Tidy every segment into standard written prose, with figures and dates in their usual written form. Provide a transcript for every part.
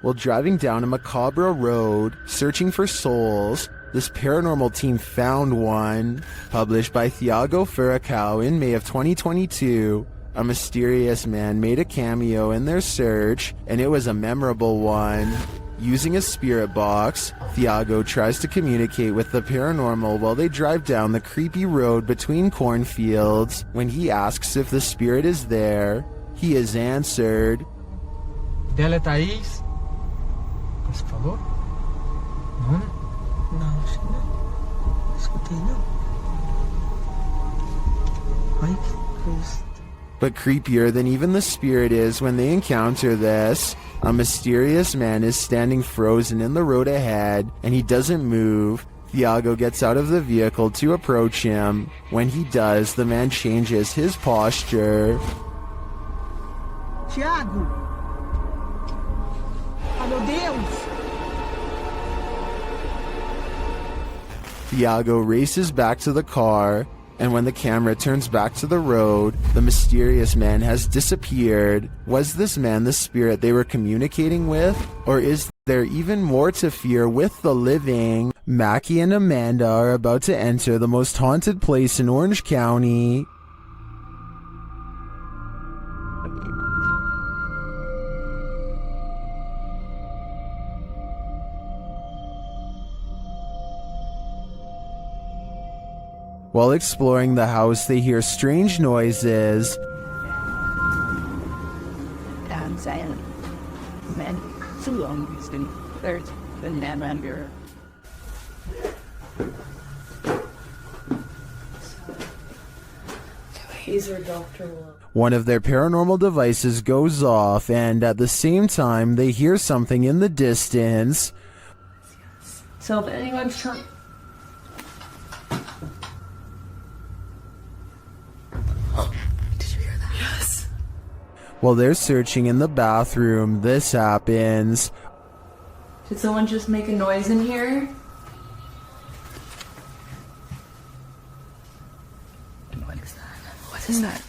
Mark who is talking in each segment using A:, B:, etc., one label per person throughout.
A: While driving down a macabre road, searching for souls, this paranormal team found one. Published by Thiago Furacão in May of 2022, a mysterious man made a cameo in their search, and it was a memorable one. Using a spirit box, Thiago tries to communicate with the paranormal while they drive down the creepy road between cornfields. When he asks if the spirit is there, he is answered.
B: Dela Thaís? Você falou? Não, né?
C: Não, acho que não. Escutei não. Ai, que coisa.
A: But creepier than even the spirit is when they encounter this, a mysterious man is standing frozen in the road ahead, and he doesn't move. Thiago gets out of the vehicle to approach him. When he does, the man changes his posture.
C: Thiago! Oh, meu Deus!
A: Thiago races back to the car, and when the camera turns back to the road, the mysterious man has disappeared. Was this man the spirit they were communicating with? Or is there even more to fear with the living? Mackie and Amanda are about to enter the most haunted place in Orange County. While exploring the house, they hear strange noises. One of their paranormal devices goes off, and at the same time, they hear something in the distance.
D: So if anyone's trying...
A: While they're searching in the bathroom, this happens.
D: Did someone just make a noise in here?
E: What is that? What is that?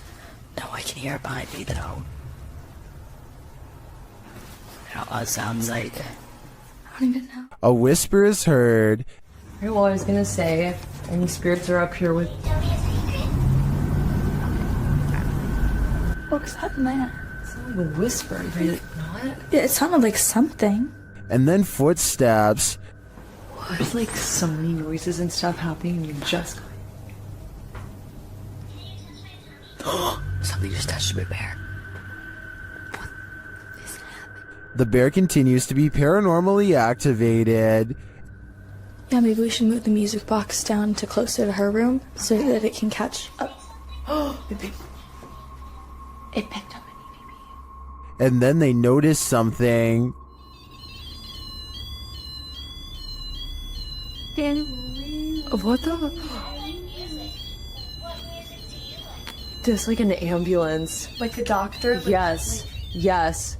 E: No, I can hear it behind me though. It sounds like... I don't even know.
A: A whisper is heard.
D: Alright, well, I was gonna say, if any spirits are up here with...
E: What was that, man?
D: A whisper, did it not?
E: Yeah, it sounded like something.
A: And then footsteps.
D: There's like so many noises and stuff happening and you just...
E: Something just touched my bear. What is happening?
A: The bear continues to be paranormally activated.
E: Yeah, maybe we should move the music box down to closer to her room so that it can catch up. It picked up.
A: And then they notice something.
D: What the? There's like an ambulance.
E: Like a doctor?
D: Yes. Yes.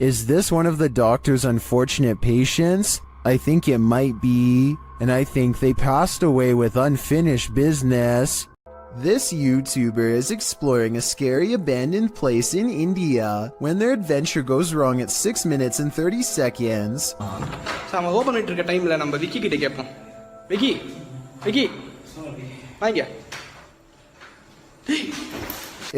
A: Is this one of the doctor's unfortunate patients? I think it might be. And I think they passed away with unfinished business. This YouTuber is exploring a scary abandoned place in India when their adventure goes wrong at 6 minutes and 30 seconds.
B: நம்ம open பண்ணிட்டு இருக்க டைம்ல நம்ம விக்கி கிட்ட கேட்போம். விக்கி விக்கி வாங்க.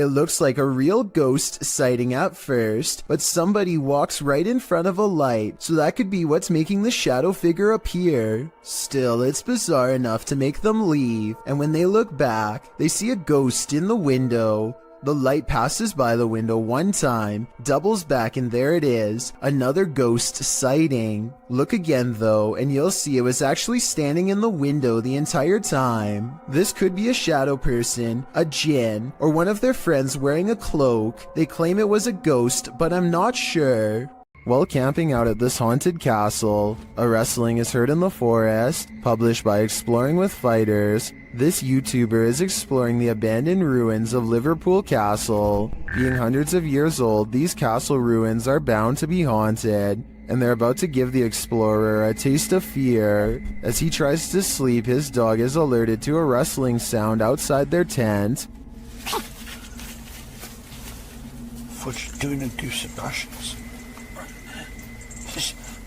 A: It looks like a real ghost sighting at first, but somebody walks right in front of a light, so that could be what's making the shadow figure appear. Still, it's bizarre enough to make them leave, and when they look back, they see a ghost in the window. The light passes by the window one time, doubles back, and there it is, another ghost sighting. Look again though, and you'll see it was actually standing in the window the entire time. This could be a shadow person, a jinn, or one of their friends wearing a cloak. They claim it was a ghost, but I'm not sure. While camping out at this haunted castle, a rustling is heard in the forest. Published by Exploring with Fighters, this YouTuber is exploring the abandoned ruins of Liverpool Castle. Being hundreds of years old, these castle ruins are bound to be haunted, and they're about to give the explorer a taste of fear. As he tries to sleep, his dog is alerted to a rustling sound outside their tent.
F: What you doing in Goose Sebastian's?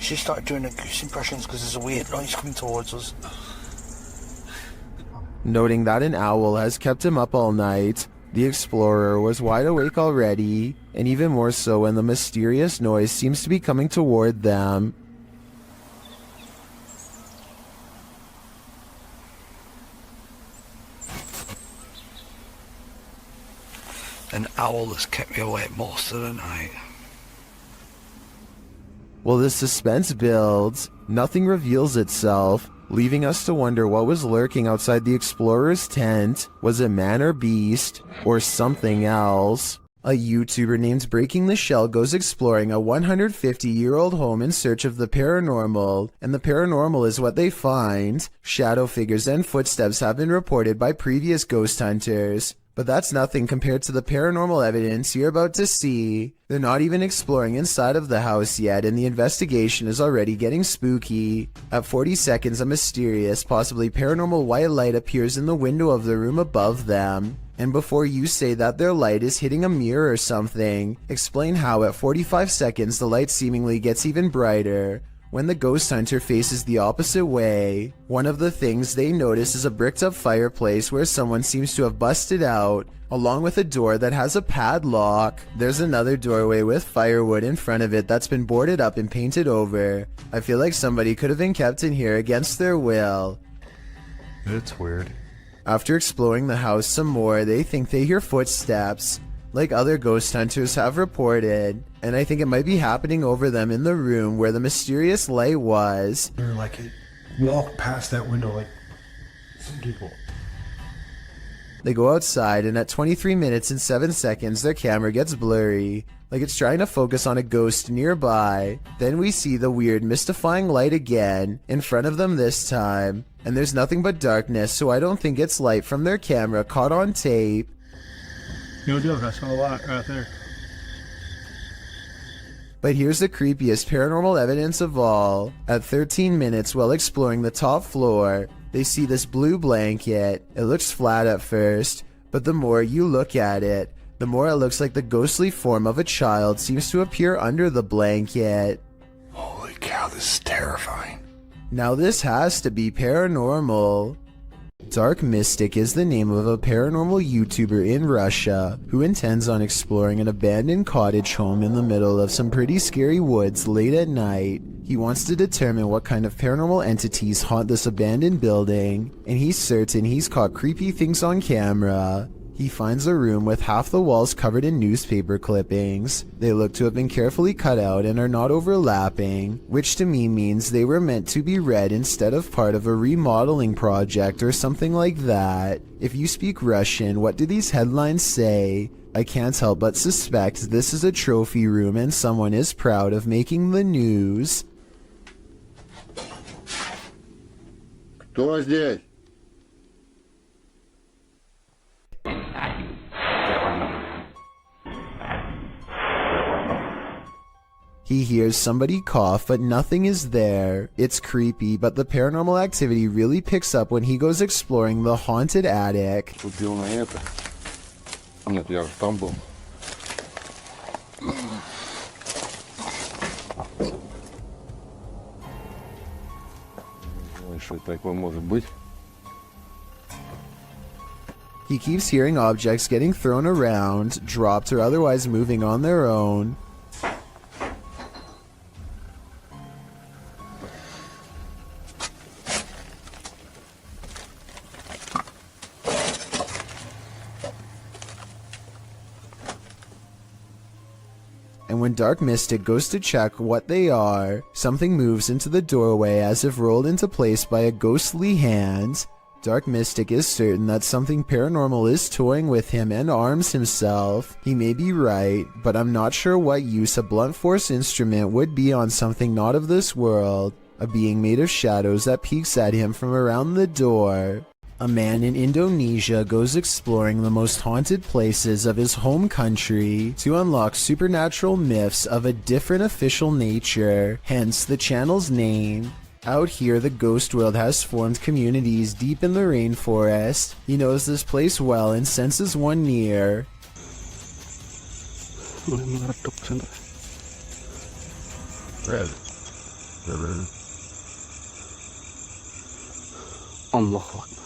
F: She started doing the goose impressions because there's a weird noise coming towards us.
A: Noting that an owl has kept him up all night, the explorer was wide awake already, and even more so when the mysterious noise seems to be coming toward them.
F: An owl has kept me awake most of the night.
A: While the suspense builds, nothing reveals itself, leaving us to wonder what was lurking outside the explorer's tent. Was it man or beast, or something else? A YouTuber named Breaking the Shell goes exploring a 150-year-old home in search of the paranormal, and the paranormal is what they find. Shadow figures and footsteps have been reported by previous ghost hunters, but that's nothing compared to the paranormal evidence you're about to see. They're not even exploring inside of the house yet, and the investigation is already getting spooky. At 40 seconds, a mysterious, possibly paranormal white light appears in the window of the room above them. And before you say that their light is hitting a mirror or something, explain how at 45 seconds the light seemingly gets even brighter when the ghost hunter faces the opposite way. One of the things they notice is a bricked up fireplace where someone seems to have busted out, along with a door that has a padlock. There's another doorway with firewood in front of it that's been boarded up and painted over. I feel like somebody could have been kept in here against their will.
G: It's weird.
A: After exploring the house some more, they think they hear footsteps, like other ghost hunters have reported, and I think it might be happening over them in the room where the mysterious light was.
G: They're like, walk past that window like some people.
A: They go outside, and at 23 minutes and 7 seconds, their camera gets blurry, like it's trying to focus on a ghost nearby. Then we see the weird, mystifying light again, in front of them this time, and there's nothing but darkness, so I don't think it's light from their camera caught on tape.
G: No joke, I saw a lot right there.
A: But here's the creepiest paranormal evidence of all. At 13 minutes, while exploring the top floor, they see this blue blanket. It looks flat at first, but the more you look at it, the more it looks like the ghostly form of a child seems to appear under the blanket.
F: Holy cow, this is terrifying.
A: Now this has to be paranormal. Dark Mystic is the name of a paranormal YouTuber in Russia who intends on exploring an abandoned cottage home in the middle of some pretty scary woods late at night. He wants to determine what kind of paranormal entities haunt this abandoned building, and he's certain he's caught creepy things on camera. He finds a room with half the walls covered in newspaper clippings. They look to have been carefully cut out and are not overlapping, which to me means they were meant to be read instead of part of a remodeling project or something like that. If you speak Russian, what do these headlines say? I can't help but suspect this is a trophy room and someone is proud of making the news.
H: Кто здесь?
A: He hears somebody cough, but nothing is there. It's creepy, but the paranormal activity really picks up when he goes exploring the haunted attic.
H: Купил на это. Нет, я же там был. Что такое может быть?
A: He keeps hearing objects getting thrown around, dropped, or otherwise moving on their own. And when Dark Mystic goes to check what they are, something moves into the doorway as if rolled into place by a ghostly hand. Dark Mystic is certain that something paranormal is toying with him and arms himself. He may be right, but I'm not sure what use a blunt force instrument would be on something not of this world, a being made of shadows that peeks at him from around the door. A man in Indonesia goes exploring the most haunted places of his home country to unlock supernatural myths of a different official nature, hence the channel's name. Out here, the ghost world has formed communities deep in the rainforest. He knows this place well and senses one near.
H: Red. Allahu Akbar.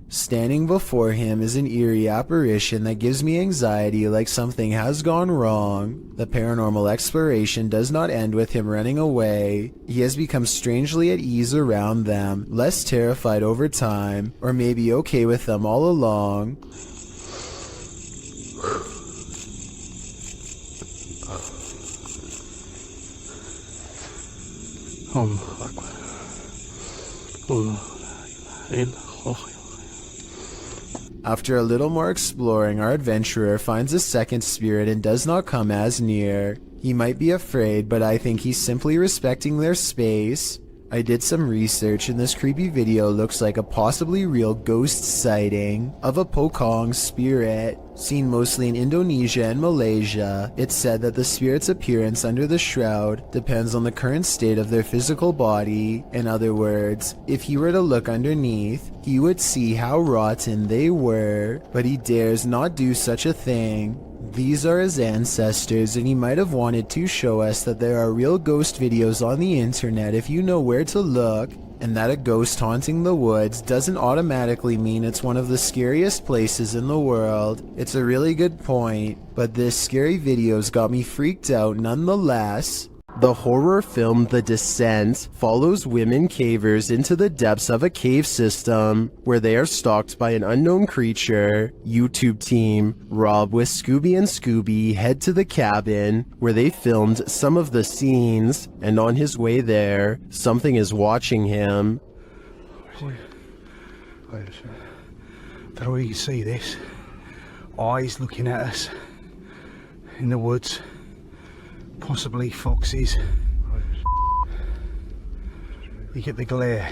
A: Standing before him is an eerie apparition that gives me anxiety, like something has gone wrong. The paranormal exploration does not end with him running away. He has become strangely at ease around them, less terrified over time, or maybe okay with them all along.
H: Allahu Akbar. Allahu.
A: After a little more exploring, our adventurer finds a second spirit and does not come as near. He might be afraid, but I think he's simply respecting their space. I did some research and this creepy video looks like a possibly real ghost sighting of a Pocong spirit, seen mostly in Indonesia and Malaysia. It's said that the spirit's appearance under the shroud depends on the current state of their physical body. In other words, if he were to look underneath, he would see how rotten they were, but he dares not do such a thing. These are his ancestors, and he might have wanted to show us that there are real ghost videos on the internet if you know where to look, and that a ghost haunting the woods doesn't automatically mean it's one of the scariest places in the world. It's a really good point, but this scary video's got me freaked out nonetheless. The horror film The Descent follows women cavers into the depths of a cave system where they are stalked by an unknown creature. YouTube team Rob with Scooby and Scooby head to the cabin where they filmed some of the scenes, and on his way there, something is watching him.
G: Wait a second. Don't know where you can see this. Eyes looking at us in the woods. Possibly foxes. You get the glare.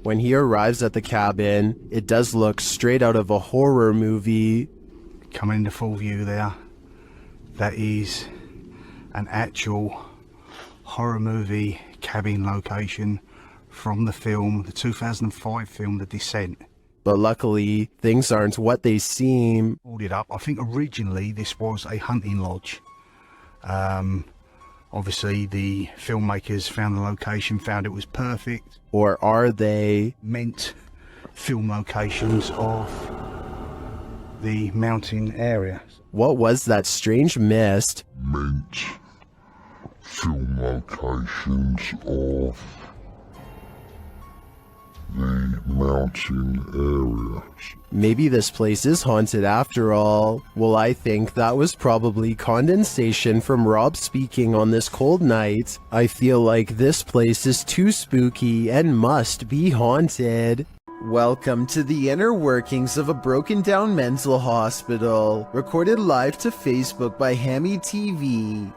A: When he arrives at the cabin, it does look straight out of a horror movie.
G: Coming into full view there. That is an actual horror movie cabin location from the film, the 2005 film, The Descent.
A: But luckily, things aren't what they seem.
G: Pulled it up. I think originally this was a hunting lodge. Obviously, the filmmakers found the location, found it was perfect.
A: Or are they?
G: Meant film locations of the mountain area.
A: What was that strange mist?
I: Meant film locations of the mountain areas.
A: Maybe this place is haunted after all. Well, I think that was probably condensation from Rob speaking on this cold night. I feel like this place is too spooky and must be haunted. Welcome to the inner workings of a broken down mental hospital, recorded live to Facebook by Hammy TV.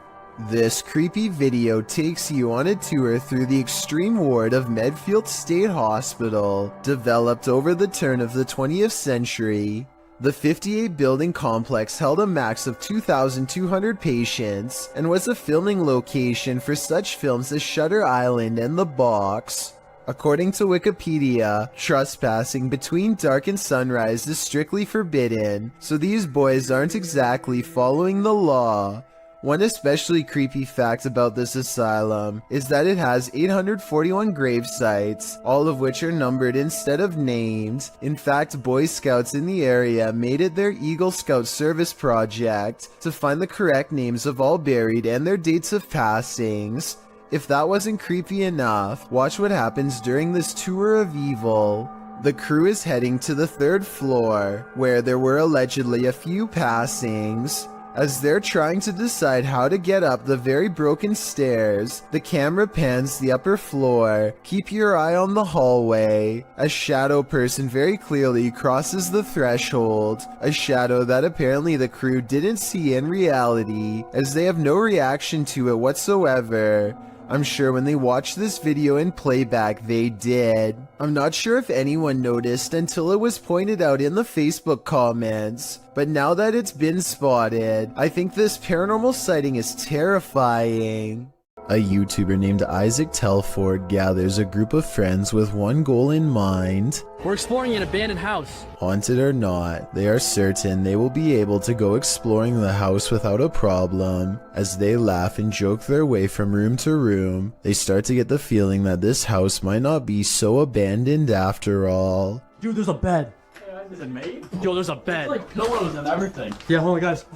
A: This creepy video takes you on a tour through the extreme ward of Medfield State Hospital, developed over the turn of the 20th century. The 58-building complex held a max of 2,200 patients and was a filming location for such films as Shutter Island and The Box. According to Wikipedia, trespassing between dark and sunrise is strictly forbidden, so these boys aren't exactly following the law. One especially creepy fact about this asylum is that it has 841 grave sites, all of which are numbered instead of named. In fact, Boy Scouts in the area made it their Eagle Scout service project to find the correct names of all buried and their dates of passings. If that wasn't creepy enough, watch what happens during this tour of evil. The crew is heading to the 3rd floor, where there were allegedly a few passings. As they're trying to decide how to get up the very broken stairs, the camera pans the upper floor. Keep your eye on the hallway. A shadow person very clearly crosses the threshold, a shadow that apparently the crew didn't see in reality, as they have no reaction to it whatsoever. I'm sure when they watched this video in playback they did. I'm not sure if anyone noticed until it was pointed out in the Facebook comments, but now that it's been spotted, I think this paranormal sighting is terrifying. A YouTuber named Isaac Telford gathers a group of friends with one goal in mind.
J: We're exploring an abandoned house.
A: Haunted or not, they are certain they will be able to go exploring the house without a problem. As they laugh and joke their way from room to room, they start to get the feeling that this house might not be so abandoned after all.
J: Dude, there's a bed.
C: Is it made?
J: Yo, there's a bed.
C: Like pillows and everything.
J: Yeah, hold on, guys.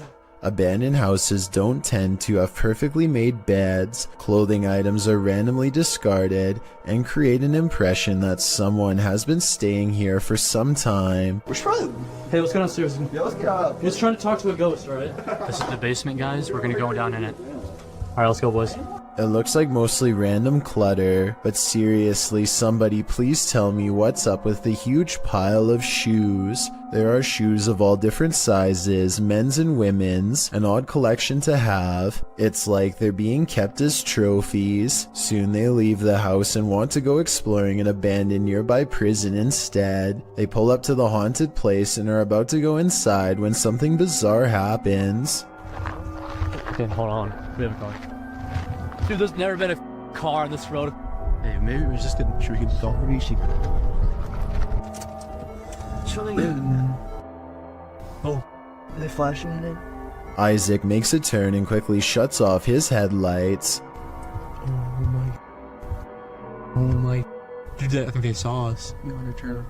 A: Abandoned houses don't tend to have perfectly made beds, clothing items are randomly discarded, and create an impression that someone has been staying here for some time.
B: We should probably...
J: Hey, let's go downstairs.
B: Yeah, let's get out.
J: He's trying to talk to a ghost, alright? This is the basement, guys. We're gonna go down in it. Alright, let's go, boys.
A: It looks like mostly random clutter, but seriously, somebody please tell me what's up with the huge pile of shoes. There are shoes of all different sizes, men's and women's, an odd collection to have. It's like they're being kept as trophies. Soon they leave the house and want to go exploring an abandoned nearby prison instead. They pull up to the haunted place and are about to go inside when something bizarre happens.
J: Okay, hold on. We have a car. Dude, there's never been a car on this road. Hey, maybe we just should we get don't reach.
C: Oh, are they flashing at it?
A: Isaac makes a turn and quickly shuts off his headlights.
J: Oh my. Dude, I think they saw us. You want to turn?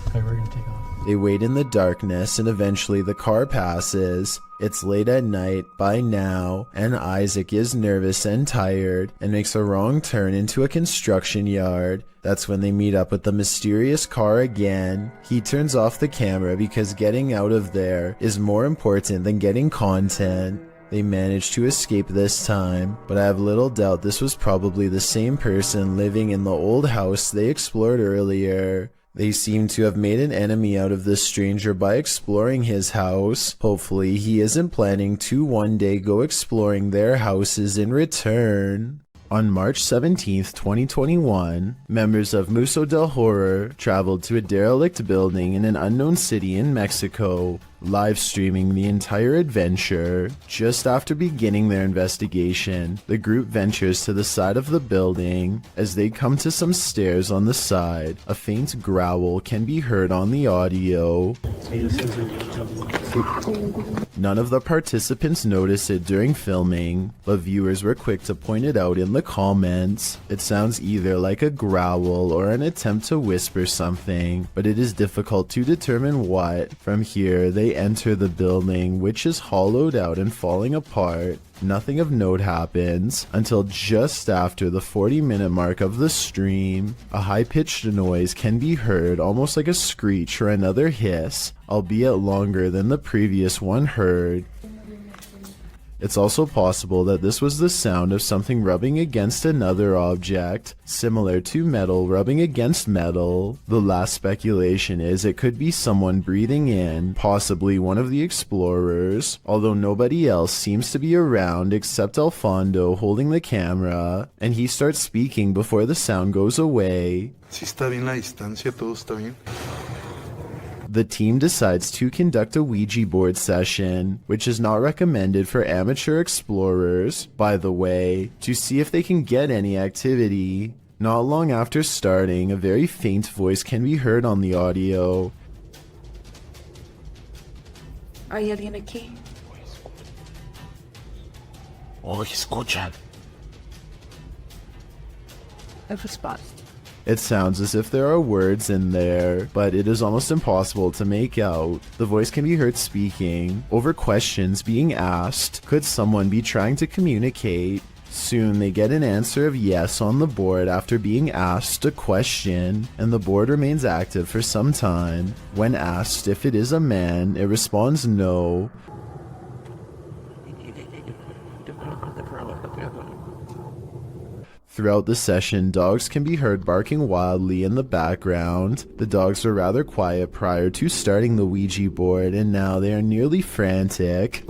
J: Okay, we're gonna take off.
A: They wait in the darkness and eventually the car passes. It's late at night by now, and Isaac is nervous and tired and makes a wrong turn into a construction yard. That's when they meet up with the mysterious car again. He turns off the camera because getting out of there is more important than getting content. They manage to escape this time, but I have little doubt this was probably the same person living in the old house they explored earlier. They seem to have made an enemy out of this stranger by exploring his house. Hopefully he isn't planning to one day go exploring their houses in return. On March 17th, 2021, members of Museo del Horror traveled to a derelict building in an unknown city in Mexico, live streaming the entire adventure. Just after beginning their investigation, the group ventures to the side of the building. As they come to some stairs on the side, a faint growl can be heard on the audio. None of the participants noticed it during filming, but viewers were quick to point it out in the comments. It sounds either like a growl or an attempt to whisper something, but it is difficult to determine what. From here, they enter the building, which is hollowed out and falling apart. Nothing of note happens until just after the 40-minute mark of the stream. A high-pitched noise can be heard, almost like a screech or another hiss, albeit longer than the previous one heard. It's also possible that this was the sound of something rubbing against another object, similar to metal rubbing against metal. The last speculation is it could be someone breathing in, possibly one of the explorers, although nobody else seems to be around except Alfondo holding the camera, and he starts speaking before the sound goes away.
K: Si está bien la distancia, todo está bien.
A: The team decides to conduct a Ouija board session, which is not recommended for amateur explorers, by the way, to see if they can get any activity. Not long after starting, a very faint voice can be heard on the audio.
D: ¿Hay alguien aquí?
F: Oh, escuchan.
D: I have a spot.
A: It sounds as if there are words in there, but it is almost impossible to make out. The voice can be heard speaking over questions being asked. Could someone be trying to communicate? Soon they get an answer of yes on the board after being asked a question, and the board remains active for some time. When asked if it is a man, it responds no. Throughout the session, dogs can be heard barking wildly in the background. The dogs were rather quiet prior to starting the Ouija board, and now they are nearly frantic.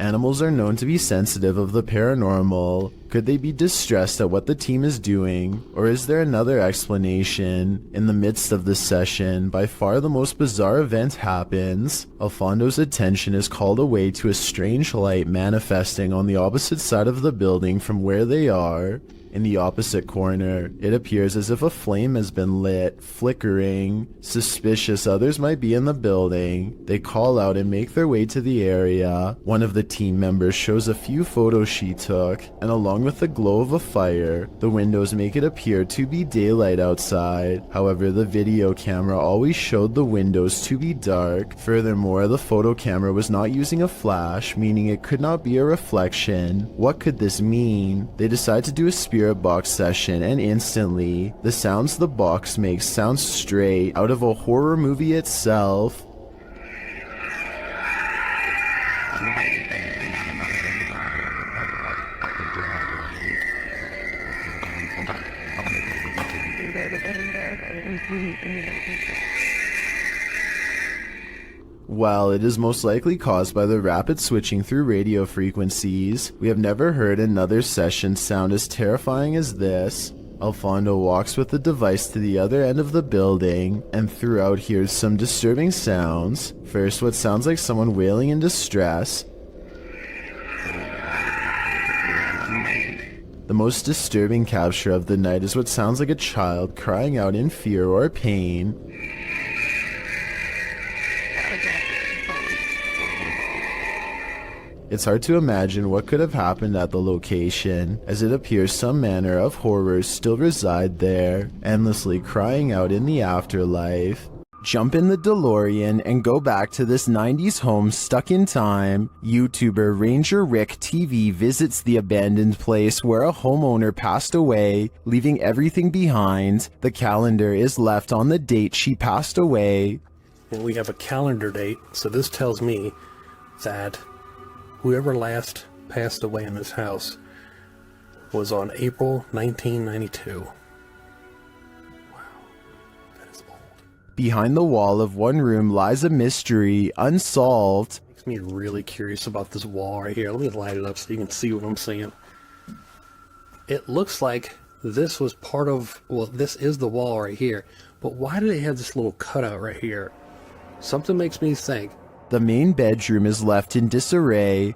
A: Animals are known to be sensitive of the paranormal. Could they be distressed at what the team is doing? Or is there another explanation? In the midst of this session, by far the most bizarre event happens. Alfondo's attention is called away to a strange light manifesting on the opposite side of the building from where they are. In the opposite corner, it appears as if a flame has been lit, flickering. Suspicious others might be in the building. They call out and make their way to the area. One of the team members shows a few photos she took, and along with the glow of a fire, the windows make it appear to be daylight outside. However, the video camera always showed the windows to be dark. Furthermore, the photo camera was not using a flash, meaning it could not be a reflection. What could this mean? They decide to do a spirit box session, and instantly, the sounds the box makes sound straight out of a horror movie itself. While it is most likely caused by the rapid switching through radio frequencies, we have never heard another session sound as terrifying as this. Alfondo walks with the device to the other end of the building, and throughout hears some disturbing sounds. First, what sounds like someone wailing in distress. The most disturbing capture of the night is what sounds like a child crying out in fear or pain. It's hard to imagine what could have happened at the location, as it appears some manner of horrors still reside there, endlessly crying out in the afterlife. Jump in the DeLorean and go back to this 90s home stuck in time. YouTuber Ranger Rick TV visits the abandoned place where a homeowner passed away, leaving everything behind. The calendar is left on the date she passed away.
L: And we have a calendar date, so this tells me that whoever last passed away in this house was on April 1992. Wow, that is old.
A: Behind the wall of one room lies a mystery, unsolved.
L: Makes me really curious about this wall right here. Let me light it up so you can see what I'm seeing. It looks like this was part of, well, this is the wall right here, but why do they have this little cutout right here? Something makes me think.
A: The main bedroom is left in disarray.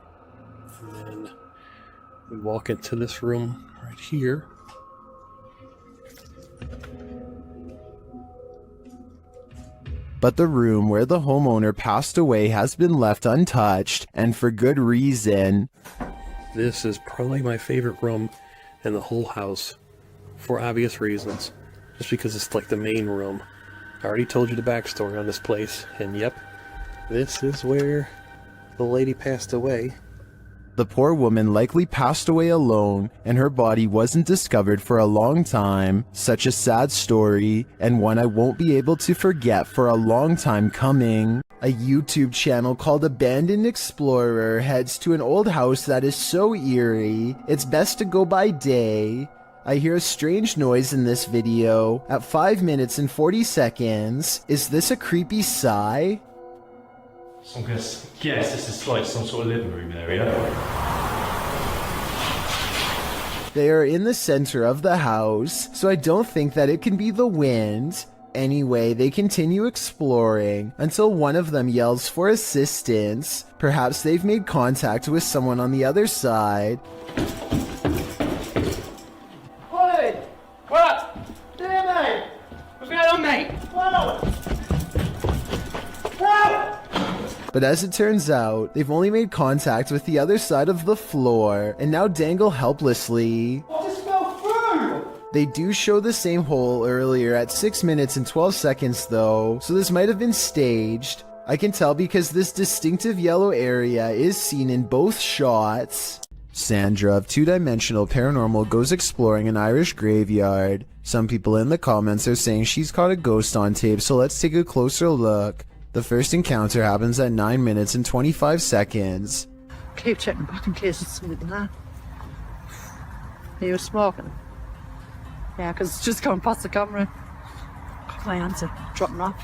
L: And then we walk into this room right here.
A: But the room where the homeowner passed away has been left untouched, and for good reason.
L: This is probably my favorite room in the whole house, for obvious reasons. Just because it's like the main room. I already told you the backstory on this place, and yep, this is where the lady passed away.
A: The poor woman likely passed away alone, and her body wasn't discovered for a long time. Such a sad story, and one I won't be able to forget for a long time coming. A YouTube channel called Abandoned Explorer heads to an old house that is so eerie, it's best to go by day. I hear a strange noise in this video at 5 minutes and 40 seconds. Is this a creepy sigh?
M: I'm going to guess this is like some sort of living room area.
A: They are in the center of the house, so I don't think that it can be the wind. Anyway, they continue exploring until one of them yells for assistance. Perhaps they've made contact with someone on the other side.
B: Oi! What? Yeah, mate! What's going on, mate? Whoa! Whoa!
A: But as it turns out, they've only made contact with the other side of the floor and now dangle helplessly.
B: I just fell through!
A: They do show the same hole earlier at 6 minutes and 12 seconds though, so this might have been staged. I can tell because this distinctive yellow area is seen in both shots. Sandra of Two Dimensional Paranormal goes exploring an Irish graveyard. Some people in the comments are saying she's caught a ghost on tape, so let's take a closer look. The first encounter happens at 9 minutes and 25 seconds.
D: Keep checking back in case it's something there. He was smoking. Yeah, because it's just going past the camera. Got my answer. Dropping off.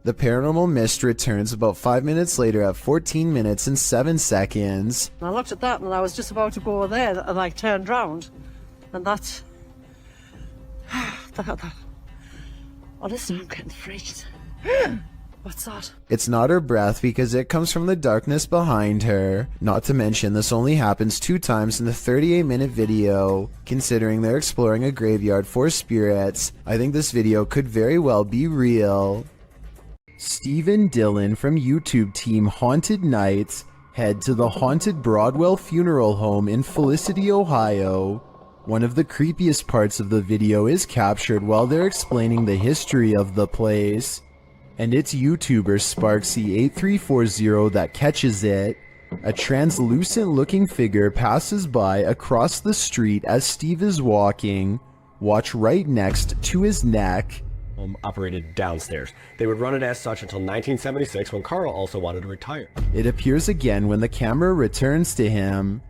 A: The paranormal mist returns about 5 minutes later at 14 minutes and 7 seconds.
N: I looked at that and I was just about to go there and I turned round. And that's... Honestly, I'm getting freaked. What's that?
A: It's not her breath because it comes from the darkness behind her. Not to mention this only happens 2 times in the 38-minute video. Considering they're exploring a graveyard for spirits, I think this video could very well be real. Stephen Dillon from YouTube team Haunted Nights head to the haunted Broadwell funeral home in Felicity, Ohio. One of the creepiest parts of the video is captured while they're explaining the history of the place. And it's YouTuber Sparksy8340 that catches it. A translucent looking figure passes by across the street as Steve is walking. Watch right next to his neck.
O: Operated downstairs. They would run it as such until 1976 when Carl also wanted to retire.
A: It appears again when the camera returns to him.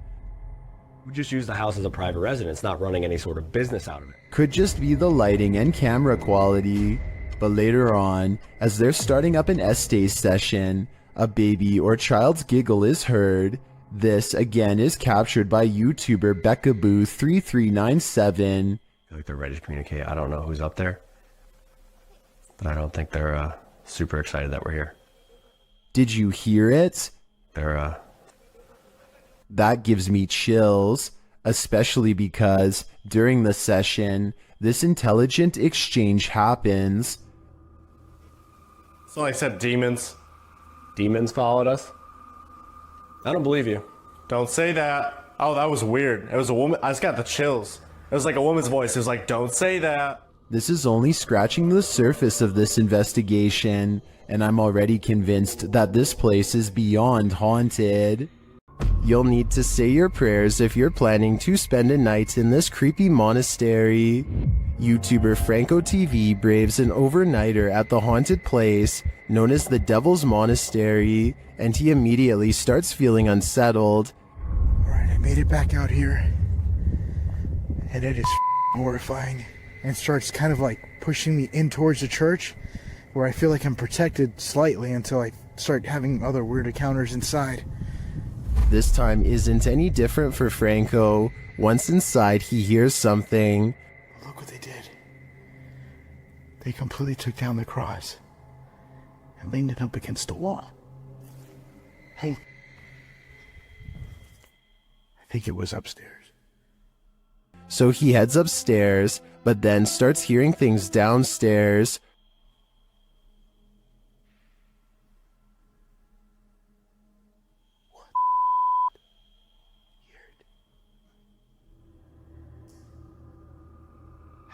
O: We just use the house as a private residence, not running any sort of business out of it.
A: Could just be the lighting and camera quality. But later on, as they're starting up an essay session, a baby or child's giggle is heard. This again is captured by YouTuber BeccaBoo3397.
O: I feel like they're ready to communicate. I don't know who's up there, but I don't think they're super excited that we're here.
A: Did you hear it? That gives me chills, especially because during the session, this intelligent exchange happens.
P: So I said demons.
O: Demons followed us? I don't believe you.
P: Don't say that. Oh, that was weird. It was a woman. I just got the chills. It was like a woman's voice. It was like, don't say that.
A: This is only scratching the surface of this investigation, and I'm already convinced that this place is beyond haunted. You'll need to say your prayers if you're planning to spend a night in this creepy monastery. YouTuber Franco TV braves an overnighter at the haunted place known as the Devil's Monastery, and he immediately starts feeling unsettled.
G: Alright, I made it back out here, and it is horrifying, and starts kind of like pushing me in towards the church, where I feel like I'm protected slightly until I start having other weird encounters inside.
A: This time isn't any different for Franco. Once inside, he hears something.
G: Look what they did. They completely took down the cross and leaned it up against the wall. Hey. I think it was upstairs.
A: So he heads upstairs, but then starts hearing things downstairs.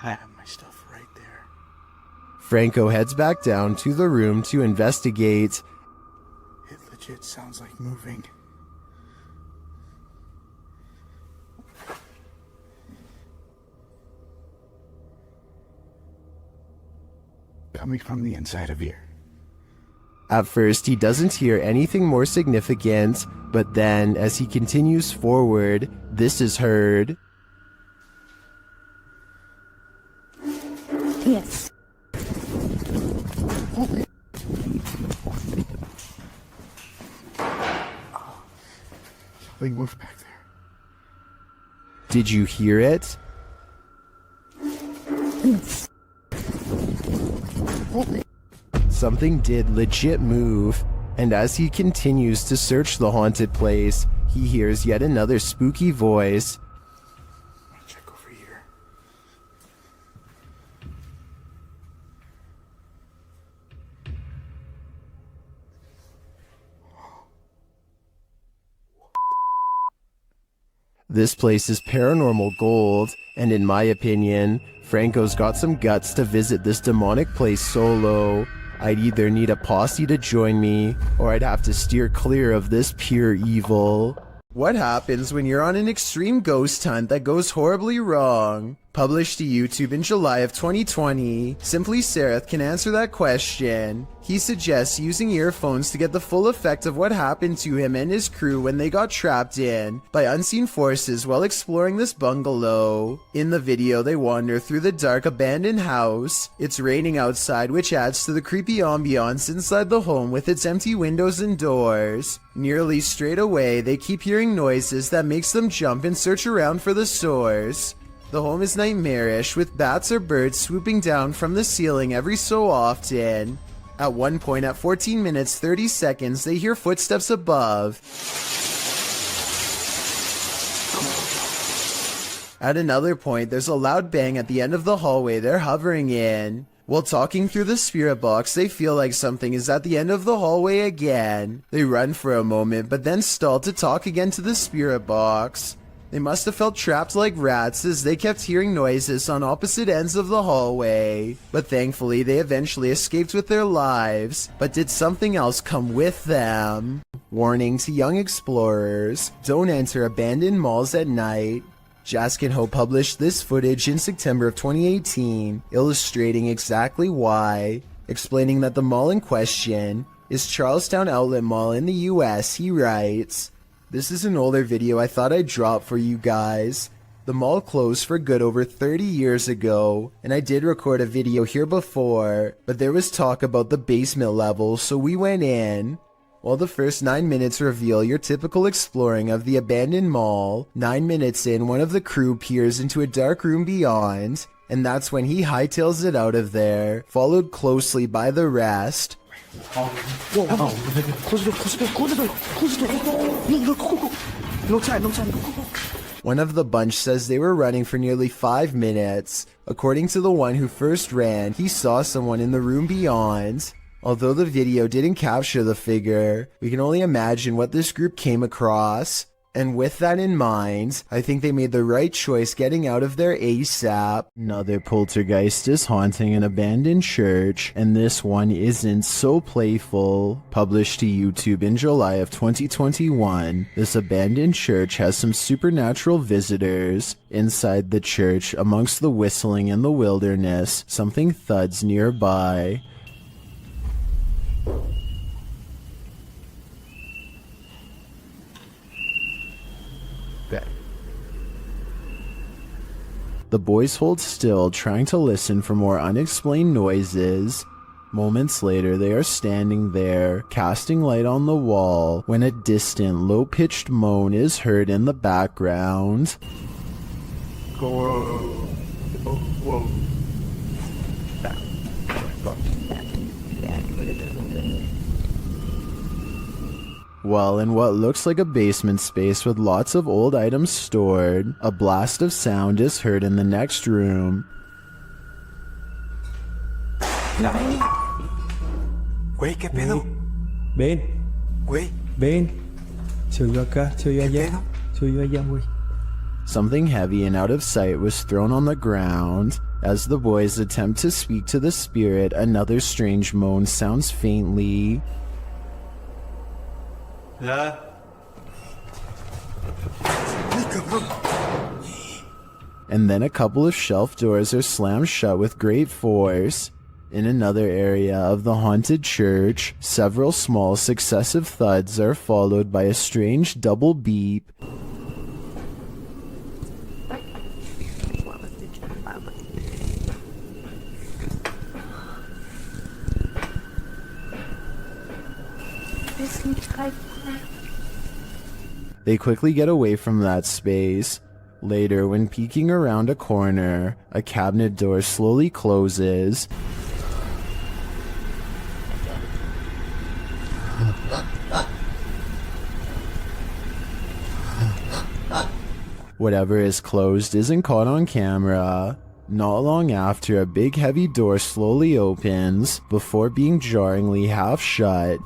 G: I have my stuff right there.
A: Franco heads back down to the room to investigate.
G: It legit sounds like moving. Coming from the inside of here.
A: At first, he doesn't hear anything more significant, but then, as he continues forward, this is heard.
N: Yes.
G: Something moved back there.
A: Did you hear it?
N: Yes.
A: Something did legit move, and as he continues to search the haunted place, he hears yet another spooky voice.
G: I'll check over here.
A: This place is paranormal gold, and in my opinion, Franco's got some guts to visit this demonic place solo. I'd either need a posse to join me, or I'd have to steer clear of this pure evil. What happens when you're on an extreme ghost hunt that goes horribly wrong? Published to YouTube in July of 2020, Simply Sereth can answer that question. He suggests using earphones to get the full effect of what happened to him and his crew when they got trapped in by unseen forces while exploring this bungalow. In the video, they wander through the dark abandoned house. It's raining outside, which adds to the creepy ambiance inside the home with its empty windows and doors. Nearly straight away, they keep hearing noises that makes them jump and search around for the source. The home is nightmarish, with bats or birds swooping down from the ceiling every so often. At one point, at 14 minutes 30 seconds, they hear footsteps above. At another point, there's a loud bang at the end of the hallway they're hovering in. While talking through the spirit box, they feel like something is at the end of the hallway again. They run for a moment, but then stall to talk again to the spirit box. They must have felt trapped like rats as they kept hearing noises on opposite ends of the hallway. But thankfully, they eventually escaped with their lives. But did something else come with them? Warning to young explorers, don't enter abandoned malls at night. Jaskin Ho published this footage in September of 2018, illustrating exactly why. Explaining that the mall in question is Charlestown Outlet Mall in the US, he writes, "This is an older video I thought I'd drop for you guys. The mall closed for good over 30 years ago, and I did record a video here before, but there was talk about the basement level, so we went in. While the first 9 minutes reveal your typical exploring of the abandoned mall, 9 minutes in, one of the crew peers into a dark room beyond, and that's when he hightails it out of there, followed closely by the rest."
C: Whoa, close the door, close the door, close the door, close the door. No time, no time.
A: One of the bunch says they were running for nearly 5 minutes. According to the one who first ran, he saw someone in the room beyond. Although the video didn't capture the figure, we can only imagine what this group came across. And with that in mind, I think they made the right choice getting out of there ASAP. Another poltergeist is haunting an abandoned church, and this one isn't so playful. Published to YouTube in July of 2021, this abandoned church has some supernatural visitors. Inside the church, amongst the whistling in the wilderness, something thuds nearby. The boys hold still, trying to listen for more unexplained noises. Moments later, they are standing there, casting light on the wall, when a distant, low-pitched moan is heard in the background.
C: Whoa.
A: Well, in what looks like a basement space with lots of old items stored, a blast of sound is heard in the next room.
C: Güey, ¿qué pedo?
Q: Ven.
C: Güey.
Q: Ven. Se oyó acá, se oyó allá. Se oyó allá, güey.
A: Something heavy and out of sight was thrown on the ground. As the boys attempt to speak to the spirit, another strange moan sounds faintly.
C: Yeah.
A: And then a couple of shelf doors are slammed shut with great force. In another area of the haunted church, several small successive thuds are followed by a strange double beep. They quickly get away from that space. Later, when peeking around a corner, a cabinet door slowly closes. Whatever is closed isn't caught on camera. Not long after, a big heavy door slowly opens, before being jarringly half shut.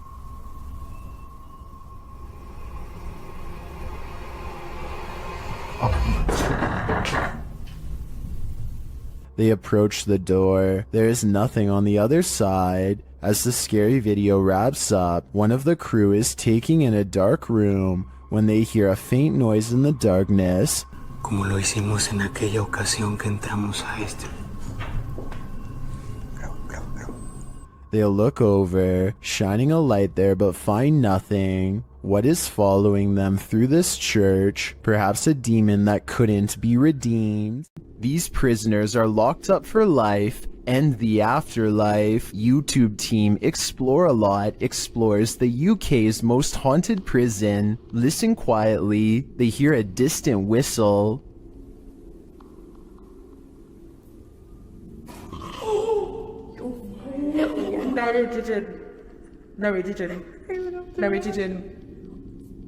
A: They approach the door. There is nothing on the other side. As the scary video wraps up, one of the crew is taking in a dark room when they hear a faint noise in the darkness.
Q: como lo hicimos en aquella ocasión que entramos a este.
A: They'll look over, shining a light there but find nothing. What is following them through this church? Perhaps a demon that couldn't be redeemed. These prisoners are locked up for life and the afterlife. YouTube team Explore a Lot explores the UK's most haunted prison. Listen quietly, they hear a distant whistle.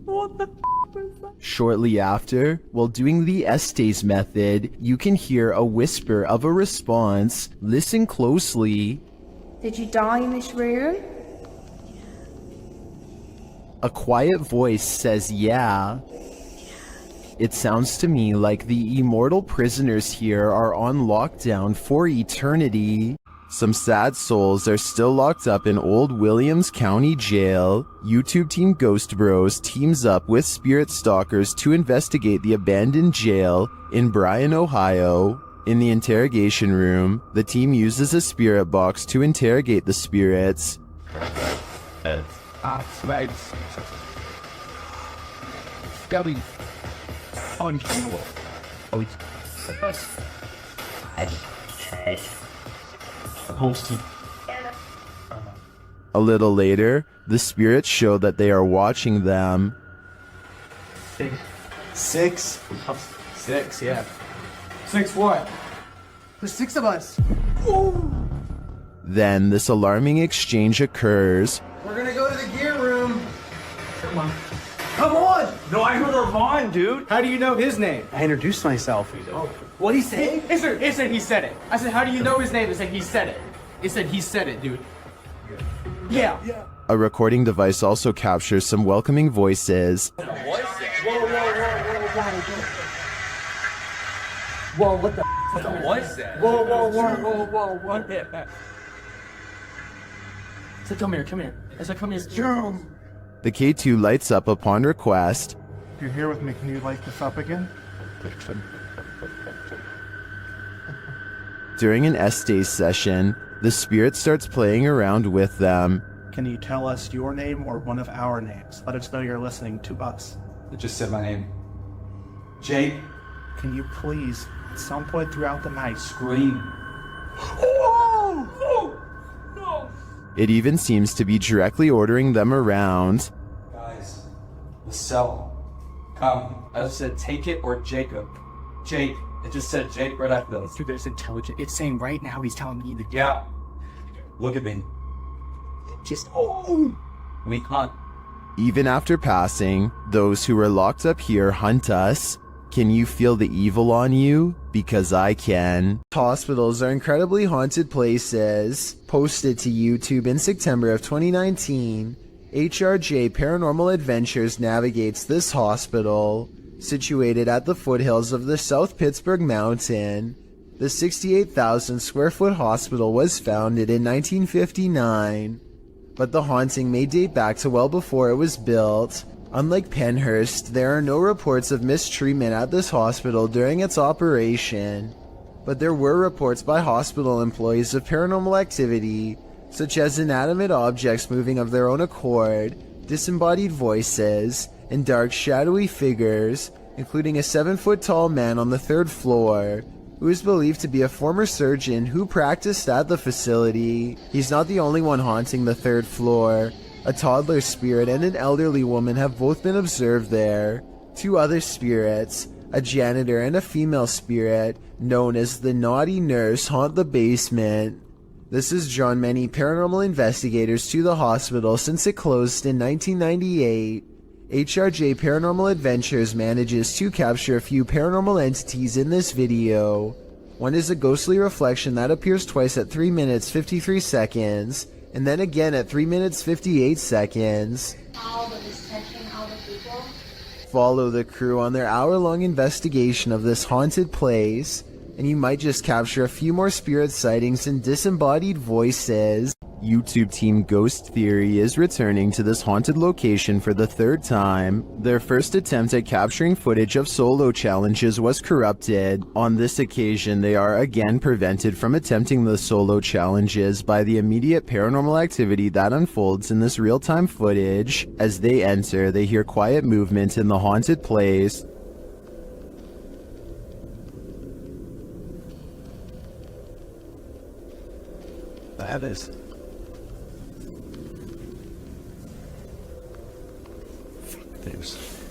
N: What the
A: Shortly after, while doing the Estes method, you can hear a whisper of a response. Listen closely.
E: Did you die in this room?
A: A quiet voice says yeah. It sounds to me like the immortal prisoners here are on lockdown for eternity. Some sad souls are still locked up in Old Williams County Jail. YouTube team Ghost Bros teams up with spirit stalkers to investigate the abandoned jail in Bryan, Ohio. In the interrogation room, the team uses a spirit box to interrogate the spirits. A little later, the spirits show that they are watching them.
C: Six?
B: Six, yeah.
C: Six what? There's six of us.
A: Then this alarming exchange occurs.
C: We're gonna go to the gear room. Come on. Come on! No, I heard Armand, dude.
B: How do you know his name?
C: I introduced myself.
B: What'd he say? He said he said it. I said, how do you know his name? It said he said it. It said he said it, dude. Yeah.
A: A recording device also captures some welcoming voices.
C: Whoa, what the f*** was that? Whoa.
B: I said, come here. I said, come here.
A: The K2 lights up upon request.
G: If you're here with me, can you light this up again?
A: During an Estes session, the spirit starts playing around with them.
G: Can you tell us your name or one of our names? Let us know you're listening to us.
C: It just said my name. Jake.
G: Can you please, at some point throughout the night,
C: Scream.
A: It even seems to be directly ordering them around.
C: Guys, the cell. Come. I just said take it or Jacob. Jake. It just said Jake right after this.
B: Dude, there's intelligent. It's saying right now he's telling me the
C: Yeah. Look at me.
B: just
C: We can't.
A: Even after passing, those who are locked up here hunt us. Can you feel the evil on you? Because I can. Hospitals are incredibly haunted places. Posted to YouTube in September of 2019, HRJ Paranormal Adventures navigates this hospital. Situated at the foothills of the South Pittsburgh Mountain, the 68,000 square foot hospital was founded in 1959, but the haunting may date back to well before it was built. Unlike Penhurst, there are no reports of mistreatment at this hospital during its operation, but there were reports by hospital employees of paranormal activity, such as inanimate objects moving of their own accord, disembodied voices, and dark shadowy figures, including a 7-foot-tall man on the 3rd floor, who is believed to be a former surgeon who practiced at the facility. He's not the only one haunting the 3rd floor. A toddler spirit and an elderly woman have both been observed there. 2 other spirits, a janitor and a female spirit, known as the Naughty Nurse, haunt the basement. This has drawn many paranormal investigators to the hospital since it closed in 1998. HRJ Paranormal Adventures manages to capture a few paranormal entities in this video. One is a ghostly reflection that appears twice at 3 minutes 53 seconds, and then again at 3 minutes 58 seconds. Follow the crew on their hour-long investigation of this haunted place, and you might just capture a few more spirit sightings and disembodied voices. YouTube team Ghost Theory is returning to this haunted location for the third time. Their first attempt at capturing footage of solo challenges was corrupted. On this occasion, they are again prevented from attempting the solo challenges by the immediate paranormal activity that unfolds in this real-time footage. As they enter, they hear quiet movement in the haunted place.
O: That is.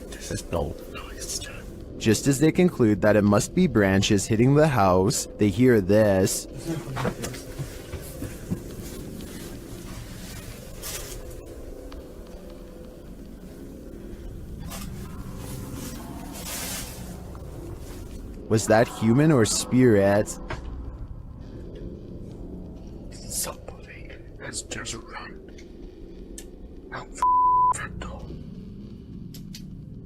O: This is no noise.
A: Just as they conclude that it must be branches hitting the house, they hear this. Was that human or spirit?
F: Somebody has just run out front door.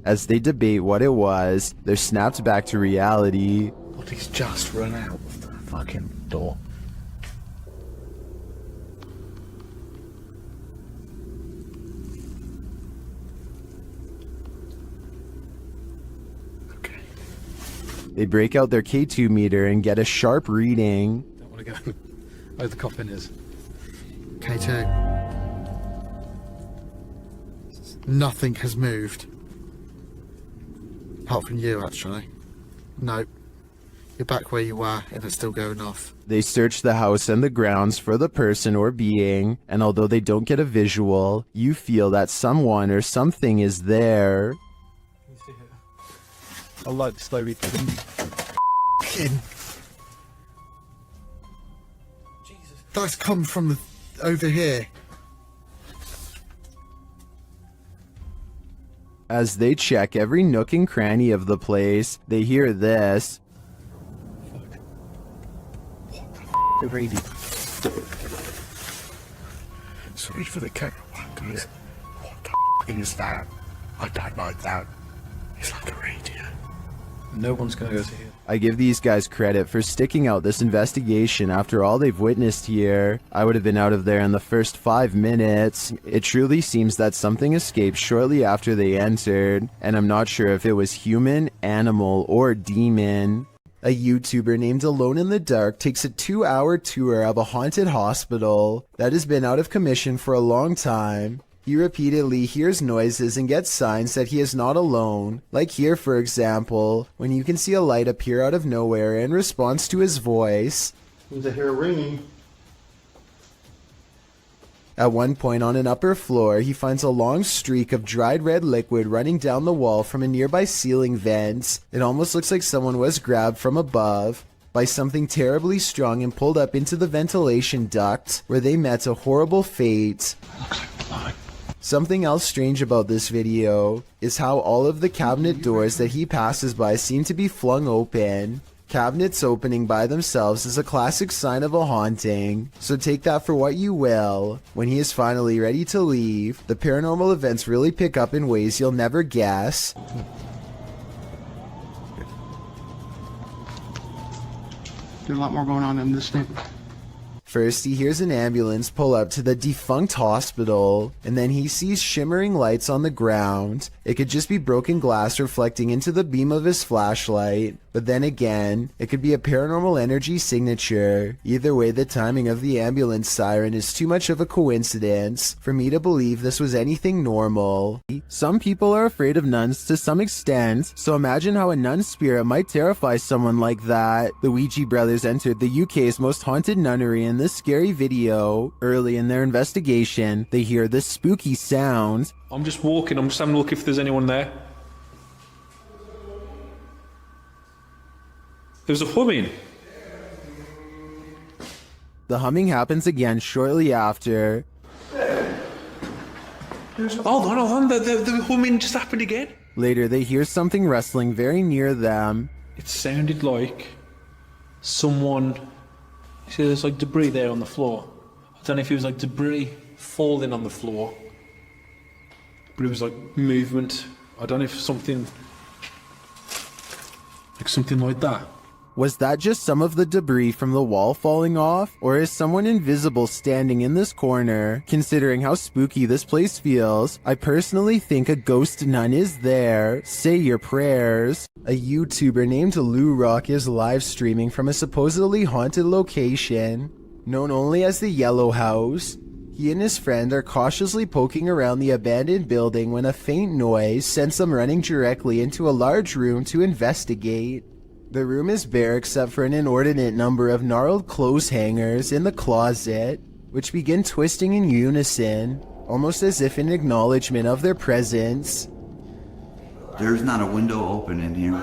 A: As they debate what it was, they're snapped back to reality.
F: But he's just run out of the fucking door.
A: They break out their K2 meter and get a sharp reading.
R: Don't want to go where the coffin is.
S: K2. Nothing has moved. Apart from you, actually. Nope. You're back where you were, and it's still going off.
A: They search the house and the grounds for the person or being, and although they don't get a visual, you feel that someone or something is there.
R: I like the slow read.
S: That's come from over here.
A: As they check every nook and cranny of the place, they hear this.
F: The radio. Sorry for the camera guys. What the is that? I don't like that. It's like a radio.
R: No one's gonna go to here.
A: I give these guys credit for sticking out this investigation after all they've witnessed here. I would have been out of there in the first 5 minutes. It truly seems that something escaped shortly after they entered, and I'm not sure if it was human, animal, or demon. A YouTuber named Alone in the Dark takes a 2-hour tour of a haunted hospital that has been out of commission for a long time. He repeatedly hears noises and gets signs that he is not alone, like here for example, when you can see a light appear out of nowhere in response to his voice.
S: Seems to hear ringing.
A: At one point on an upper floor, he finds a long streak of dried red liquid running down the wall from a nearby ceiling vent. It almost looks like someone was grabbed from above by something terribly strong and pulled up into the ventilation duct, where they met a horrible fate. Something else strange about this video is how all of the cabinet doors that he passes by seem to be flung open. Cabinets opening by themselves is a classic sign of a haunting, so take that for what you will. When he is finally ready to leave, the paranormal events really pick up in ways you'll never guess.
S: There's a lot more going on in this thing.
A: First, he hears an ambulance pull up to the defunct hospital, and then he sees shimmering lights on the ground. It could just be broken glass reflecting into the beam of his flashlight, but then again, it could be a paranormal energy signature. Either way, the timing of the ambulance siren is too much of a coincidence for me to believe this was anything normal. Some people are afraid of nuns to some extent, so imagine how a nun spirit might terrify someone like that. The Ouija brothers entered the UK's most haunted nunnery in this scary video. Early in their investigation, they hear this spooky sound.
L: I'm just walking, I'm just having a look if there's anyone there. There's a humming.
A: The humming happens again shortly after.
L: Hold on, the humming just happened again.
A: Later, they hear something rustling very near them.
L: It sounded like someone... See, there's like debris there on the floor. I don't know if it was like debris falling on the floor, but it was like movement. I don't know if something like that.
A: Was that just some of the debris from the wall falling off? Or is someone invisible standing in this corner? Considering how spooky this place feels, I personally think a ghost nun is there. Say your prayers. A YouTuber named Lou Rock is live streaming from a supposedly haunted location, known only as the Yellow House. He and his friend are cautiously poking around the abandoned building when a faint noise sends them running directly into a large room to investigate. The room is bare except for an inordinate number of gnarled clothes hangers in the closet, which begin twisting in unison, almost as if in acknowledgement of their presence.
T: There's not a window open in here.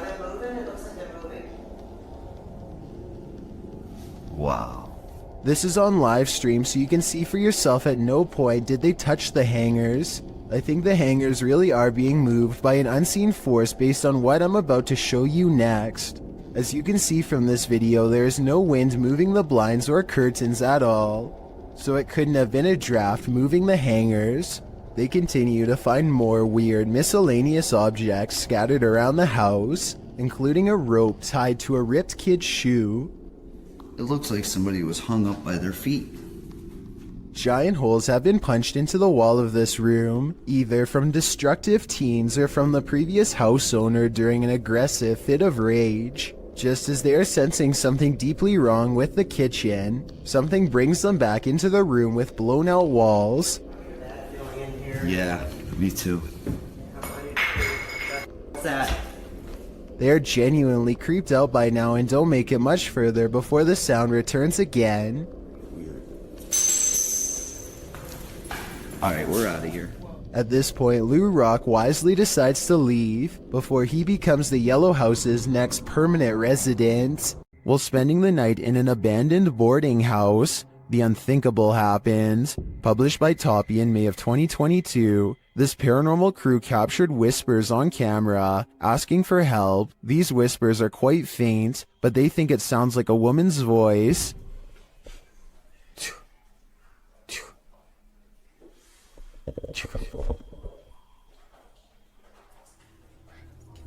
T: Wow.
A: This is on live stream, so you can see for yourself. At no point did they touch the hangers. I think the hangers really are being moved by an unseen force based on what I'm about to show you next. As you can see from this video, there is no wind moving the blinds or curtains at all, so it couldn't have been a draft moving the hangers. They continue to find more weird miscellaneous objects scattered around the house, including a rope tied to a ripped kid's shoe.
T: It looks like somebody was hung up by their feet.
A: Giant holes have been punched into the wall of this room, either from destructive teens or from the previous house owner during an aggressive fit of rage. Just as they are sensing something deeply wrong with the kitchen, something brings them back into the room with blown out walls.
T: Yeah, me too.
A: What's that? They are genuinely creeped out by now and don't make it much further before the sound returns again.
T: Alright, we're out of here.
A: At this point, Lou Rock wisely decides to leave before he becomes the Yellow House's next permanent resident. While spending the night in an abandoned boarding house, the unthinkable happens. Published by Toppy in May of 2022, this paranormal crew captured whispers on camera, asking for help. These whispers are quite faint, but they think it sounds like a woman's voice.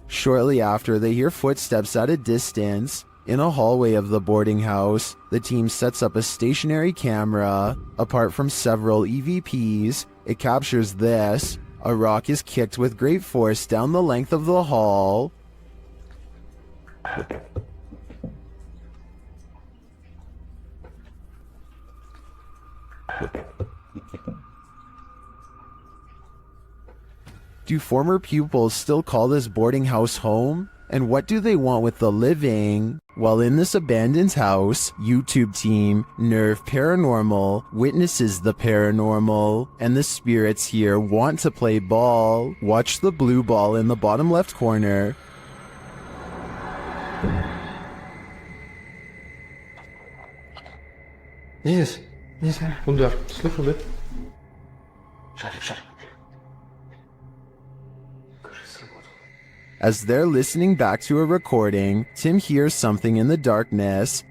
A: Shortly after, they hear footsteps at a distance. In a hallway of the boarding house, the team sets up a stationary camera. Apart from several EVPs, it captures this. A rock is kicked with great force down the length of the hall. Do former pupils still call this boarding house home? And what do they want with the living? While in this abandoned house, YouTube team Nerve Paranormal witnesses the paranormal, and the spirits here want to play ball. Watch the blue ball in the bottom left corner.
R: Yes, kom daar, sluffel dit. Shut.
A: As they're listening back to a recording, Tim hears something in the darkness.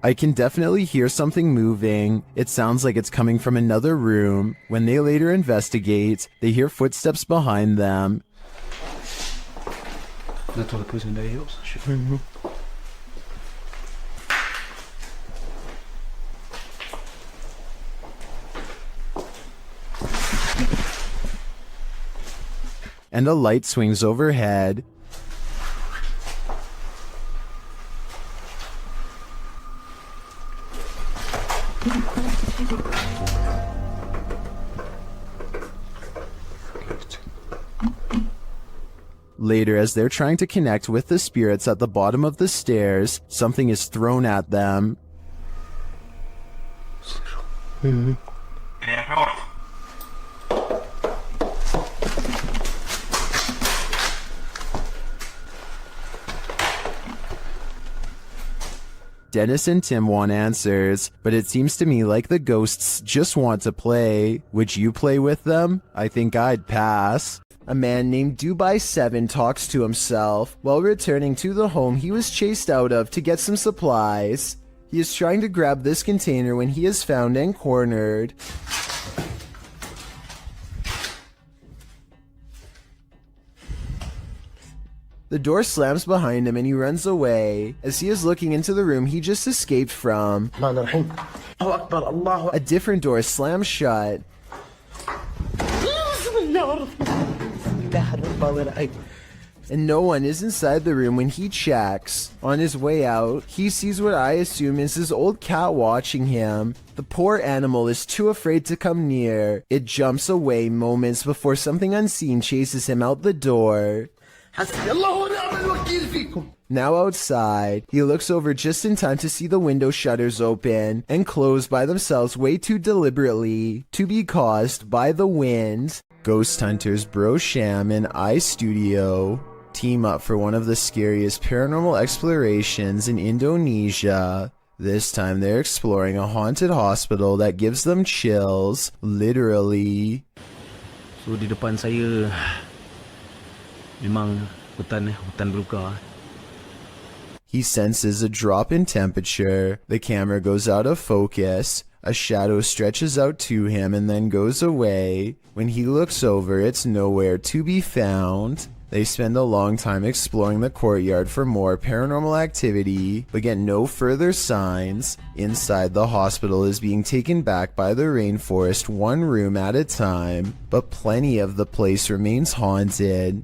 A: I can definitely hear something moving. It sounds like it's coming from another room. When they later investigate, they hear footsteps behind them.
R: Net wat ik put in de heels.
A: And a light swings overhead. Later, as they're trying to connect with the spirits at the bottom of the stairs, something is thrown at them. Dennis and Tim want answers, but it seems to me like the ghosts just want to play. Would you play with them? I think I'd pass. A man named Dubai7 talks to himself while returning to the home he was chased out of to get some supplies. He is trying to grab this container when he is found and cornered. The door slams behind him and he runs away. As he is looking into the room he just escaped from, a different door slams shut. And no one is inside the room when he checks. On his way out, he sees what I assume is his old cat watching him. The poor animal is too afraid to come near. It jumps away moments before something unseen chases him out the door. Now outside, he looks over just in time to see the window shutters open and close by themselves way too deliberately to be caused by the wind. Ghost hunters Bro Sham and iStudio team up for one of the scariest paranormal explorations in Indonesia. This time they're exploring a haunted hospital that gives them chills, literally.
R: So di depan saya memang hutan belukar.
A: He senses a drop in temperature. The camera goes out of focus. A shadow stretches out to him and then goes away. When he looks over, it's nowhere to be found. They spend a long time exploring the courtyard for more paranormal activity, but get no further signs. Inside, the hospital is being taken back by the rainforest one room at a time, but plenty of the place remains haunted.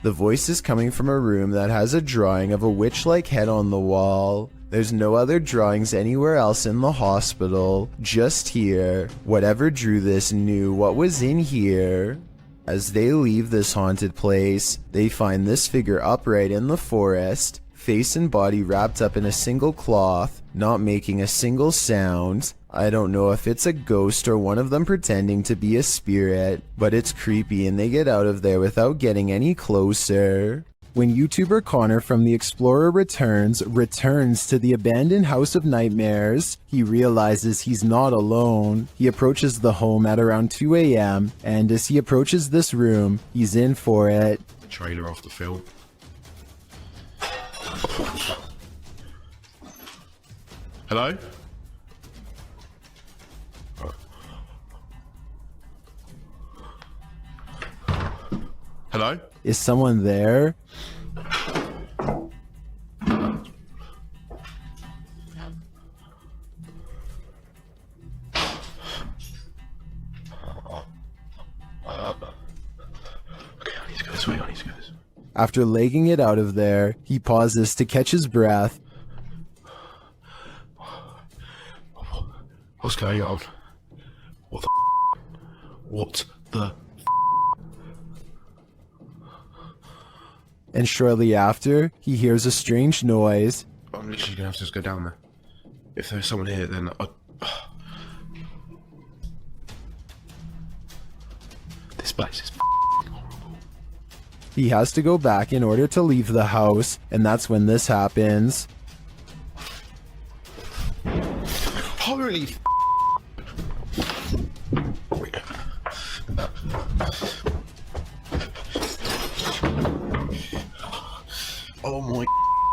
A: The voice is coming from a room that has a drawing of a witch-like head on the wall. There's no other drawings anywhere else in the hospital, just here. Whatever drew this knew what was in here. As they leave this haunted place, they find this figure upright in the forest, face and body wrapped up in a single cloth, not making a single sound. I don't know if it's a ghost or one of them pretending to be a spirit, but it's creepy and they get out of there without getting any closer. When YouTuber Connor from The Explorer returns to the abandoned House of Nightmares, he realizes he's not alone. He approaches the home at around 2 a.m. and as he approaches this room, he's in for it.
F: Trailer off the film. Hello? Hello?
A: Is someone there? After legging it out of there, he pauses to catch his breath.
F: What's going on? What the What the
A: And shortly after, he hears a strange noise.
F: I'm literally gonna have to just go down there. If there's someone here, then this place is horrible.
A: He has to go back in order to leave the house, and that's when this happens.
F: Holy oh my,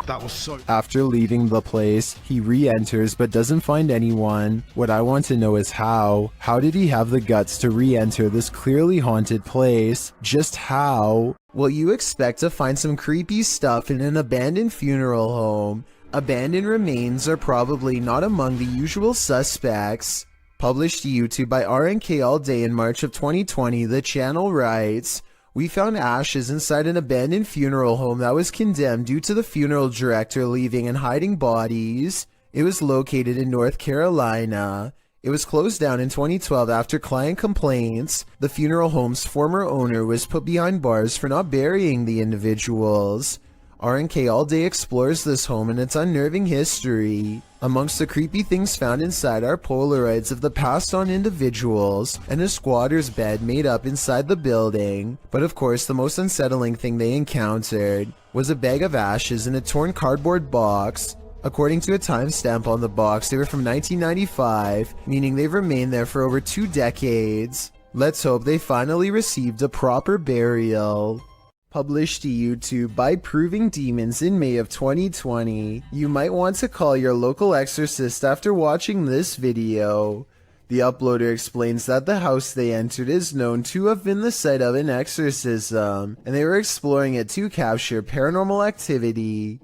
F: that was so...
A: After leaving the place, he re-enters but doesn't find anyone. What I want to know is how. How did he have the guts to re-enter this clearly haunted place? Just how? Well, you expect to find some creepy stuff in an abandoned funeral home. Abandoned remains are probably not among the usual suspects. Published to YouTube by RNK All Day in March of 2020, the channel writes, "We found ashes inside an abandoned funeral home that was condemned due to the funeral director leaving and hiding bodies. It was located in North Carolina. It was closed down in 2012 after client complaints. The funeral home's former owner was put behind bars for not burying the individuals." RNK All Day explores this home and its unnerving history. Amongst the creepy things found inside are Polaroids of the passed on individuals and a squatter's bed made up inside the building. But of course, the most unsettling thing they encountered was a bag of ashes in a torn cardboard box. According to a timestamp on the box, they were from 1995, meaning they've remained there for over 2 decades. Let's hope they finally received a proper burial. Published to YouTube by Proving Demons in May of 2020. You might want to call your local exorcist after watching this video. The uploader explains that the house they entered is known to have been the site of an exorcism, and they were exploring it to capture paranormal activity.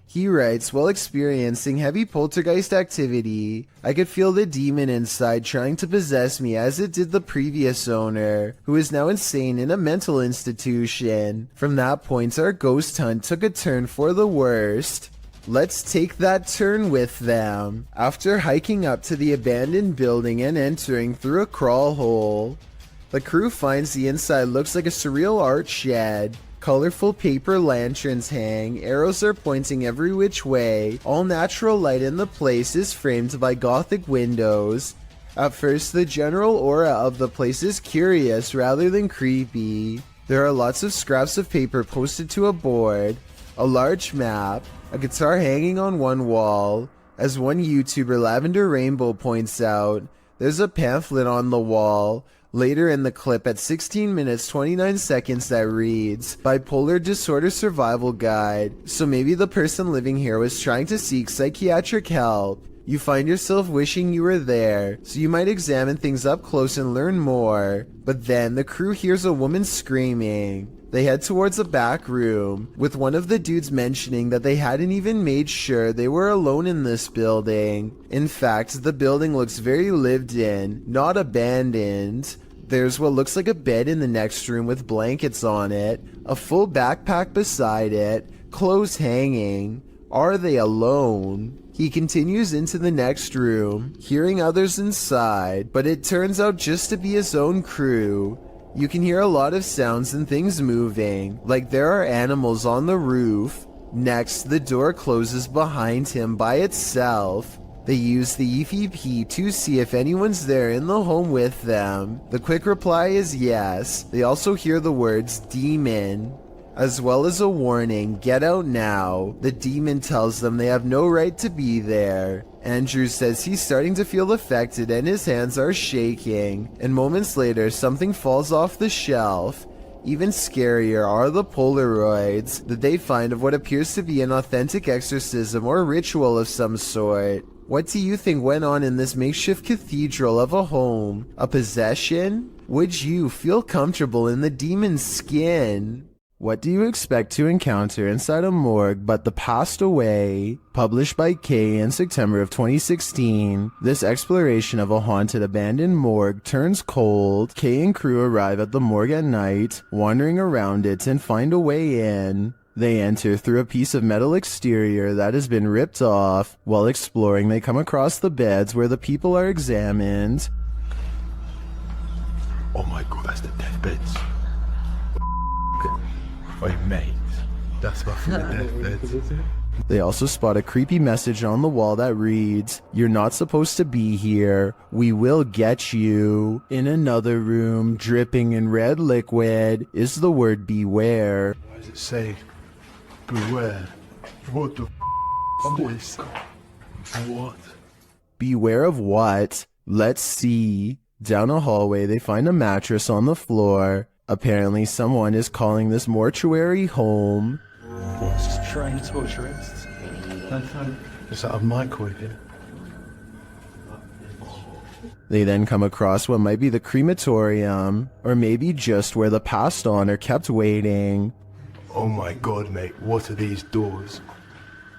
A: He writes, while experiencing heavy poltergeist activity, I could feel the demon inside trying to possess me as it did the previous owner, who is now insane in a mental institution. From that point, our ghost hunt took a turn for the worst. Let's take that turn with them. After hiking up to the abandoned building and entering through a crawl hole, the crew finds the inside looks like a surreal art shed. Colorful paper lanterns hang, arrows are pointing every which way, all natural light in the place is framed by gothic windows. At first, the general aura of the place is curious rather than creepy. There are lots of scraps of paper posted to a board, a large map, a guitar hanging on one wall. As one YouTuber, Lavender Rainbow, points out, there's a pamphlet on the wall. Later in the clip at 16 minutes 29 seconds that reads, Bipolar Disorder Survival Guide. So maybe the person living here was trying to seek psychiatric help. You find yourself wishing you were there, so you might examine things up close and learn more. But then the crew hears a woman screaming. They head towards a back room, with one of the dudes mentioning that they hadn't even made sure they were alone in this building. In fact, the building looks very lived in, not abandoned. There's what looks like a bed in the next room with blankets on it, a full backpack beside it, clothes hanging. Are they alone? He continues into the next room, hearing others inside, but it turns out just to be his own crew. You can hear a lot of sounds and things moving, like there are animals on the roof. Next, the door closes behind him by itself. They use the EVP to see if anyone's there in the home with them. The quick reply is yes. They also hear the words demon, as well as a warning, get out now. The demon tells them they have no right to be there. Andrew says he's starting to feel affected and his hands are shaking. And moments later, something falls off the shelf. Even scarier are the Polaroids that they find of what appears to be an authentic exorcism or ritual of some sort. What do you think went on in this makeshift cathedral of a home? A possession? Would you feel comfortable in the demon's skin? What do you expect to encounter inside a morgue but the passed away? Published by Kay in September of 2016, this exploration of a haunted abandoned morgue turns cold. Kay and crew arrive at the morgue at night, wandering around it and find a way in. They enter through a piece of metal exterior that has been ripped off. While exploring, they come across the beds where the people are examined.
F: Oh my god, that's the deathbeds. Wait, mate, that's my fucking deathbed.
A: They also spot a creepy message on the wall that reads, "You're not supposed to be here. We will get you." In another room, dripping in red liquid, is the word beware.
F: Why does it say beware? What the f is? What?
A: Beware of what? Let's see. Down a hallway, they find a mattress on the floor. Apparently, someone is calling this mortuary home.
F: What's trained torturists? Is that a microwave here?
A: They then come across what might be the crematorium, or maybe just where the passed on are kept waiting.
F: Oh my god, mate, what are these doors?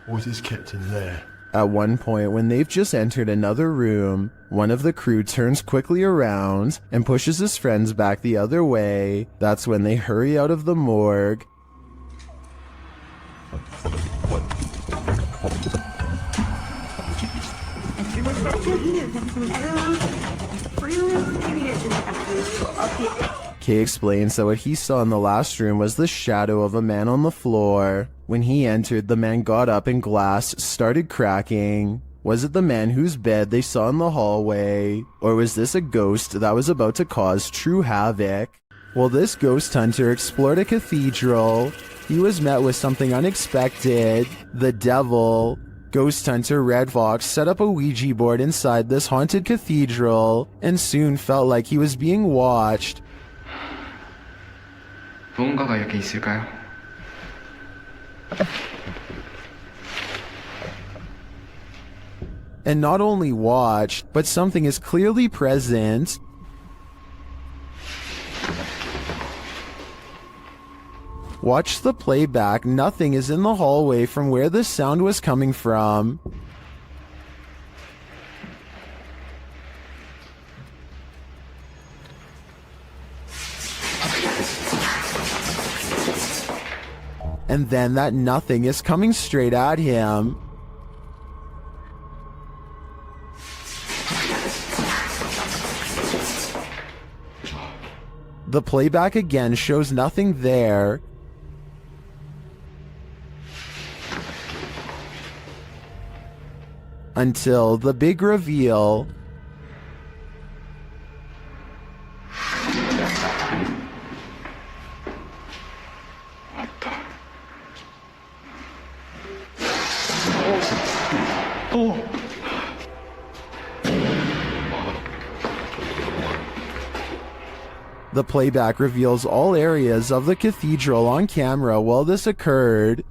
F: What is kept in there?
A: At one point, when they've just entered another room, one of the crew turns quickly around and pushes his friends back the other way. That's when they hurry out of the morgue. Kay explains that what he saw in the last room was the shadow of a man on the floor. When he entered, the man got up and glass started cracking. Was it the man whose bed they saw in the hallway? Or was this a ghost that was about to cause true havoc? While this ghost hunter explored a cathedral, he was met with something unexpected: the devil. Ghost hunter Red Fox set up a Ouija board inside this haunted cathedral and soon felt like he was being watched.
U: 무언가가 여기 있을까요?
A: And not only watched, but something is clearly present. Watch the playback, nothing is in the hallway from where the sound was coming from. And then that nothing is coming straight at him. The playback again shows nothing there. Until the big reveal. The playback reveals all areas of the cathedral on camera while this occurred.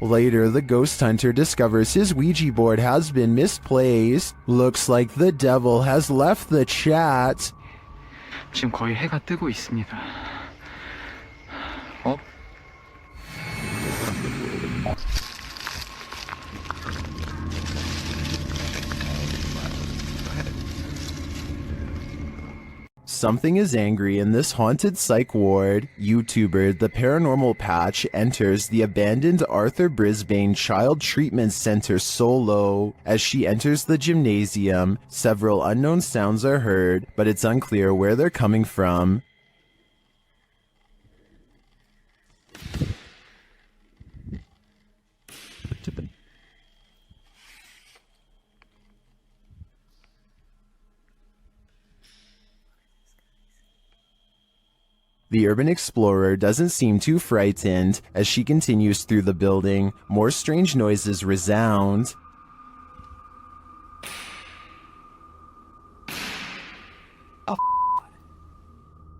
A: Later, the ghost hunter discovers his Ouija board has been misplaced. Looks like the devil has left the chat.
U: 지금 거의 해가 뜨고 있습니다. 어?
A: Something is angry in this haunted psych ward. YouTuber The Paranormal Patch enters the abandoned Arthur Brisbane Child Treatment Center solo. As she enters the gymnasium, several unknown sounds are heard, but it's unclear where they're coming from. The urban explorer doesn't seem too frightened. As she continues through the building, more strange noises resound.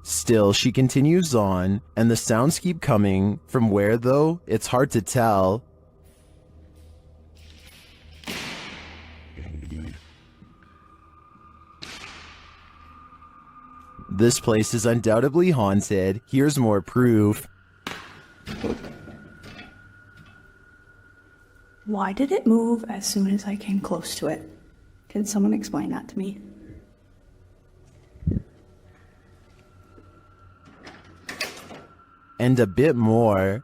A: Still, she continues on, and the sounds keep coming. From where, though, it's hard to tell. This place is undoubtedly haunted. Here's more proof.
D: Why did it move as soon as I came close to it? Can someone explain that to me?
A: And a bit more.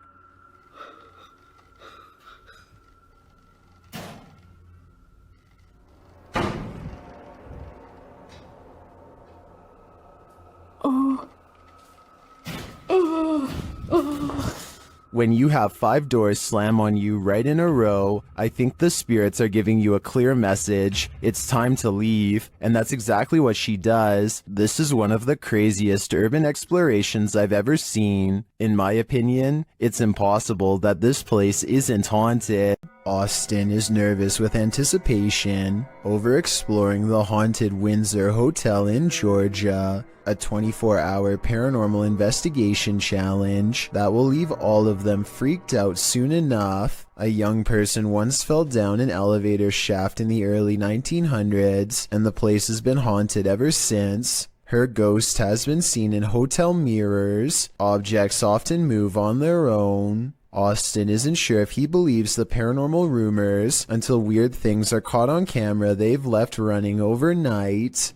A: When you have 5 doors slam on you right in a row, I think the spirits are giving you a clear message. It's time to leave, and that's exactly what she does. This is one of the craziest urban explorations I've ever seen. In my opinion, it's impossible that this place isn't haunted. Austin is nervous with anticipation over exploring the haunted Windsor Hotel in Georgia, a 24-hour paranormal investigation challenge that will leave all of them freaked out soon enough. A young person once fell down an elevator shaft in the early 1900s, and the place has been haunted ever since. Her ghost has been seen in hotel mirrors. Objects often move on their own. Austin isn't sure if he believes the paranormal rumors until weird things are caught on camera they've left running overnight.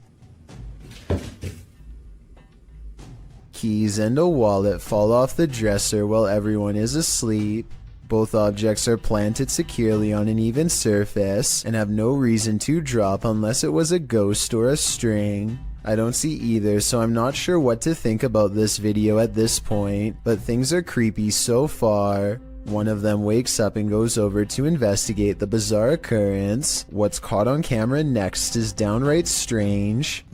A: Keys and a wallet fall off the dresser while everyone is asleep. Both objects are planted securely on an even surface and have no reason to drop unless it was a ghost or a string. I don't see either, so I'm not sure what to think about this video at this point, but things are creepy so far. One of them wakes up and goes over to investigate the bizarre occurrence. What's caught on camera next is downright strange.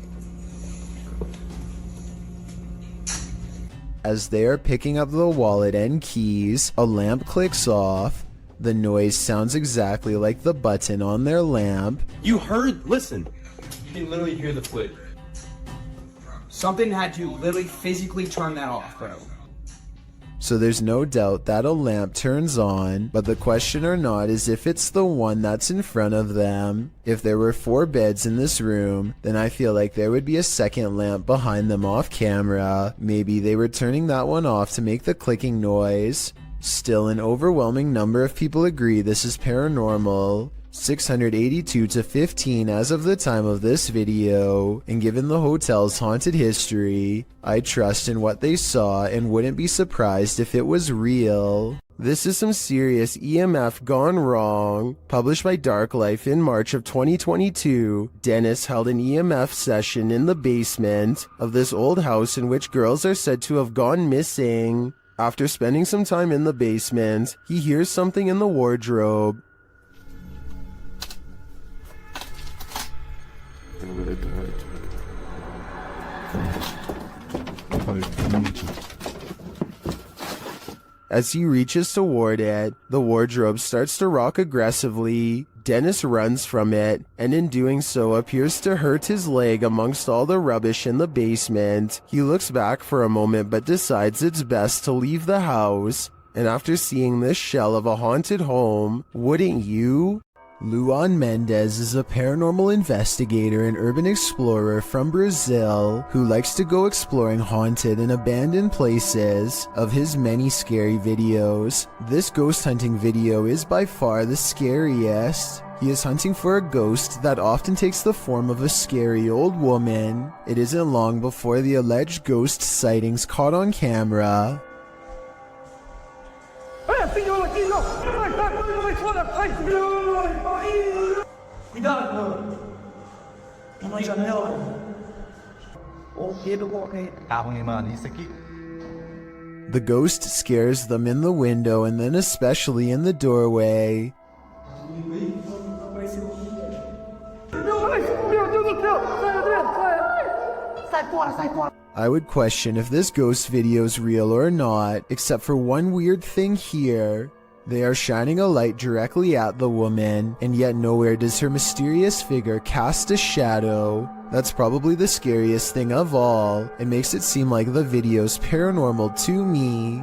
A: As they are picking up the wallet and keys, a lamp clicks off. The noise sounds exactly like the button on their lamp.
B: You heard? Listen. You can literally hear the flick. Something had to literally physically turn that off, bro.
A: So there's no doubt that a lamp turns on, but the question or not is if it's the one that's in front of them. If there were 4 beds in this room, then I feel like there would be a second lamp behind them off camera. Maybe they were turning that one off to make the clicking noise. Still, an overwhelming number of people agree this is paranormal. 682 to 15 as of the time of this video, and given the hotel's haunted history, I trust in what they saw and wouldn't be surprised if it was real. This is some serious EMF gone wrong. Published by Dark Life in March of 2022, Dennis held an EMF session in the basement of this old house in which girls are said to have gone missing. After spending some time in the basement, he hears something in the wardrobe. As he reaches toward it, the wardrobe starts to rock aggressively. Dennis runs from it, and in doing so appears to hurt his leg amongst all the rubbish in the basement. He looks back for a moment but decides it's best to leave the house. And after seeing this shell of a haunted home, wouldn't you? Luan Mendez is a paranormal investigator and urban explorer from Brazil who likes to go exploring haunted and abandoned places. Of his many scary videos, this ghost hunting video is by far the scariest. He is hunting for a ghost that often takes the form of a scary old woman. It isn't long before the alleged ghost sightings caught on camera. The ghost scares them in the window and then especially in the doorway. I would question if this ghost video's real or not, except for one weird thing here. They are shining a light directly at the woman, and yet nowhere does her mysterious figure cast a shadow. That's probably the scariest thing of all. It makes it seem like the video's paranormal to me.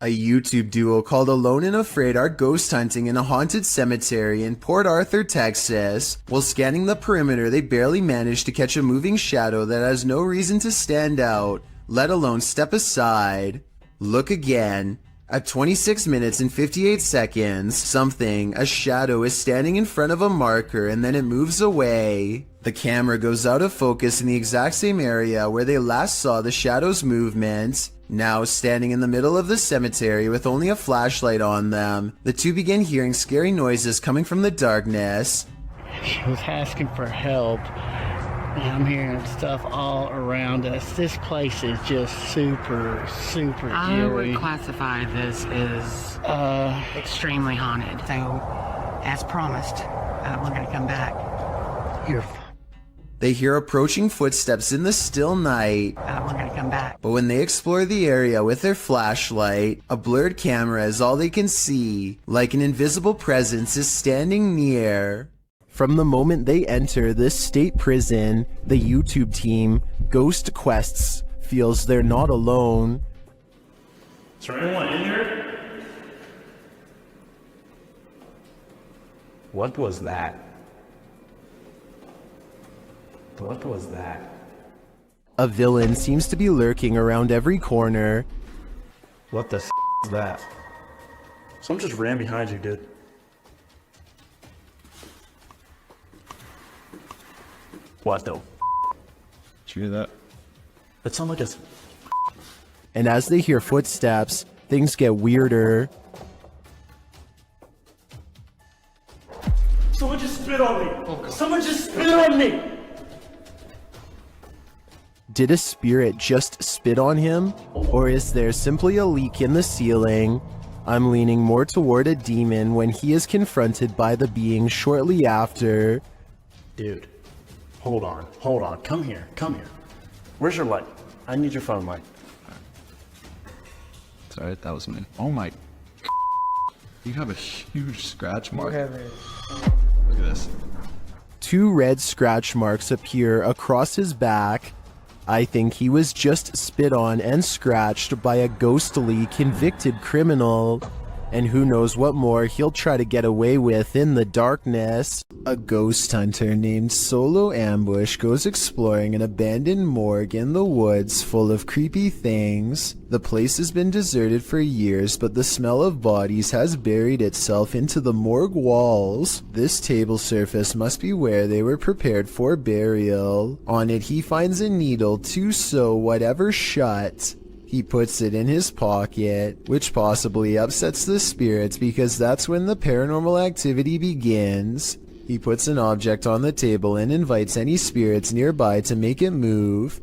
A: A YouTube duo called Alone and Afraid are ghost hunting in a haunted cemetery in Port Arthur, Texas. While scanning the perimeter, they barely manage to catch a moving shadow that has no reason to stand out, let alone step aside. Look again. At 26 minutes and 58 seconds, a shadow is standing in front of a marker and then it moves away. The camera goes out of focus in the exact same area where they last saw the shadow's movement. Now standing in the middle of the cemetery with only a flashlight on them, the two begin hearing scary noises coming from the darkness.
H: She was asking for help. And I'm hearing stuff all around us. This place is just super eerie.
V: I would classify this as extremely haunted. So, as promised, we're going to come back.
A: They hear approaching footsteps in the still night.
V: We're going to come back.
A: But when they explore the area with their flashlight, a blurred camera is all they can see, like an invisible presence is standing near. From the moment they enter this state prison, the YouTube team, Ghost Quests, feels they're not alone.
M: Is there anyone in here?
O: What was that? What was that?
A: A villain seems to be lurking around every corner.
O: What the is that?
L: Someone just ran behind you, dude.
O: What the? Did you hear that?
L: That sounded like a...
A: And as they hear footsteps, things get weirder.
M: Someone just spit on me! Someone just spit on me!
A: Did a spirit just spit on him? Or is there simply a leak in the ceiling? I'm leaning more toward a demon when he is confronted by the being shortly after.
L: Dude. Hold on. Come here. Where's your light? I need your phone light.
I: Alright, that was me. Oh my. You have a huge scratch mark. Look at this.
A: 2 red scratch marks appear across his back. I think he was just spit on and scratched by a ghostly convicted criminal. And who knows what more he'll try to get away with in the darkness. A ghost hunter named Solo Ambush goes exploring an abandoned morgue in the woods full of creepy things. The place has been deserted for years, but the smell of bodies has buried itself into the morgue walls. This table surface must be where they were prepared for burial. On it he finds a needle to sew whatever shut. He puts it in his pocket, which possibly upsets the spirits because that's when the paranormal activity begins. He puts an object on the table and invites any spirits nearby to make it move.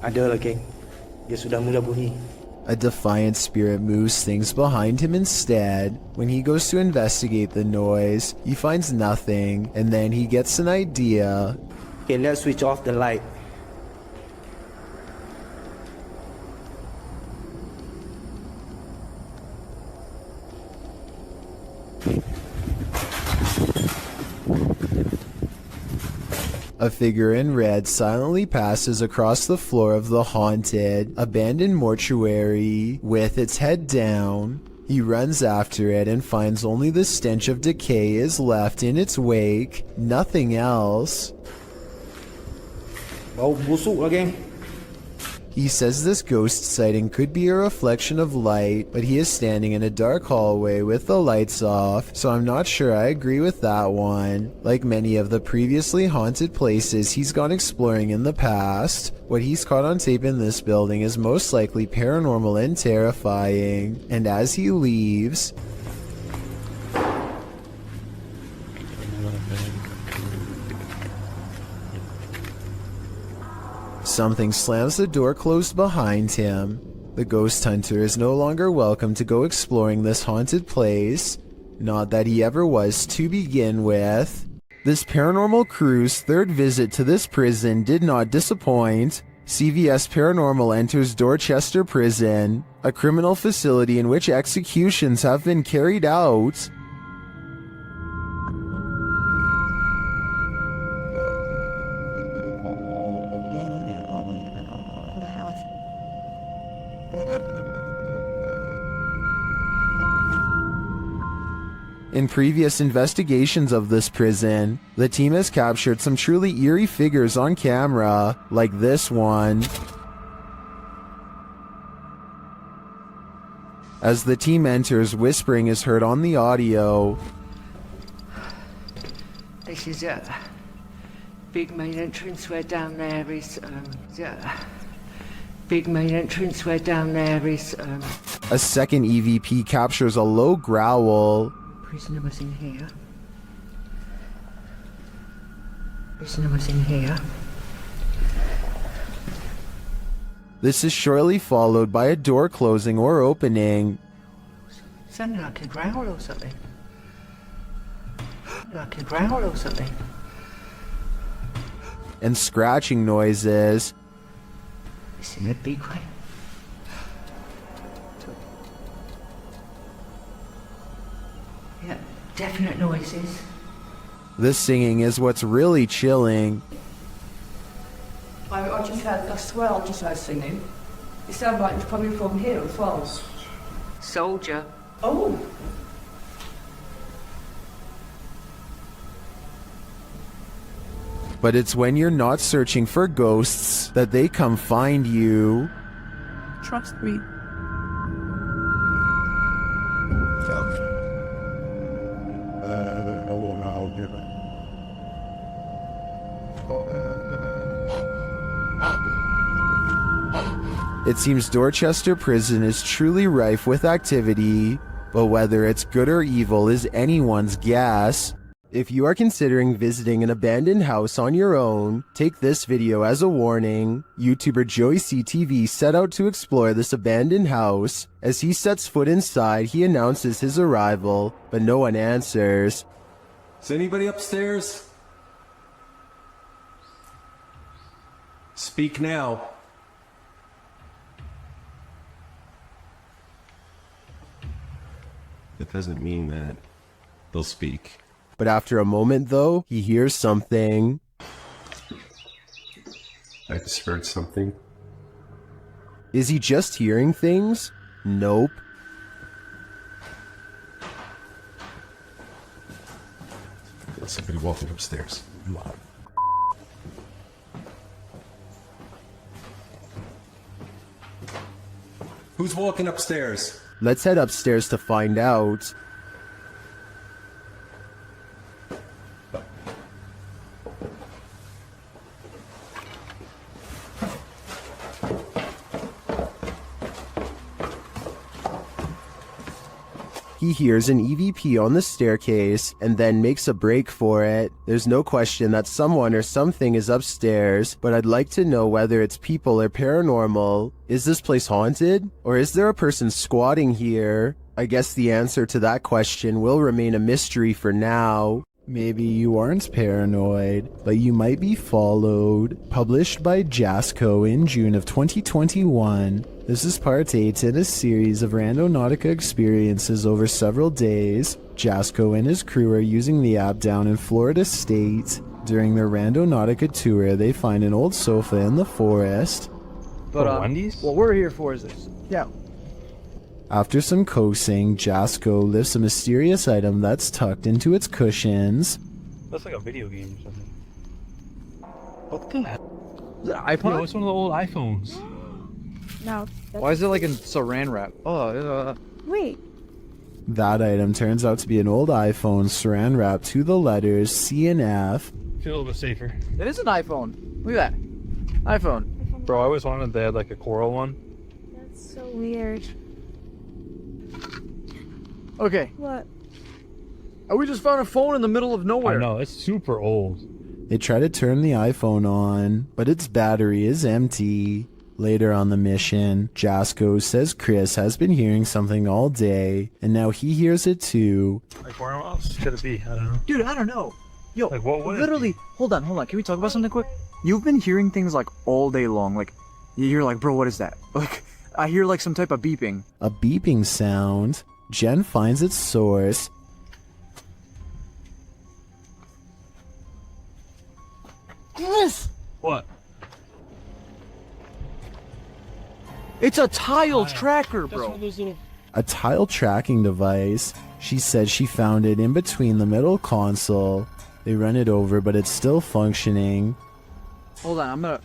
Q: Ada lagi. Dia sudah mula bunyi.
A: A defiant spirit moves things behind him instead. When he goes to investigate the noise, he finds nothing, and then he gets an idea.
Q: Okay, let's switch off the light.
A: A figure in red silently passes across the floor of the haunted, abandoned mortuary with its head down. He runs after it and finds only the stench of decay is left in its wake, nothing else.
Q: Bau busuk lagi.
A: He says this ghost sighting could be a reflection of light, but he is standing in a dark hallway with the lights off, so I'm not sure I agree with that one. Like many of the previously haunted places he's gone exploring in the past, what he's caught on tape in this building is most likely paranormal and terrifying. And as he leaves, something slams the door closed behind him. The ghost hunter is no longer welcome to go exploring this haunted place. Not that he ever was to begin with. This paranormal crew's third visit to this prison did not disappoint. CVS Paranormal enters Dorchester Prison, a criminal facility in which executions have been carried out. In previous investigations of this prison, the team has captured some truly eerie figures on camera, like this one. As the team enters, whispering is heard on the audio.
J: This is a big main entrance where down there is, big main entrance where down there is,
A: A second EVP captures a low growl.
J: Prisoner was in here. Prisoner was in here.
A: This is shortly followed by a door closing or opening.
J: Sounded like a growl or something. Like a growl or something.
A: And scratching noises.
J: It's in a big way. Yeah, definite noises.
A: This singing is what's really chilling.
D: I just heard, I swear I just heard singing. It sounded like it was coming from here as well.
J: Soldier.
D: Oh.
A: But it's when you're not searching for ghosts that they come find you.
D: Trust me.
A: It seems Dorchester Prison is truly rife with activity, but whether it's good or evil is anyone's guess. If you are considering visiting an abandoned house on your own, take this video as a warning. YouTuber Joey CTV set out to explore this abandoned house. As he sets foot inside, he announces his arrival, but no one answers.
K: Is anybody upstairs? Speak now.
O: It doesn't mean that they'll speak.
A: But after a moment though, he hears something.
O: I just heard something.
A: Is he just hearing things? Nope.
O: There's somebody walking upstairs.
K: Who's walking upstairs?
A: Let's head upstairs to find out. He hears an EVP on the staircase and then makes a break for it. There's no question that someone or something is upstairs, but I'd like to know whether it's people or paranormal. Is this place haunted? Or is there a person squatting here? I guess the answer to that question will remain a mystery for now. Maybe you aren't paranoid, but you might be followed. Published by Jasco in June of 2021. This is part 8 in a series of Randonautica experiences over several days. Jasco and his crew are using the app down in Florida State. During their Randonautica tour, they find an old sofa in the forest.
P: But Wendy's? What we're here for is this. Yeah.
A: After some coaxing, Jasco lifts a mysterious item that's tucked into its cushions.
P: That's like a video game or something. What the hell? The iPod? No, it's one of the old iPhones.
D: No.
P: Why is it like in saran wrap? Oh,
D: Wait.
A: That item turns out to be an old iPhone saran wrapped to the letters C and F.
P: Feel a little bit safer. It is an iPhone. Look at that. iPhone. Bro, I always wanted they had like a coral one.
D: That's so weird.
P: Okay.
D: What?
P: We just found a phone in the middle of nowhere.
M: I know, it's super old.
A: They try to turn the iPhone on, but its battery is empty. Later on the mission, Jasco says Chris has been hearing something all day, and now he hears it too.
P: Like where else could it be? I don't know.
N: Dude, I don't know. Yo,
P: like what would
N: literally, hold on. Can we talk about something quick? You've been hearing things like all day long. Like, you're like, bro, what is that? Like, I hear like some type of beeping.
A: A beeping sound. Jen finds its source.
N: Yes!
P: What?
N: It's a tile tracker, bro.
A: A tile tracking device. She said she found it in between the middle console. They run it over, but it's still functioning.
N: Hold on, I'm gonna...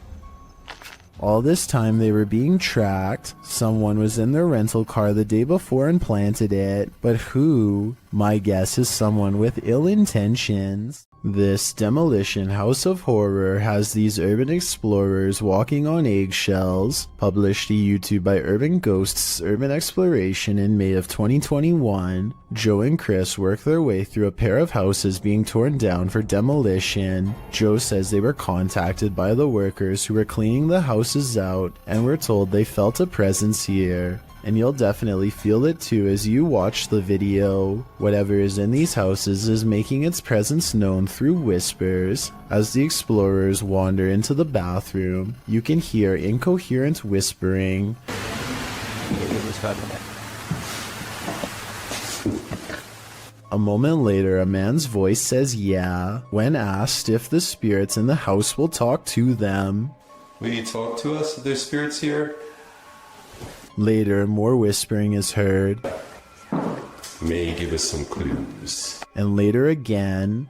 A: All this time they were being tracked. Someone was in their rental car the day before and planted it. But who? My guess is someone with ill intentions. This demolition house of horror has these urban explorers walking on eggshells. Published to YouTube by Urban Ghosts Urban Exploration in May of 2021. Joe and Chris work their way through a pair of houses being torn down for demolition. Joe says they were contacted by the workers who were cleaning the houses out and were told they felt a presence here. And you'll definitely feel it too as you watch the video. Whatever is in these houses is making its presence known through whispers. As the explorers wander into the bathroom, you can hear incoherent whispering. A moment later, a man's voice says yeah, when asked if the spirits in the house will talk to them.
K: Will you talk to us if there's spirits here?
A: Later, more whispering is heard.
K: May give us some clues.
A: And later again.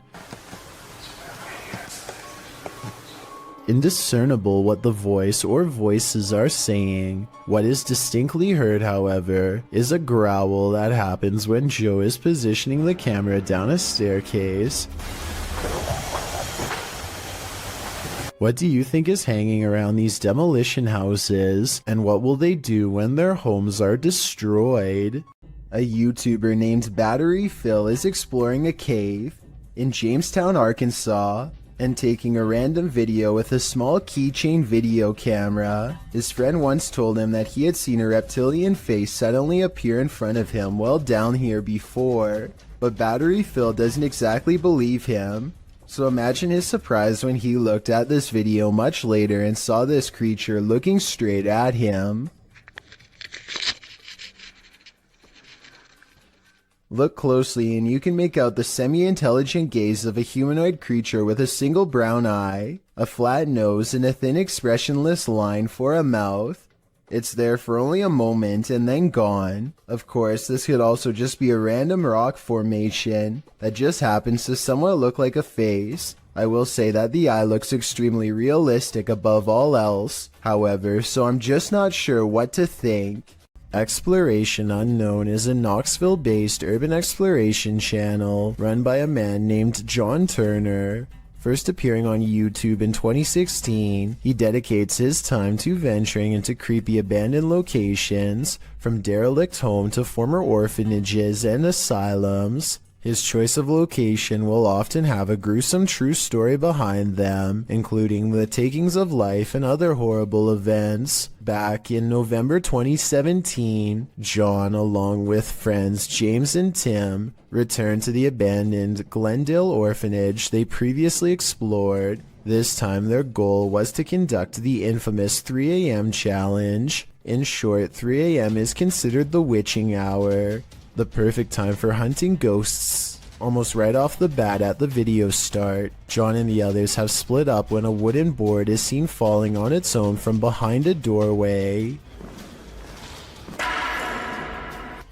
A: Indiscernible what the voice or voices are saying. What is distinctly heard, however, is a growl that happens when Joe is positioning the camera down a staircase. What do you think is hanging around these demolition houses, and what will they do when their homes are destroyed? A YouTuber named Battery Phil is exploring a cave. in Jamestown, Arkansas, and taking a random video with a small keychain video camera. His friend once told him that he had seen a reptilian face suddenly appear in front of him while down here before, but Battery Phil doesn't exactly believe him. So imagine his surprise when he looked at this video much later and saw this creature looking straight at him. Look closely and you can make out the semi-intelligent gaze of a humanoid creature with a single brown eye, a flat nose, and a thin expressionless line for a mouth. It's there for only a moment and then gone. Of course, this could also just be a random rock formation that just happens to somewhat look like a face. I will say that the eye looks extremely realistic above all else, however, so I'm just not sure what to think. Exploration Unknown is a Knoxville-based urban exploration channel run by a man named John Turner. First appearing on YouTube in 2016, he dedicates his time to venturing into creepy abandoned locations, from derelict homes to former orphanages and asylums. His choice of location will often have a gruesome true story behind them, including the takings of life and other horrible events. Back in November 2017, John, along with friends James and Tim, returned to the abandoned Glendale orphanage they previously explored. This time their goal was to conduct the infamous 3 a.m. challenge. In short, 3 a.m. is considered the witching hour, the perfect time for hunting ghosts. Almost right off the bat at the video start, John and the others have split up when a wooden board is seen falling on its own from behind a doorway.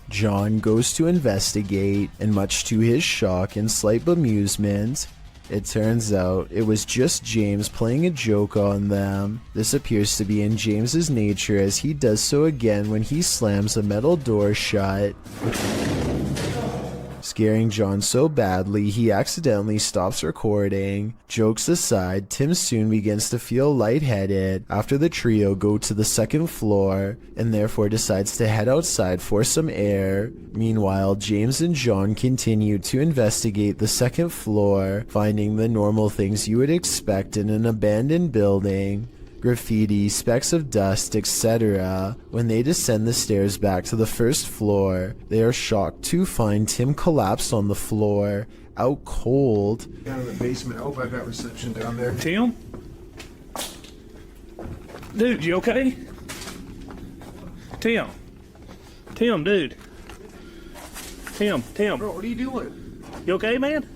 A: John goes to investigate, and much to his shock and slight bemusement, it turns out it was just James playing a joke on them. This appears to be in James's nature, as he does so again when he slams a metal door shut, scaring John so badly he accidentally stops recording. Jokes aside, Tim soon begins to feel lightheaded after the trio go to the second floor and therefore decides to head outside for some air. Meanwhile, James and John continue to investigate the second floor, finding the normal things you would expect in an abandoned building: graffiti, specks of dust, etc. When they descend the stairs back to the first floor, they are shocked to find Tim collapsed on the floor, out cold.
F: Down in the basement. I hope I got reception down there.
P: Tim? Dude, you okay? Tim? Tim, dude. Tim.
F: Bro, what are you doing?
P: You okay, man?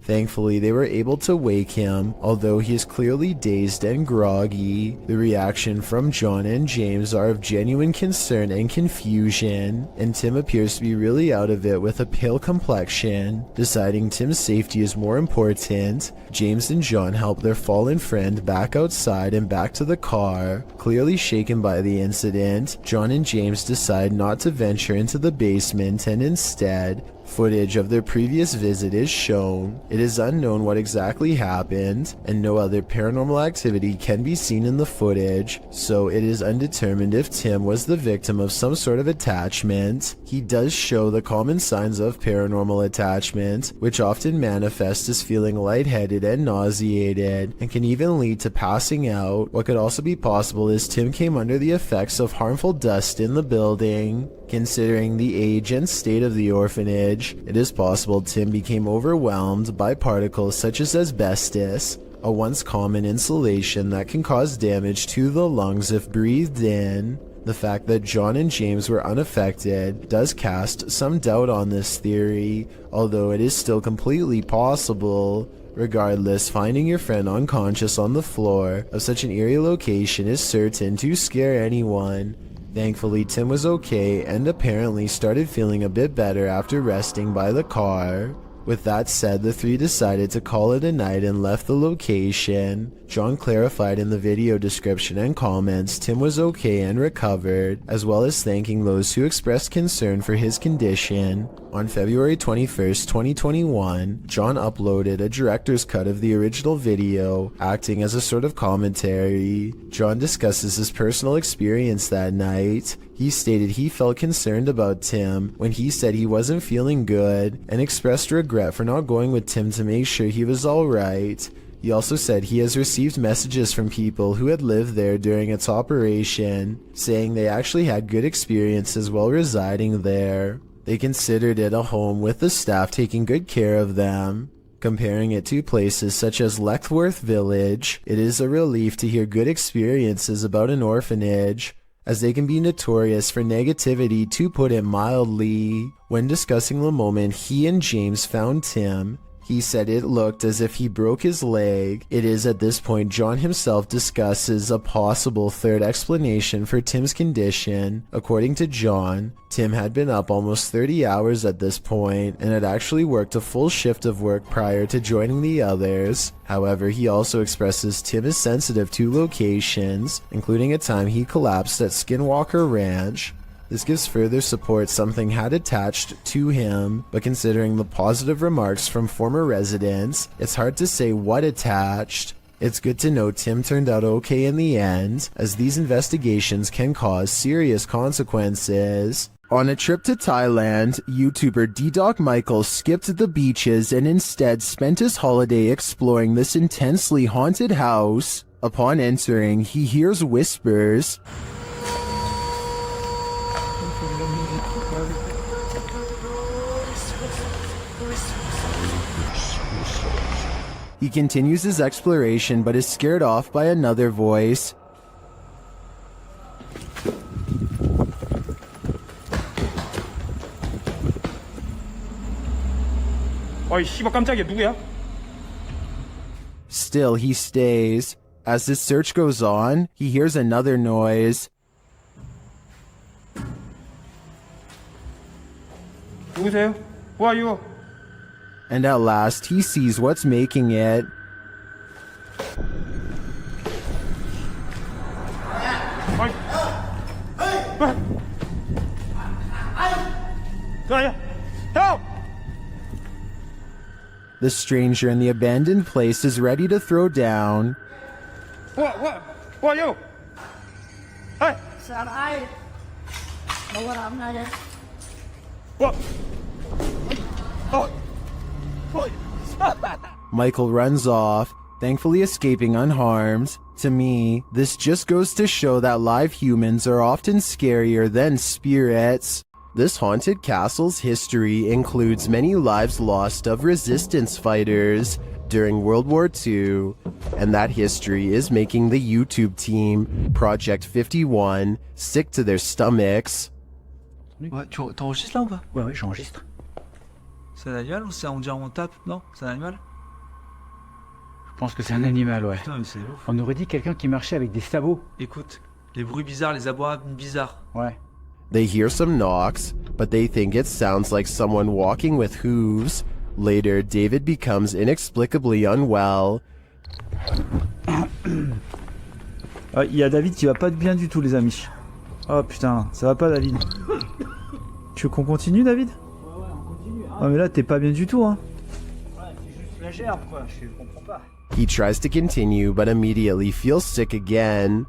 A: Thankfully, they were able to wake him, although he is clearly dazed and groggy. The reaction from John and James are of genuine concern and confusion, and Tim appears to be really out of it with a pale complexion. Deciding Tim's safety is more important, James and John help their fallen friend back outside and back to the car. Clearly shaken by the incident, John and James decide not to venture into the basement, and instead, footage of their previous visit is shown. It is unknown what exactly happened, and no other paranormal activity can be seen in the footage, so it is undetermined if Tim was the victim of some sort of attachment. He does show the common signs of paranormal attachment, which often manifest as feeling lightheaded and nauseated, and can even lead to passing out. What could also be possible is Tim came under the effects of harmful dust in the building. Considering the age and state of the orphanage, it is possible Tim became overwhelmed by particles such as asbestos, a once common insulation that can cause damage to the lungs if breathed in. The fact that John and James were unaffected does cast some doubt on this theory, although it is still completely possible. Regardless, finding your friend unconscious on the floor of such an eerie location is certain to scare anyone. Thankfully, Tim was okay and apparently started feeling a bit better after resting by the car. With that said, the three decided to call it a night and left the location. John clarified in the video description and comments Tim was okay and recovered, as well as thanking those who expressed concern for his condition. On February 21st, 2021, John uploaded a director's cut of the original video, acting as a sort of commentary. John discusses his personal experience that night. He stated he felt concerned about Tim when he said he wasn't feeling good, and expressed regret for not going with Tim to make sure he was alright. He also said he has received messages from people who had lived there during its operation, saying they actually had good experiences while residing there. They considered it a home with the staff taking good care of them. Comparing it to places such as Leckworth Village, it is a relief to hear good experiences about an orphanage, as they can be notorious for negativity, to put it mildly. When discussing the moment he and James found Tim, he said it looked as if he broke his leg. It is at this point John himself discusses a possible third explanation for Tim's condition. According to John, Tim had been up almost 30 hours at this point and had actually worked a full shift of work prior to joining the others. However, he also expresses Tim is sensitive to locations, including a time he collapsed at Skinwalker Ranch. This gives further support something had attached to him, but considering the positive remarks from former residents, it's hard to say what attached. It's good to know Tim turned out okay in the end, as these investigations can cause serious consequences. On a trip to Thailand, YouTuber D-Doc Michael skipped the beaches and instead spent his holiday exploring this intensely haunted house. Upon entering, he hears whispers. He continues his exploration but is scared off by another voice.
P: 어이 씨발 깜짝이야 누구야?
A: Still, he stays. As his search goes on, he hears another noise.
P: 누구세요? Who are you?
A: And at last, he sees what's making it.
P: Help!
A: The stranger in the abandoned place is ready to throw down.
P: Who are you? Hey! What? Oh!
A: Michael runs off, thankfully escaping unharmed. To me, this just goes to show that live humans are often scarier than spirits. This haunted castle's history includes many lives lost of resistance fighters during World War II, and that history is making the YouTube team, Project 51, sick to their stomachs.
E: Ouais, t'enregistres là ou pas?
G: Ouais, j'enregistre.
E: C'est un animal ou c'est on dirait on tape? Non? C'est un animal?
G: Je pense que c'est un animal, ouais.
E: Putain, mais c'est ouf.
G: On aurait dit quelqu'un qui marchait avec des sabots.
E: Écoute, les bruits bizarres, les abois bizarres.
G: Ouais.
A: They hear some knocks, but they think it sounds like someone walking with hooves. Later, David becomes inexplicably unwell.
N: Il y a David qui va pas bien du tout, les amis. Oh putain, ça va pas, David. Tu veux qu'on continue, David?
G: Ouais, on continue. Hein.
N: Ah mais là, t'es pas bien du tout, hein.
G: Ouais, c'est juste la gerbe, quoi. Je comprends pas.
A: He tries to continue, but immediately feels sick again.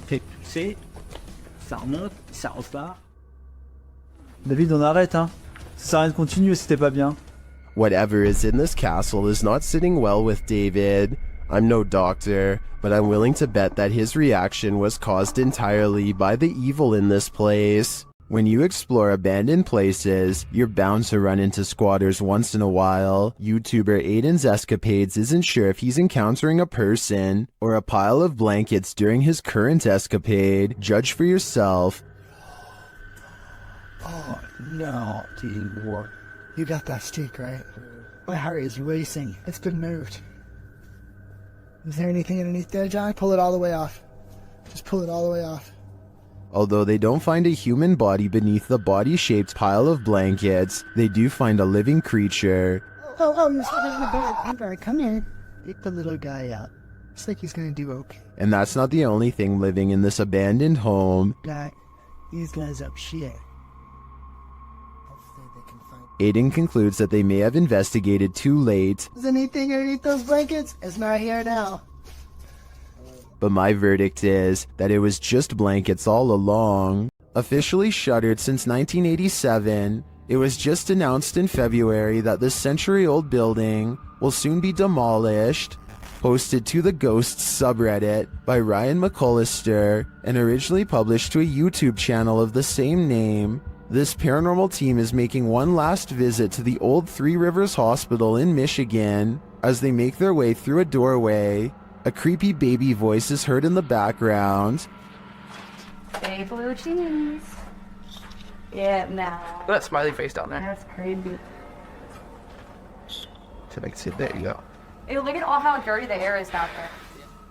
G: Fait pousser, ça remonte, ça repart.
N: David, on arrête, hein. Ça sert à rien de continuer si t'es pas bien.
A: Whatever is in this castle is not sitting well with David. I'm no doctor, but I'm willing to bet that his reaction was caused entirely by the evil in this place. When you explore abandoned places, you're bound to run into squatters once in a while. YouTuber Aiden's escapades isn't sure if he's encountering a person or a pile of blankets during his current escapade. Judge for yourself.
W: Oh, no, T-War. You got that stick, right? My heart is racing. It's been moved. Is there anything underneath there, John? Pull it all the way off. Just pull it all the way off.
A: Although they don't find a human body beneath the body-shaped pile of blankets, they do find a living creature.
W: Oh, you're sitting in the bed. Amber, come here. Pick the little guy up. Looks like he's gonna do okay.
A: And that's not the only thing living in this abandoned home.
W: These guys up shit.
A: Aiden concludes that they may have investigated too late,
W: Is anything underneath those blankets? It's not here now.
A: but my verdict is that it was just blankets all along. Officially shuttered since 1987, it was just announced in February that this century-old building will soon be demolished. Posted to the Ghosts subreddit by Ryan McCullister and originally published to a YouTube channel of the same name, this paranormal team is making one last visit to the old Three Rivers Hospital in Michigan. As they make their way through a doorway, a creepy baby voice is heard in the background.
D: Hey, blue jeans. Yeah, nah.
B: Look at that smiley face down there.
D: That's creepy.
F: So they can sit there, you go.
D: Hey, look at all how dirty the air is down there.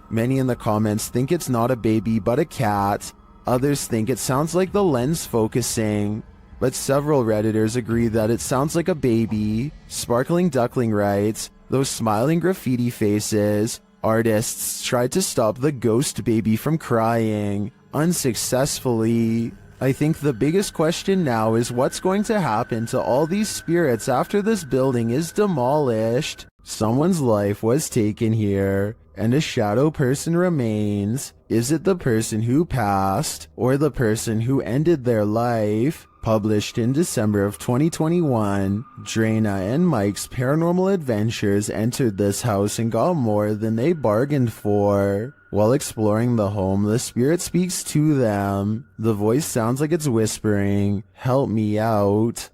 A: Many in the comments think it's not a baby but a cat. Others think it sounds like the lens focusing. But several Redditors agree that it sounds like a baby. Sparkling Duckling writes, those smiling graffiti faces. Artists tried to stop the ghost baby from crying, unsuccessfully. I think the biggest question now is what's going to happen to all these spirits after this building is demolished. Someone's life was taken here, and a shadow person remains. Is it the person who passed, or the person who ended their life? Published in December of 2021, Drana and Mike's paranormal adventures entered this house and got more than they bargained for. While exploring the home, the spirit speaks to them. The voice sounds like it's whispering, "Help me out."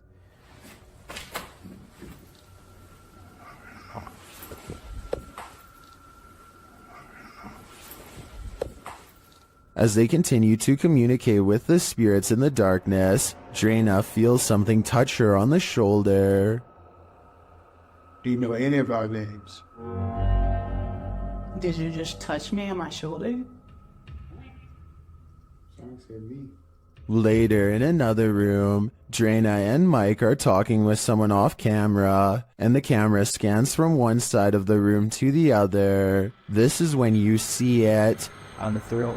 A: As they continue to communicate with the spirits in the darkness, Drana feels something touch her on the shoulder.
F: Do you know any of our names?
D: Did you just touch me on my shoulder?
A: Later, in another room, Drana and Mike are talking with someone off camera, and the camera scans from one side of the room to the other. This is when you see it.
G: On the thrill.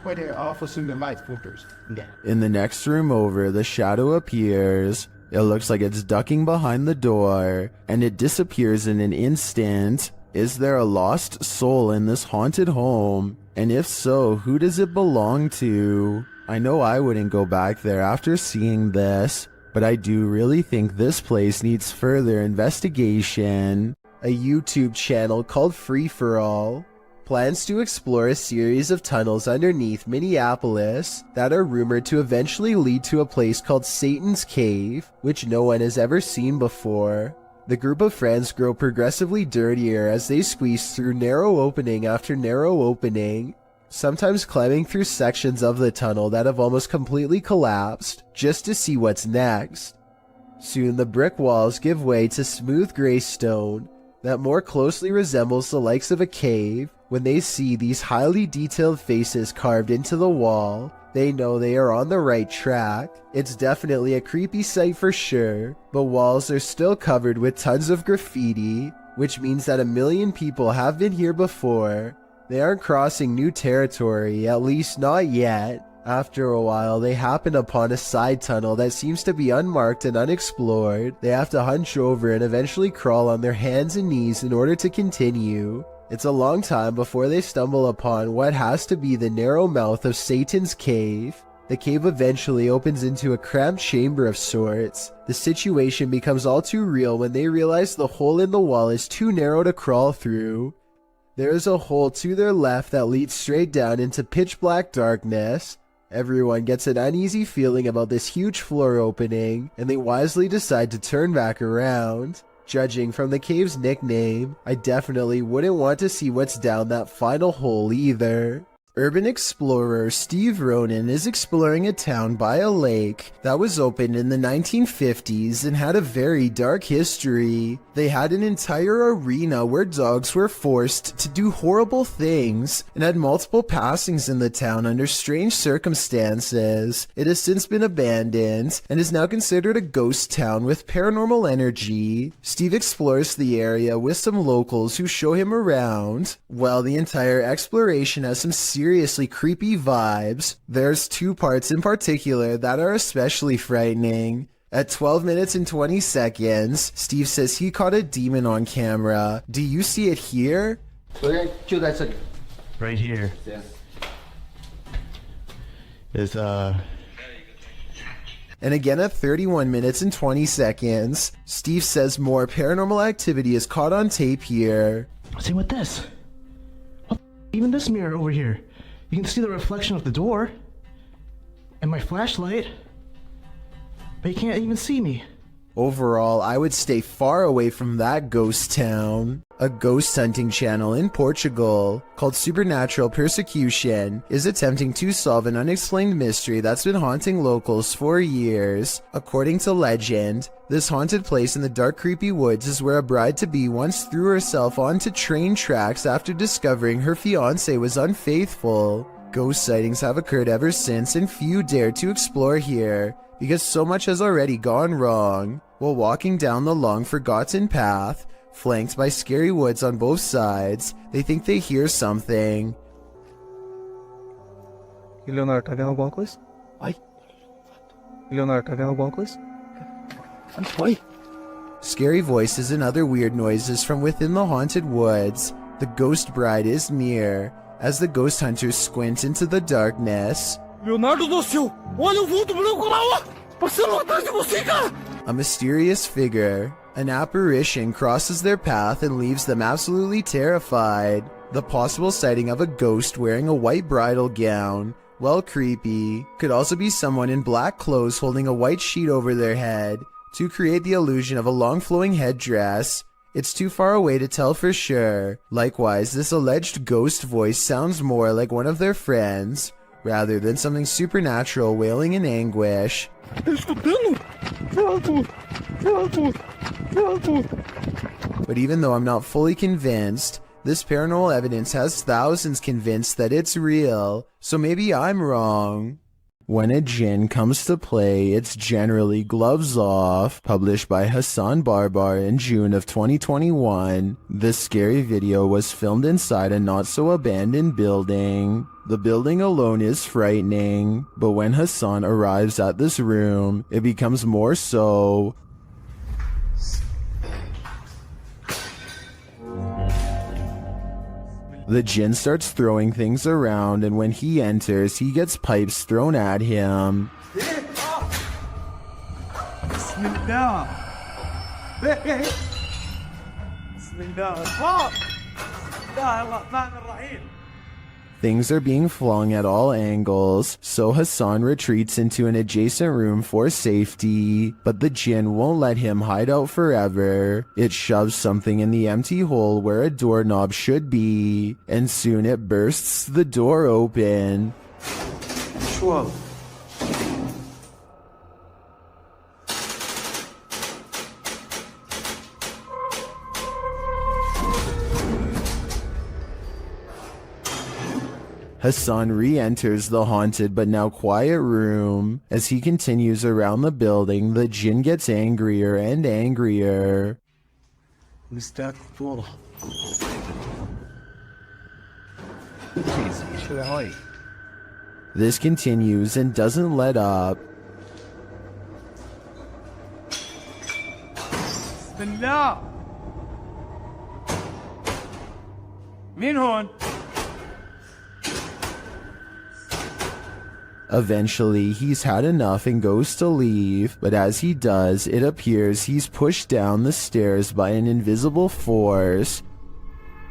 F: Wait there, off some the light filters. Yeah.
A: In the next room over, the shadow appears. It looks like it's ducking behind the door, and it disappears in an instant. Is there a lost soul in this haunted home? And if so, who does it belong to? I know I wouldn't go back there after seeing this, but I do really think this place needs further investigation. A YouTube channel called Free For All plans to explore a series of tunnels underneath Minneapolis that are rumored to eventually lead to a place called Satan's Cave, which no one has ever seen before. The group of friends grow progressively dirtier as they squeeze through narrow opening after narrow opening, sometimes climbing through sections of the tunnel that have almost completely collapsed, just to see what's next. Soon the brick walls give way to smooth gray stone that more closely resembles the likes of a cave. When they see these highly detailed faces carved into the wall, they know they are on the right track. It's definitely a creepy sight for sure, but walls are still covered with tons of graffiti, which means that 1 million people have been here before. They aren't crossing new territory, at least not yet. After a while, they happen upon a side tunnel that seems to be unmarked and unexplored. They have to hunch over and eventually crawl on their hands and knees in order to continue. It's a long time before they stumble upon what has to be the narrow mouth of Satan's Cave. The cave eventually opens into a cramped chamber of sorts. The situation becomes all too real when they realize the hole in the wall is too narrow to crawl through. There is a hole to their left that leads straight down into pitch black darkness. Everyone gets an uneasy feeling about this huge floor opening, and they wisely decide to turn back around. Judging from the cave's nickname, I definitely wouldn't want to see what's down that final hole either. Urban explorer Steve Ronan is exploring a town by a lake that was opened in the 1950s and had a very dark history. They had an entire arena where dogs were forced to do horrible things and had multiple passings in the town under strange circumstances. It has since been abandoned and is now considered a ghost town with paranormal energy. Steve explores the area with some locals who show him around. While the entire exploration has some seriously creepy vibes, there's two parts in particular that are especially frightening. At 12 minutes and 20 seconds, Steve says he caught a demon on camera. Do you see it here?
O: Right here.
A: Yeah.
O: Is
A: And again at 31 minutes and 20 seconds, Steve says more paranormal activity is caught on tape here.
C: See with this? Even this mirror over here, you can see the reflection of the door and my flashlight, but you can't even see me.
A: Overall, I would stay far away from that ghost town. A ghost hunting channel in Portugal called Supernatural Persecution is attempting to solve an unexplained mystery that's been haunting locals for years. According to legend, this haunted place in the dark creepy woods is where a bride-to-be once threw herself onto train tracks after discovering her fiancé was unfaithful. Ghost sightings have occurred ever since and few dare to explore here because so much has already gone wrong. While walking down the long forgotten path, flanked by scary woods on both sides, they think they hear something.
N: Leonardo, tá vendo alguma coisa?
W: Oi?
N: Leonardo, tá vendo alguma coisa?
W: Oi?
A: Scary voices and other weird noises from within the haunted woods. The ghost bride is near. As the ghost hunters squint into the darkness,
C: Leonardo do céu! Olha o vulto branco lá, ó! Passando atrás de você, cara!
A: a mysterious figure, an apparition, crosses their path and leaves them absolutely terrified. The possible sighting of a ghost wearing a white bridal gown, while creepy, could also be someone in black clothes holding a white sheet over their head to create the illusion of a long flowing headdress. It's too far away to tell for sure. Likewise, this alleged ghost voice sounds more like one of their friends, rather than something supernatural wailing in anguish. But even though I'm not fully convinced, this paranormal evidence has thousands convinced that it's real, so maybe I'm wrong. When a djinn comes to play, it's generally Gloves Off, published by Hassan Barbar in June of 2021. This scary video was filmed inside a not-so-abandoned building. The building alone is frightening, but when Hassan arrives at this room, it becomes more so. The djinn starts throwing things around, and when he enters, he gets pipes thrown at him. Things are being flung at all angles, so Hassan retreats into an adjacent room for safety, but the djinn won't let him hide out forever. It shoves something in the empty hole where a doorknob should be, and soon it bursts the door open.
B: Whoa.
A: Hassan re-enters the haunted but now quiet room. As he continues around the building, the djinn gets angrier and angrier. This continues and doesn't let up.
B: مين هون؟
A: Eventually, he's had enough and goes to leave, but as he does, it appears he's pushed down the stairs by an invisible force.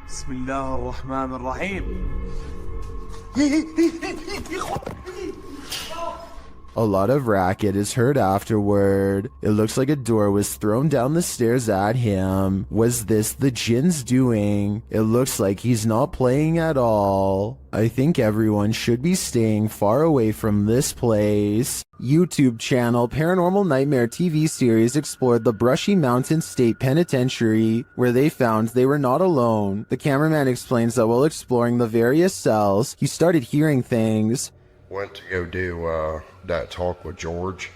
B: بسم الله الرحمن الرحيم.
A: A lot of racket is heard afterward. It looks like a door was thrown down the stairs at him. Was this the Jinn's doing? It looks like he's not playing at all. I think everyone should be staying far away from this place. YouTube channel Paranormal Nightmare TV series explored the Brushy Mountain State Penitentiary, where they found they were not alone. The cameraman explains that while exploring the various cells, he started hearing things.
R: Went to go do that talk with George,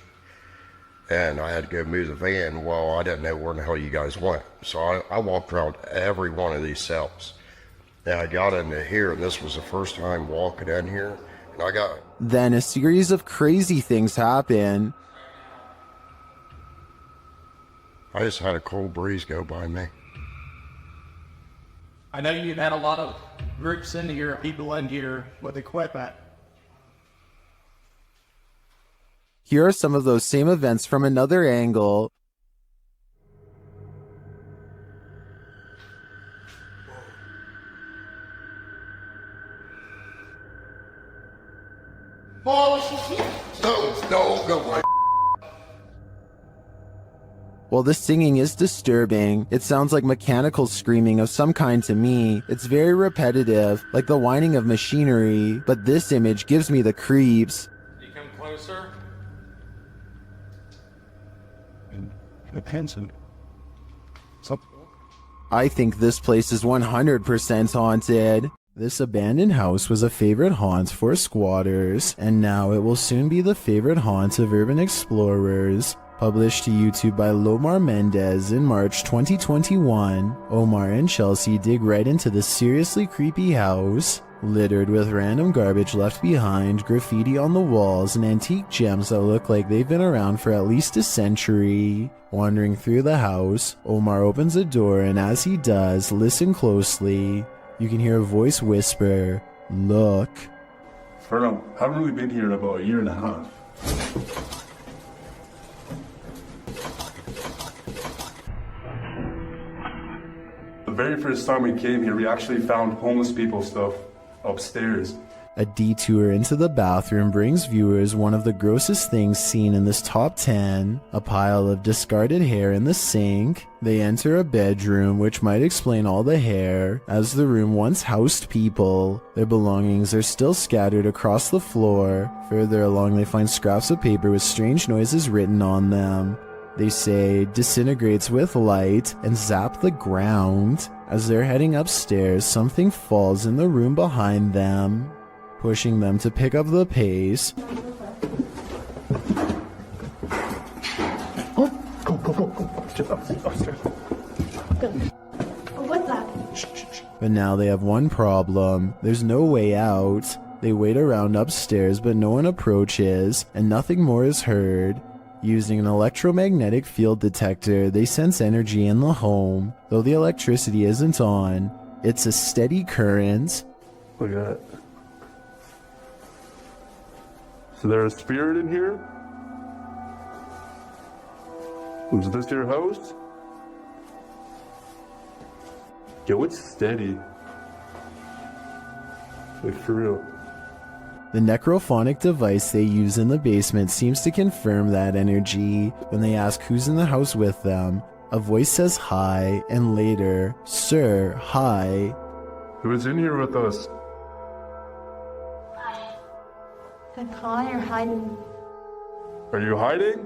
R: and I had to go move the van. Well, I didn't know where the hell you guys went, so I walked around every one of these cells. And I got into here, and this was the first time walking in here, and I got...
A: Then a series of crazy things happen.
R: I just had a cold breeze go by me.
B: I know you've had a lot of groups in here, people in here with equipment.
A: Here are some of those same events from another angle.
R: No.
A: While the singing is disturbing, it sounds like mechanical screaming of some kind to me. It's very repetitive, like the whining of machinery, but this image gives me the creeps.
M: You come closer.
F: Hanson.
A: I think this place is 100% haunted. This abandoned house was a favorite haunt for squatters, and now it will soon be the favorite haunt of urban explorers. Published to YouTube by Lomar Mendez in March 2021, Omar and Chelsea dig right into this seriously creepy house, littered with random garbage left behind, graffiti on the walls, and antique gems that look like they've been around for at least a century. Wandering through the house, Omar opens a door, and as he does, listen closely. You can hear a voice whisper, "Look."
F: Fernando, haven't really been here in about a year and a half. The very first time we came here, we actually found homeless people stuff upstairs.
A: A detour into the bathroom brings viewers one of the grossest things seen in this top 10, a pile of discarded hair in the sink. They enter a bedroom, which might explain all the hair, as the room once housed people. Their belongings are still scattered across the floor. Further along, they find scraps of paper with strange noises written on them. They say, "disintegrates with light," and zap the ground. As they're heading upstairs, something falls in the room behind them, pushing them to pick up the pace.
W: Oh, go. Just upstairs. What's that?
A: But now they have one problem. There's no way out. They wait around upstairs, but no one approaches, and nothing more is heard. Using an electromagnetic field detector, they sense energy in the home. Though the electricity isn't on, it's a steady current.
F: Look at that. So there's a spirit in here? Was this your house? Yo, it's steady. Like, for real.
A: The necrophonic device they use in the basement seems to confirm that energy. When they ask who's in the house with them, a voice says hi, and later, "Sir, hi."
F: Who is in here with us?
W: Then hi or hiding.
F: Are you hiding?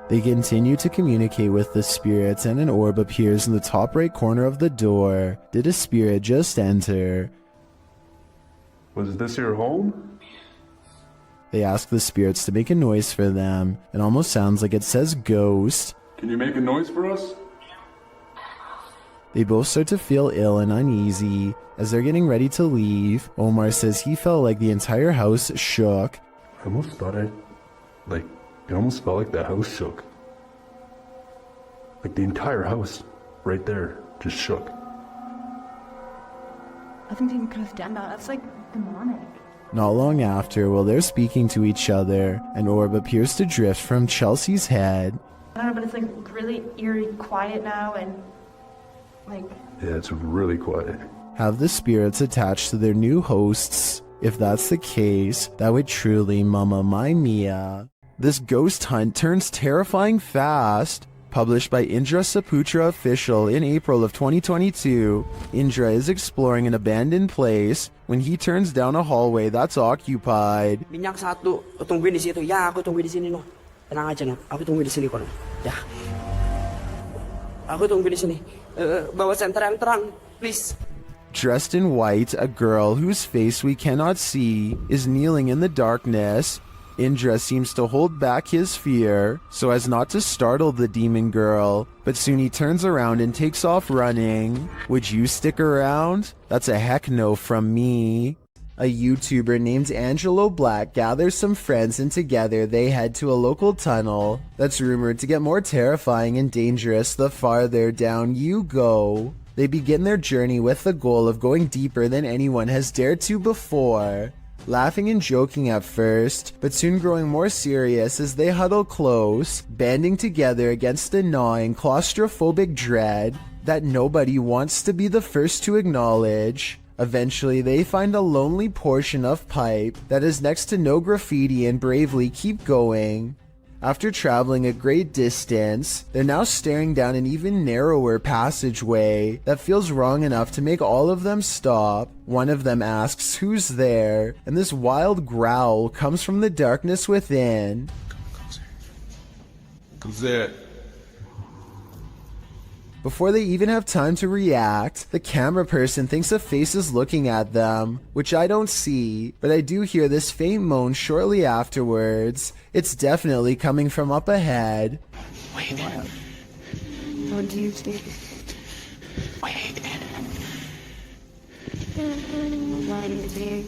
A: They continue to communicate with the spirits, and an orb appears in the top right corner of the door. Did a spirit just enter?
F: Was this your home?
A: They ask the spirits to make a noise for them. It almost sounds like it says ghost.
F: Can you make a noise for us?
A: They both start to feel ill and uneasy. As they're getting ready to leave, Omar says he felt like the entire house shook.
F: I almost thought it almost felt like the house shook. Like the entire house, right there, just shook.
D: I think they could have done that. That's like demonic.
A: Not long after, while they're speaking to each other, an orb appears to drift from Chelsea's head.
D: I don't know, but it's like really eerie quiet now, and like...
F: Yeah, it's really quiet.
A: Have the spirits attached to their new hosts. If that's the case, that would truly Mamma Mia. This ghost hunt turns terrifying fast. Published by Indra Saputra Official in April of 2022, Indra is exploring an abandoned place when he turns down a hallway that's occupied.
S: Minyak satu, tungguin di situ. Ya, aku tungguin di sini, no. Tenang aja, no. Aku tungguin di sini, kono. Ya. Aku tungguin di sini. Bawa senter yang terang, please.
A: Dressed in white, a girl whose face we cannot see is kneeling in the darkness. Indra seems to hold back his fear so as not to startle the demon girl, but soon he turns around and takes off running. Would you stick around? That's a heck no from me. A YouTuber named Angelo Black gathers some friends and together they head to a local tunnel that's rumored to get more terrifying and dangerous the farther down you go. They begin their journey with the goal of going deeper than anyone has dared to before. Laughing and joking at first, but soon growing more serious as they huddle close, banding together against a gnawing claustrophobic dread that nobody wants to be the first to acknowledge. Eventually, they find a lonely portion of pipe that is next to no graffiti and bravely keep going. After traveling a great distance, they're now staring down an even narrower passageway that feels wrong enough to make all of them stop. One of them asks who's there, and this wild growl comes from the darkness within.
F: Who's there?
A: Before they even have time to react, the camera person thinks a face is looking at them, which I don't see, but I do hear this faint moan shortly afterwards. It's definitely coming from up ahead.
S: Wait. What do you see? Wait. What do you see?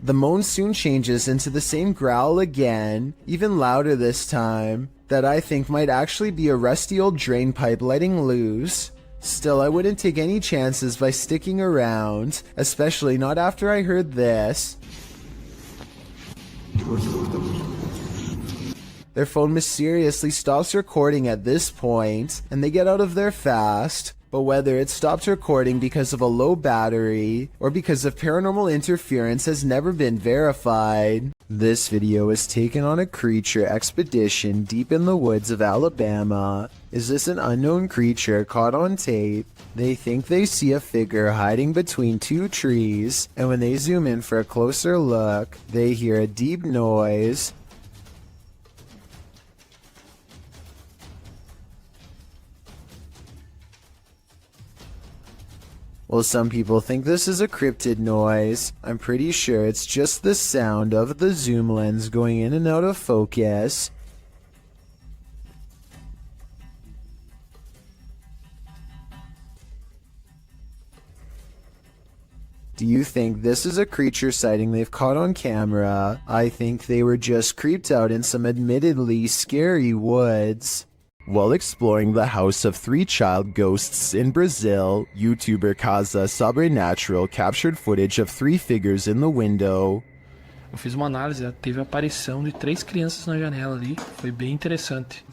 A: The moan soon changes into the same growl again, even louder this time, that I think might actually be a rusty old drain pipe letting loose. Still, I wouldn't take any chances by sticking around, especially not after I heard this. Their phone mysteriously stops recording at this point, and they get out of there fast. But whether it stopped recording because of a low battery or because of paranormal interference has never been verified. This video was taken on a creature expedition deep in the woods of Alabama. Is this an unknown creature caught on tape? They think they see a figure hiding between two trees, and when they zoom in for a closer look, they hear a deep noise. Well, some people think this is a cryptid noise. I'm pretty sure it's just the sound of the zoom lens going in and out of focus. Do you think this is a creature sighting they've caught on camera? I think they were just creeped out in some admittedly scary woods. While exploring the house of 3 child ghosts in Brazil, YouTuber Casa Sobrenatural captured footage of 3 figures in the window.
T: Eu fiz uma análise, teve a aparição de 3 crianças na janela ali, foi bem interessante.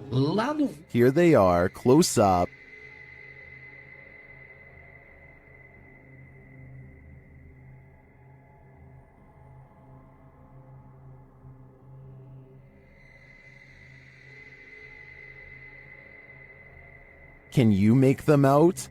T: Lá no...
A: Here they are, close up. Can you make them out?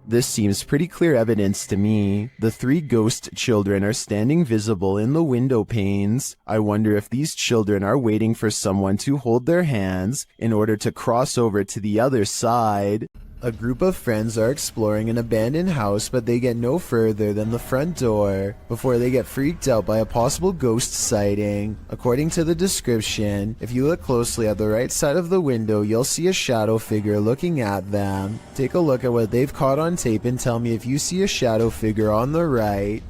A: This seems pretty clear evidence to me. The 3 ghost children are standing visible in the window panes. I wonder if these children are waiting for someone to hold their hands in order to cross over to the other side. A group of friends are exploring an abandoned house, but they get no further than the front door before they get freaked out by a possible ghost sighting. According to the description, if you look closely at the right side of the window, you'll see a shadow figure looking at them. Take a look at what they've caught on tape and tell me if you see a shadow figure on the right.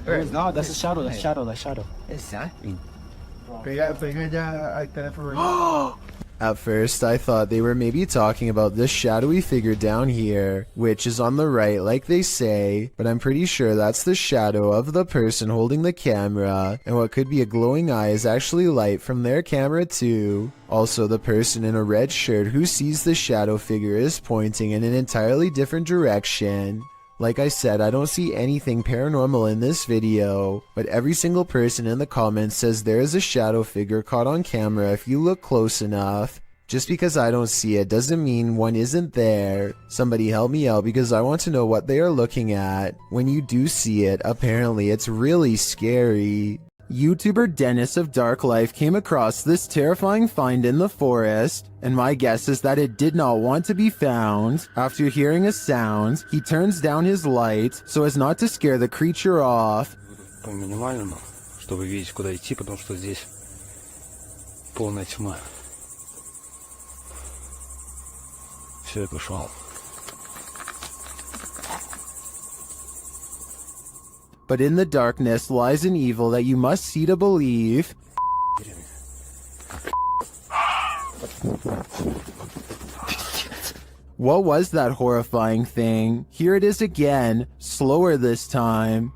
B: No, that's a shadow, that's shadow.
S: Exactly.
W: Pega ya el teléfono.
A: At first, I thought they were maybe talking about this shadowy figure down here, which is on the right like they say, but I'm pretty sure that's the shadow of the person holding the camera, and what could be a glowing eye is actually light from their camera too. Also, the person in a red shirt who sees the shadow figure is pointing in an entirely different direction. Like I said, I don't see anything paranormal in this video, but every single person in the comments says there is a shadow figure caught on camera if you look close enough. Just because I don't see it doesn't mean one isn't there. Somebody help me out because I want to know what they are looking at. When you do see it, apparently it's really scary. YouTuber Dennis of Dark Life came across this terrifying find in the forest, and my guess is that it did not want to be found. After hearing a sound, he turns down his light so as not to scare the creature off.
P: По минимальному, чтобы видеть, куда идти, потому что здесь полная тьма. Все, я пошел.
A: But in the darkness lies an evil that you must see to believe. What was that horrifying thing? Here it is again, slower this time.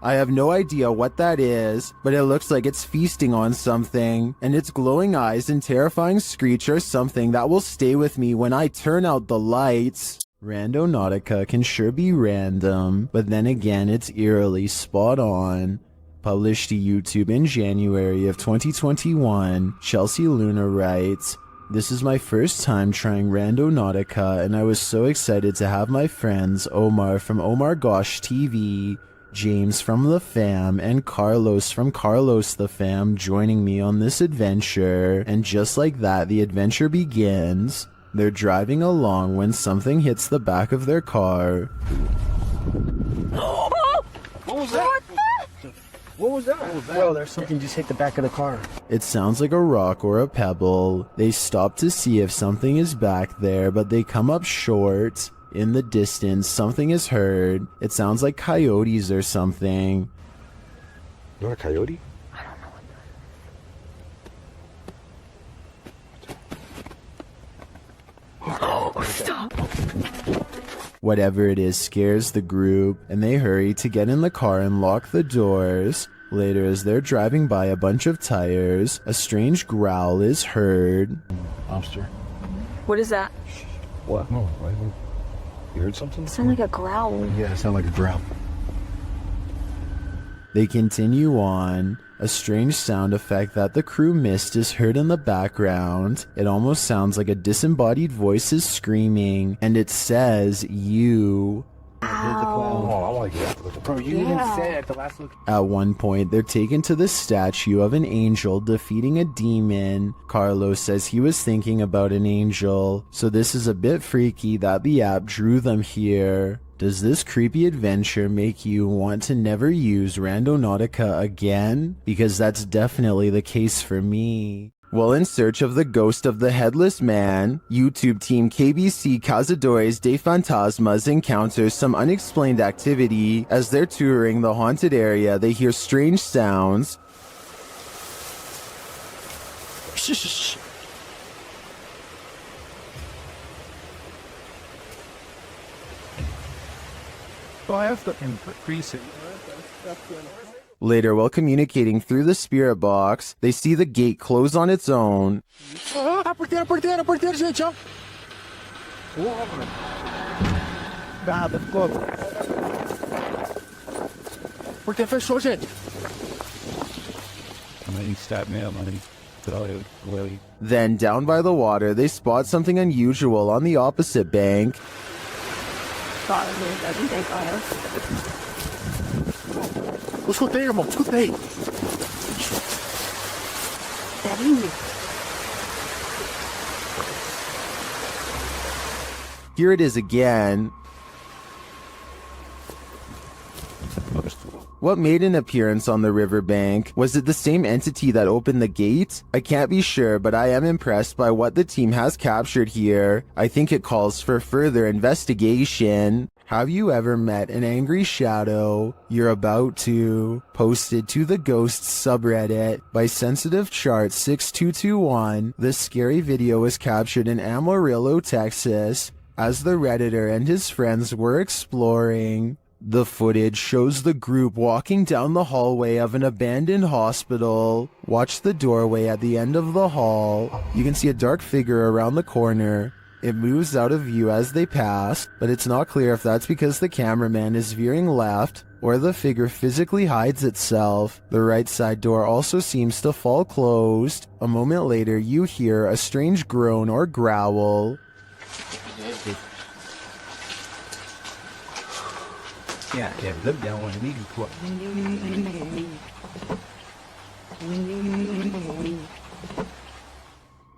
A: I have no idea what that is, but it looks like it's feasting on something, and its glowing eyes and terrifying screech are something that will stay with me when I turn out the lights. Randonautica can sure be random, but then again it's eerily spot on. Published to YouTube in January of 2021, Chelsea Luna writes, "This is my first time trying Randonautica, and I was so excited to have my friends Omar from Omar Gosh TV, James from The Fam, and Carlos from Carlos The Fam joining me on this adventure, and just like that the adventure begins. They're driving along when something hits the back of their car."
S: What was that? What was that? Bro, there's something just hit the back of the car.
A: It sounds like a rock or a pebble. They stop to see if something is back there, but they come up short. In the distance, something is heard. It sounds like coyotes or something.
F: Not a coyote?
J: Stop.
A: Whatever it is scares the group, and they hurry to get in the car and lock the doors. Later, as they're driving by a bunch of tires, a strange growl is heard.
P: Lobster.
J: What is that?
P: What? No, you heard something?
J: It sounded like a growl.
P: Yeah, it sounded like a growl.
A: They continue on. A strange sound effect that the crew missed is heard in the background. It almost sounds like a disembodied voice is screaming, and it says, "You."
P: Oh, I want to get after the
S: Bro, you didn't say it at the last look.
A: At one point, they're taken to the statue of an angel defeating a demon. Carlos says he was thinking about an angel, so this is a bit freaky that the app drew them here. Does this creepy adventure make you want to never use Randonautica again? Because that's definitely the case for me. While in search of the ghost of the headless man, YouTube team KBC Cazadores de Fantasmas encounters some unexplained activity. As they're touring the haunted area, they hear strange sounds.
S: Shh.
P: Oh, I have to increase it.
A: Later, while communicating through the spirit box, they see the gate close on its own.
S: Porteiro, gente, ó. Nada, ficou. Porteiro fechou, gente.
P: He stabbed me up, money.
A: Then, down by the water, they spot something unusual on the opposite bank.
S: Escutei, irmão, escutei.
A: Here it is again. What made an appearance on the riverbank? Was it the same entity that opened the gate? I can't be sure, but I am impressed by what the team has captured here. I think it calls for further investigation. Have you ever met an angry shadow? You're about to. Posted to the Ghosts subreddit by Sensitive Chart 6221. This scary video was captured in Amarillo, Texas, as the Redditor and his friends were exploring. The footage shows the group walking down the hallway of an abandoned hospital. Watch the doorway at the end of the hall. You can see a dark figure around the corner. It moves out of view as they pass, but it's not clear if that's because the cameraman is veering left or the figure physically hides itself. The right side door also seems to fall closed. A moment later, you hear a strange groan or growl.
G: Yeah, lớp down on me before.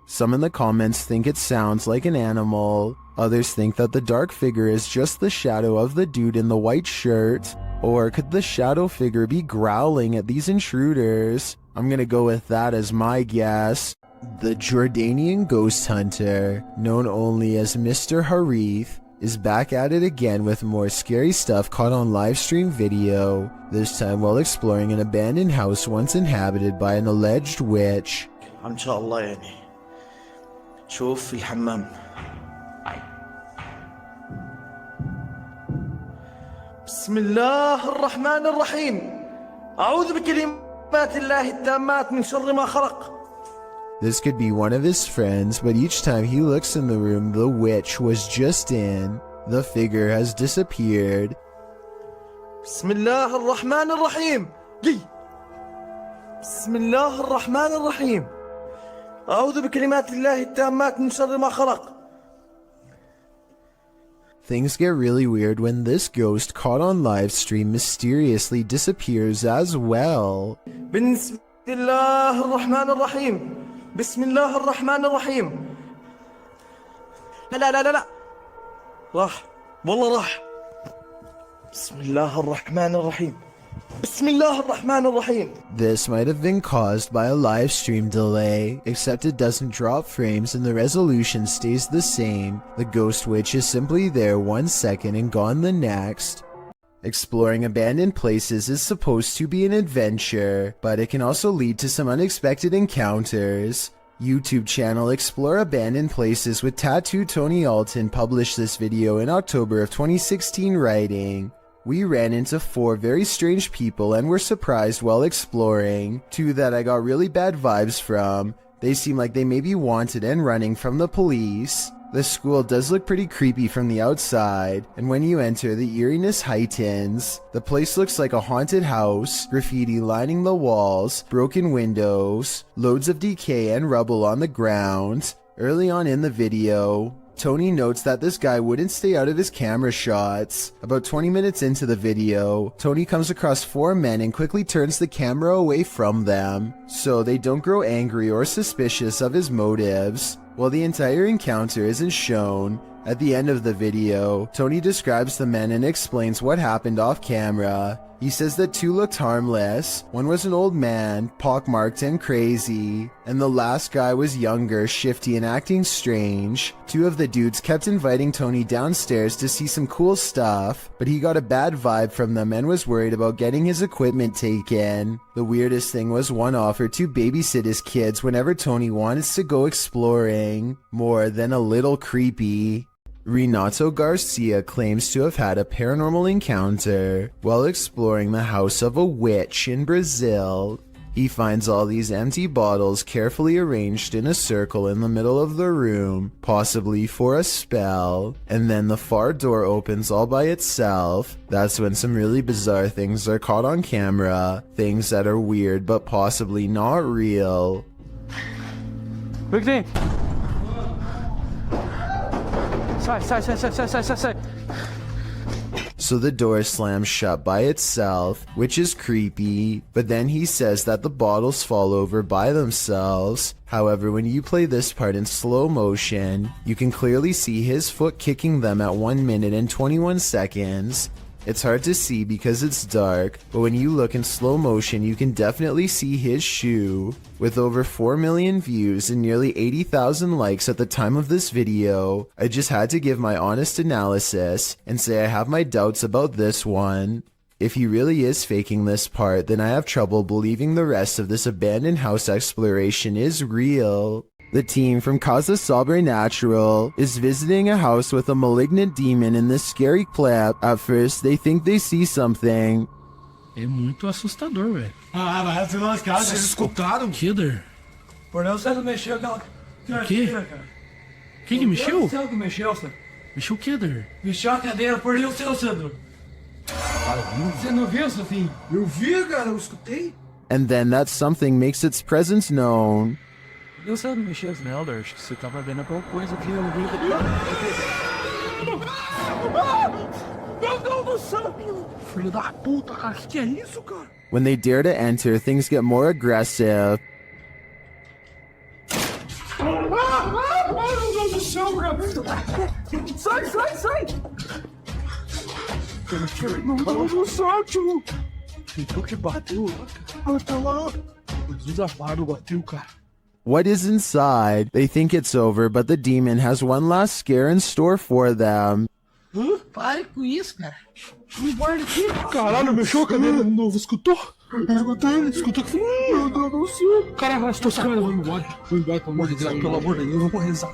A: Some in the comments think it sounds like an animal. Others think that the dark figure is just the shadow of the dude in the white shirt. Or could the shadow figure be growling at these intruders? I'm gonna go with that as my guess. The Jordanian ghost hunter, known only as Mr. Harith, is back at it again with more scary stuff caught on live stream video, this time while exploring an abandoned house once inhabited by an alleged witch.
H: إن شاء الله يعني شوف في الحمام. بسم الله الرحمن الرحيم. أعوذ بكلمات الله التامات من شر ما خلق.
A: This could be one of his friends, but each time he looks in the room the witch was just in, the figure has disappeared.
H: بسم الله الرحمن الرحيم. بسم الله الرحمن الرحيم. أعوذ بكلمات الله التامات من شر ما خلق.
A: Things get really weird when this ghost caught on live stream mysteriously disappears as well.
H: بسم الله الرحمن الرحيم. بسم الله الرحمن الرحيم. لا لا لا لا راح والله راح. بسم الله الرحمن الرحيم. بسم الله الرحمن الرحيم.
A: This might have been caused by a live stream delay, except it doesn't drop frames and the resolution stays the same. The ghost witch is simply there 1 second and gone the next. Exploring abandoned places is supposed to be an adventure, but it can also lead to some unexpected encounters. YouTube channel Explore Abandoned Places with Tattoo Tony Alton published this video in October of 2016 writing, "We ran into 4 very strange people and were surprised while exploring. 2 that I got really bad vibes from. They seem like they may be wanted and running from the police. The school does look pretty creepy from the outside, and when you enter, the eeriness heightens. The place looks like a haunted house, graffiti lining the walls, broken windows, loads of decay and rubble on the ground." Early on in the video, Tony notes that this guy wouldn't stay out of his camera shots. About 20 minutes into the video, Tony comes across 4 men and quickly turns the camera away from them, so they don't grow angry or suspicious of his motives. While the entire encounter isn't shown, at the end of the video, Tony describes the men and explains what happened off camera. He says that 2 looked harmless, 1 was an old man, pockmarked and crazy, and the last guy was younger, shifty and acting strange. 2 of the dudes kept inviting Tony downstairs to see some cool stuff, but he got a bad vibe from them and was worried about getting his equipment taken. The weirdest thing was 1 offered to babysit his kids whenever Tony wants to go exploring. More than a little creepy. Renato Garcia claims to have had a paranormal encounter while exploring the house of a witch in Brazil. He finds all these empty bottles carefully arranged in a circle in the middle of the room, possibly for a spell, and then the far door opens all by itself. That's when some really bizarre things are caught on camera, things that are weird but possibly not real. So the door slams shut by itself, which is creepy, but then he says that the bottles fall over by themselves. However, when you play this part in slow motion, you can clearly see his foot kicking them at 1 minute and 21 seconds. It's hard to see because it's dark, but when you look in slow motion, you can definitely see his shoe. With over 4 million views and nearly 80,000 likes at the time of this video, I just had to give my honest analysis and say I have my doubts about this one. If he really is faking this part, then I have trouble believing the rest of this abandoned house exploration is real. The team from Casa Sobrenatural is visiting a house with a malignant demon in this scary clip. At first, they think they see something.
T: É muito assustador, velho.
H: Ah, vai ser umas casas. Vocês escutaram?
T: Killer.
H: Por não, você não mexeu aquela...
T: O quê? Quem que mexeu?
H: Você que mexeu, Sandro.
T: Mexeu o quê, Der?
H: Mexeu a cadeira, por Deus, seu Sandro. Você não viu, Sofinho? Eu vi, cara, eu escutei.
A: And then that something makes its presence known.
N: Eu sei mexer as Melder, acho que você tava vendo alguma coisa aqui.
H: Meu Deus do céu!
T: Filho da puta, cara, que é isso, cara?
A: When they dare to enter, things get more aggressive.
H: Meu Deus do céu, cara! Sai, sai, sai! Meu Deus do céu, tio!
T: Então que bateu, cara.
H: Tá lá!
T: O desafaro bateu, cara.
A: What is inside? They think it's over, but the demon has one last scare in store for them.
H: Hã? Pare com isso, cara. Me guarda aqui. Caralho, mexeu a cadeira de novo. Escutou? Eu escutou que foi. Meu Deus do céu.
T: Cara, arrastou os caras. Vamos embora. Vamos embora, pelo amor de Deus. Pelo amor de Deus, vamos rezar.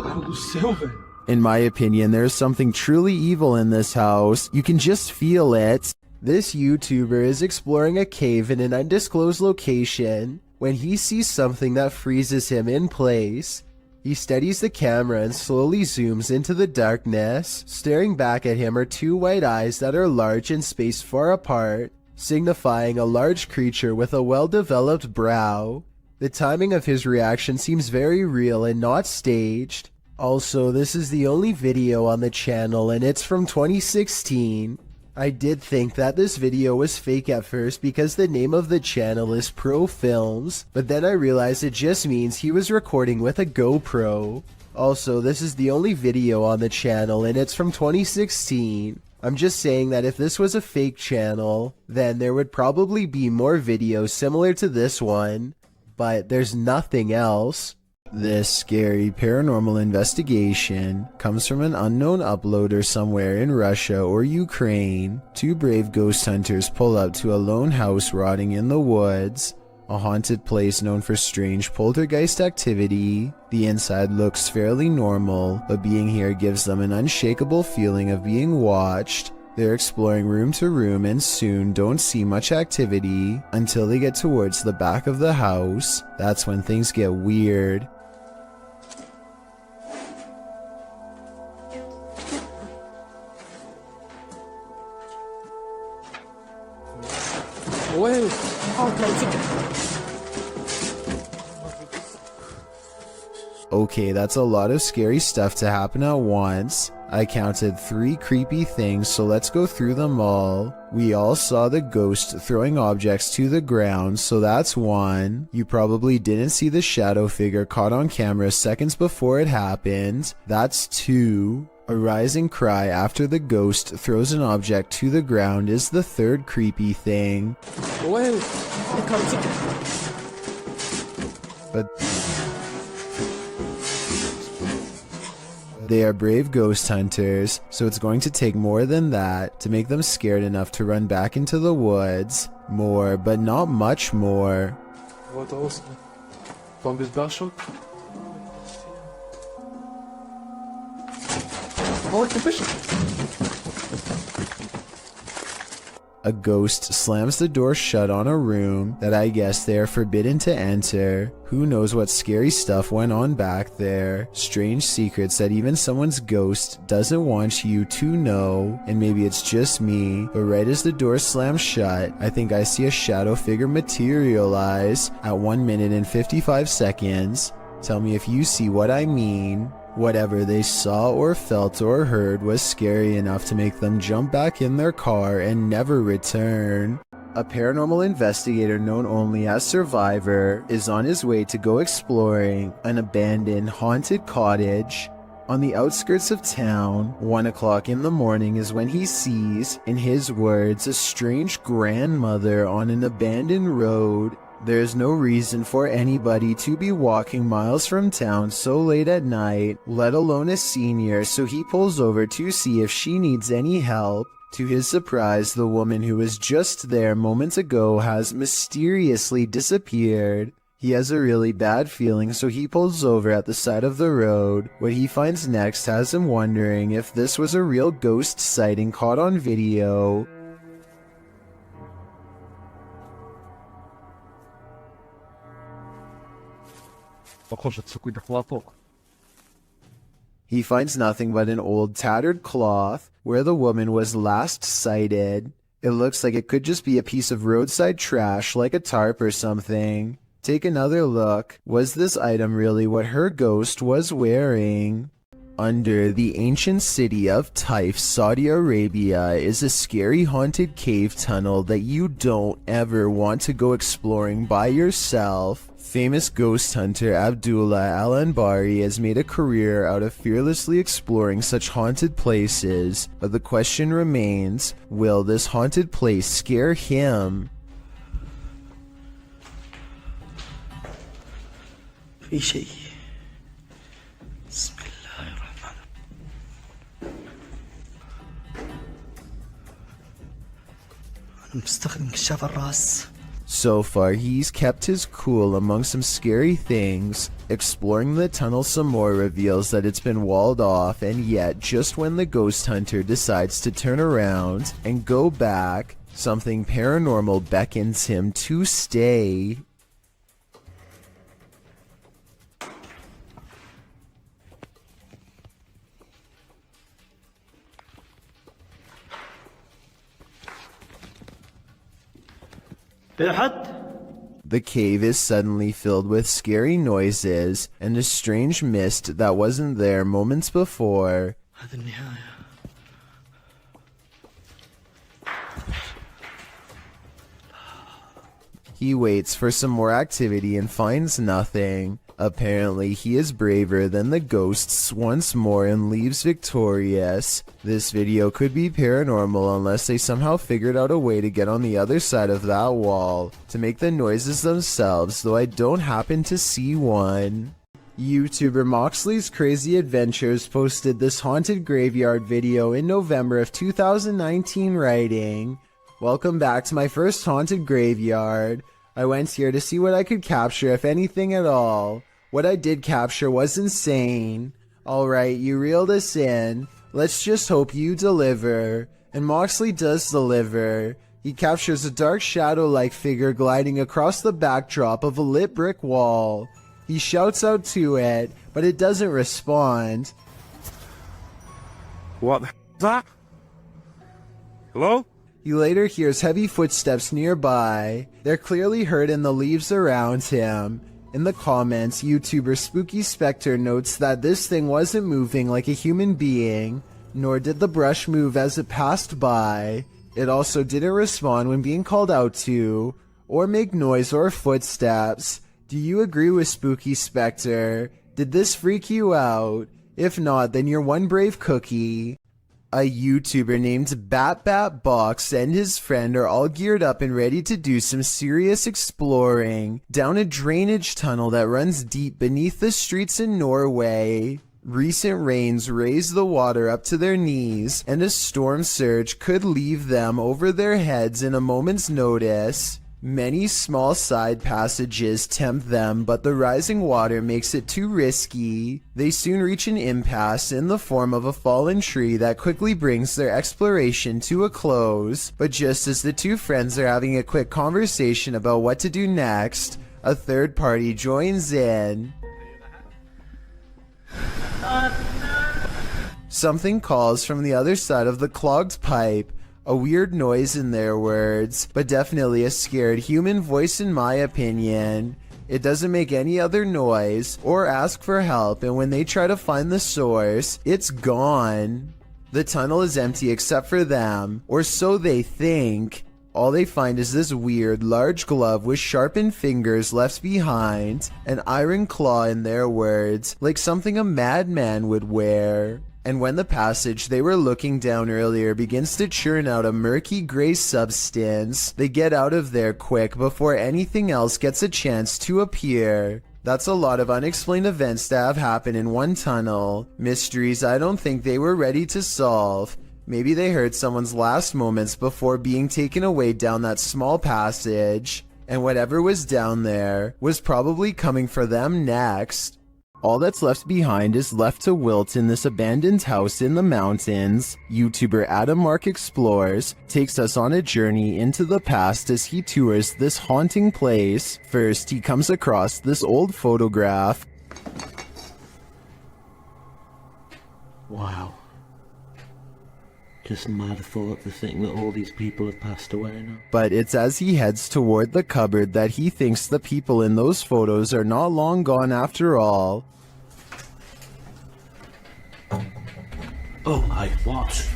T: Cara do céu, velho.
A: In my opinion, there's something truly evil in this house. You can just feel it. This YouTuber is exploring a cave in an undisclosed location when he sees something that freezes him in place. He steadies the camera and slowly zooms into the darkness. Staring back at him are two white eyes that are large and spaced far apart, signifying a large creature with a well-developed brow. The timing of his reaction seems very real and not staged. Also, this is the only video on the channel and it's from 2016. I did think that this video was fake at first because the name of the channel is Pro Films, but then I realized it just means he was recording with a GoPro. Also, this is the only video on the channel and it's from 2016. I'm just saying that if this was a fake channel, then there would probably be more videos similar to this one, but there's nothing else. This scary paranormal investigation comes from an unknown uploader somewhere in Russia or Ukraine. Two brave ghost hunters pull up to a lone house rotting in the woods, a haunted place known for strange poltergeist activity. The inside looks fairly normal, but being here gives them an unshakable feeling of being watched. They're exploring room to room and soon don't see much activity until they get towards the back of the house. That's when things get weird. Okay, that's a lot of scary stuff to happen at once. I counted 3 creepy things, so let's go through them all. We all saw the ghost throwing objects to the ground, so that's 1. You probably didn't see the shadow figure caught on camera seconds before it happened. That's 2. A rising cry after the ghost throws an object to the ground is the 3rd creepy thing. But they are brave ghost hunters, so it's going to take more than that to make them scared enough to run back into the woods. More, but not much more.
T: What else? Zombies Bashok?
A: A ghost slams the door shut on a room that I guess they are forbidden to enter. Who knows what scary stuff went on back there. Strange secrets that even someone's ghost doesn't want you to know. And maybe it's just me, but right as the door slams shut, I think I see a shadow figure materialize at 1 minute and 55 seconds. Tell me if you see what I mean. Whatever they saw or felt or heard was scary enough to make them jump back in their car and never return. A paranormal investigator known only as Survivor is on his way to go exploring an abandoned haunted cottage. On the outskirts of town, 1 o'clock in the morning is when he sees, in his words, a strange grandmother on an abandoned road. There is no reason for anybody to be walking miles from town so late at night, let alone a senior, so he pulls over to see if she needs any help. To his surprise, the woman who was just there moments ago has mysteriously disappeared. He has a really bad feeling, so he pulls over at the side of the road. What he finds next has him wondering if this was a real ghost sighting caught on video. He finds nothing but an old tattered cloth where the woman was last sighted. It looks like it could just be a piece of roadside trash like a tarp or something. Take another look. Was this item really what her ghost was wearing? Under the ancient city of Taif, Saudi Arabia, is a scary haunted cave tunnel that you don't ever want to go exploring by yourself. Famous ghost hunter Abdullah Al-Anbari has made a career out of fearlessly exploring such haunted places, but the question remains, will this haunted place scare him?
S: في شيء بسم الله الرحمن أنا مستخدم كشاف الراس.
A: So far, he's kept his cool among some scary things. Exploring the tunnel some more reveals that it's been walled off, and yet, just when the ghost hunter decides to turn around and go back, something paranormal beckons him to stay. The cave is suddenly filled with scary noises and a strange mist that wasn't there moments before. He waits for some more activity and finds nothing. Apparently, he is braver than the ghosts once more and leaves victorious. This video could be paranormal unless they somehow figured out a way to get on the other side of that wall to make the noises themselves, though I don't happen to see one. YouTuber Moxley's Crazy Adventures posted this haunted graveyard video in November of 2019 writing, "Welcome back to my first haunted graveyard. I went here to see what I could capture, if anything at all. What I did capture was insane. Alright, you reeled us in. Let's just hope you deliver." And Moxley does deliver. He captures a dark shadow-like figure gliding across the backdrop of a lit brick wall. He shouts out to it, but it doesn't respond.
F: What the is that? Hello?
A: He later hears heavy footsteps nearby. They're clearly heard in the leaves around him. In the comments, YouTuber Spooky Spectre notes that this thing wasn't moving like a human being, nor did the brush move as it passed by. It also didn't respond when being called out to, or make noise or footsteps. Do you agree with Spooky Spectre? Did this freak you out? If not, then you're one brave cookie. A YouTuber named BatBatBox and his friend are all geared up and ready to do some serious exploring down a drainage tunnel that runs deep beneath the streets in Norway. Recent rains raise the water up to their knees, and a storm surge could leave them over their heads in a moment's notice. Many small side passages tempt them, but the rising water makes it too risky. They soon reach an impasse in the form of a fallen tree that quickly brings their exploration to a close. But just as the two friends are having a quick conversation about what to do next, a third party joins in. Something calls from the other side of the clogged pipe. A weird noise in their words, but definitely a scared human voice in my opinion. It doesn't make any other noise or ask for help, and when they try to find the source, it's gone. The tunnel is empty except for them, or so they think. all they find is this weird, large glove with sharpened fingers left behind, an iron claw in their words, like something a madman would wear. And when the passage they were looking down earlier begins to churn out a murky gray substance, they get out of there quick before anything else gets a chance to appear. That's a lot of unexplained events that have happened in one tunnel. Mysteries I don't think they were ready to solve. Maybe they heard someone's last moments before being taken away down that small passage, and whatever was down there was probably coming for them next. All that's left behind is left to wilt in this abandoned house in the mountains. YouTuber Adam Mark Explores takes us on a journey into the past as he tours this haunting place. First, he comes across this old photograph.
G: Wow. Just mad thought to think that all these people have passed away now.
A: But it's as he heads toward the cupboard that he thinks the people in those photos are not long gone after all.
G: Oh my, what?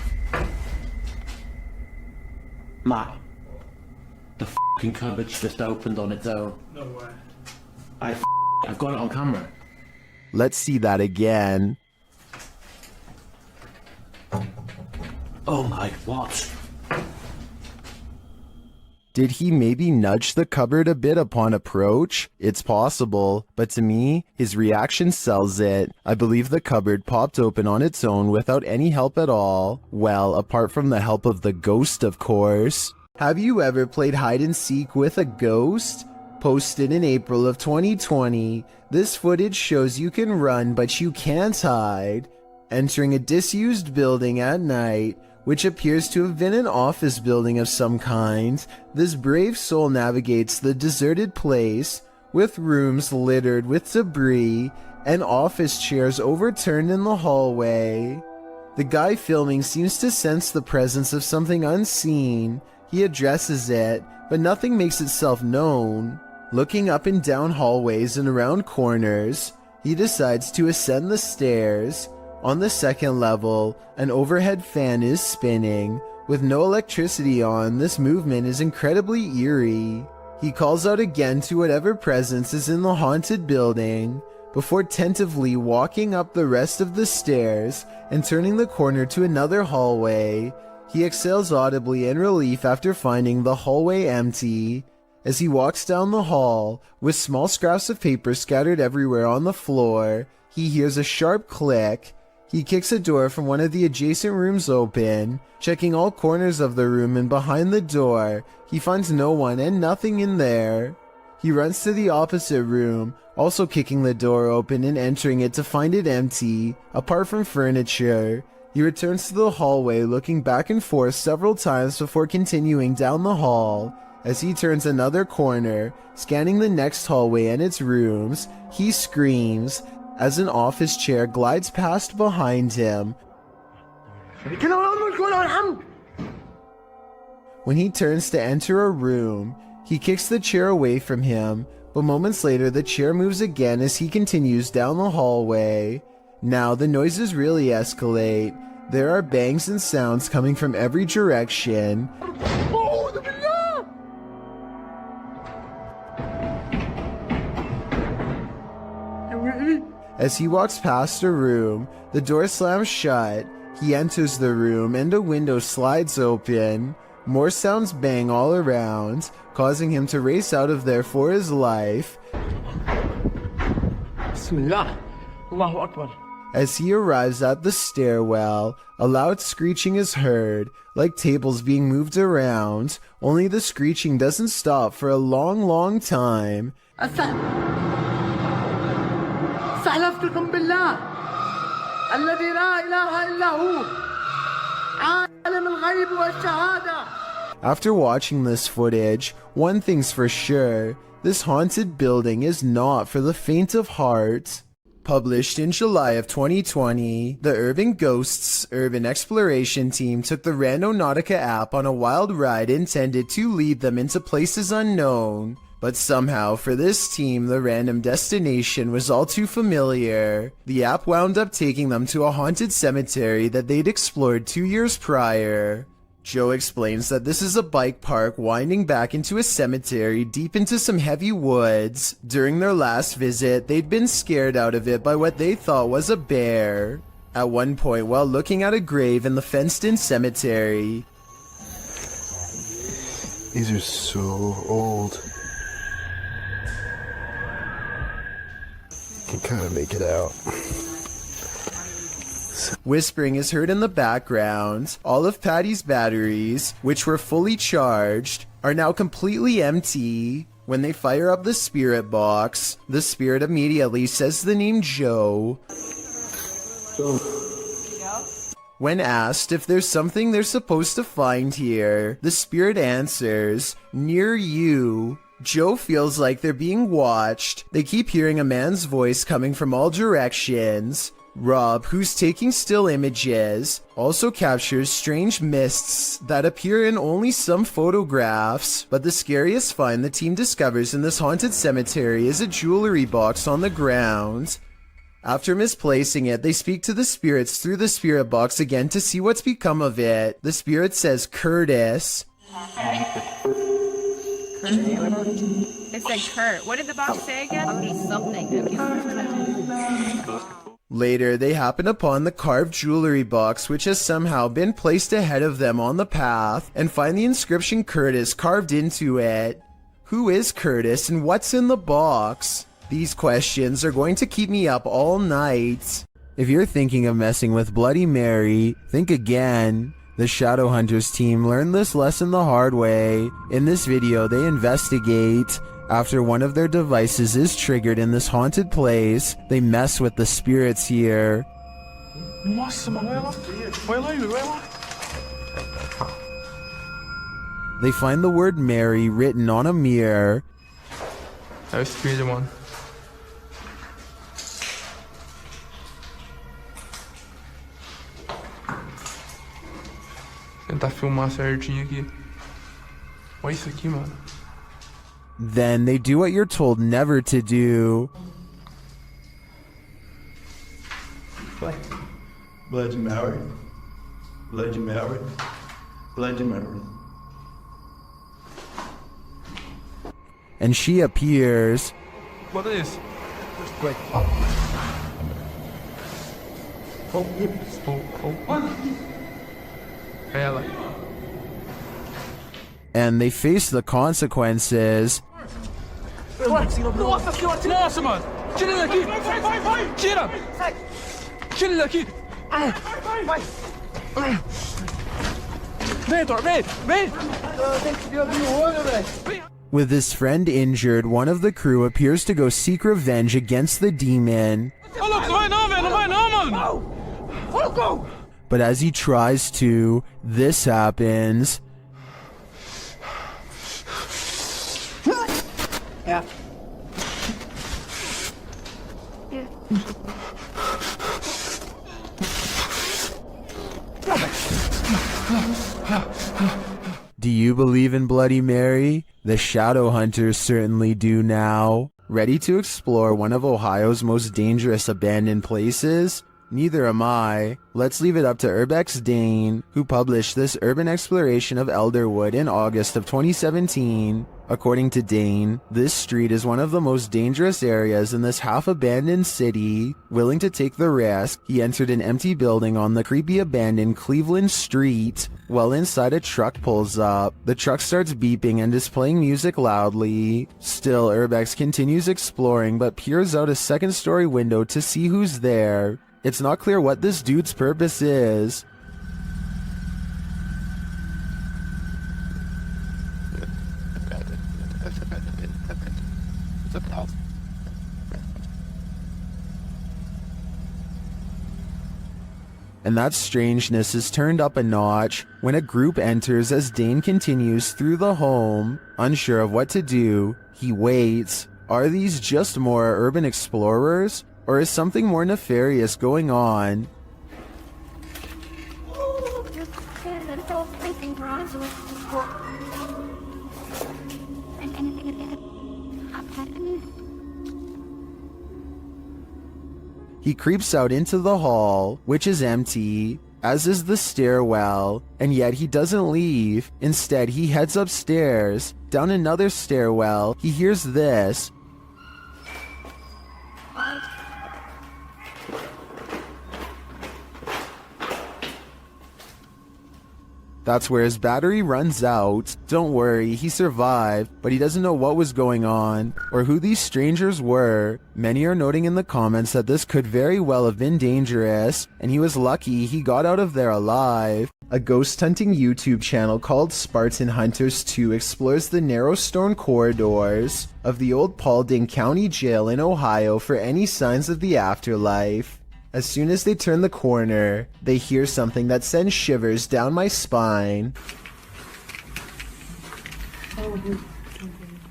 G: Matt, the fucking cupboard's just opened on its own.
T: No way.
G: I've got it on camera.
A: Let's see that again.
G: Oh my, what?
A: Did he maybe nudge the cupboard a bit upon approach? It's possible, but to me, his reaction sells it. I believe the cupboard popped open on its own without any help at all. Well, apart from the help of the ghost, of course. Have you ever played hide and seek with a ghost? Posted in April of 2020, this footage shows you can run but you can't hide. Entering a disused building at night, which appears to have been an office building of some kind, this brave soul navigates the deserted place, with rooms littered with debris and office chairs overturned in the hallway. The guy filming seems to sense the presence of something unseen. He addresses it, but nothing makes itself known. Looking up and down hallways and around corners, he decides to ascend the stairs. On the second level, an overhead fan is spinning. With no electricity on, this movement is incredibly eerie. He calls out again to whatever presence is in the haunted building, before tentatively walking up the rest of the stairs and turning the corner to another hallway. He exhales audibly in relief after finding the hallway empty. As he walks down the hall, with small scraps of paper scattered everywhere on the floor, he hears a sharp click. He kicks a door from one of the adjacent rooms open. Checking all corners of the room and behind the door, he finds no one and nothing in there. He runs to the opposite room, also kicking the door open and entering it to find it empty, apart from furniture. He returns to the hallway, looking back and forth several times before continuing down the hall. As he turns another corner, scanning the next hallway and its rooms, he screams as an office chair glides past behind him. When he turns to enter a room, he kicks the chair away from him, but moments later the chair moves again as he continues down the hallway. Now the noises really escalate. There are bangs and sounds coming from every direction. As he walks past a room, the door slams shut. He enters the room and a window slides open. More sounds bang all around, causing him to race out of there for his life.
S: Bismillah. Allahu Akbar.
A: As he arrives at the stairwell, a loud screeching is heard, like tables being moved around, only the screeching doesn't stop for a long time.
S: استحلفتكم بالله الذي لا إله إلا هو عالم الغيب والشهادة.
A: After watching this footage, one thing's for sure, this haunted building is not for the faint of heart. Published in July of 2020, the Urban Ghosts Urban Exploration team took the Randonautica app on a wild ride intended to lead them into places unknown. But somehow, for this team, the random destination was all too familiar. The app wound up taking them to a haunted cemetery that they'd explored 2 years prior. Joe explains that this is a bike park winding back into a cemetery deep into some heavy woods. During their last visit, they'd been scared out of it by what they thought was a bear. At one point, while looking at a grave in the fenced-in cemetery,
F: These are so old. Can kind of make it out.
A: whispering is heard in the background. All of Patty's batteries, which were fully charged, are now completely empty. When they fire up the spirit box, the spirit immediately says the name Joe. When asked if there's something they're supposed to find here, the spirit answers, "Near you." Joe feels like they're being watched. They keep hearing a man's voice coming from all directions. Rob, who's taking still images, also captures strange mists that appear in only some photographs. But the scariest find the team discovers in this haunted cemetery is a jewelry box on the ground. After misplacing it, they speak to the spirits through the spirit box again to see what's become of it. The spirit says Curtis.
L: It said Kurt. What did the box say again? Something.
A: Later, they happen upon the carved jewelry box, which has somehow been placed ahead of them on the path, and find the inscription Curtis carved into it. Who is Curtis and what's in the box? These questions are going to keep me up all night. If you're thinking of messing with Bloody Mary, think again. The Shadowhunters team learned this lesson the hard way. In this video, they investigate. After one of their devices is triggered in this haunted place, they mess with the spirits here. They find the word Mary written on a mirror.
T: É o espelho, mano. Tentar filmar certinho aqui. Olha isso aqui, mano.
A: Then they do what you're told never to do.
F: Bloody Mary. Bloody Mary. Bloody Mary.
A: And she appears.
T: What is?
F: Wait.
T: Ela.
A: And they face the consequences.
T: Nossa senhora, nossa, mano! Tira ele daqui! Vai! Tira! Tira ele daqui! Vai! Vem, Heitor, vem! Vem!
A: With his friend injured, one of the crew appears to go seek revenge against the demon.
T: Ô, louco, não vai não, velho! Não vai não, mano!
A: But as he tries to, this happens.
S: Yeah.
A: Do you believe in Bloody Mary? The Shadowhunters certainly do now. Ready to explore one of Ohio's most dangerous abandoned places? Neither am I. Let's leave it up to Urbex Dane, who published this urban exploration of Elderwood in August of 2017. According to Dane, this street is one of the most dangerous areas in this half-abandoned city. Willing to take the risk, he entered an empty building on the creepy abandoned Cleveland Street. While inside, a truck pulls up. The truck starts beeping and is playing music loudly. Still, Urbex continues exploring but peers out a second-story window to see who's there. It's not clear what this dude's purpose is. And that strangeness is turned up a notch when a group enters as Dane continues through the home. Unsure of what to do, he waits. Are these just more urban explorers? Or is something more nefarious going on? He creeps out into the hall, which is empty. as is the stairwell, and yet he doesn't leave. Instead, he heads upstairs. Down another stairwell, he hears this. That's where his battery runs out. Don't worry, he survived, but he doesn't know what was going on or who these strangers were. Many are noting in the comments that this could very well have been dangerous, and he was lucky he got out of there alive. A ghost hunting YouTube channel called Spartan Hunters 2 explores the narrow stone corridors of the old Paulding County Jail in Ohio for any signs of the afterlife. As soon as they turn the corner, they hear something that sends shivers down my spine.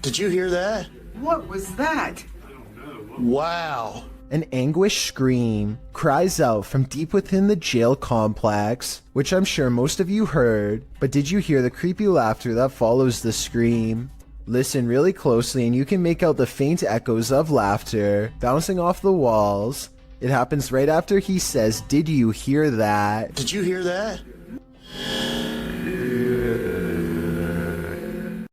F: Did you hear that?
I: What was that?
F: Wow.
A: An anguished scream cries out from deep within the jail complex, which I'm sure most of you heard, but did you hear the creepy laughter that follows the scream? Listen really closely and you can make out the faint echoes of laughter bouncing off the walls. It happens right after he says, "Did you hear that?"
F: Did you hear that?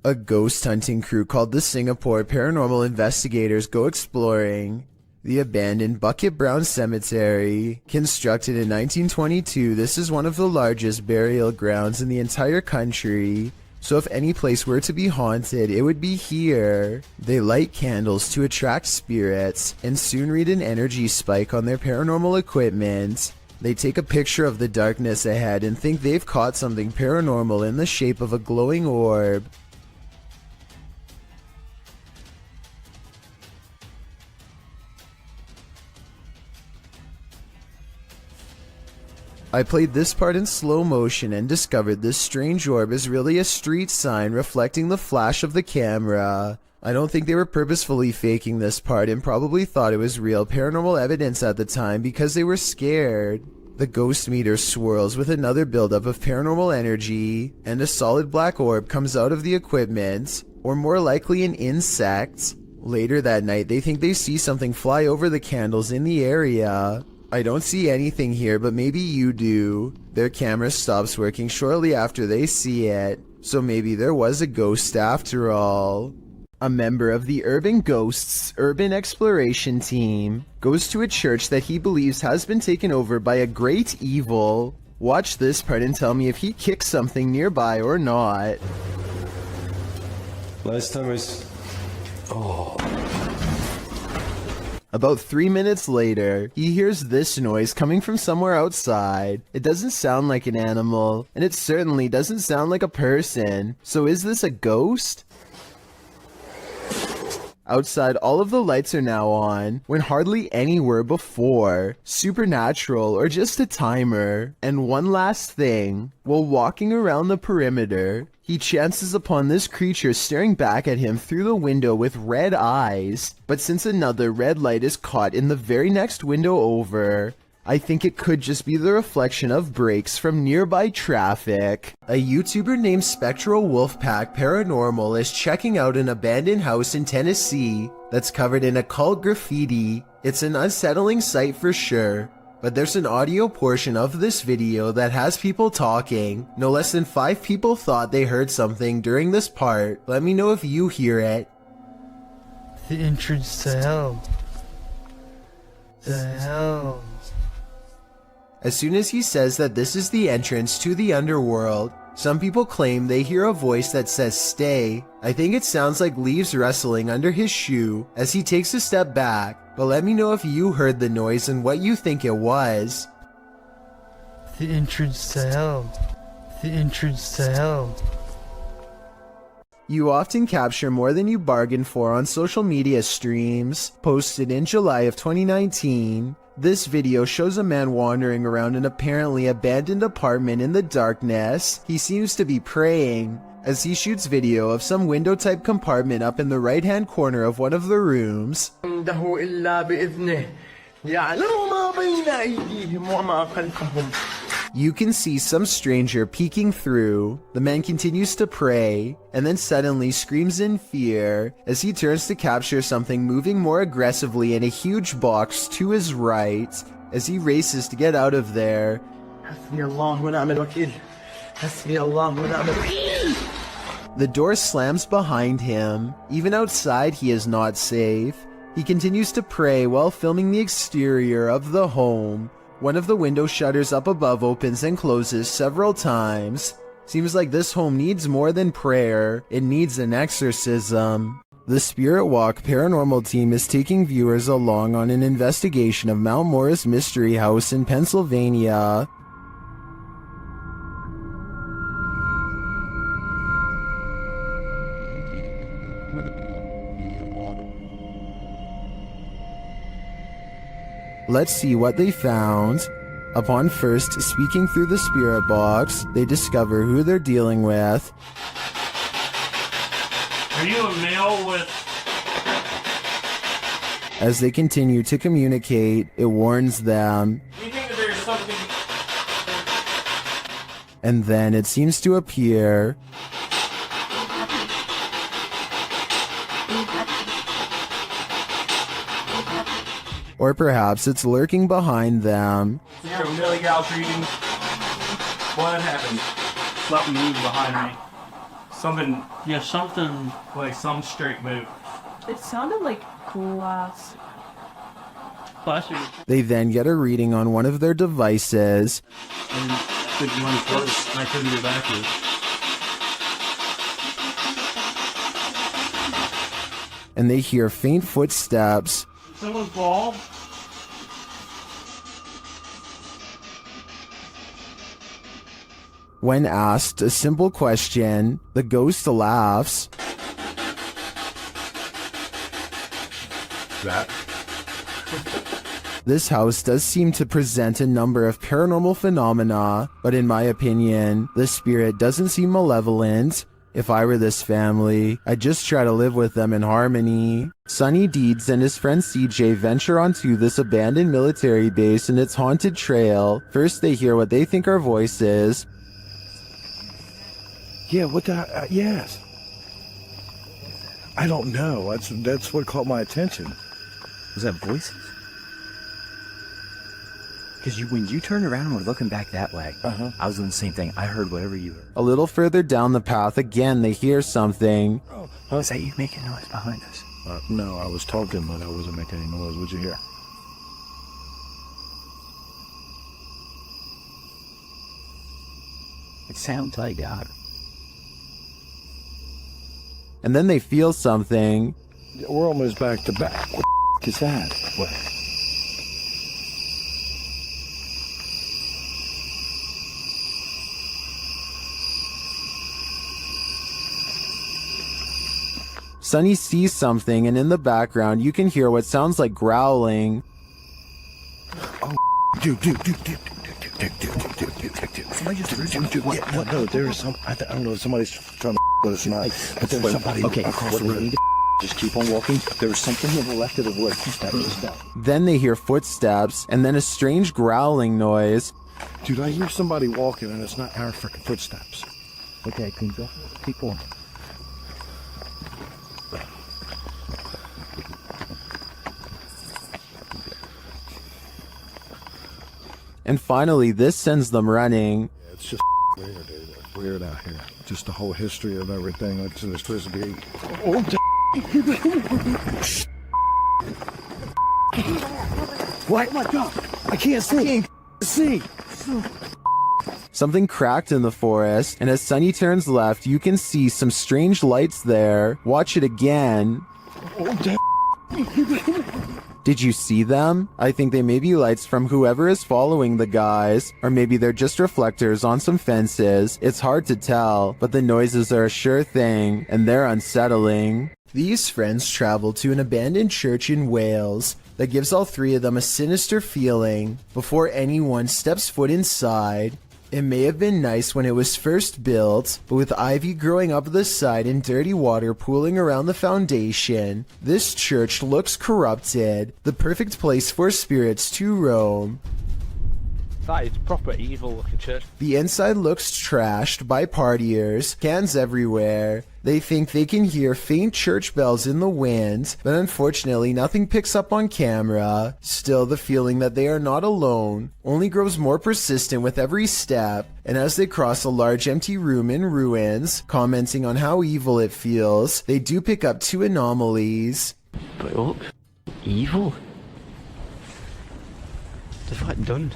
A: A ghost hunting crew called the Singapore Paranormal Investigators go exploring the abandoned Bucket Brown Cemetery. Constructed in 1922, this is one of the largest burial grounds in the entire country. So if any place were to be haunted, it would be here. They light candles to attract spirits and soon read an energy spike on their paranormal equipment. They take a picture of the darkness ahead and think they've caught something paranormal in the shape of a glowing orb. I played this part in slow motion and discovered this strange orb is really a street sign reflecting the flash of the camera. I don't think they were purposefully faking this part and probably thought it was real paranormal evidence at the time because they were scared. The ghost meter swirls with another buildup of paranormal energy, and a solid black orb comes out of the equipment, or more likely an insect. Later that night, they think they see something fly over the candles in the area. I don't see anything here, but maybe you do. Their camera stops working shortly after they see it, so maybe there was a ghost after all. A member of the Urban Ghosts Urban Exploration Team goes to a church that he believes has been taken over by a great evil. Watch this part and tell me if he kicks something nearby or not.
K: Last time was... Oh...
A: About 3 minutes later, he hears this noise coming from somewhere outside. It doesn't sound like an animal, and it certainly doesn't sound like a person. So is this a ghost? Outside, all of the lights are now on, when hardly any were before. Supernatural, or just a timer. And one last thing, while walking around the perimeter, he chances upon this creature staring back at him through the window with red eyes. But since another red light is caught in the very next window over, I think it could just be the reflection of brakes from nearby traffic. A YouTuber named Spectral Wolfpack Paranormal is checking out an abandoned house in Tennessee that's covered in occult graffiti. It's an unsettling sight for sure, but there's an audio portion of this video that has people talking. No less than 5 people thought they heard something during this part. Let me know if you hear it.
C: The entrance to hell. The hell.
A: As soon as he says that this is the entrance to the underworld, some people claim they hear a voice that says stay. I think it sounds like leaves rustling under his shoe as he takes a step back, but let me know if you heard the noise and what you think it was.
C: The entrance to hell. The entrance to hell.
A: You often capture more than you bargain for on social media streams. Posted in July of 2019, this video shows a man wandering around an apparently abandoned apartment in the darkness. He seems to be praying, as he shoots video of some window-type compartment up in the right-hand corner of one of the rooms. You can see some stranger peeking through. The man continues to pray, and then suddenly screams in fear as he turns to capture something moving more aggressively in a huge box to his right. As he races to get out of there,
W: حسبي الله ونعم الوكيل. حسبي الله ونعم الوكيل.
A: The door slams behind him. Even outside, he is not safe. He continues to pray while filming the exterior of the home. One of the window shutters up above opens and closes several times. Seems like this home needs more than prayer. It needs an exorcism. The Spirit Walk paranormal team is taking viewers along on an investigation of Mount Morris Mystery House in Pennsylvania. Let's see what they found. Upon first speaking through the spirit box, they discover who they're dealing with.
M: Are you a male with...
A: As they continue to communicate, it warns them.
M: You think that there's something...
A: And then it seems to appear. Or perhaps it's lurking behind them.
B: You're a Millie Gal's reading. What happened? Something moved behind me. Something.
M: Yeah, something...
B: Like some straight move.
L: It sounded like glass.
A: They then get a reading on one of their devices.
M: And could you run first? I couldn't get back to it.
A: And they hear faint footsteps.
M: Someone's ball?
A: When asked a simple question, the ghost laughs.
F: That?
A: This house does seem to present a number of paranormal phenomena, but in my opinion, the spirit doesn't seem malevolent. If I were this family, I'd just try to live with them in harmony. Sonny Deeds and his friend CJ venture onto this abandoned military base and its haunted trail. First they hear what they think are voices.
F: Yeah, what the... yes. I don't know. That's what caught my attention.
N: Was that voices? Because when you turned around and were looking back that way, I was doing the same thing. I heard whatever you heard.
A: A little further down the path, again they hear something.
N: Oh, is that you making noise behind us?
F: No, I was talking, but I wasn't making any noise. What'd you hear?
N: It sounds like God.
A: And then they feel something.
F: We're almost back to back. What the is that? What?
A: Sonny sees something, and in the background you can hear what sounds like growling.
F: Oh, dude. Somebody just what? No, there is some. I don't know if somebody's trying to with us or not. But there's somebody across the road.
N: Just keep on walking. There's something to the left of the wood.
A: Then they hear footsteps, and then a strange growling noise.
F: Dude, I hear somebody walking, and it's not our freaking footsteps.
N: Okay, Kunza, keep on.
A: And finally, this sends them running.
F: Yeah, it's just weird, dude. It's weird out here. Just the whole history of everything. Like, there's supposed to be. Oh, what? Oh my God! I can't see.
A: Something cracked in the forest, and as Sonny turns left, you can see some strange lights there. Watch it again.
F: Oh,
A: Did you see them? I think they may be lights from whoever is following the guys, or maybe they're just reflectors on some fences. It's hard to tell, but the noises are a sure thing, and they're unsettling. These friends travel to an abandoned church in Wales that gives all three of them a sinister feeling. Before anyone steps foot inside, it may have been nice when it was first built, but with ivy growing up the side and dirty water pooling around the foundation, this church looks corrupted, the perfect place for spirits to roam.
P: That is proper evil looking church.
A: The inside looks trashed by partiers, cans everywhere. They think they can hear faint church bells in the wind, but unfortunately nothing picks up on camera. Still, the feeling that they are not alone only grows more persistent with every step, and as they cross a large empty room in ruins, commenting on how evil it feels, they do pick up two anomalies.
G: But look, evil. They've like done,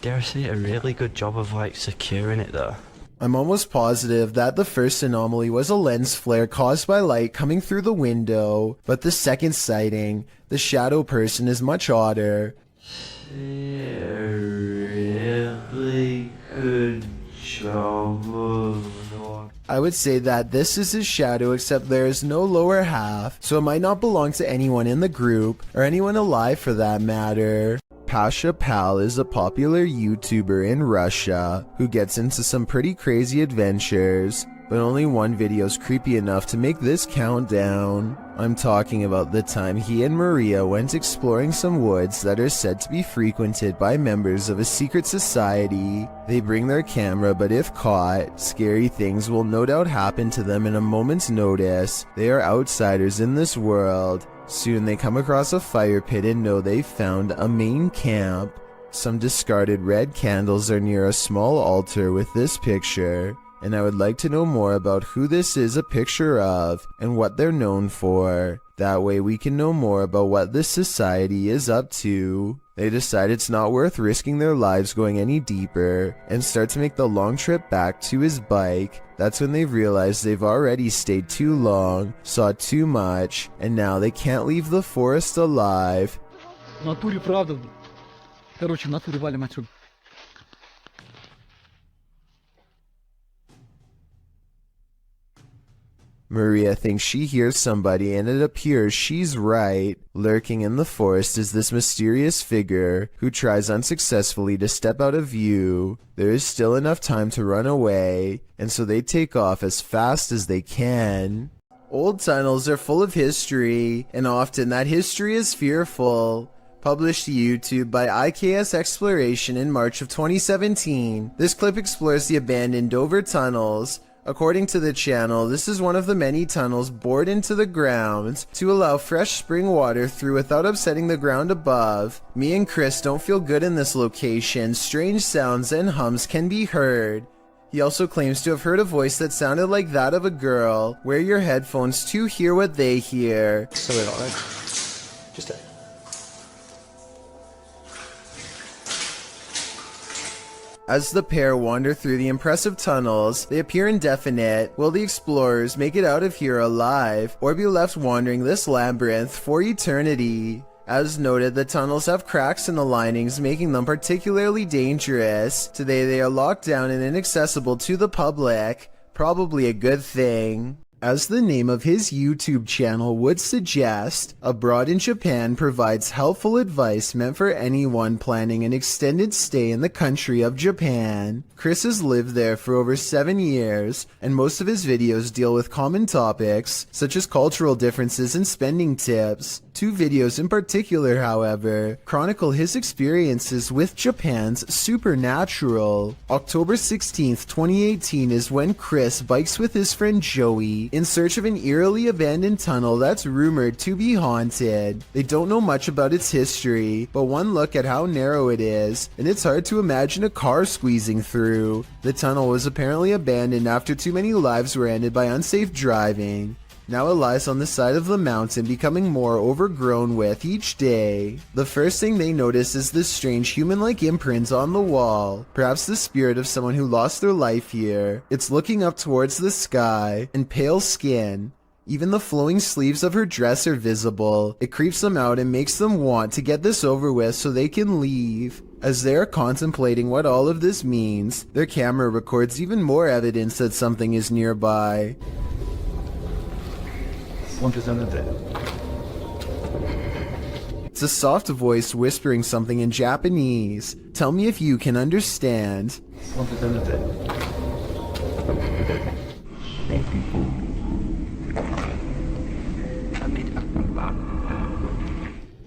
G: dare I say, a really good job of like securing it though.
A: I'm almost positive that the first anomaly was a lens flare caused by light coming through the window, but the second sighting, the shadow person, is much odder.
G: A really good job of...
A: I would say that this is his shadow, except there is no lower half, so it might not belong to anyone in the group, or anyone alive for that matter. Pasha Pal is a popular YouTuber in Russia who gets into some pretty crazy adventures, but only one video is creepy enough to make this count down. I'm talking about the time he and Maria went exploring some woods that are said to be frequented by members of a secret society. They bring their camera, but if caught, scary things will no doubt happen to them in a moment's notice. They are outsiders in this world. Soon they come across a fire pit and know they've found a main camp. Some discarded red candles are near a small altar with this picture, and I would like to know more about who this is a picture of and what they're known for. That way we can know more about what this society is up to. They decide it's not worth risking their lives going any deeper and start to make the long trip back to his bike. That's when they realize they've already stayed too long, saw too much, and now they can't leave the forest alive.
I: В натуре правда. Короче, в натуре валим отсюда.
A: Maria thinks she hears somebody, and it appears she's right. Lurking in the forest is this mysterious figure who tries unsuccessfully to step out of view. There is still enough time to run away, and so they take off as fast as they can. Old tunnels are full of history, and often that history is fearful. Published to YouTube by IKS Exploration in March of 2017, this clip explores the abandoned Dover tunnels. According to the channel, this is one of the many tunnels bored into the ground to allow fresh spring water through without upsetting the ground above. Me and Chris don't feel good in this location. Strange sounds and hums can be heard. He also claims to have heard a voice that sounded like that of a girl. Wear your headphones to hear what they hear. As the pair wander through the impressive tunnels, they appear indefinite. Will the explorers make it out of here alive, or be left wandering this labyrinth for eternity? As noted, the tunnels have cracks in the linings, making them particularly dangerous. Today they are locked down and inaccessible to the public. Probably a good thing. As the name of his YouTube channel would suggest, Abroad in Japan provides helpful advice meant for anyone planning an extended stay in the country of Japan. Chris has lived there for over 7 years, and most of his videos deal with common topics, such as cultural differences and spending tips. 2 videos in particular, however, chronicle his experiences with Japan's supernatural. October 16th, 2018 is when Chris bikes with his friend Joey in search of an eerily abandoned tunnel that's rumored to be haunted. They don't know much about its history, but one look at how narrow it is, and it's hard to imagine a car squeezing through. The tunnel was apparently abandoned after too many lives were ended by unsafe driving. Now it lies on the side of the mountain, becoming more overgrown with each day. The first thing they notice is this strange human-like imprint on the wall, perhaps the spirit of someone who lost their life here. It's looking up towards the sky, and pale skin. Even the flowing sleeves of her dress are visible. It creeps them out and makes them want to get this over with so they can leave. As they are contemplating what all of this means, their camera records even more evidence that something is nearby. It's a soft voice whispering something in Japanese. Tell me if you can understand.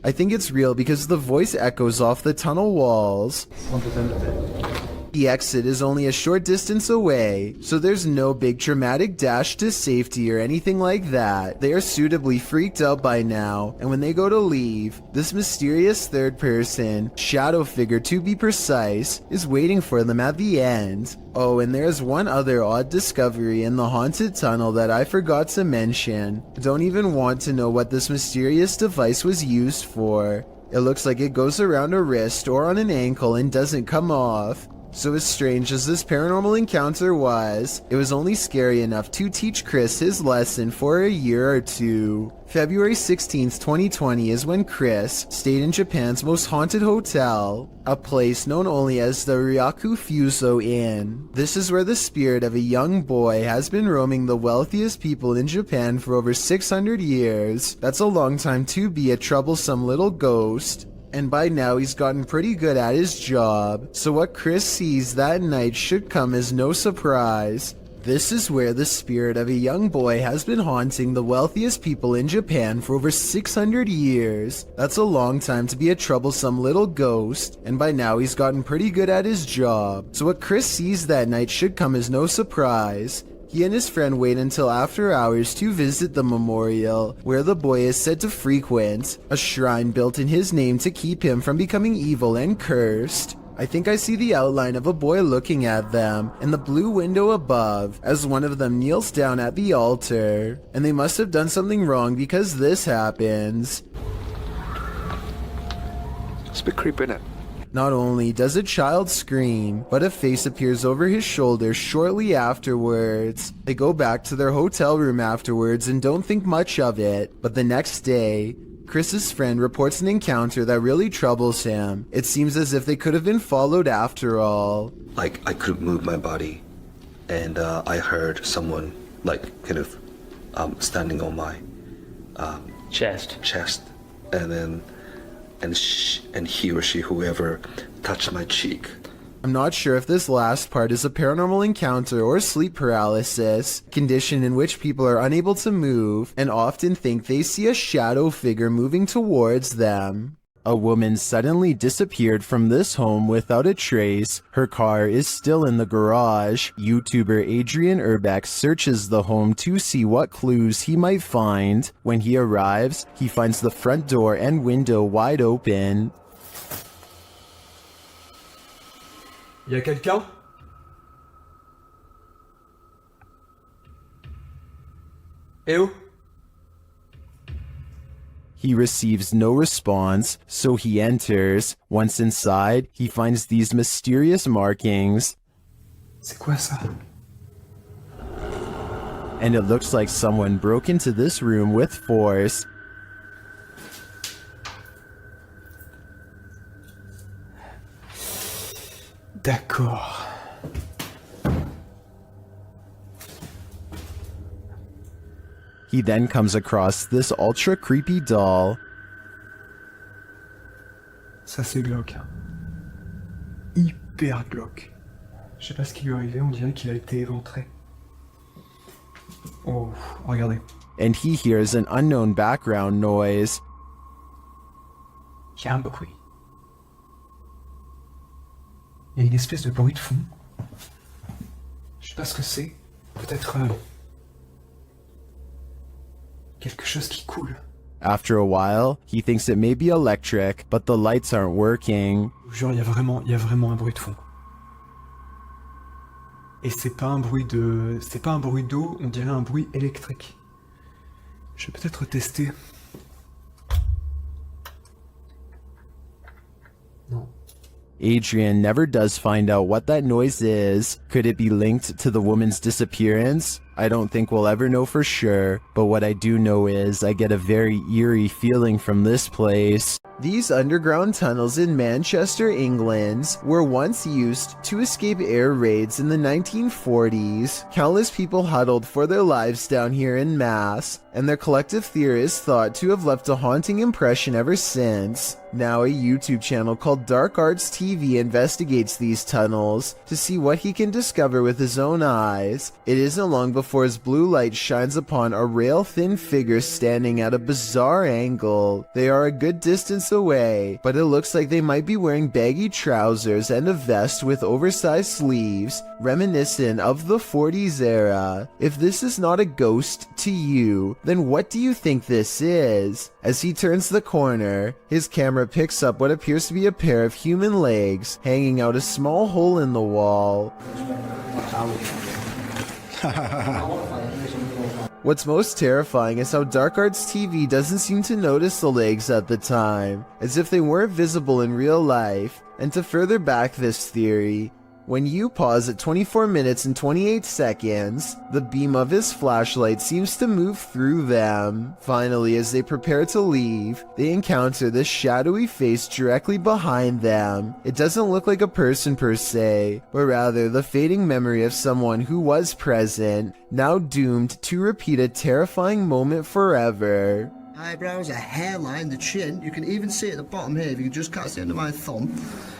A: I think it's real because the voice echoes off the tunnel walls. The exit is only a short distance away, so there's no big dramatic dash to safety or anything like that. They are suitably freaked out by now, and when they go to leave, this mysterious third person, shadow figure to be precise, is waiting for them at the end. Oh, and there's one other odd discovery in the haunted tunnel that I forgot to mention. I don't even want to know what this mysterious device was used for. It looks like it goes around a wrist or on an ankle and doesn't come off. So as strange as this paranormal encounter was, it was only scary enough to teach Chris his lesson for a year or two. February 16th, 2020 is when Chris stayed in Japan's most haunted hotel, a place known only as the Ryaku Fuso Inn. This is where the spirit of a young boy has been roaming the wealthiest people in Japan for over 600 years. That's a long time to be a troublesome little ghost. And by now he's gotten pretty good at his job, so what Chris sees that night should come as no surprise. This is where the spirit of a young boy has been haunting the wealthiest people in Japan for over 600 years. That's a long time to be a troublesome little ghost, and by now he's gotten pretty good at his job, so what Chris sees that night should come as no surprise. He and his friend wait until after hours to visit the memorial, where the boy is said to frequent, a shrine built in his name to keep him from becoming evil and cursed. I think I see the outline of a boy looking at them in the blue window above as one of them kneels down at the altar, and they must have done something wrong because this happens.
F: It's a bit creepy, isn't it?
A: Not only does a child scream, but a face appears over his shoulder shortly afterwards. They go back to their hotel room afterwards and don't think much of it, but the next day, Chris's friend reports an encounter that really troubles him. It seems as if they could have been followed after all.
Q: Like, I couldn't move my body, and I heard someone, like, kind of standing on my chest, and then and he or she, whoever, touched my cheek.
A: I'm not sure if this last part is a paranormal encounter or sleep paralysis, condition in which people are unable to move and often think they see a shadow figure moving towards them. A woman suddenly disappeared from this home without a trace. Her car is still in the garage. YouTuber Adrian Urbeck searches the home to see what clues he might find. When he arrives, he finds the front door and window wide open.
U: Y'a quelqu'un? Eh oh?
A: He receives no response, so he enters. Once inside, he finds these mysterious markings.
U: C'est quoi ça?
A: And it looks like someone broke into this room with force.
U: D'accord.
A: He then comes across this ultra creepy doll.
U: Ça c'est glauque. Hyper glauque. Je sais pas ce qui lui est arrivé, on dirait qu'il a été éventré. Oh, regardez.
A: And he hears an unknown background noise.
U: Il y a un bruit. Il y a une espèce de bruit de fond. Je sais pas ce que c'est. Peut-être quelque chose qui coule.
A: After a while, he thinks it may be electric, but the lights aren't working.
U: Genre, il y a vraiment un bruit de fond. Et c'est pas un bruit d'eau, on dirait un bruit électrique. Je vais peut-être tester. Non.
A: Adrian never does find out what that noise is. Could it be linked to the woman's disappearance? I don't think we'll ever know for sure, but what I do know is I get a very eerie feeling from this place. These underground tunnels in Manchester, England, were once used to escape air raids in the 1940s. Countless people huddled for their lives down here in mass, and their collective theory is thought to have left a haunting impression ever since. Now a YouTube channel called Dark Arts TV investigates these tunnels to see what he can discover with his own eyes. It isn't long before his blue light shines upon a rail-thin figure standing at a bizarre angle. They are a good distance away, but it looks like they might be wearing baggy trousers and a vest with oversized sleeves, reminiscent of the 40s era. If this is not a ghost to you, then what do you think this is? As he turns the corner, his camera picks up what appears to be a pair of human legs hanging out a small hole in the wall. What's most terrifying is how Dark Arts TV doesn't seem to notice the legs at the time, as if they weren't visible in real life. And to further back this theory, when you pause at 24 minutes and 28 seconds, the beam of his flashlight seems to move through them. Finally, as they prepare to leave, they encounter this shadowy face directly behind them. It doesn't look like a person per se, but rather the fading memory of someone who was present, now doomed to repeat a terrifying moment forever.
E: Eyebrows, a hairline, the chin. You can even see at the bottom here, if you can just catch the end of my thumb,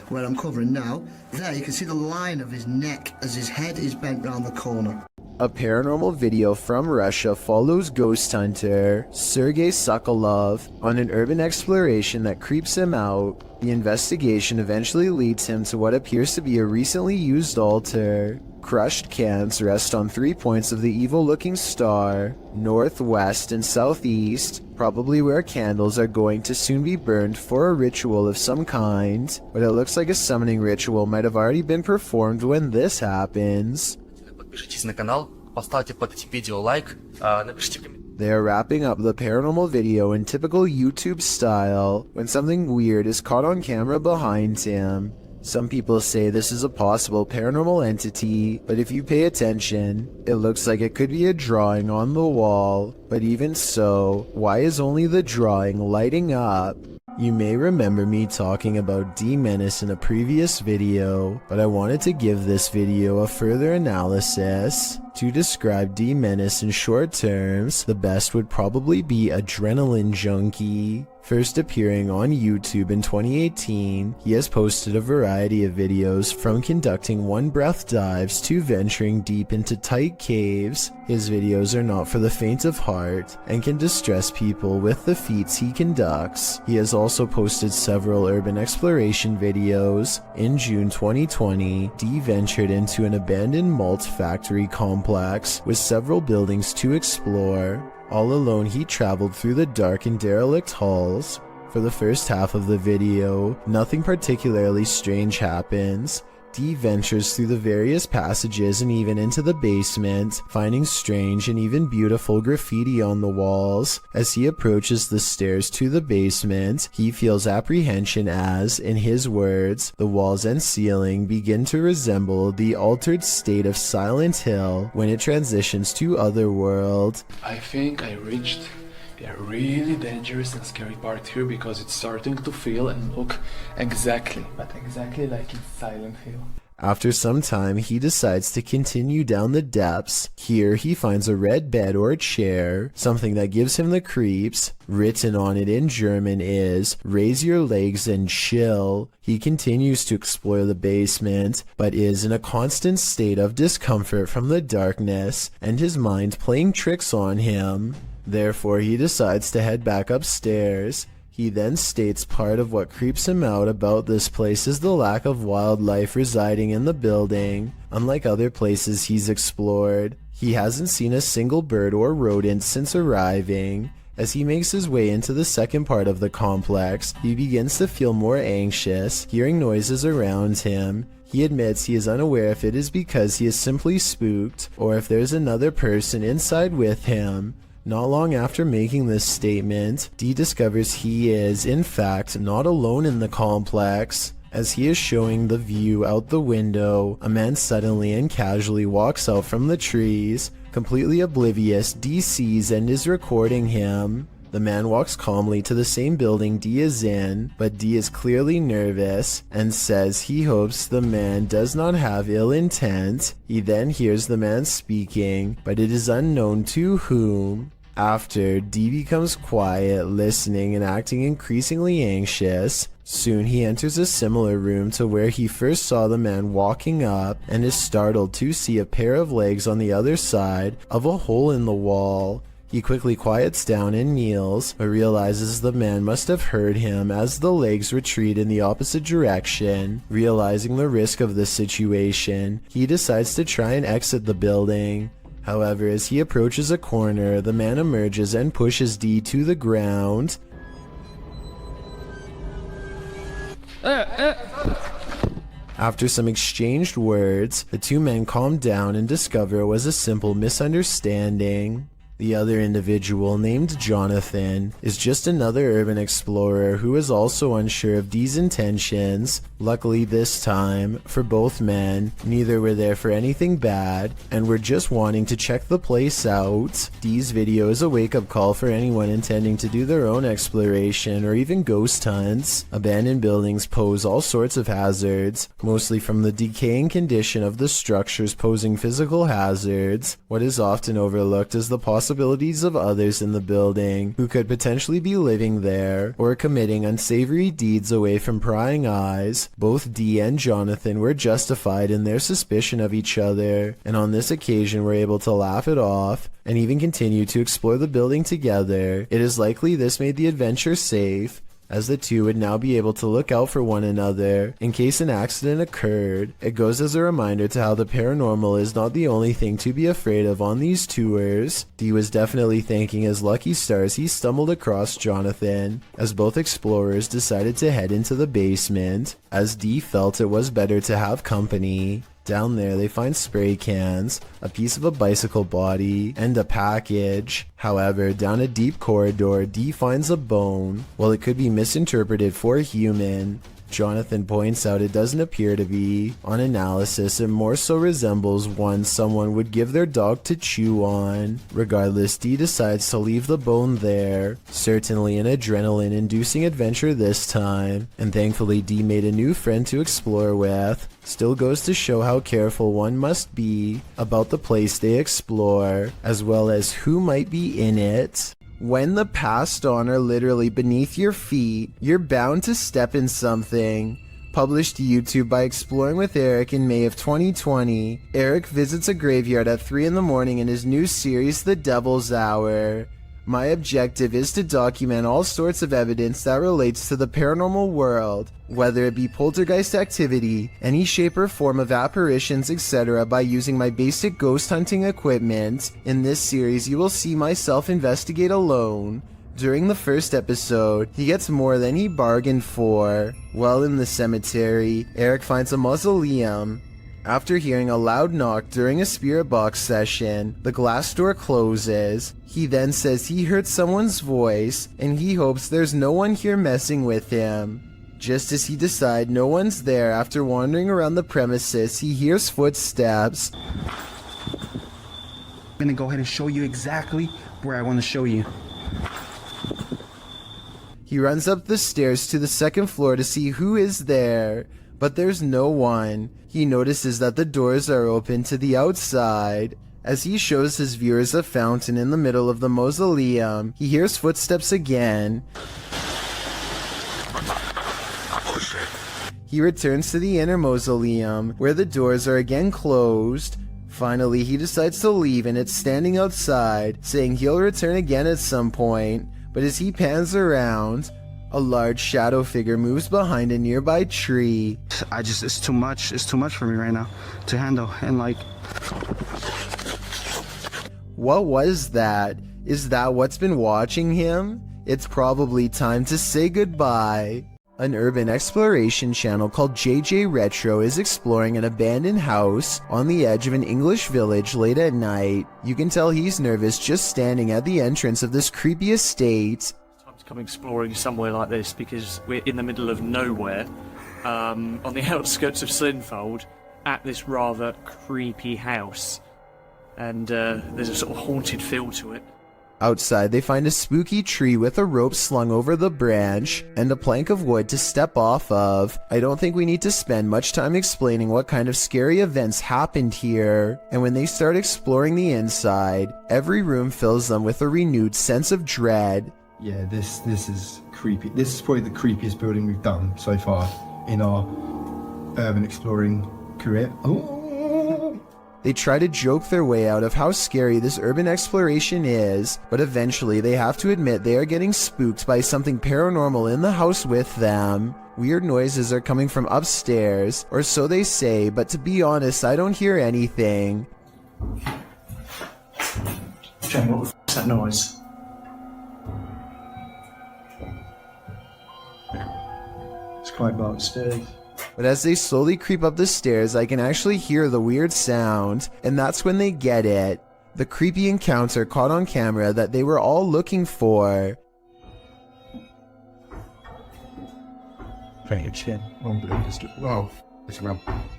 E: where I'm covering now. There, you can see the line of his neck as his head is bent round the corner.
A: A paranormal video from Russia follows ghost hunter Sergei Sokolov on an urban exploration that creeps him out. The investigation eventually leads him to what appears to be a recently used altar. Crushed cans rest on 3 points of the evil-looking star, north, west, and southeast, probably where candles are going to soon be burned for a ritual of some kind. But it looks like a summoning ritual might have already been performed when this happens.
O: Подпишитесь на канал, поставьте под этим видео лайк, напишите комментарий.
A: They are wrapping up the paranormal video in typical YouTube style when something weird is caught on camera behind him. Some people say this is a possible paranormal entity, but if you pay attention, it looks like it could be a drawing on the wall. But even so, why is only the drawing lighting up? You may remember me talking about D-Menace in a previous video, but I wanted to give this video a further analysis. To describe D-Menace in short terms, the best would probably be Adrenaline Junkie. First appearing on YouTube in 2018, he has posted a variety of videos from conducting one-breath dives to venturing deep into tight caves. His videos are not for the faint of heart and can distress people with the feats he conducts. He has also posted several urban exploration videos. In June 2020, D ventured into an abandoned malt factory complex with several buildings to explore. All alone, he traveled through the dark and derelict halls. For the first half of the video, nothing particularly strange happens. D ventures through the various passages and even into the basement, finding strange and even beautiful graffiti on the walls. As he approaches the stairs to the basement, he feels apprehension as, in his words, the walls and ceiling begin to resemble the altered state of Silent Hill when it transitions to Otherworld.
T: I think I reached a really dangerous and scary part here because it's starting to feel and look exactly like in Silent Hill.
A: After some time, he decides to continue down the depths. Here, he finds a red bed or chair, something that gives him the creeps. Written on it in German is, "Raise your legs and chill." He continues to explore the basement, but is in a constant state of discomfort from the darkness and his mind playing tricks on him. Therefore, he decides to head back upstairs. He then states part of what creeps him out about this place is the lack of wildlife residing in the building. Unlike other places he's explored, he hasn't seen a single bird or rodent since arriving. As he makes his way into the second part of the complex, he begins to feel more anxious, hearing noises around him. He admits he is unaware if it is because he is simply spooked, or if there's another person inside with him. Not long after making this statement, D discovers he is, in fact, not alone in the complex. As he is showing the view out the window, a man suddenly and casually walks out from the trees. Completely oblivious, D sees and is recording him. The man walks calmly to the same building D is in, but D is clearly nervous and says he hopes the man does not have ill intent. He then hears the man speaking, but it is unknown to whom. After, D becomes quiet, listening and acting increasingly anxious. Soon he enters a similar room to where he first saw the man walking up and is startled to see a pair of legs on the other side of a hole in the wall. He quickly quiets down and kneels, but realizes the man must have heard him as the legs retreat in the opposite direction. Realizing the risk of this situation, he decides to try and exit the building. However, as he approaches a corner, the man emerges and pushes D to the ground. After some exchanged words, the two men calm down and discover it was a simple misunderstanding. The other individual, named Jonathan, is just another urban explorer who is also unsure of D's intentions. Luckily this time, for both men, neither were there for anything bad, and were just wanting to check the place out. D's video is a wake-up call for anyone intending to do their own exploration or even ghost hunts. Abandoned buildings pose all sorts of hazards, mostly from the decaying condition of the structures posing physical hazards. What is often overlooked is the possibilities of others in the building who could potentially be living there or committing unsavory deeds away from prying eyes. Both D and Jonathan were justified in their suspicion of each other, and on this occasion were able to laugh it off and even continue to explore the building together. It is likely this made the adventure safe, as the two would now be able to look out for one another in case an accident occurred. It goes as a reminder to how the paranormal is not the only thing to be afraid of on these tours. D was definitely thanking his lucky stars he stumbled across Jonathan, as both explorers decided to head into the basement, as D felt it was better to have company. Down there they find spray cans, a piece of a bicycle body, and a package. However, down a deep corridor, D finds a bone. While it could be misinterpreted for a human, Jonathan points out it doesn't appear to be. On analysis, it more so resembles one someone would give their dog to chew on. Regardless, D decides to leave the bone there. Certainly an adrenaline-inducing adventure this time, and thankfully D made a new friend to explore with. Still goes to show how careful one must be about the place they explore, as well as who might be in it. When the passed on are literally beneath your feet, you're bound to step in something. Published to YouTube by Exploring with Eric in May of 2020, Eric visits a graveyard at 3 in the morning in his new series, The Devil's Hour. My objective is to document all sorts of evidence that relates to the paranormal world, whether it be poltergeist activity, any shape or form of apparitions, etc., by using my basic ghost hunting equipment. In this series, you will see myself investigate alone. During the first episode, he gets more than he bargained for. While in the cemetery, Eric finds a mausoleum. After hearing a loud knock during a spirit box session, the glass door closes. He then says he heard someone's voice, and he hopes there's no one here messing with him. Just as he decides no one's there, after wandering around the premises, he hears footsteps.
D: I'm gonna go ahead and show you exactly where I want to show you.
A: He runs up the stairs to the second floor to see who is there, but there's no one. He notices that the doors are open to the outside. As he shows his viewers a fountain in the middle of the mausoleum, he hears footsteps again. He returns to the inner mausoleum, where the doors are again closed. Finally, he decides to leave, and it's standing outside, saying he'll return again at some point. But as he pans around, a large shadow figure moves behind a nearby tree.
D: It's too much for me right now to handle, and like...
A: What was that? Is that what's been watching him? It's probably time to say goodbye. An urban exploration channel called JJ Retro is exploring an abandoned house on the edge of an English village late at night. You can tell he's nervous just standing at the entrance of this creepy estate.
R: Come exploring somewhere like this because we're in the middle of nowhere, on the outskirts of Slinfold, at this rather creepy house, and there's a sort of haunted feel to it.
A: Outside, they find a spooky tree with a rope slung over the branch and a plank of wood to step off of. I don't think we need to spend much time explaining what kind of scary events happened here. And when they start exploring the inside, every room fills them with a renewed sense of dread.
U: Yeah, this is creepy. This is probably the creepiest building we've done so far in our urban exploring career.
A: They try to joke their way out of how scary this urban exploration is, but eventually they have to admit they are getting spooked by something paranormal in the house with them. Weird noises are coming from upstairs, or so they say, but to be honest, I don't hear anything.
C: Jane, what the f*** is that noise? It's quite about upstairs.
A: But as they slowly creep up the stairs, I can actually hear the weird sound, and that's when they get it. The creepy encounter caught on camera that they were all looking for.
U: Bring your chin. Oh,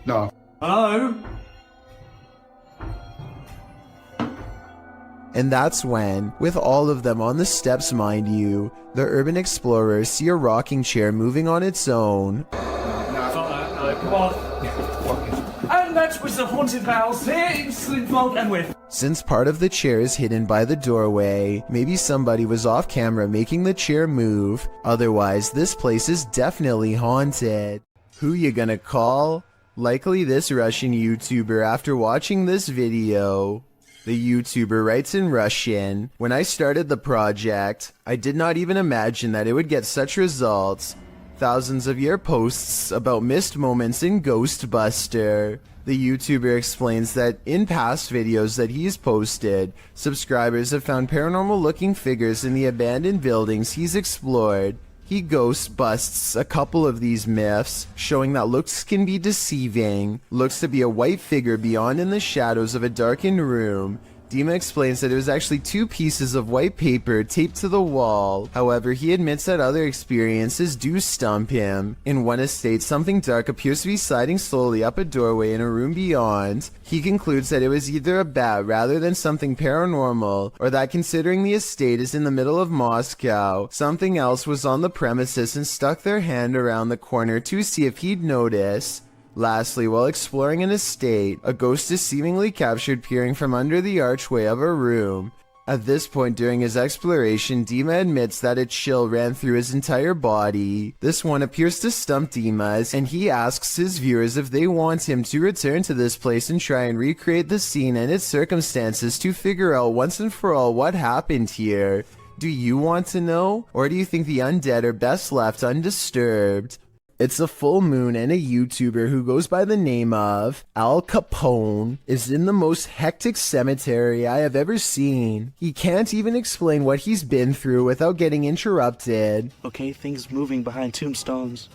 U: no.
B: Hello?
A: And that's when, with all of them on the steps mind you, the urban explorers see a rocking chair moving on its own.
R: Come on. And that was the haunted house here in Slinfold and with.
A: Since part of the chair is hidden by the doorway, maybe somebody was off camera making the chair move. Otherwise, this place is definitely haunted. Who you gonna call? Likely this Russian YouTuber after watching this video. The YouTuber writes in Russian, "When I started the project, I did not even imagine that it would get such results. Thousands of your posts about missed moments in Ghostbuster." The YouTuber explains that in past videos that he's posted, subscribers have found paranormal looking figures in the abandoned buildings he's explored. He ghost busts a couple of these myths, showing that looks can be deceiving. Looks to be a white figure beyond in the shadows of a darkened room. Dima explains that it was actually 2 pieces of white paper taped to the wall. However, he admits that other experiences do stump him. In one estate, something dark appears to be sliding slowly up a doorway in a room beyond. He concludes that it was either a bat rather than something paranormal, or that considering the estate is in the middle of Moscow, something else was on the premises and stuck their hand around the corner to see if he'd notice. Lastly, while exploring an estate, a ghost is seemingly captured peering from under the archway of a room. At this point during his exploration, Dima admits that a chill ran through his entire body. This one appears to stump Dima, and he asks his viewers if they want him to return to this place and try and recreate the scene and its circumstances to figure out once and for all what happened here. Do you want to know? Or do you think the undead are best left undisturbed? It's a full moon, and a YouTuber who goes by the name of Al Capone is in the most hectic cemetery I have ever seen. He can't even explain what he's been through without getting interrupted.
H: Okay, things moving behind tombstones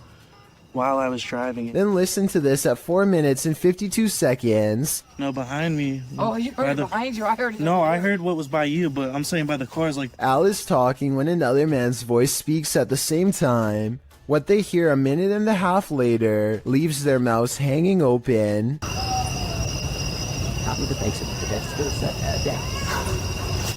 H: while I was driving.
A: Then listen to this at 4 minutes and 52 seconds.
H: No, behind me.
L: Oh, you heard it behind you? I heard it.
H: No, I heard what was by you, but I'm saying by the cars like...
A: Al is talking when another man's voice speaks at the same time. What they hear a minute and a half later leaves their mouths hanging open.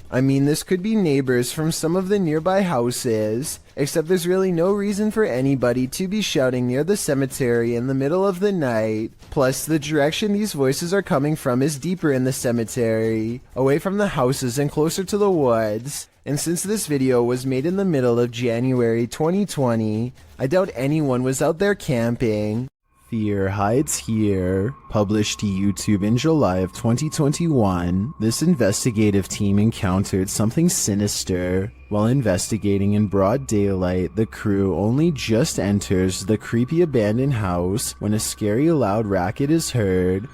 A: I mean, this could be neighbors from some of the nearby houses, except there's really no reason for anybody to be shouting near the cemetery in the middle of the night. Plus, the direction these voices are coming from is deeper in the cemetery, away from the houses and closer to the woods. And since this video was made in the middle of January 2020, I doubt anyone was out there camping. Fear Hides Here, published to YouTube in July of 2021, this investigative team encountered something sinister. While investigating in broad daylight, the crew only just enters the creepy abandoned house when a scary loud racket is heard.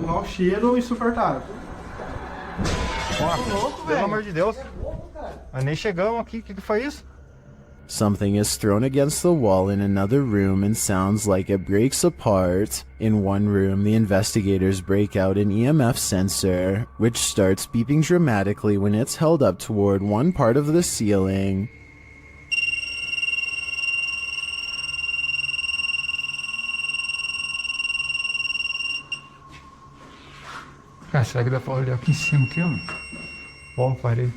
U: Mau cheiro insuportável. Pelo amor de Deus. Mas nem chegamos aqui, o que foi isso?
A: Something is thrown against the wall in another room and sounds like it breaks apart. In one room, the investigators break out an EMF sensor, which starts beeping dramatically when it's held up toward one part of the ceiling.
U: Cara, será que dá pra olhar aqui em cima aqui, ó? Bom, parei.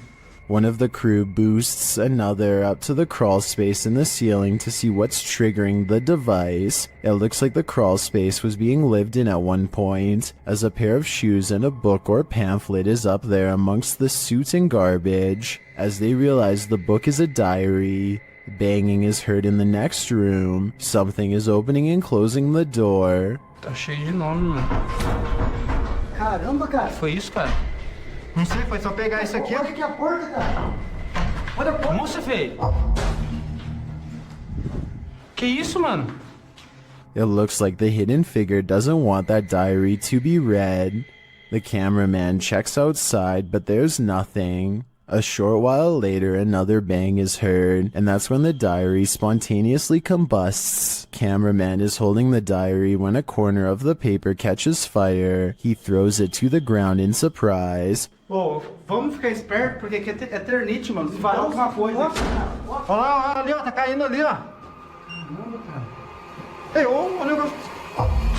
A: One of the crew boosts another up to the crawl space in the ceiling to see what's triggering the device. It looks like the crawl space was being lived in at one point, as a pair of shoes and a book or pamphlet is up there amongst the soot and garbage. As they realize the book is a diary, banging is heard in the next room. Something is opening and closing the door.
B: Tá cheio de nome, mano.
W: Caramba, cara.
B: Foi isso, cara?
W: Não sei, foi só pegar isso aqui. Olha aqui a porta, cara. Olha a porta.
B: Moça, velho. Que isso, mano?
A: It looks like the hidden figure doesn't want that diary to be read. The cameraman checks outside, but there's nothing. A short while later, another bang is heard, and that's when the diary spontaneously combusts. Cameraman is holding the diary when a corner of the paper catches fire. He throws it to the ground in surprise.
C: Ô, vamos ficar esperto, porque aqui é eternite, mano. Se vai alguma coisa. Olha lá, ali, ó, tá caindo ali, ó. Caramba, cara. Ei, ô, o negócio.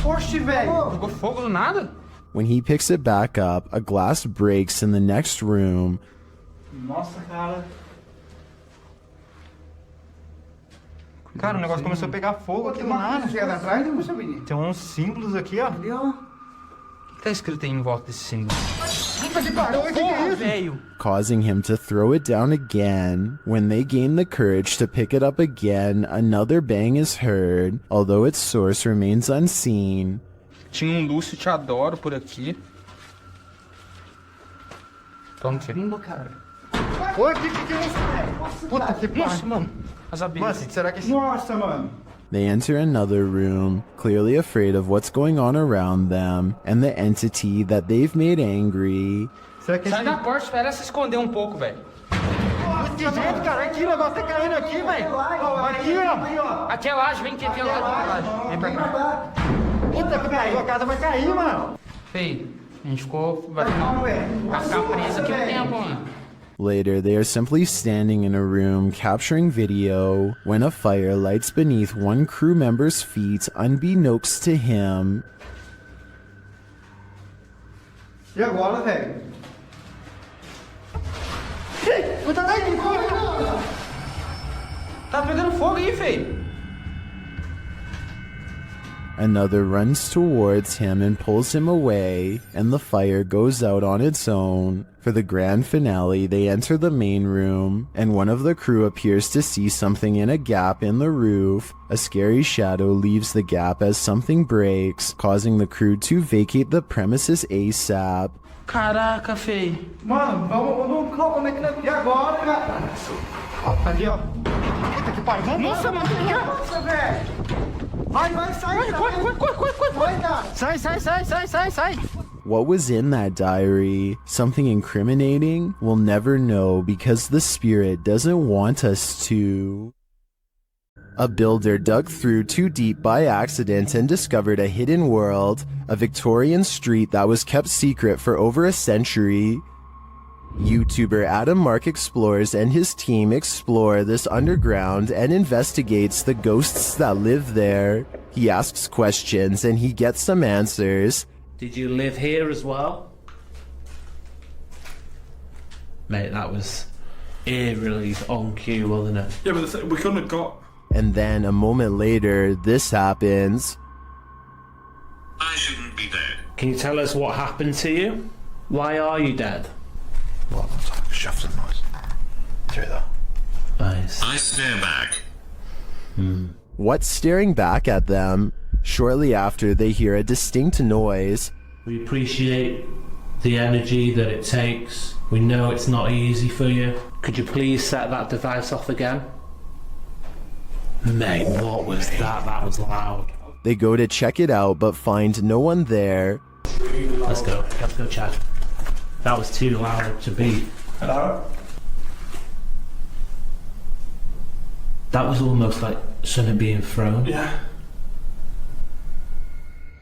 C: Oxe, velho.
B: Pegou fogo do nada?
A: When he picks it back up, a glass breaks in the next room.
C: Nossa, cara. Cara, o negócio começou a pegar fogo aqui do nada. Tem uns símbolos aqui, ó. Ali, ó.
B: O que tá escrito aí em volta desse símbolo?
C: Porra, velho.
A: Causing him to throw it down again. When they gain the courage to pick it up again, another bang is heard, although its source remains unseen.
B: Tinha um Lúcio Te Adoro por aqui. Toma aqui.
C: Cara. Oi, que é isso? Puta que pariu.
B: Nossa, mano. As abelhas.
C: Mano, será que... Nossa, mano.
A: They enter another room, clearly afraid of what's going on around them, and the entity that they've made angry.
B: Sai da porta, espera se esconder um pouco, velho.
C: Que jeito, cara? Aqui, o negócio tá caindo aqui, velho. Aqui, ó.
B: Aqui é laje, vem aqui, aqui é laje. Vem pra cá.
C: Puta que pariu, a casa vai cair, mano.
B: Feio, a gente ficou... Vai ficar preso aqui um tempo, mano.
A: Later, they are simply standing in a room capturing video when a fire lights beneath one crew member's feet unbeknownst to him.
C: E agora, velho?
B: Tá pegando fogo aí, feio.
A: Another runs towards him and pulls him away, and the fire goes out on its own. For the grand finale, they enter the main room, and one of the crew appears to see something in a gap in the roof. A scary shadow leaves the gap as something breaks, causing the crew to vacate the premises ASAP.
B: Caraca, feio.
C: Mano, vamos como é que nós... E agora, cara? Ali, ó. Puta que pariu.
B: Nossa, mano.
C: Nossa, velho. Vai, sai. Vai, sai.
A: What was in that diary? Something incriminating? We'll never know because the spirit doesn't want us to. A builder dug through too deep by accident and discovered a hidden world, a Victorian street that was kept secret for over a century. YouTuber Adam Mark Explores and his team explore this underground and investigates the ghosts that live there. He asks questions and he gets some answers.
J: Did you live here as well? Mate, that was eerily on cue, wasn't it?
F: Yeah, but we couldn't have got...
A: And then a moment later, this happens.
J: I shouldn't be dead. Can you tell us what happened to you? Why are you dead?
F: Well, that's like a shaft of noise. Through that.
J: Nice.
K: I stare back.
A: What's staring back at them? Shortly after, they hear a distinct noise.
J: We appreciate the energy that it takes. We know it's not easy for you. Could you please set that device off again? Mate, what was that? That was loud.
A: They go to check it out, but find no one there.
J: Let's go, Chad. That was too loud to be.
C: Hello?
J: That was almost like something being thrown.
C: Yeah.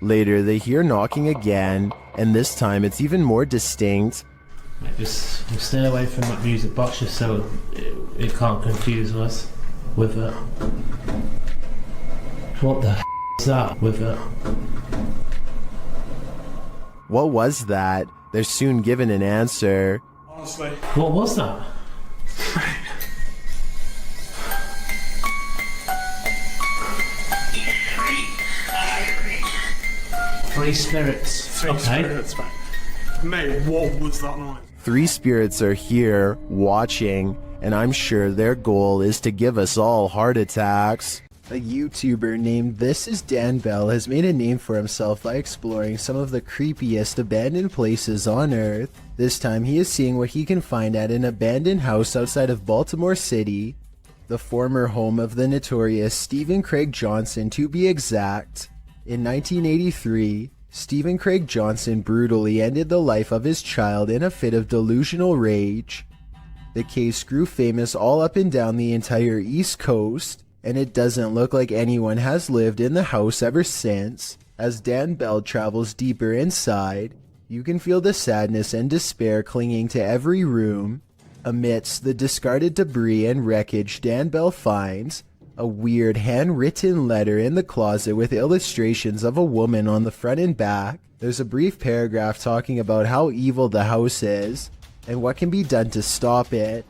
A: Later, they hear knocking again, and this time it's even more distinct.
J: Mate, just stay away from that music box just so it can't confuse us with it. What the f is that with it?
A: What was that? They're soon given an answer.
F: Honestly.
J: What was that? 3 spirits.
P: Three
J: Okay.
P: spirits, man. Mate, what was that noise?
A: 3 spirits are here, watching, and I'm sure their goal is to give us all heart attacks. A YouTuber named This Is Dan Bell has made a name for himself by exploring some of the creepiest abandoned places on Earth. This time he is seeing what he can find at an abandoned house outside of Baltimore City, the former home of the notorious Stephen Craig Johnson to be exact. In 1983, Stephen Craig Johnson brutally ended the life of his child in a fit of delusional rage. The case grew famous all up and down the entire East Coast, and it doesn't look like anyone has lived in the house ever since. As Dan Bell travels deeper inside, you can feel the sadness and despair clinging to every room. Amidst the discarded debris and wreckage, Dan Bell finds a weird handwritten letter in the closet with illustrations of a woman on the front and back. There's a brief paragraph talking about how evil the house is and what can be done to stop it.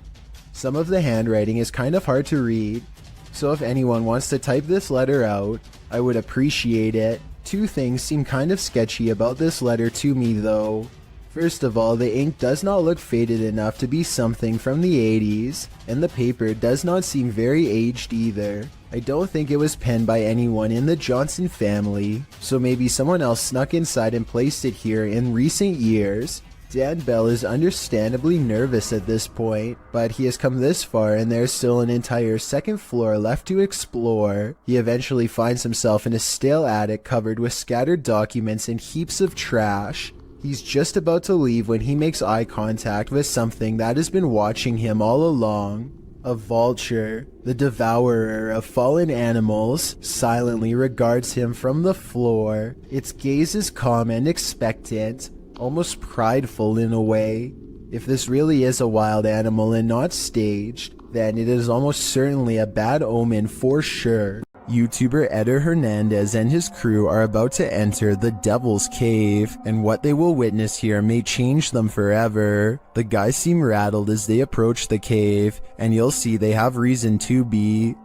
A: Some of the handwriting is kind of hard to read, so if anyone wants to type this letter out, I would appreciate it. 2 things seem kind of sketchy about this letter to me though. First of all, the ink does not look faded enough to be something from the 80s, and the paper does not seem very aged either. I don't think it was penned by anyone in the Johnson family, so maybe someone else snuck inside and placed it here in recent years. Dan Bell is understandably nervous at this point, but he has come this far and there's still an entire 2nd floor left to explore. He eventually finds himself in a stale attic covered with scattered documents and heaps of trash. He's just about to leave when he makes eye contact with something that has been watching him all along. A vulture, the devourer of fallen animals, silently regards him from the floor. Its gaze is calm and expectant, almost prideful in a way. If this really is a wild animal and not staged, then it is almost certainly a bad omen for sure. YouTuber Eder Hernandez and his crew are about to enter the Devil's Cave, and what they will witness here may change them forever. The guys seem rattled as they approach the cave, and you'll see they have reason to be.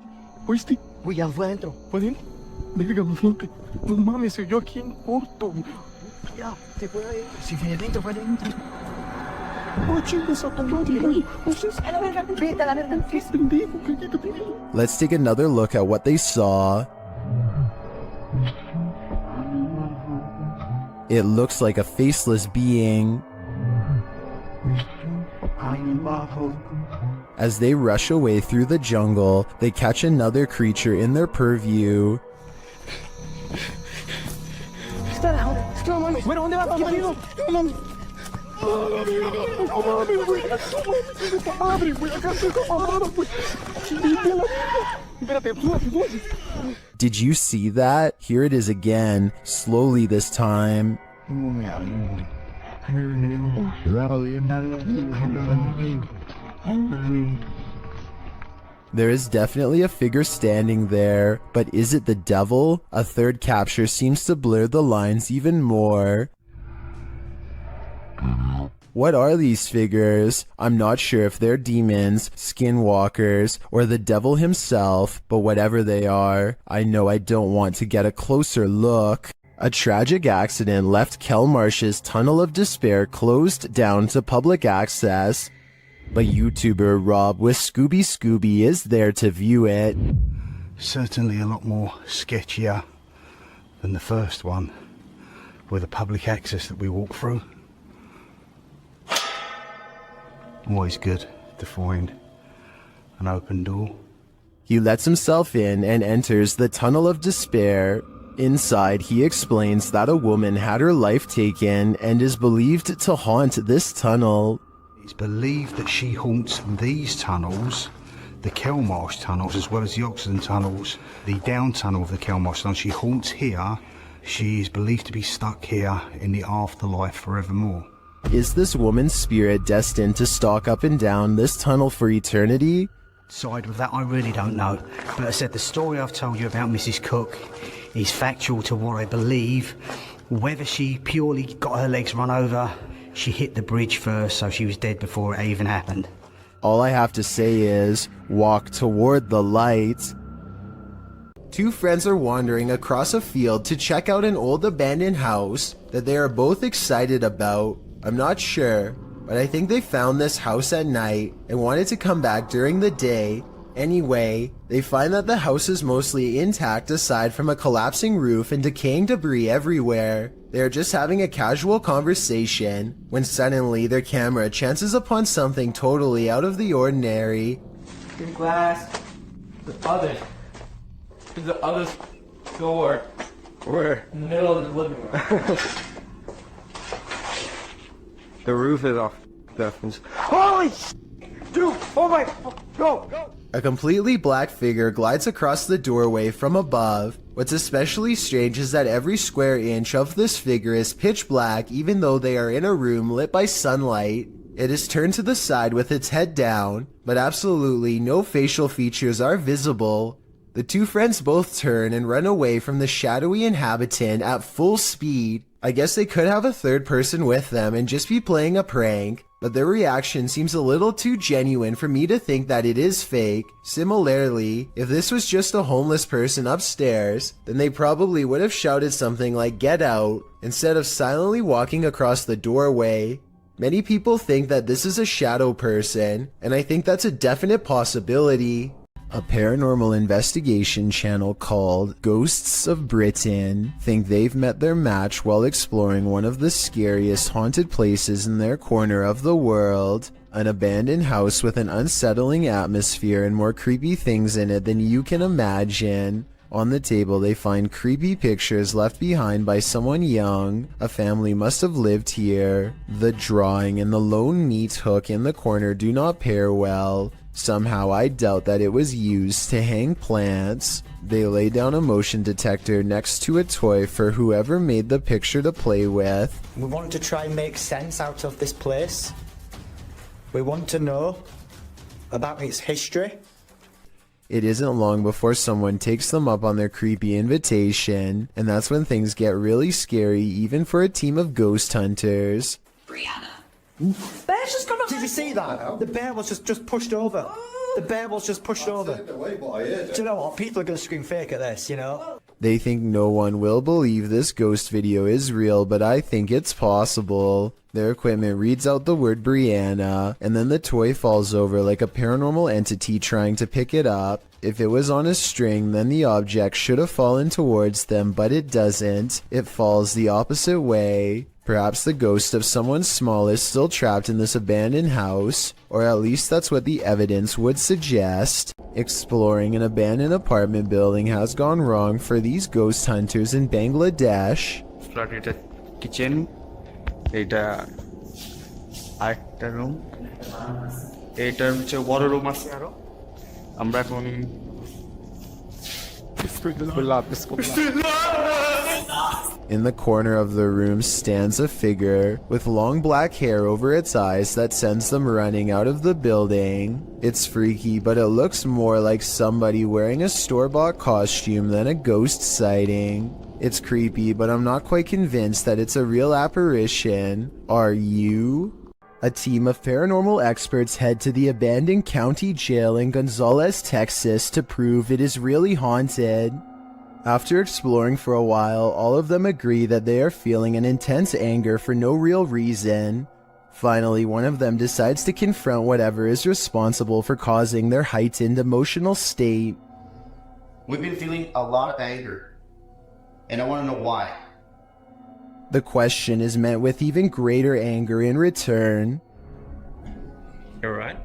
W: ¿Oíste? Güey, ya fue adentro. ¿Fue adentro? Verga, no flote. No mames, soy yo aquí en corto. Ya, se fue adentro. Si fue adentro, fue adentro. Oh, chingas a tu madre, güey. A la verga, vete a la verga. ¿Qué es pendejo? Cállate.
A: Let's take another look at what they saw. It looks like a faceless being. As they rush away through the jungle, they catch another creature in their purview. Did you see that? Here it is again, slowly this time. There is definitely a figure standing there, but is it the devil? A third capture seems to blur the lines even more. What are these figures? I'm not sure if they're demons, skinwalkers, or the devil himself, but whatever they are, I know I don't want to get a closer look. A tragic accident left Kelmarsh's Tunnel of Despair closed down to public access, but YouTuber Rob with Scooby is there to view it.
M: Certainly a lot more sketchier than the first one, with the public access that we walk through. Always good to find an open door.
A: He lets himself in and enters the Tunnel of Despair. Inside, he explains that a woman had her life taken and is believed to haunt this tunnel.
M: It's believed that she haunts these tunnels, the Kelmarsh tunnels, as well as the Oxenden tunnels, the down tunnel of the Kelmarsh tunnel. She haunts here. She is believed to be stuck here in the afterlife forevermore.
A: Is this woman's spirit destined to stalk up and down this tunnel for eternity?
M: Side with that, I really don't know. But I said the story I've told you about Mrs. Cook is factual to what I believe. Whether she purely got her legs run over, she hit the bridge first, so she was dead before it even happened.
A: All I have to say is, walk toward the light. Two friends are wandering across a field to check out an old abandoned house that they are both excited about. I'm not sure, but I think they found this house at night and wanted to come back during the day. Anyway, they find that the house is mostly intact aside from a collapsing roof and decaying debris everywhere. They are just having a casual conversation when suddenly their camera chances upon something totally out of the ordinary.
B: Your glass. The other door.
C: Where?
B: In the middle of the living room.
C: The roof is off. Holy dude! Oh my! Go!
A: A completely black figure glides across the doorway from above. What's especially strange is that every square inch of this figure is pitch black even though they are in a room lit by sunlight. It is turned to the side with its head down, but absolutely no facial features are visible. The two friends both turn and run away from the shadowy inhabitant at full speed. I guess they could have a third person with them and just be playing a prank, but their reaction seems a little too genuine for me to think that it is fake. Similarly, if this was just a homeless person upstairs, then they probably would have shouted something like "Get out" instead of silently walking across the doorway. Many people think that this is a shadow person, and I think that's a definite possibility. A paranormal investigation channel called Ghosts of Britain think they've met their match while exploring one of the scariest haunted places in their corner of the world. An abandoned house with an unsettling atmosphere and more creepy things in it than you can imagine. On the table they find creepy pictures left behind by someone young. A family must have lived here. The drawing and the lone meat hook in the corner do not pair well. Somehow I doubt that it was used to hang plants. They lay down a motion detector next to a toy for whoever made the picture to play with.
N: We want to try and make sense out of this place. We want to know about its history.
A: It isn't long before someone takes them up on their creepy invitation, and that's when things get really scary even for a team of ghost hunters.
N: Brianna. Bear's just gone. Did you see that? The bear was just pushed over. The bear was just pushed over. Do you know what? People are going to scream fake at this, you know?
A: They think no one will believe this ghost video is real, but I think it's possible. Their equipment reads out the word Brianna, and then the toy falls over like a paranormal entity trying to pick it up. If it was on a string, then the object should have fallen towards them, but it doesn't. It falls the opposite way. Perhaps the ghost of someone small is still trapped in this abandoned house, or at least that's what the evidence would suggest. Exploring an abandoned apartment building has gone wrong for these ghost hunters in Bangladesh.
D: Kitchen, এটা আরেকটা room, এটা হচ্ছে বড় room আছে আরো। আমরা এখন
A: In the corner of the room stands a figure with long black hair over its eyes that sends them running out of the building. It's freaky, but it looks more like somebody wearing a store-bought costume than a ghost sighting. It's creepy, but I'm not quite convinced that it's a real apparition. Are you? A team of paranormal experts head to the abandoned county jail in Gonzales, Texas to prove it is really haunted. After exploring for a while, all of them agree that they are feeling an intense anger for no real reason. Finally, one of them decides to confront whatever is responsible for causing their heightened emotional state.
S: We've been feeling a lot of anger, and I want to know why.
A: The question is met with even greater anger in return.
D: You're right.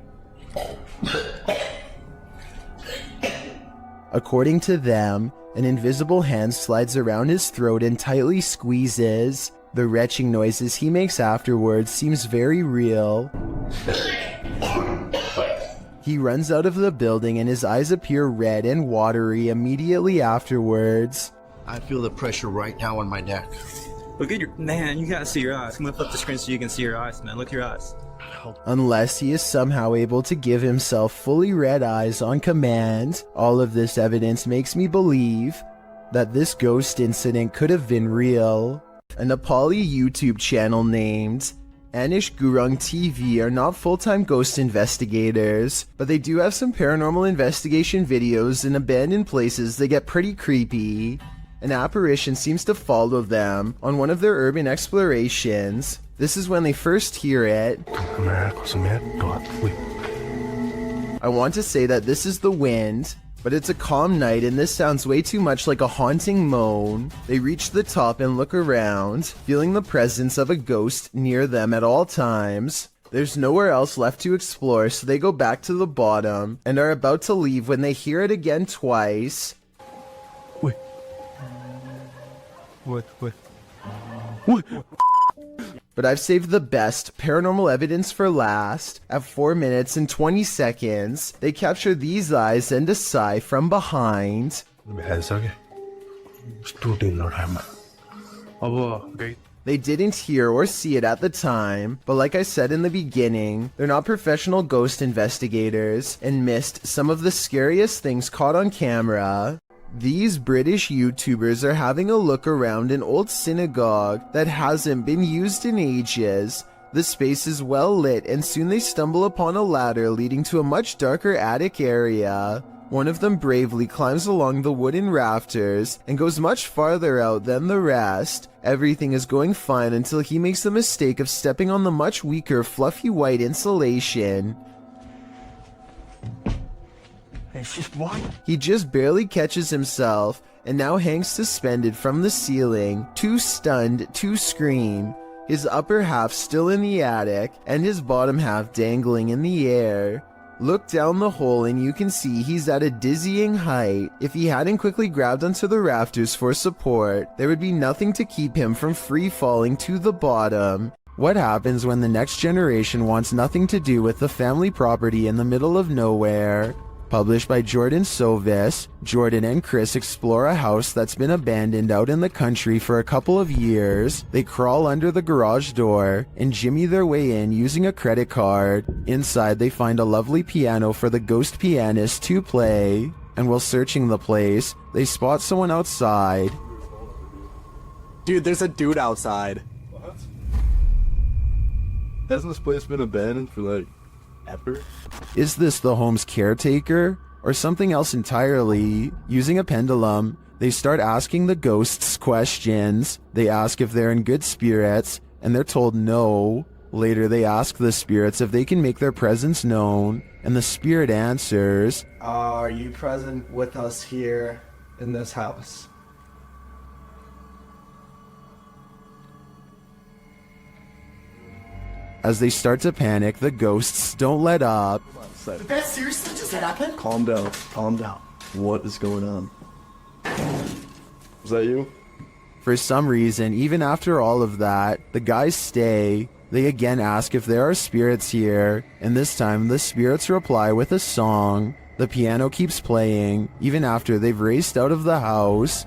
A: According to them, an invisible hand slides around his throat and tightly squeezes. The retching noises he makes afterwards seems very real. He runs out of the building and his eyes appear red and watery immediately afterwards.
V: I feel the pressure right now on my neck.
X: Look at your man. You gotta see your eyes. I'm gonna flip the screen so you can see your eyes, man. Look at your eyes.
A: Unless he is somehow able to give himself fully red eyes on command, all of this evidence makes me believe that this ghost incident could have been real. A Nepali YouTube channel named Anish Gurung TV are not full-time ghost investigators, but they do have some paranormal investigation videos in abandoned places that get pretty creepy. An apparition seems to follow them on one of their urban explorations. This is when they first hear it. I want to say that this is the wind, but it's a calm night and this sounds way too much like a haunting moan. They reach the top and look around, feeling the presence of a ghost near them at all times. There's nowhere else left to explore, so they go back to the bottom and are about to leave when they hear it again twice.
U: What?
A: But I've saved the best paranormal evidence for last. At 4 minutes and 20 seconds, they capture these eyes and a sigh from behind. They didn't hear or see it at the time, but like I said in the beginning, they're not professional ghost investigators and missed some of the scariest things caught on camera. These British YouTubers are having a look around an old synagogue that hasn't been used in ages. The space is well lit and soon they stumble upon a ladder leading to a much darker attic area. One of them bravely climbs along the wooden rafters and goes much farther out than the rest. Everything is going fine until he makes the mistake of stepping on the much weaker fluffy white insulation.
N: It's just white.
A: He just barely catches himself and now hangs suspended from the ceiling, too stunned to scream. His upper half still in the attic and his bottom half dangling in the air. Look down the hole and you can see he's at a dizzying height. If he hadn't quickly grabbed onto the rafters for support, there would be nothing to keep him from free falling to the bottom. What happens when the next generation wants nothing to do with the family property in the middle of nowhere? Published by Jordan Sovis, Jordan and Chris explore a house that's been abandoned out in the country for a couple of years. They crawl under the garage door and jimmy their way in using a credit card. Inside they find a lovely piano for the ghost pianist to play. And while searching the place, they spot someone outside.
B: Dude, there's a dude outside.
U: What? Hasn't this place been abandoned for like ever?
A: Is this the home's caretaker or something else entirely? Using a pendulum, they start asking the ghosts questions. They ask if they're in good spirits and they're told no. Later they ask the spirits if they can make their presence known and the spirit answers,
B: Are you present with us here in this house?
A: As they start to panic, the ghosts don't let up.
B: Did that seriously just happen?
U: Calm down. Calm down. What is going on? Is that you?
A: For some reason, even after all of that, the guys stay. They again ask if there are spirits here, and this time the spirits reply with a song. The piano keeps playing, even after they've raced out of the house.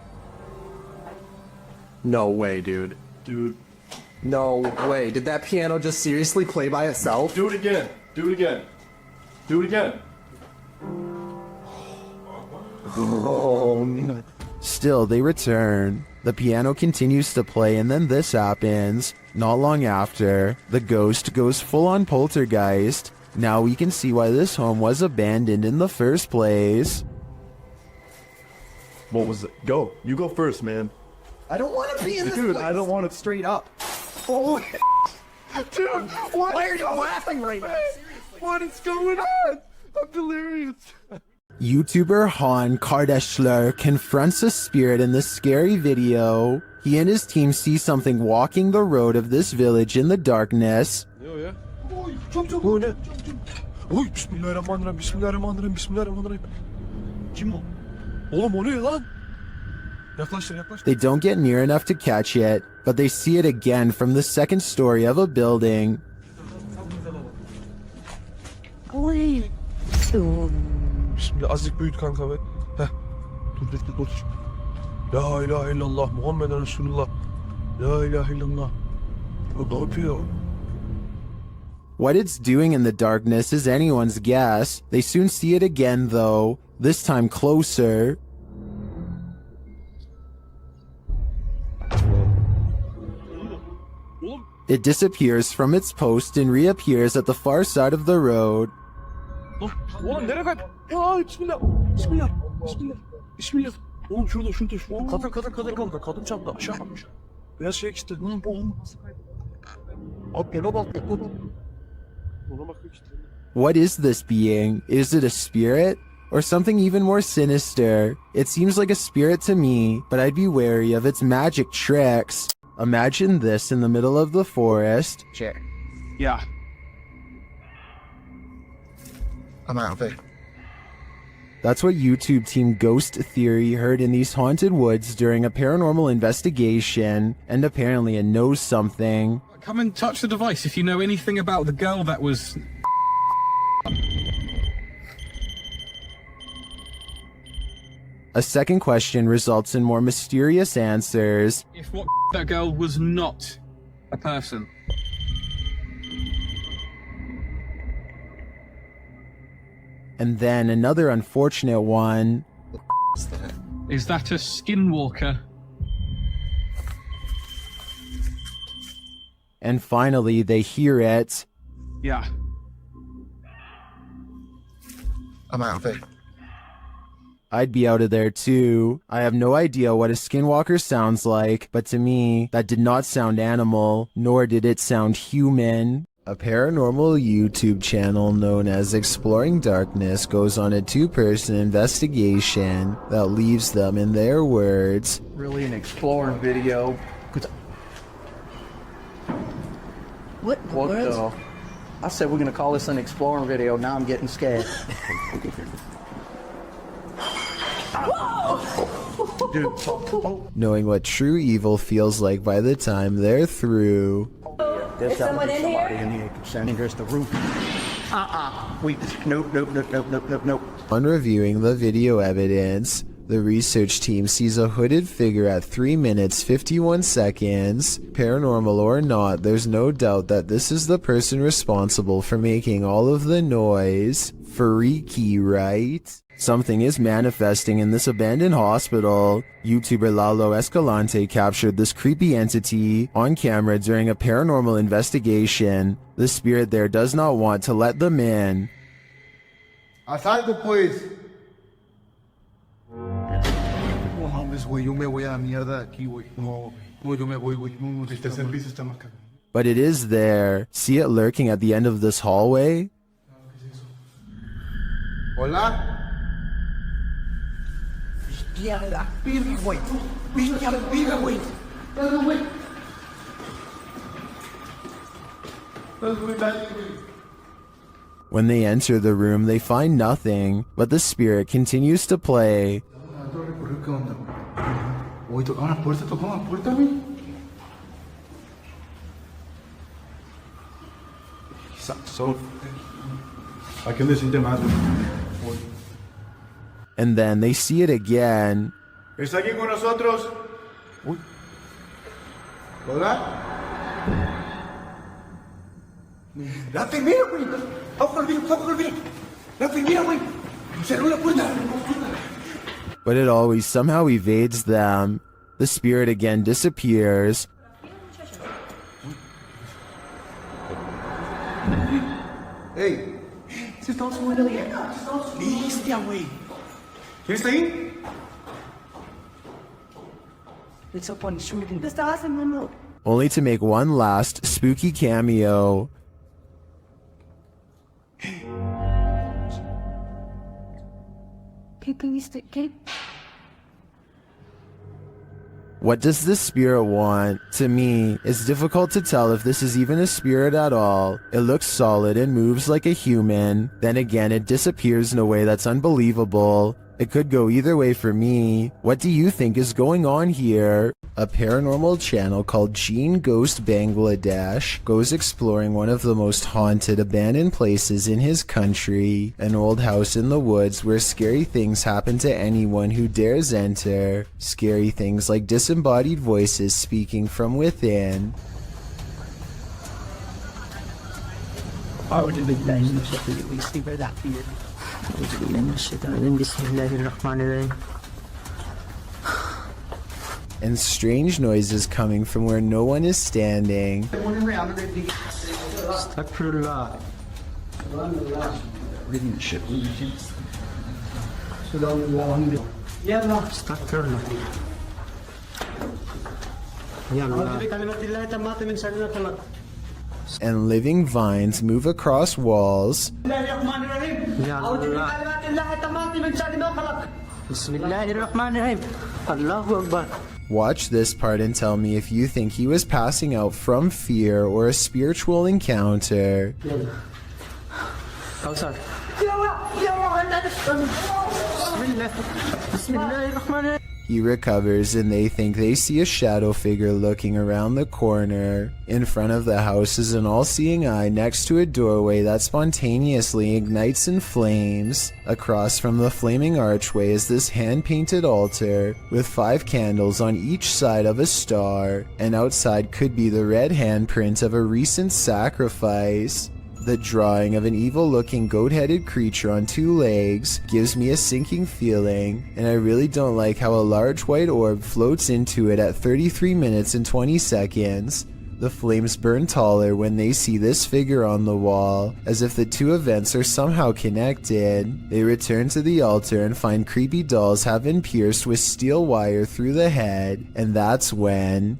B: No way, dude.
U: Dude.
B: No way. Did that piano just seriously play by itself?
U: Do it again. Do it again. Do it again.
B: Oh, no.
A: Still, they return. The piano continues to play and then this happens. Not long after, the ghost goes full-on poltergeist. Now we can see why this home was abandoned in the first place.
U: What was it? Go. You go first, man.
B: I don't want to be in this
U: Dude,
B: place.
U: I don't want to.
B: Straight up. Oh,
U: Dude, what?
B: Why are you laughing right now?
U: What is going on? I'm delirious.
A: YouTuber Han Kardashler confronts a spirit in this scary video. He and his team see something walking the road of this village in the darkness.
U: Yo ya. Bu ne? Oy bismillahirrahmanirrahim. Bismillahirrahmanirrahim. Bismillahirrahmanirrahim. Kim o? Oğlum o ne lan? Yaklaştır, yaklaştır.
A: They don't get near enough to catch it, but they see it again from the second story of a building.
U: Bismillah. Azıcık büyüt kanka be. Heh. Dur bekle dur. La ilahe illallah. Muhammeden Resulullah. La ilahe illallah. Ne yapıyor?
A: What it's doing in the darkness is anyone's guess. They soon see it again though, this time closer. It disappears from its post and reappears at the far side of the road.
U: Oğlum nereye kayıp? Ya bismillah. Bismillah. Bismillah. Bismillah. Oğlum şurada. Kadın çarptı aşağı bakmış. Beyaz şey işte. Abi yola bak. Ona bakıyor işte.
A: What is this being? Is it a spirit? Or something even more sinister? It seems like a spirit to me, but I'd be wary of its magic tricks. Imagine this in the middle of the forest.
C: Sure.
U: Yeah.
V: I'm out of it.
A: That's what YouTube team Ghost Theory heard in these haunted woods during a paranormal investigation, and apparently it knows something.
E: Come and touch the device if you know anything about the girl that was...
A: A second question results in more mysterious answers.
E: If what that girl was not a person.
A: And then another unfortunate one.
E: Is that a skinwalker?
A: And finally, they hear it.
E: Yeah.
V: I'm out of it.
A: I'd be out of there too. I have no idea what a skinwalker sounds like, but to me, that did not sound animal, nor did it sound human. A paranormal YouTube channel known as Exploring Darkness goes on a two-person investigation that leaves them, in their words,
C: Really an exploring video. What the? I said we're gonna call this an exploring video. Now I'm getting scared.
A: knowing what true evil feels like by the time they're through.
C: There's
L: someone in here?
C: in here descending. There's the roof. Nope.
A: On reviewing the video evidence, the research team sees a hooded figure at 3 minutes 51 seconds. Paranormal or not, there's no doubt that this is the person responsible for making all of the noise. Freaky, right? Something is manifesting in this abandoned hospital. YouTuber Lalo Escalante captured this creepy entity on camera during a paranormal investigation. The spirit there does not want to let them in.
U: Asalto, pues. No mames, güey, yo me voy a la mierda de aquí, güey. No, yo me voy, güey. No, el tercer piso está más caro.
A: But it is there. See it lurking at the end of this hallway?
U: Hola.
A: When they enter the room, they find nothing, but the spirit continues to play. And then they see it again.
U: ¿Está aquí con nosotros? ¿Hola? La enfermera, güey. Ojo al vidrio. La enfermera, güey. Cerró la puerta.
A: But it always somehow evades them. The spirit again disappears.
U: Hey. Se está subiendo bien. Bestia, güey. ¿Quién está ahí?
L: It's up on the shooting. This awesome remote.
A: Only to make one last spooky cameo. What does this spirit want? To me, it's difficult to tell if this is even a spirit at all. It looks solid and moves like a human. Then again, it disappears in a way that's unbelievable. It could go either way for me. What do you think is going on here? A paranormal channel called Gene Ghost Bangladesh goes exploring one of the most haunted abandoned places in his country, an old house in the woods where scary things happen to anyone who dares enter. Scary things like disembodied voices speaking from within. and strange noises coming from where no one is standing. And living vines move across walls. Watch this part and tell me if you think he was passing out from fear or a spiritual encounter. He recovers and they think they see a shadow figure looking around the corner. In front of the house is an all-seeing eye next to a doorway that spontaneously ignites in flames. Across from the flaming archway is this hand-painted altar with 5 candles on each side of a star, and outside could be the red handprint of a recent sacrifice. The drawing of an evil-looking goat-headed creature on 2 legs gives me a sinking feeling, and I really don't like how a large white orb floats into it at 33 minutes and 20 seconds. The flames burn taller when they see this figure on the wall, as if the 2 events are somehow connected. They return to the altar and find creepy dolls have been pierced with steel wire through the head, and that's when...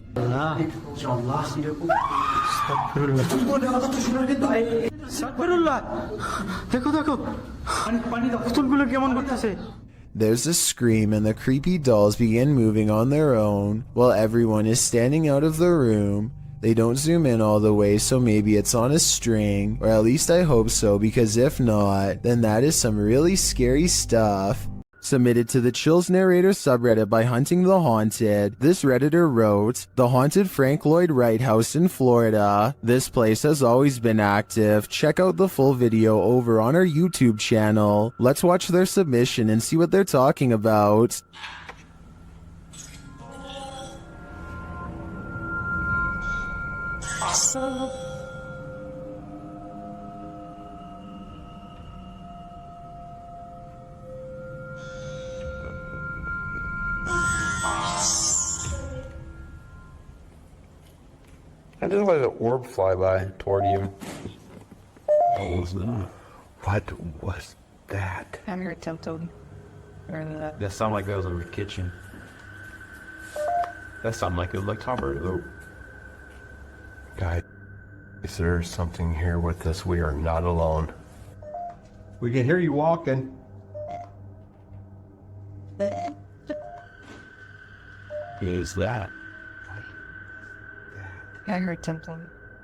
A: There's a scream and the creepy dolls begin moving on their own, while everyone is standing out of the room. They don't zoom in all the way, so maybe it's on a string, or at least I hope so, because if not, then that is some really scary stuff. Submitted to the Chills Narrator subreddit by Hunting the Haunted, this redditor wrote, "The haunted Frank Lloyd Wright house in Florida. This place has always been active. Check out the full video over on our YouTube channel. Let's watch their submission and see what they're talking about."
K: I just let an orb fly by toward you.
F: What was that?
L: I'm your tempted.
P: That sounded like that was in the kitchen. That sounded like it was like Robert.
K: Guys, there's something here with us. We are not alone.
C: We can hear you walking.
P: Who is that?
L: I heard tempted.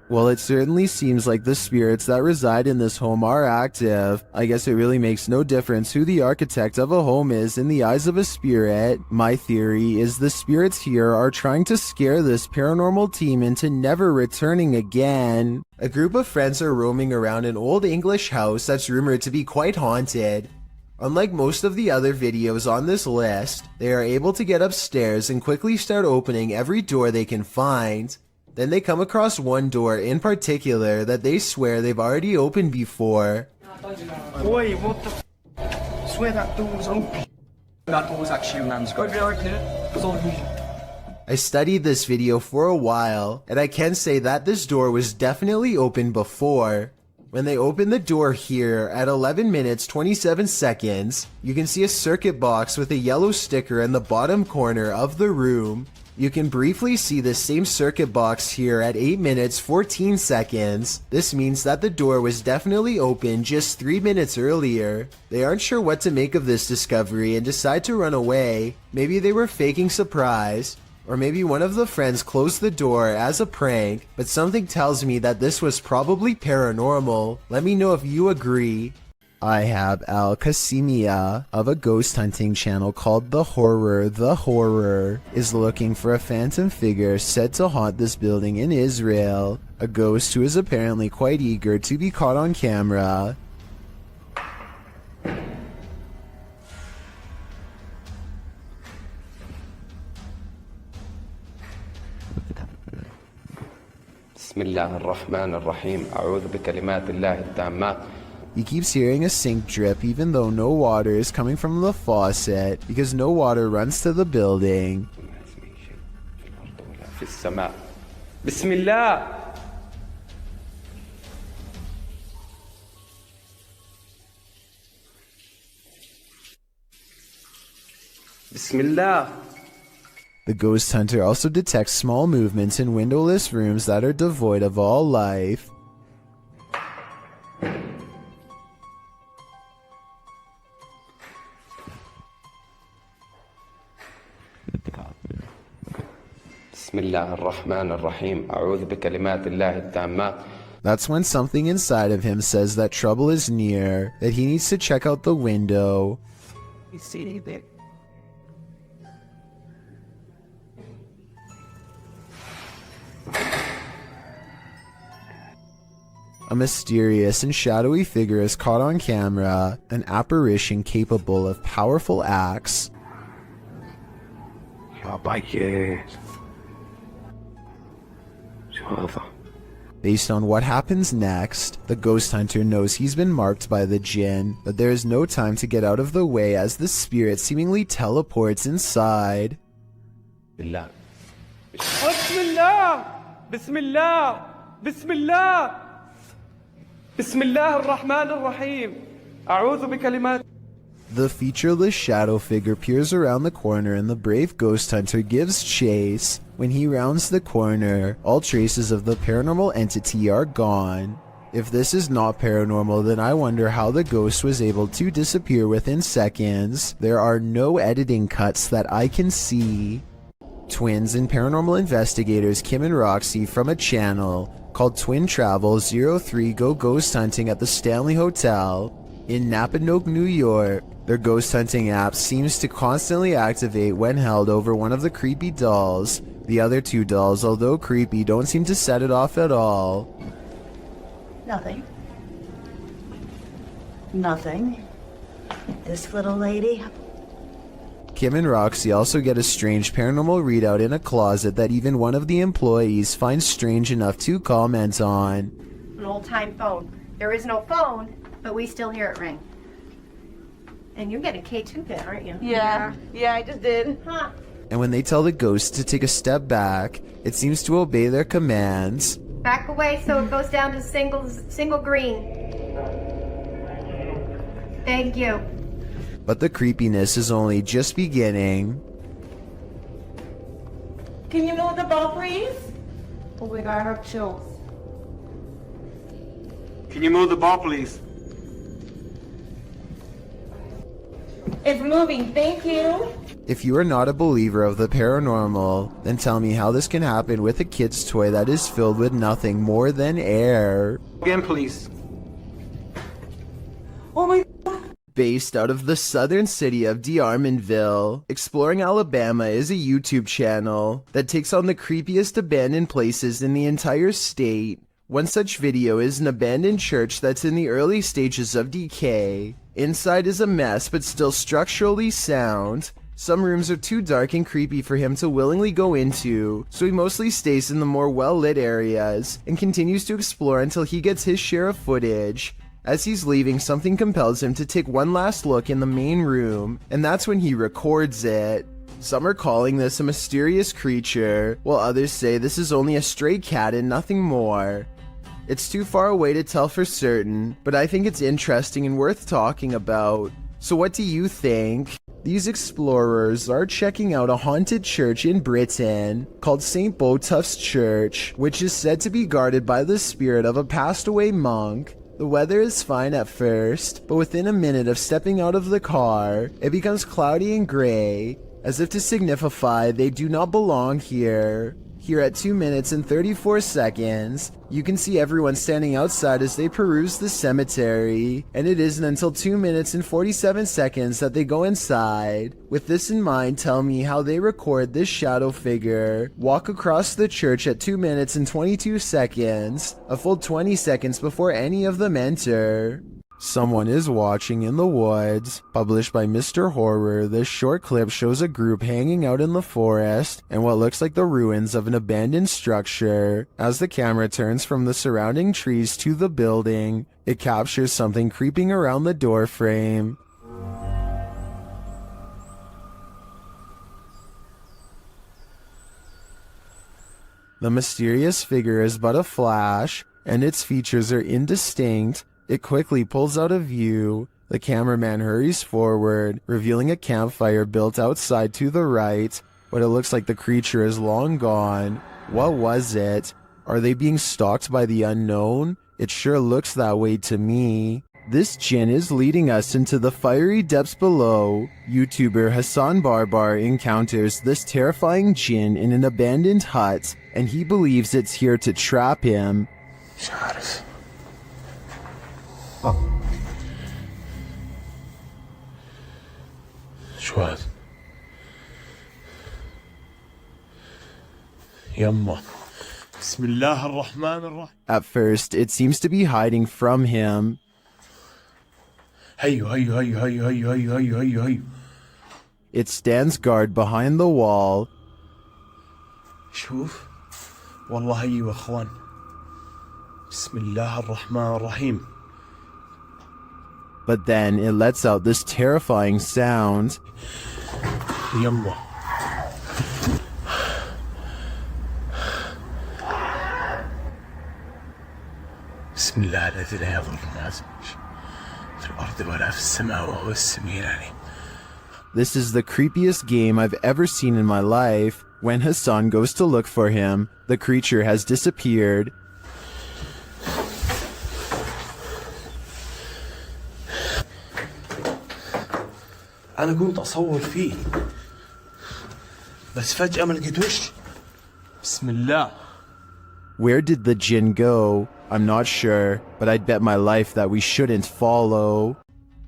A: Well, it certainly seems like the spirits that reside in this home are active. I guess it really makes no difference who the architect of a home is in the eyes of a spirit. My theory is the spirits here are trying to scare this paranormal team into never returning again. A group of friends are roaming around an old English house that's rumored to be quite haunted. Unlike most of the other videos on this list, they are able to get upstairs and quickly start opening every door they can find. Then they come across one door in particular that they swear they've already opened before.
C: Oi, what the I swear that door was open.
B: That door was actually man's go.
A: I studied this video for a while, and I can say that this door was definitely open before. When they open the door here at 11 minutes 27 seconds, you can see a circuit box with a yellow sticker in the bottom corner of the room. You can briefly see the same circuit box here at 8 minutes 14 seconds. This means that the door was definitely open just 3 minutes earlier. They aren't sure what to make of this discovery and decide to run away. Maybe they were faking surprise. Or maybe one of the friends closed the door as a prank, but something tells me that this was probably paranormal. Let me know if you agree. I have Al Qasimia of a ghost hunting channel called The Horror is looking for a phantom figure said to haunt this building in Israel. A ghost who is apparently quite eager to be caught on camera.
G: بسم الله الرحمن الرحيم أعوذ بكلمات الله التامات.
A: He keeps hearing a sink drip even though no water is coming from the faucet because no water runs to the building.
G: في السماء. بسم الله. بسم الله.
A: The ghost hunter also detects small movements in windowless rooms that are devoid of all life.
G: بسم الله الرحمن الرحيم أعوذ بكلمات الله التامات.
A: That's when something inside of him says that trouble is near, that he needs to check out the window.
N: You see anything?
A: A mysterious and shadowy figure is caught on camera, an apparition capable of powerful acts. Based on what happens next, the ghost hunter knows he's been marked by the jinn, but there is no time to get out of the way as the spirit seemingly teleports inside.
G: بالله.
B: بسم الله بسم الله بسم الله بسم الله الرحمن الرحيم أعوذ بكلمات.
A: The featureless shadow figure peers around the corner and the brave ghost hunter gives chase. When he rounds the corner, all traces of the paranormal entity are gone. If this is not paranormal, then I wonder how the ghost was able to disappear within seconds. There are no editing cuts that I can see. Twins and paranormal investigators Kim and Roxy from a channel called Twin Travel 03 go ghost hunting at the Stanley Hotel in Napanoke, New York. Their ghost hunting app seems to constantly activate when held over one of the creepy dolls. The other two dolls, although creepy, don't seem to set it off at all.
I: Nothing. Nothing. This little lady.
A: Kim and Roxy also get a strange paranormal readout in a closet that even one of the employees finds strange enough to comment on.
O: An old-time phone. There is no phone, but we still hear it ring. And you get a K2 pin, aren't you?
I: Yeah, I just did.
O: Huh.
A: And when they tell the ghost to take a step back, it seems to obey their commands.
O: Back away so it goes down to single green. Thank you.
A: But the creepiness is only just beginning.
I: Can you move the ball, please?
O: Oh, we got her chills.
C: Can you move the ball, please?
I: It's moving, thank you.
A: If you are not a believer of the paranormal, then tell me how this can happen with a kid's toy that is filled with nothing more than air.
C: Again, please.
I: Oh my.
A: Based out of the southern city of DeArmonville, Exploring Alabama is a YouTube channel that takes on the creepiest abandoned places in the entire state. One such video is an abandoned church that's in the early stages of decay. Inside is a mess but still structurally sound. Some rooms are too dark and creepy for him to willingly go into, so he mostly stays in the more well-lit areas and continues to explore until he gets his share of footage. As he's leaving, something compels him to take one last look in the main room, and that's when he records it. Some are calling this a mysterious creature, while others say this is only a stray cat and nothing more. It's too far away to tell for certain, but I think it's interesting and worth talking about. So what do you think? These explorers are checking out a haunted church in Britain called St. Botolph's Church, which is said to be guarded by the spirit of a passed away monk. The weather is fine at first, but within a minute of stepping out of the car, it becomes cloudy and gray, as if to signify they do not belong here. Here at 2 minutes and 34 seconds, you can see everyone standing outside as they peruse the cemetery, and it isn't until 2 minutes and 47 seconds that they go inside. With this in mind, tell me how they record this shadow figure walk across the church at 2 minutes and 22 seconds, a full 20 seconds before any of them enter. Someone is watching in the woods. Published by Mr. Horror, this short clip shows a group hanging out in the forest and what looks like the ruins of an abandoned structure. As the camera turns from the surrounding trees to the building, it captures something creeping around the door frame. The mysterious figure is but a flash, and its features are indistinct. It quickly pulls out of view. The cameraman hurries forward, revealing a campfire built outside to the right, but it looks like the creature is long gone. What was it? Are they being stalked by the unknown? It sure looks that way to me. This jinn is leading us into the fiery depths below. YouTuber Hassan Barbar encounters this terrifying jinn in an abandoned hut, and he believes it's here to trap him.
F: شو هذا؟ يما بسم الله الرحمن الرحيم.
A: At first, it seems to be hiding from him.
F: هيو هيو هيو هيو هيو هيو هيو هيو هيو.
A: It stands guard behind the wall.
F: شوف والله هيو يا اخوان. بسم الله الرحمن الرحيم.
A: But then it lets out this terrifying sound.
F: يما بسم الله الذي لا يضر مع اسمه في الارض ولا في السماء وهو السميع العليم.
A: This is the creepiest game I've ever seen in my life. When Hassan goes to look for him, the creature has disappeared.
F: أنا كنت أصور فيه بس فجأة ما لقيتوش. بسم الله.
A: Where did the jinn go? I'm not sure, but I'd bet my life that we shouldn't follow.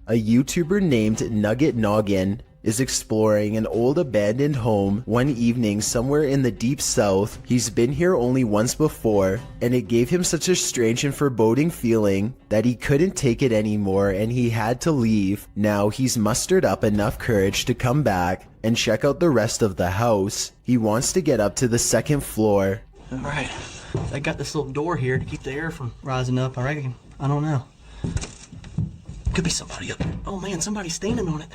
A: A YouTuber named Nugget Noggin is exploring an old abandoned home one evening somewhere in the deep south. He's been here only once before, and it gave him such a strange and foreboding feeling that he couldn't take it anymore and he had to leave. Now he's mustered up enough courage to come back and check out the rest of the house. He wants to get up to the second floor.
N: Alright, I got this little door here to keep the air from rising up, I reckon. I don't know. Could be somebody up there. Oh man, somebody's standing on it.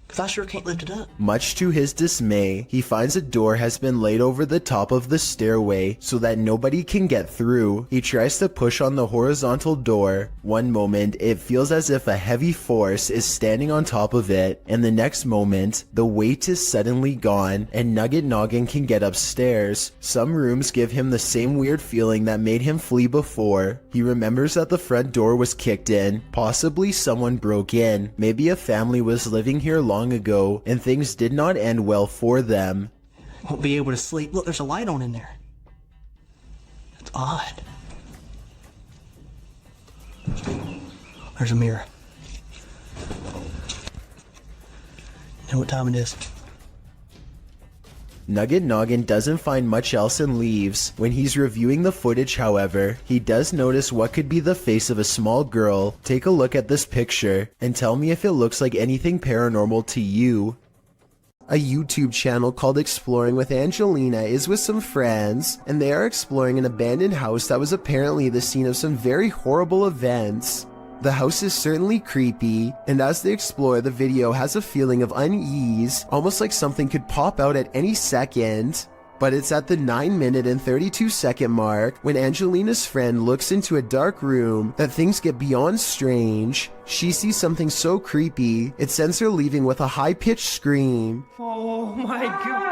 N: Cause I sure can't lift it up.
A: Much to his dismay, he finds a door has been laid over the top of the stairway so that nobody can get through. He tries to push on the horizontal door. One moment, it feels as if a heavy force is standing on top of it, and the next moment, the weight is suddenly gone, and Nugget Noggin can get upstairs. Some rooms give him the same weird feeling that made him flee before. He remembers that the front door was kicked in. Possibly someone broke in. Maybe a family was living here long ago, and things did not end well for them.
N: Won't be able to sleep. Look, there's a light on in there. That's odd. There's a mirror. You know what time it is?
A: Nugget Noggin doesn't find much else and leaves. When he's reviewing the footage, however, he does notice what could be the face of a small girl. Take a look at this picture and tell me if it looks like anything paranormal to you. A YouTube channel called Exploring with Angelina is with some friends, and they are exploring an abandoned house that was apparently the scene of some very horrible events. The house is certainly creepy, and as they explore, the video has a feeling of unease, almost like something could pop out at any second. But it's at the 9-minute and 32-second mark when Angelina's friend looks into a dark room that things get beyond strange. She sees something so creepy, it sends her leaving with a high-pitched scream.
B: Oh my god.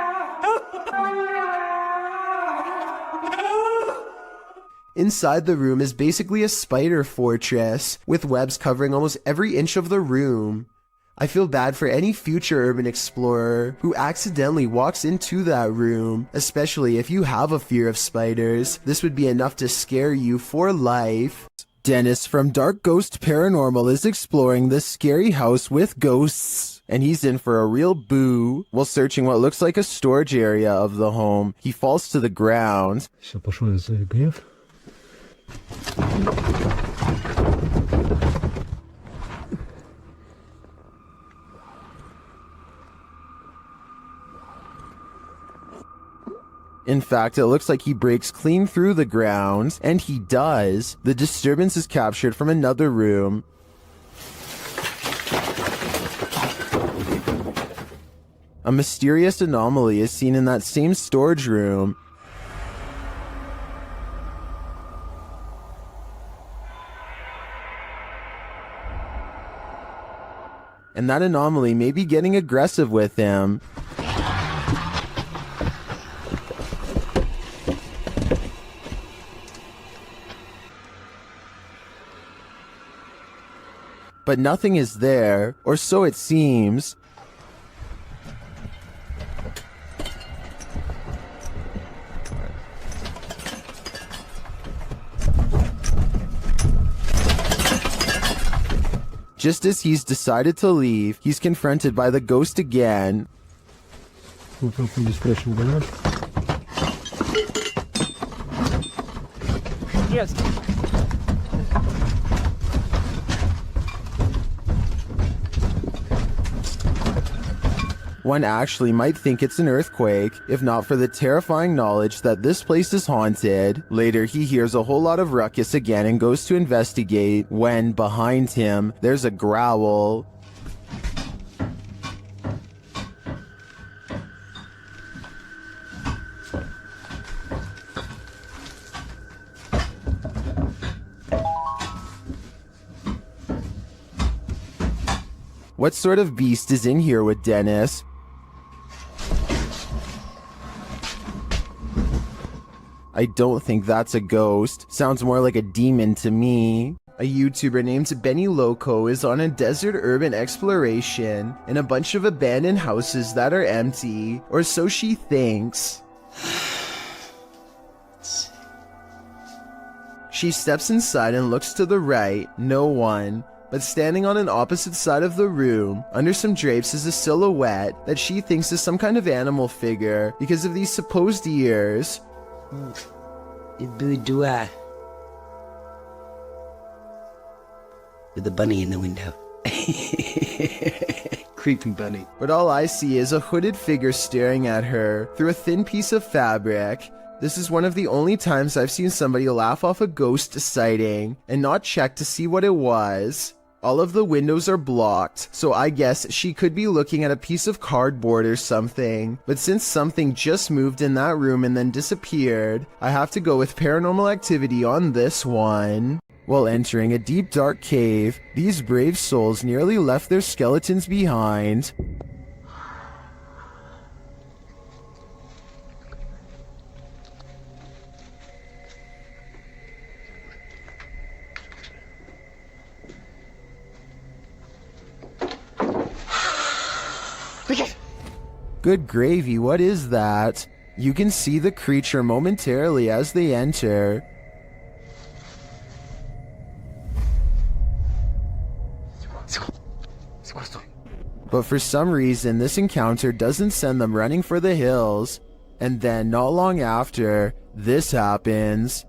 A: Inside the room is basically a spider fortress, with webs covering almost every inch of the room. I feel bad for any future urban explorer who accidentally walks into that room, especially if you have a fear of spiders. This would be enough to scare you for life. Dennis from Dark Ghost Paranormal is exploring this scary house with ghosts, and he's in for a real boo. While searching what looks like a storage area of the home, he falls to the ground. In fact, it looks like he breaks clean through the ground, and he does. The disturbance is captured from another room. A mysterious anomaly is seen in that same storage room. and that anomaly may be getting aggressive with him. But nothing is there, or so it seems. Just as he's decided to leave, he's confronted by the ghost again.
B: Yes.
A: One actually might think it's an earthquake, if not for the terrifying knowledge that this place is haunted. Later, he hears a whole lot of ruckus again and goes to investigate, when, behind him, there's a growl. What sort of beast is in here with Dennis? I don't think that's a ghost. Sounds more like a demon to me. A YouTuber named Benny Loco is on a desert urban exploration in a bunch of abandoned houses that are empty, or so she thinks. She steps inside and looks to the right, no one. But standing on an opposite side of the room, under some drapes, is a silhouette that she thinks is some kind of animal figure because of these supposed ears.
H: Boudoir. With a bunny in the window. Creepy bunny.
A: But all I see is a hooded figure staring at her through a thin piece of fabric. This is one of the only times I've seen somebody laugh off a ghost sighting and not check to see what it was. All of the windows are blocked, so I guess she could be looking at a piece of cardboard or something. But since something just moved in that room and then disappeared, I have to go with paranormal activity on this one. While entering a deep dark cave, these brave souls nearly left their skeletons behind. Good gravy, what is that? You can see the creature momentarily as they enter. But for some reason, this encounter doesn't send them running for the hills. And then, not long after, this happens.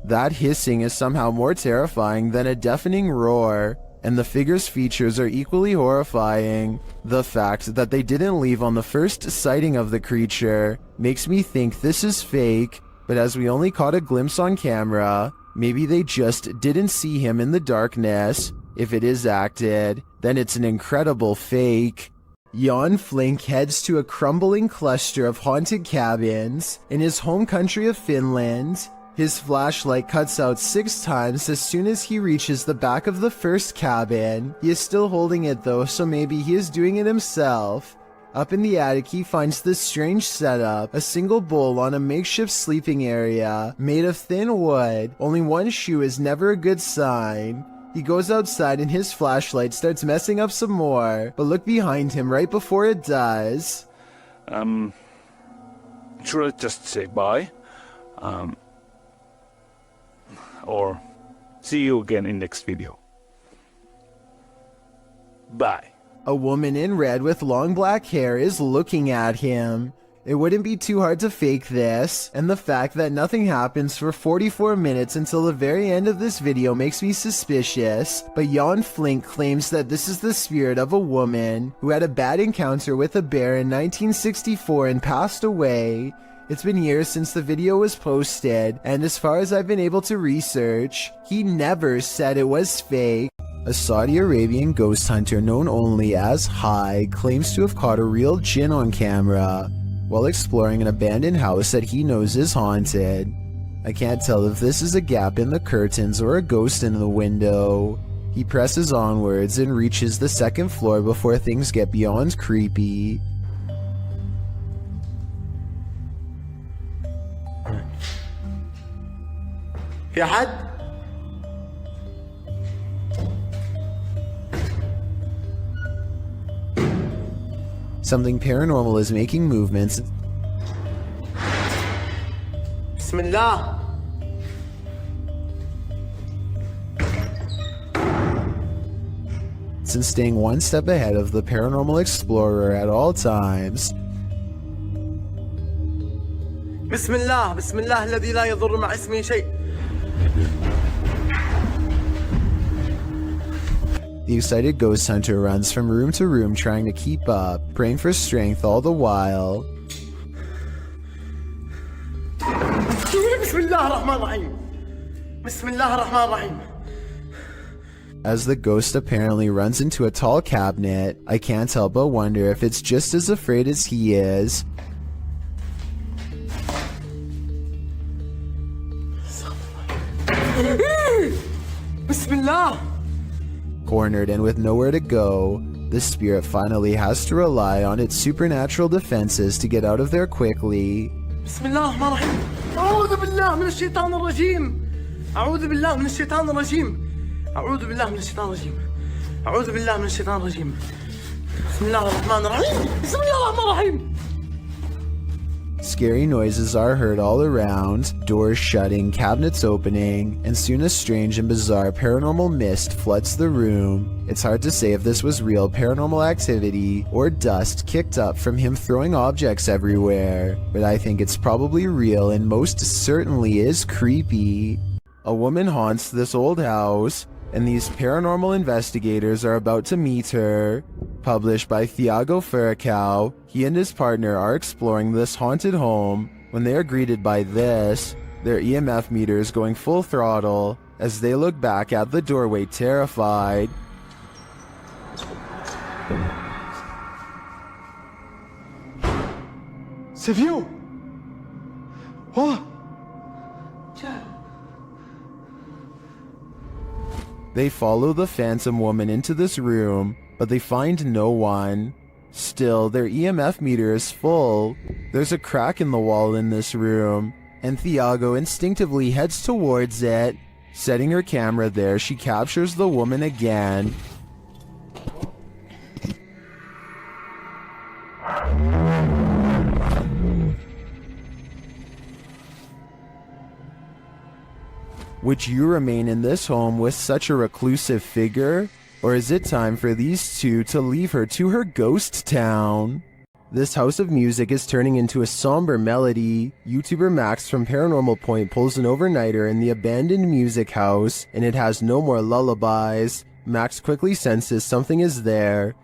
A: That hissing is somehow more terrifying than a deafening roar. And the figure's features are equally horrifying. The fact that they didn't leave on the first sighting of the creature makes me think this is fake, but as we only caught a glimpse on camera, maybe they just didn't see him in the darkness. If it is acted, then it's an incredible fake. Jan Flink heads to a crumbling cluster of haunted cabins in his home country of Finland. His flashlight cuts out 6 times as soon as he reaches the back of the first cabin. He is still holding it though, so maybe he is doing it himself. Up in the attic, he finds this strange setup, a single bowl on a makeshift sleeping area, made of thin wood. Only one shoe is never a good sign. He goes outside and his flashlight starts messing up some more, but look behind him right before it does.
F: Should I just say bye? Or see you again in next video. Bye.
A: A woman in red with long black hair is looking at him. It wouldn't be too hard to fake this, and the fact that nothing happens for 44 minutes until the very end of this video makes me suspicious, but Jan Flink claims that this is the spirit of a woman who had a bad encounter with a bear in 1964 and passed away. It's been years since the video was posted, and as far as I've been able to research, he never said it was fake. A Saudi Arabian ghost hunter known only as Hai claims to have caught a real jinn on camera while exploring an abandoned house that he knows is haunted. I can't tell if this is a gap in the curtains or a ghost in the window. He presses onwards and reaches the second floor before things get beyond creepy.
B: في أحد؟
A: Something paranormal is making movements.
B: بسم الله.
A: And staying one step ahead of the paranormal explorer at all times.
B: بسم الله بسم الله الذي لا يضر مع اسمه شيء.
A: The excited ghost hunter runs from room to room trying to keep up, praying for strength all the while.
B: بسم الله الرحمن الرحيم. بسم الله الرحمن الرحيم.
A: As the ghost apparently runs into a tall cabinet, I can't help but wonder if it's just as afraid as he is.
B: Bismillah!
A: Cornered and with nowhere to go, the spirit finally has to rely on its supernatural defenses to get out of there quickly.
B: Bismillah الرحمن الرحيم. أعوذ بالله من الشيطان الرجيم. أعوذ بالله من الشيطان الرجيم. أعوذ بالله من الشيطان الرجيم. أعوذ بالله من الشيطان الرجيم. بسم الله الرحمن الرحيم. بسم الله الرحمن الرحيم.
A: Scary noises are heard all around, doors shutting, cabinets opening, and soon a strange and bizarre paranormal mist floods the room. It's hard to say if this was real paranormal activity or dust kicked up from him throwing objects everywhere, but I think it's probably real and most certainly is creepy. A woman haunts this old house, and these paranormal investigators are about to meet her. Published by Thiago Furacao, he and his partner are exploring this haunted home when they are greeted by this, their EMF meters going full throttle as they look back at the doorway terrified.
C: Você viu? Ó!
A: They follow the phantom woman into this room, but they find no one. Still, their EMF meter is full. There's a crack in the wall in this room, and Thiago instinctively heads towards it. Setting her camera there, she captures the woman again. Would you remain in this home with such a reclusive figure? Or is it time for these two to leave her to her ghost town? This house of music is turning into a somber melody. YouTuber Max from Paranormal Point pulls an overnighter in the abandoned music house, and it has no more lullabies. Max quickly senses something is there.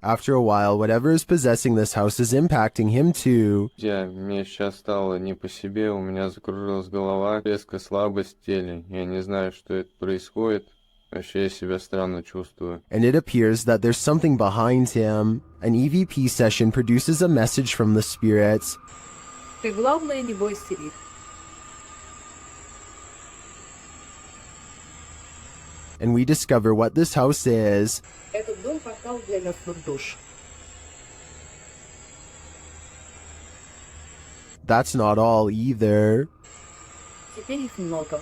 A: After a while, whatever is possessing this house is impacting him too.
G: Мне сейчас стало не по себе, у меня закружилась голова, резкая слабость в теле. Я не знаю, что это происходит. Вообще я себя странно чувствую.
A: And it appears that there's something behind him. An EVP session produces a message from the spirits.
L: Ты главное не бойся их.
A: And we discover what this house is.
L: Этот дом портал для мертвых душ.
A: That's not all either.
L: Теперь их много.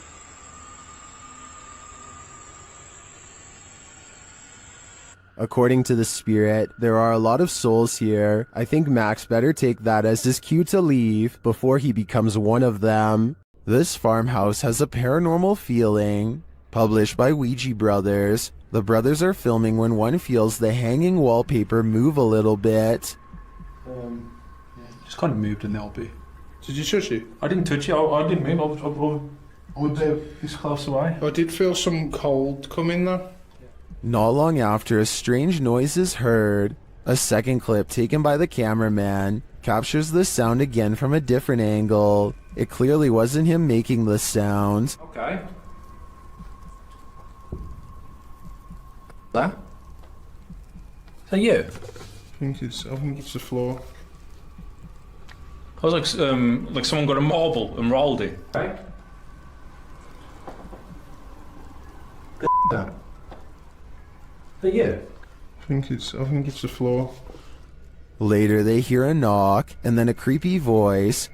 A: According to the spirit, there are a lot of souls here. I think Max better take that as his cue to leave before he becomes one of them. This farmhouse has a paranormal feeling. Published by Ouija Brothers, the brothers are filming when one feels the hanging wallpaper move a little bit.
P: Just kind of moved in the LB. Did you touch it? I didn't touch it. I didn't move. I was this close away.
F: I did feel some cold coming there.
A: Not long after, a strange noise is heard. A second clip taken by the cameraman captures the sound again from a different angle. It clearly wasn't him making the sound.
P: Okay. That?
E: that you?
P: I think it's the floor.
E: I was like someone got a marble and rolled it. Right?
P: That.
E: That you?
P: I think it's the floor.
A: Later, they hear a knock and then a creepy voice.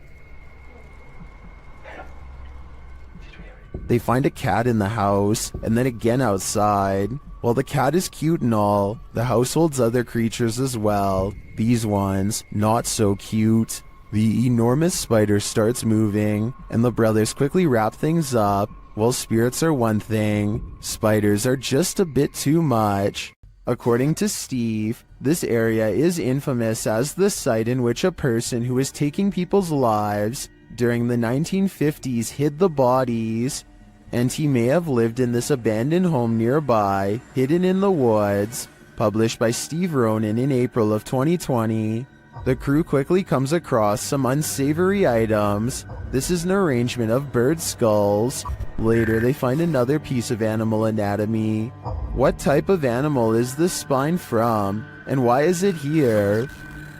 A: They find a cat in the house and then again outside. While the cat is cute and all, the house holds other creatures as well. These ones, not so cute. The enormous spider starts moving, and the brothers quickly wrap things up. While spirits are one thing, spiders are just a bit too much. According to Steve, this area is infamous as the site in which a person who was taking people's lives during the 1950s hid the bodies, and he may have lived in this abandoned home nearby, hidden in the woods. Published by Steve Ronan in April of 2020. The crew quickly comes across some unsavory items. This is an arrangement of bird skulls. Later, they find another piece of animal anatomy. What type of animal is this spine from, and why is it here?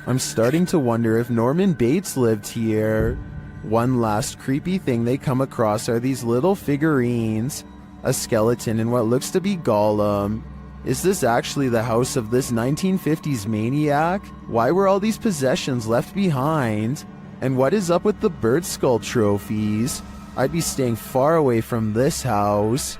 A: I'm starting to wonder if Norman Bates lived here. One last creepy thing they come across are these little figurines. A skeleton and what looks to be Gollum. Is this actually the house of this 1950s maniac? Why were all these possessions left behind? And what is up with the bird skull trophies? I'd be staying far away from this house.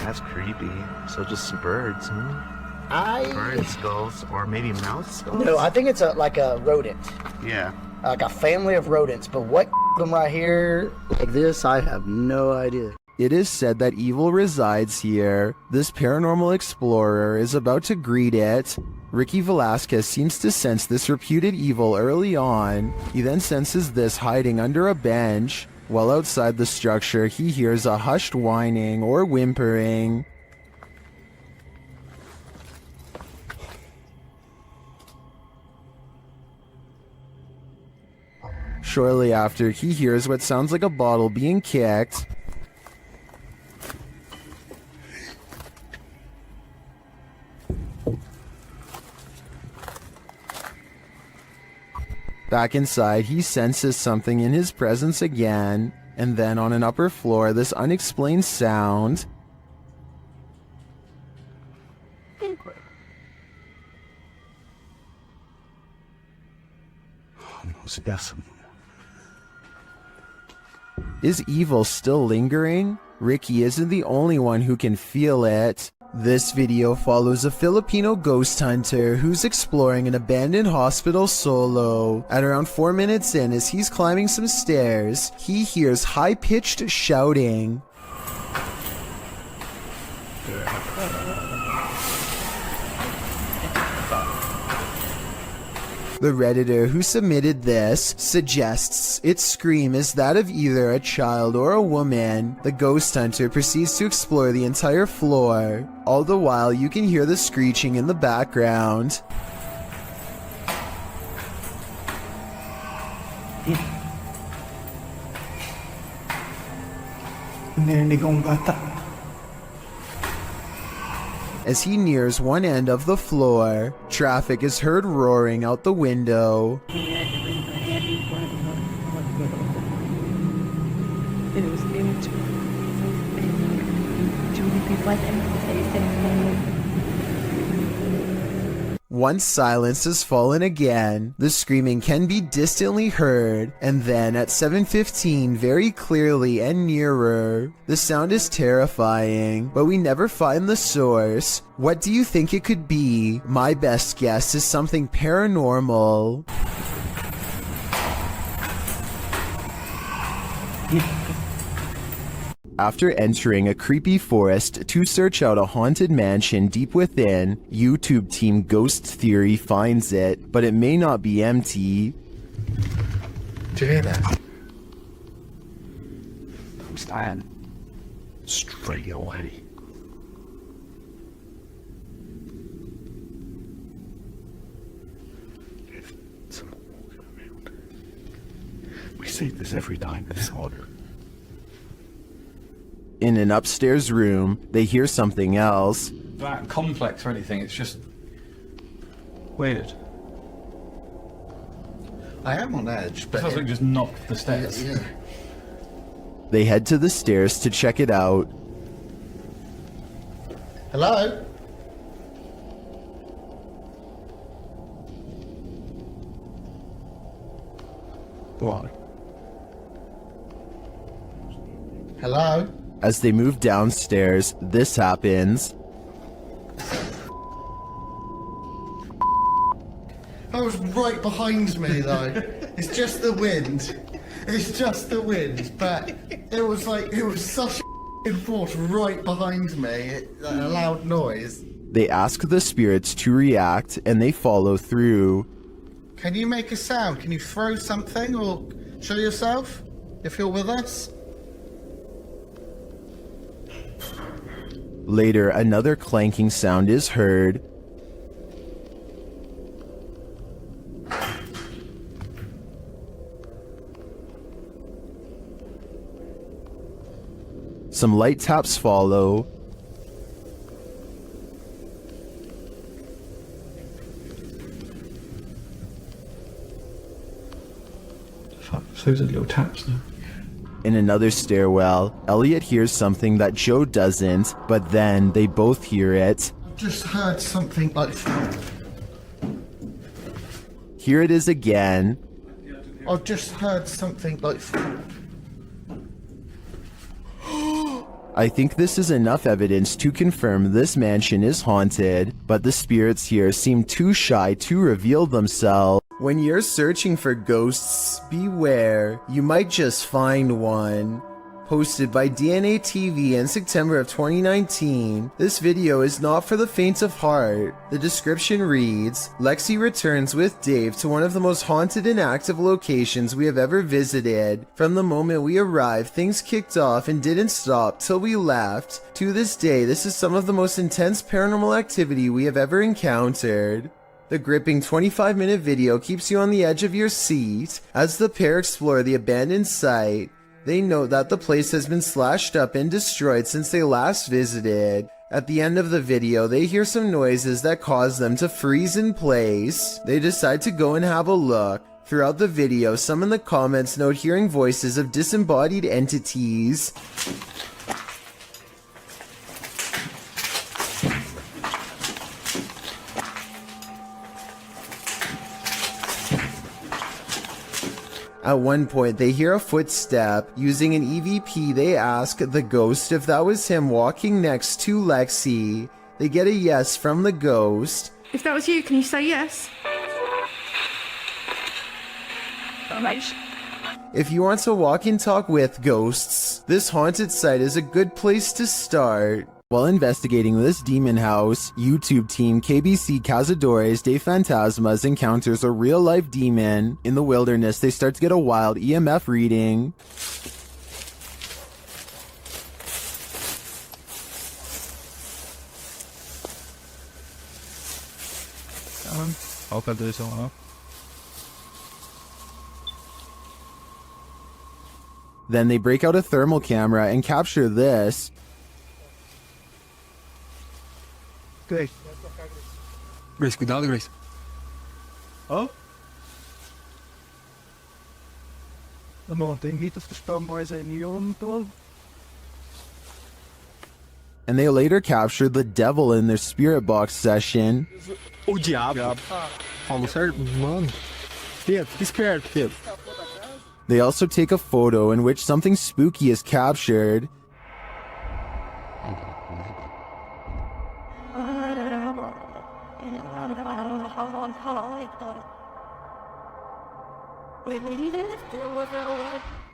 J: That's creepy. So just some birds, huh? Bird skulls, or maybe mouse skulls?
W: No, I think it's like a rodent.
J: Yeah.
W: Like a family of rodents. But what them right here like this, I have no idea.
A: It is said that evil resides here. This paranormal explorer is about to greet it. Ricky Velasquez seems to sense this reputed evil early on. He then senses this hiding under a bench. While outside the structure, he hears a hushed whining or whimpering. Shortly after, he hears what sounds like a bottle being kicked. Back inside, he senses something in his presence again, and then on an upper floor, this unexplained sound. Is evil still lingering? Ricky isn't the only one who can feel it. This video follows a Filipino ghost hunter who's exploring an abandoned hospital solo. At around 4 minutes in, as he's climbing some stairs, he hears high-pitched shouting. The Redditor who submitted this suggests its scream is that of either a child or a woman. The ghost hunter proceeds to explore the entire floor. All the while, you can hear the screeching in the background. As he nears one end of the floor, traffic is heard roaring out the window. Once silence has fallen again, the screaming can be distantly heard, and then at 7:15 very clearly and nearer. The sound is terrifying, but we never find the source. What do you think it could be? My best guess is something paranormal. After entering a creepy forest to search out a haunted mansion deep within, YouTube team Ghost Theory finds it, but it may not be empty.
V: Do you hear that?
J: I'm staying straight away. There's someone walking around. We see this every time it's harder.
A: In an upstairs room, they hear something else.
E: That complex or anything, it's just
P: Weird.
C: I am on edge, but
P: Sounds like just knocked the stairs.
C: Yeah.
A: They head to the stairs to check it out.
C: Hello?
P: What?
C: Hello?
A: As they move downstairs, this happens.
C: That was right behind me, though. It's just the wind. It's just the wind, but it was such a force right behind me, a loud noise.
A: They ask the spirits to react, and they follow through.
C: Can you make a sound? Can you throw something or show yourself if you're with us?
A: Later, another clanking sound is heard. Some light taps follow.
P: Fuck, so those are little taps now.
A: In another stairwell, Elliot hears something that Joe doesn't, but then they both hear it.
C: Just heard something like...
A: Here it is again.
C: I've just heard something like...
A: I think this is enough evidence to confirm this mansion is haunted, but the spirits here seem too shy to reveal themselves. When you're searching for ghosts, beware, you might just find one. Posted by DNA TV in September of 2019, this video is not for the faint of heart. The description reads, Lexi returns with Dave to one of the most haunted and active locations we have ever visited. From the moment we arrived, things kicked off and didn't stop till we left. To this day, this is some of the most intense paranormal activity we have ever encountered. The gripping 25-minute video keeps you on the edge of your seat as the pair explore the abandoned site. They note that the place has been slashed up and destroyed since they last visited. At the end of the video, they hear some noises that cause them to freeze in place. They decide to go and have a look. Throughout the video, some in the comments note hearing voices of disembodied entities. At one point, they hear a footstep. Using an EVP, they ask the ghost if that was him walking next to Lexi. They get a yes from the ghost.
L: If that was you, can you say yes? Alright.
A: If you want to walk and talk with ghosts, this haunted site is a good place to start. While investigating this demon house, YouTube team KBC Cazadores de Fantasmas encounters a real-life demon. In the wilderness, they start to get a wild EMF reading. Then they break out a thermal camera and capture this.
W: Grace.
U: Grace, cuidado, Grace.
W: Oh? Amor, tem que estão mais em nenhum todo.
A: And they later captured the devil in their spirit box session.
U: O diabo. Falou certo? Mano. Pedro, fica esperto, Pedro.
A: They also take a photo in which something spooky is captured.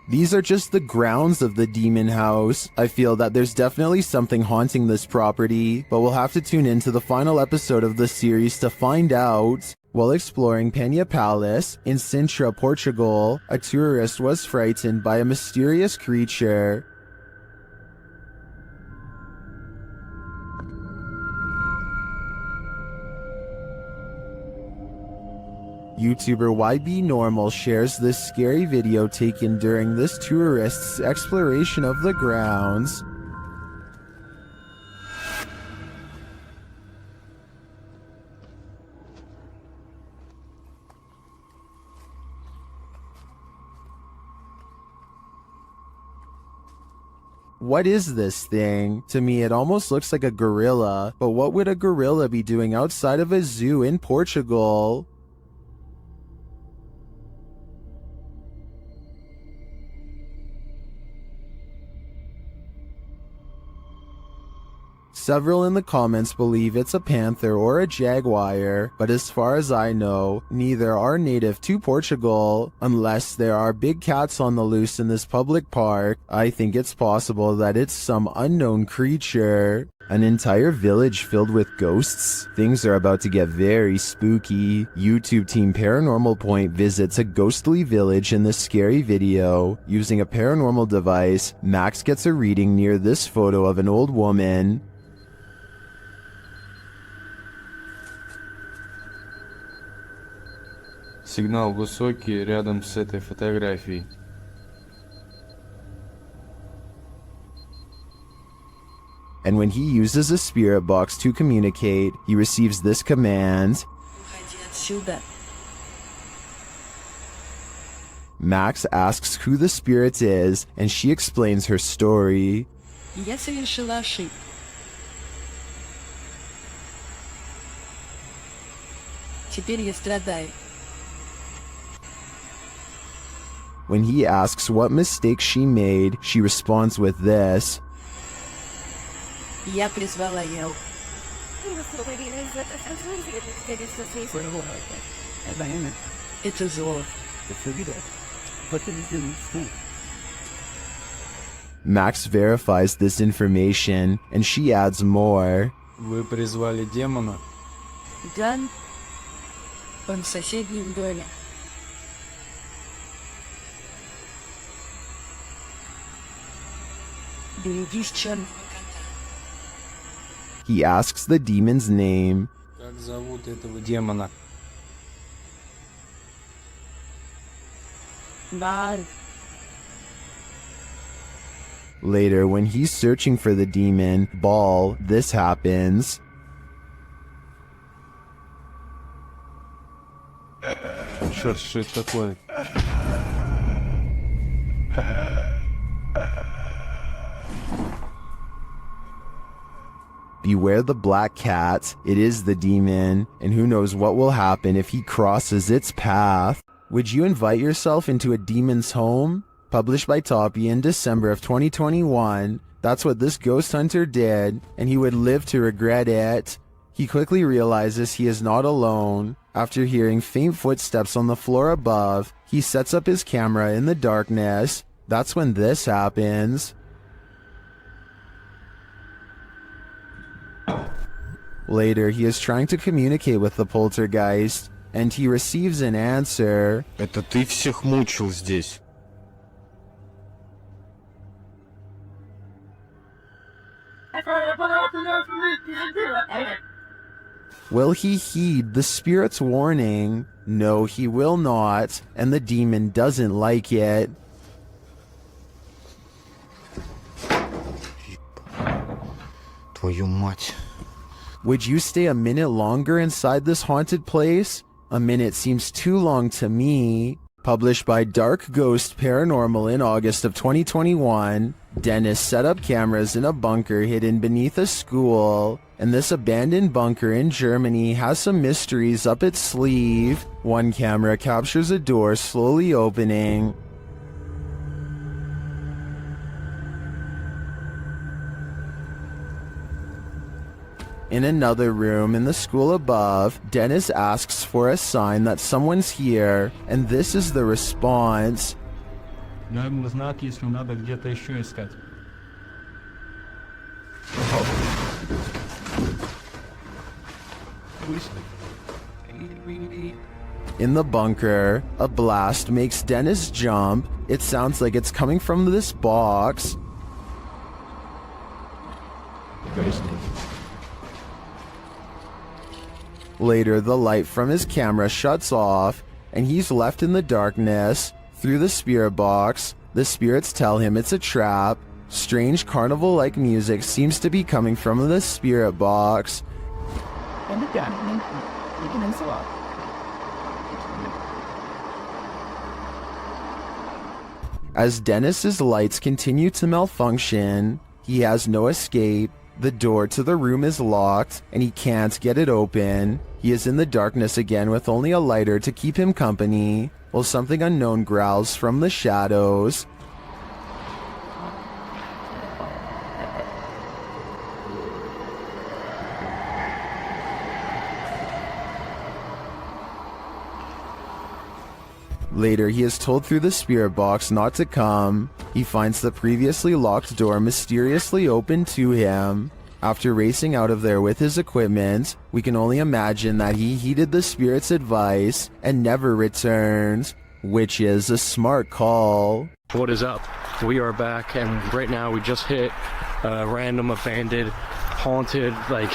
A: These are just the grounds of the demon house. I feel that there's definitely something haunting this property, but we'll have to tune into the final episode of the series to find out. While exploring Penha Palace in Sintra, Portugal, a tourist was frightened by a mysterious creature. YouTuber YB Normal shares this scary video taken during this tourist's exploration of the grounds. What is this thing? To me, it almost looks like a gorilla, but what would a gorilla be doing outside of a zoo in Portugal? Several in the comments believe it's a panther or a jaguar, but as far as I know, neither are native to Portugal. Unless there are big cats on the loose in this public park, I think it's possible that it's some unknown creature. An entire village filled with ghosts? Things are about to get very spooky. YouTube team Paranormal Point visits a ghostly village in this scary video. Using a paranormal device, Max gets a reading near this photo of an old woman.
G: Сигнал высокий рядом с этой фотографией.
A: And when he uses a spirit box to communicate, he receives this command. Max asks who the spirit is, and she explains her story.
M: Я совершила ошибку. Теперь я страдаю.
A: When he asks what mistake she made, she responds with this.
M: Я призвала Ел. Это зло.
A: Max verifies this information, and she adds more.
X: Вы призвали демона?
M: Да. Он в соседнем доме. Берегись, черного кота.
A: He asks the demon's name.
X: Как зовут этого демона?
M: Бар.
A: Later, when he's searching for the demon, Ball, this happens.
G: Черт, что это такое?
A: Beware the black cat, it is the demon, and who knows what will happen if he crosses its path. Would you invite yourself into a demon's home? Published by Toppy in December of 2021, that's what this ghost hunter did, and he would live to regret it. He quickly realizes he is not alone. After hearing faint footsteps on the floor above, he sets up his camera in the darkness. That's when this happens. Later, he is trying to communicate with the poltergeist, and he receives an answer.
G: Это ты всех мучил здесь.
A: Will he heed the spirit's warning? No, he will not, and the demon doesn't like it.
G: Твою мать.
A: Would you stay a minute longer inside this haunted place? A minute seems too long to me. Published by Dark Ghost Paranormal in August of 2021, Dennis set up cameras in a bunker hidden beneath a school, and this abandoned bunker in Germany has some mysteries up its sleeve. One camera captures a door slowly opening. In another room in the school above, Dennis asks for a sign that someone's here, and this is the response.
X: Наверное, знак, если надо где-то еще искать.
A: In the bunker, a blast makes Dennis jump. It sounds like it's coming from this box. Later, the light from his camera shuts off, and he's left in the darkness. Through the spirit box, the spirits tell him it's a trap. Strange carnival-like music seems to be coming from the spirit box. As Dennis's lights continue to malfunction, he has no escape. The door to the room is locked, and he can't get it open. He is in the darkness again with only a lighter to keep him company, while something unknown growls from the shadows. Later, he is told through the spirit box not to come. He finds the previously locked door mysteriously open to him. After racing out of there with his equipment, we can only imagine that he heeded the spirit's advice and never returned, which is a smart call.
Q: What is up? We are back, and right now we just hit a random abandoned, haunted, like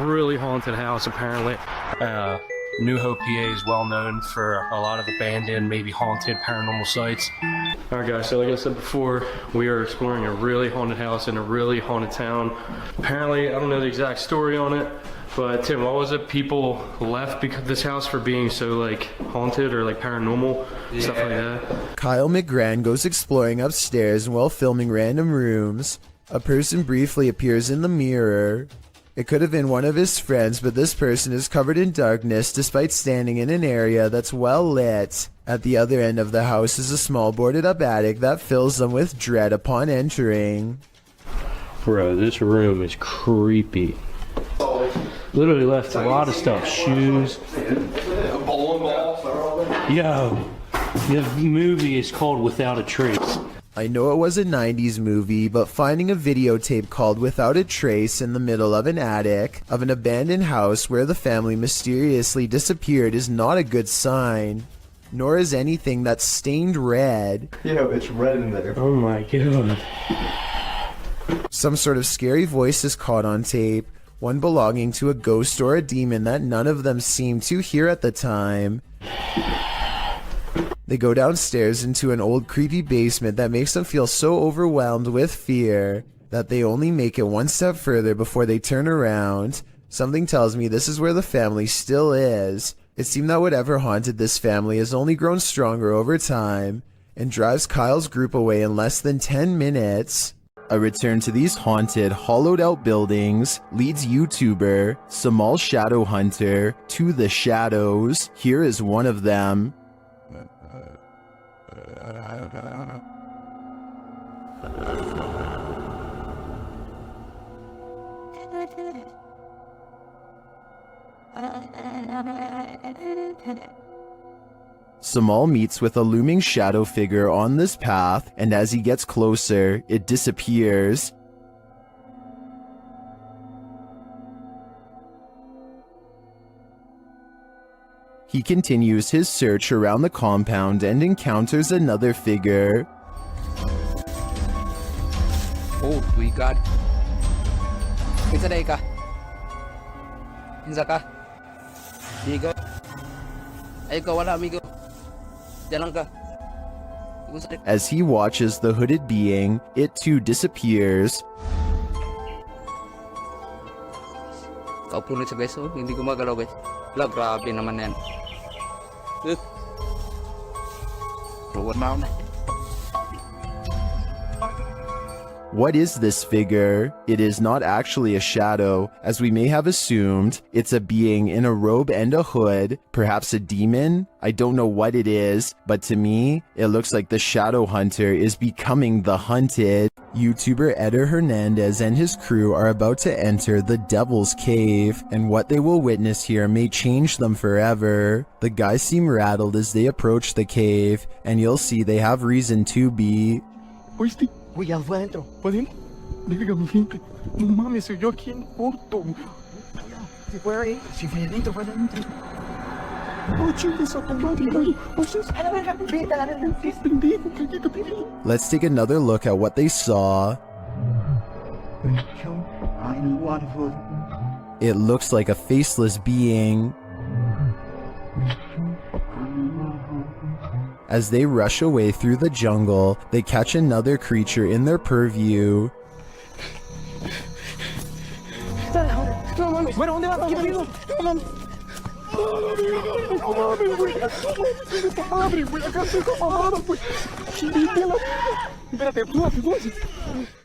Q: really haunted house apparently. New Hope, PA is well known for a lot of abandoned, maybe haunted paranormal sites. Alright guys, so like I said before, we are exploring a really haunted house in a really haunted town. Apparently, I don't know the exact story on it, but Tim, what was it? People left because this house for being so like haunted or like paranormal, stuff like that.
A: Kyle McGran goes exploring upstairs while filming random rooms. A person briefly appears in the mirror. It could have been one of his friends, but this person is covered in darkness despite standing in an area that's well lit. At the other end of the house is a small boarded up attic that fills them with dread upon entering.
Q: Bro, this room is creepy. Literally left a lot of stuff, shoes. Yo, the movie is called Without a Trace.
A: I know it was a 90s movie, but finding a videotape called Without a Trace in the middle of an attic of an abandoned house where the family mysteriously disappeared is not a good sign. Nor is anything that's stained red.
C: Yo, it's red in there.
Q: Oh my god.
A: Some sort of scary voice is caught on tape, one belonging to a ghost or a demon that none of them seemed to hear at the time. They go downstairs into an old creepy basement that makes them feel so overwhelmed with fear that they only make it one step further before they turn around. Something tells me this is where the family still is. It seemed that whatever haunted this family has only grown stronger over time and drives Kyle's group away in less than 10 minutes. A return to these haunted, hollowed out buildings leads YouTuber Samal Shadow Hunter to the shadows. Here is one of them. Samal meets with a looming shadow figure on this path, and as he gets closer, it disappears. He continues his search around the compound and encounters another figure.
R: Oh my god. Isa day ka. Isa ka. Amigo. Ay ko wala amigo. Diyan lang ka.
A: As he watches the hooded being, it too disappears.
R: Kaupo na siya guys, oh. Hindi gumagalaw guys. Wala, grabe naman yan.
A: What is this figure? It is not actually a shadow, as we may have assumed. It's a being in a robe and a hood, perhaps a demon? I don't know what it is, but to me, it looks like the shadow hunter is becoming the hunted. YouTuber Eder Hernandez and his crew are about to enter the Devil's Cave, and what they will witness here may change them forever. The guys seem rattled as they approach the cave, and you'll see they have reason to be.
C: Uy, ya fue adentro. ¿Pueden? Dígame, gente. No mames, se oyó aquí en corto. Si fue ahí, si fue adentro, fue adentro. Oh, chingues, a tu madre, güey. A la verga, vete, a la verga. Pendejo, cállate, pendejo.
A: Let's take another look at what they saw.
C: I need one food.
A: It looks like a faceless being. As they rush away through the jungle, they catch another creature in their purview.
C: Bueno, ¿dónde vas? ¿Qué pedo?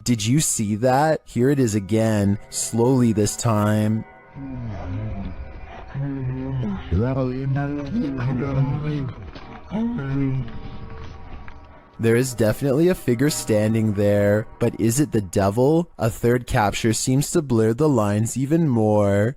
A: Did you see that? Here it is again, slowly this time. There is definitely a figure standing there, but is it the devil? A third capture seems to blur the lines even more.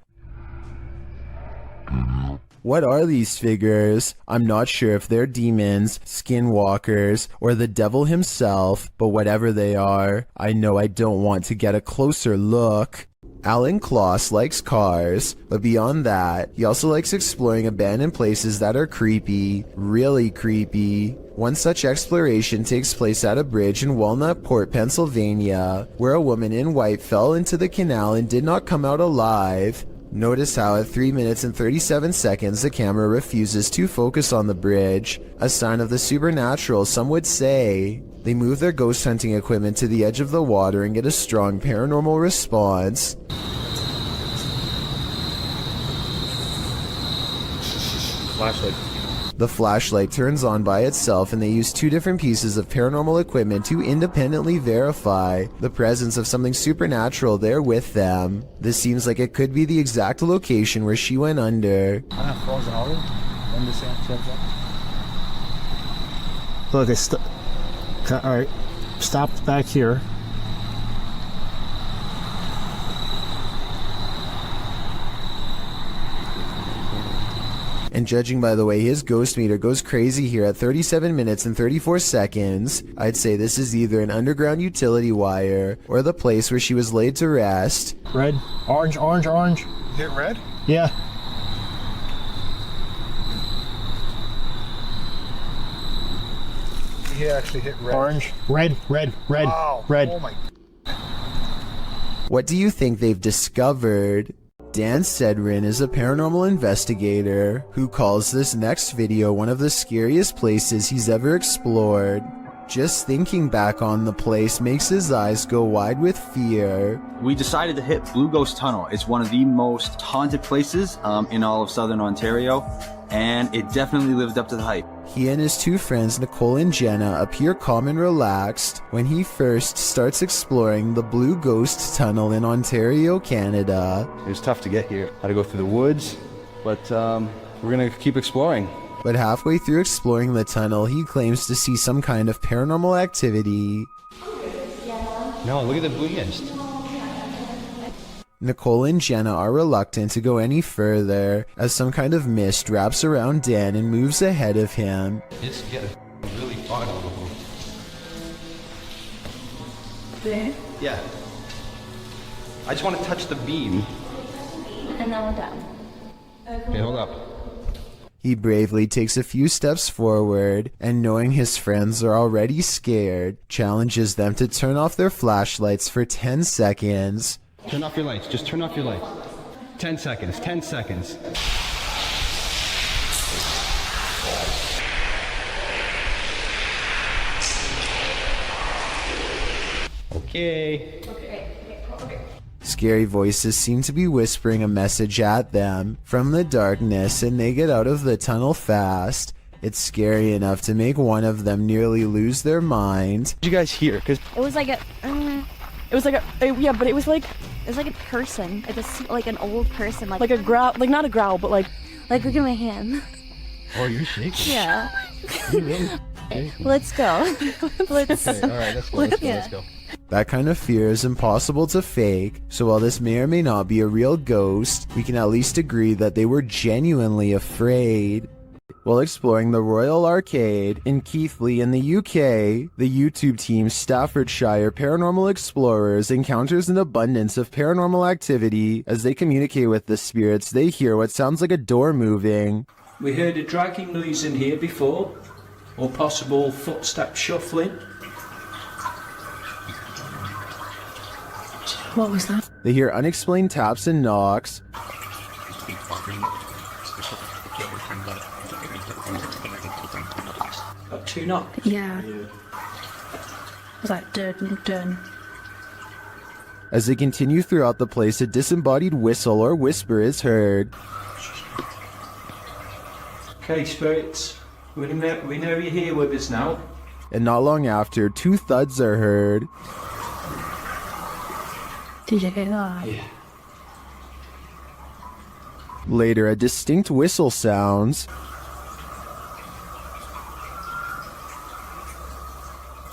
A: What are these figures? I'm not sure if they're demons, skinwalkers, or the devil himself, but whatever they are, I know I don't want to get a closer look. Alan Kloss likes cars, but beyond that, he also likes exploring abandoned places that are creepy, really creepy. One such exploration takes place at a bridge in Walnut Port, Pennsylvania, where a woman in white fell into the canal and did not come out alive. Notice how at 3 minutes and 37 seconds the camera refuses to focus on the bridge, a sign of the supernatural some would say. They move their ghost hunting equipment to the edge of the water and get a strong paranormal response.
Q: Flashlight.
A: The flashlight turns on by itself and they use 2 different pieces of paranormal equipment to independently verify the presence of something supernatural there with them. This seems like it could be the exact location where she went under.
W: Look, alright, stopped back here.
A: And judging by the way his ghost meter goes crazy here at 37 minutes and 34 seconds, I'd say this is either an underground utility wire or the place where she was laid to rest.
W: Red, orange, orange, orange.
C: Hit red?
W: Yeah.
C: He actually hit red.
W: Orange, red, red, red,
C: wow.
W: red.
C: Oh my.
A: What do you think they've discovered? Dan Sedrin is a paranormal investigator who calls this next video one of the scariest places he's ever explored. Just thinking back on the place makes his eyes go wide with fear.
D: We decided to hit Blue Ghost Tunnel. It's one of the most haunted places in all of Southern Ontario, and it definitely lived up to the hype.
A: He and his 2 friends, Nicole and Jenna, appear calm and relaxed when he first starts exploring the Blue Ghost Tunnel in Ontario, Canada.
K: It was tough to get here. Had to go through the woods, but we're gonna keep exploring.
A: But halfway through exploring the tunnel, he claims to see some kind of paranormal activity.
K: No, look at the blue mist.
A: Nicole and Jenna are reluctant to go any further as some kind of mist wraps around Dan and moves ahead of him.
K: It's getting really far over
M: There.
K: Yeah. I just want to touch the beam.
M: And now down.
K: Okay, hold up.
A: He bravely takes a few steps forward and, knowing his friends are already scared, challenges them to turn off their flashlights for 10 seconds.
K: Turn off your lights. Just turn off your lights. 10 seconds. 10 seconds. Okay.
A: Scary voices seem to be whispering a message at them from the darkness, and they get out of the tunnel fast. It's scary enough to make one of them nearly lose their mind.
K: What did you guys hear? Cause
S: it was like a person. It was like an old person, like a growl, like not a growl, but like look at my hand.
K: Oh, you're shaking.
S: Yeah.
K: You really?
S: Let's go. Let's.
K: Okay, all right, let's go. Let's go.
A: That kind of fear is impossible to fake, so while this may or may not be a real ghost, we can at least agree that they were genuinely afraid. While exploring the Royal Arcade in Keighley in the UK, the YouTube team Staffordshire Paranormal Explorers encounters an abundance of paranormal activity. As they communicate with the spirits, they hear what sounds like a door moving.
T: We heard a dragging noise in here before, or possible footstep shuffling.
M: What was that?
A: They hear unexplained taps and knocks.
T: Got 2 knocks?
M: Yeah. Was that dun?
A: As they continue throughout the place, a disembodied whistle or whisper is heard.
T: Okay, spirits, we know you're here with us now.
A: And not long after, 2 thuds are heard.
M: Did you hear that?
T: Yeah.
A: Later, a distinct whistle sounds.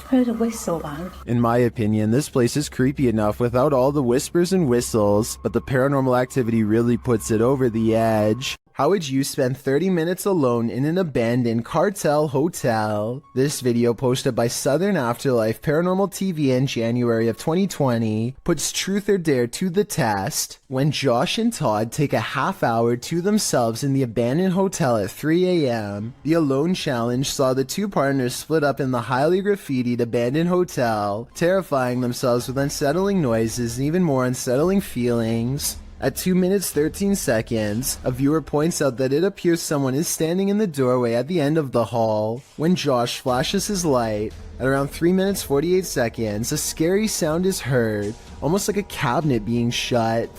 M: Heard a whistle, man.
A: In my opinion, this place is creepy enough without all the whispers and whistles, but the paranormal activity really puts it over the edge. How would you spend 30 minutes alone in an abandoned cartel hotel? This video, posted by Southern Afterlife Paranormal TV in January of 2020, puts truth or dare to the test when Josh and Todd take a half hour to themselves in the abandoned hotel at 3 a.m. The Alone Challenge saw the 2 partners split up in the highly graffitied abandoned hotel, terrifying themselves with unsettling noises and even more unsettling feelings. At 2 minutes 13 seconds, a viewer points out that it appears someone is standing in the doorway at the end of the hall. When Josh flashes his light, at around 3 minutes 48 seconds, a scary sound is heard, almost like a cabinet being shut.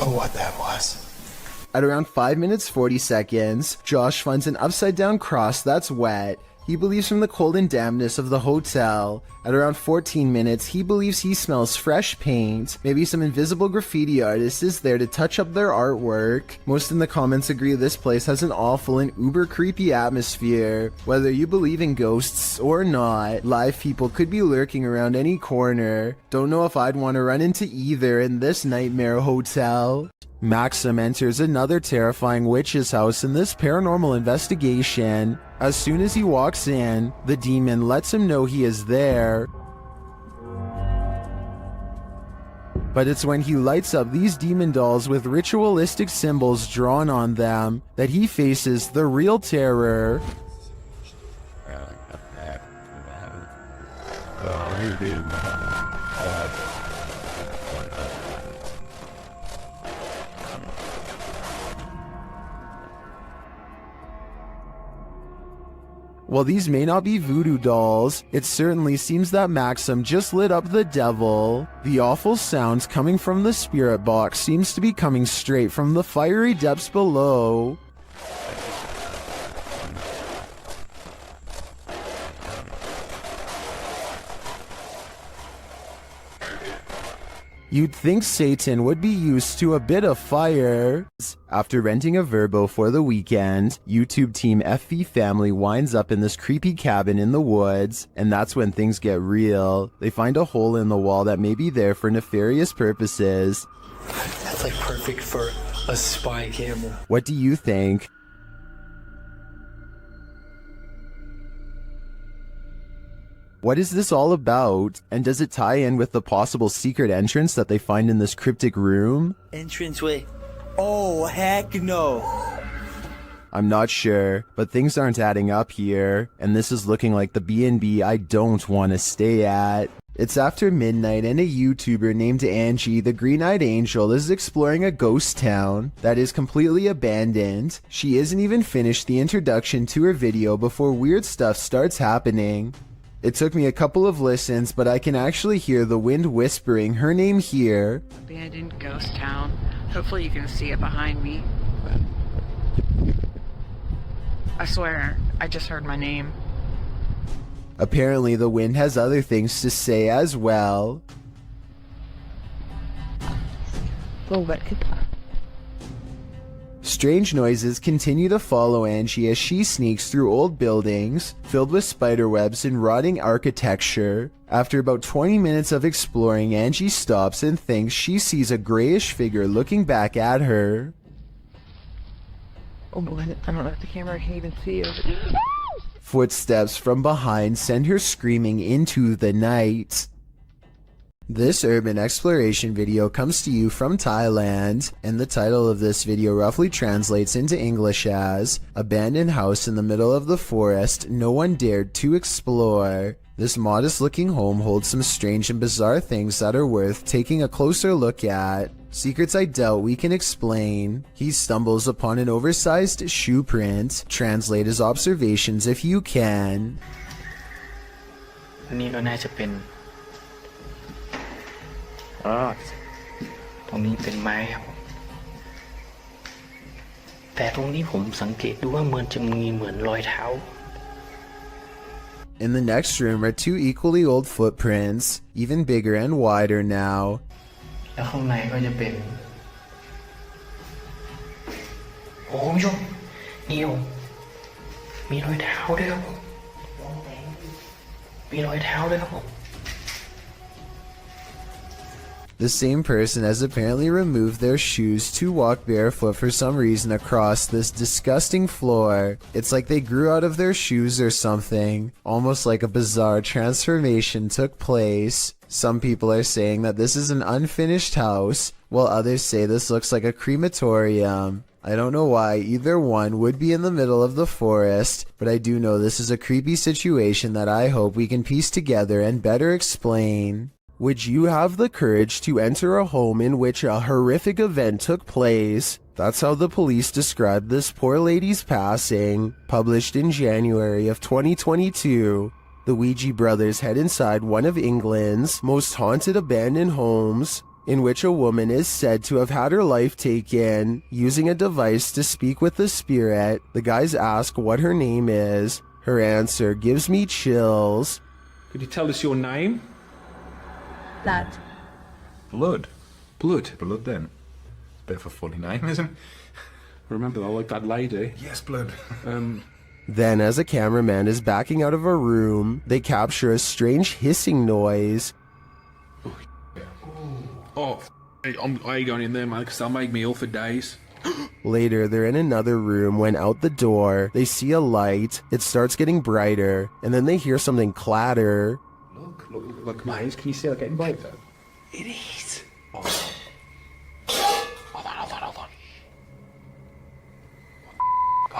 F: Oh, what that was.
A: At around 5 minutes 40 seconds, Josh finds an upside down cross that's wet. He believes from the cold and dampness of the hotel. At around 14 minutes, he believes he smells fresh paint. Maybe some invisible graffiti artist is there to touch up their artwork. Most in the comments agree this place has an awful and uber creepy atmosphere. Whether you believe in ghosts or not, live people could be lurking around any corner. Don't know if I'd want to run into either in this nightmare hotel. Maxim enters another terrifying witch's house in this paranormal investigation. As soon as he walks in, the demon lets him know he is there. But it's when he lights up these demon dolls with ritualistic symbols drawn on them that he faces the real terror. While these may not be voodoo dolls, it certainly seems that Maxim just lit up the devil. The awful sounds coming from the spirit box seems to be coming straight from the fiery depths below. You'd think Satan would be used to a bit of fire. After renting a Verbo for the weekend, YouTube team FV Family winds up in this creepy cabin in the woods, and that's when things get real. They find a hole in the wall that may be there for nefarious purposes.
F: That's like perfect for a spy camera.
A: What do you think? What is this all about? And does it tie in with the possible secret entrance that they find in this cryptic room?
X: Entranceway. Oh, heck no.
A: I'm not sure, but things aren't adding up here, and this is looking like the B&B I don't want to stay at. It's after midnight and a YouTuber named Angie, the Green-Eyed Angel, is exploring a ghost town that is completely abandoned. She isn't even finished the introduction to her video before weird stuff starts happening. It took me a couple of listens, but I can actually hear the wind whispering her name here.
L: Abandoned ghost town. Hopefully you can see it behind me. I swear, I just heard my name.
A: Apparently the wind has other things to say as well. Strange noises continue to follow Angie as she sneaks through old buildings filled with spiderwebs and rotting architecture. After about 20 minutes of exploring, Angie stops and thinks she sees a grayish figure looking back at her.
L: Oh boy, I don't know if the camera can even see it.
A: Footsteps from behind send her screaming into the night. This urban exploration video comes to you from Thailand, and the title of this video roughly translates into English as Abandoned House in the Middle of the Forest No One Dared to Explore. This modest looking home holds some strange and bizarre things that are worth taking a closer look at. Secrets I doubt we can explain. He stumbles upon an oversized shoe print. Translate his observations if you can.
H: นี่ก็น่าจะเป็นตรงนี้เป็นไม้ครับผม แต่ตรงนี้ผมสังเกตดูว่ามันจะมีเหมือนรอยเท้า
A: In the next room are two equally old footprints, even bigger and wider now.
H: แล้วข้างในก็จะเป็นโอ้คุณผู้ชมนี่ผมมีรอยเท้าด้วยครับผมมีรอยเท้าด้วยครับผม
A: The same person has apparently removed their shoes to walk barefoot for some reason across this disgusting floor. It's like they grew out of their shoes or something. Almost like a bizarre transformation took place. Some people are saying that this is an unfinished house, while others say this looks like a crematorium. I don't know why either one would be in the middle of the forest, but I do know this is a creepy situation that I hope we can piece together and better explain. Would you have the courage to enter a home in which a horrific event took place? That's how the police described this poor lady's passing, published in January of 2022. The Ouija brothers head inside one of England's most haunted abandoned homes, in which a woman is said to have had her life taken, using a device to speak with the spirit. The guys ask what her name is. Her answer gives me chills.
P: Could you tell us your name?
L: Blood.
P: Blood. Blood. Blood then. Bit of a funny name, isn't it? Remember, I like that lady. Yes, blood.
A: Then, as a cameraman is backing out of a room, they capture a strange hissing noise.
P: Oh, I ain't going in there, man, because they'll make me ill for days.
A: Later, they're in another room when out the door, they see a light. It starts getting brighter, and then they hear something clatter.
P: Look, my eyes, can you see it getting brighter? It is. Oh. Hold on.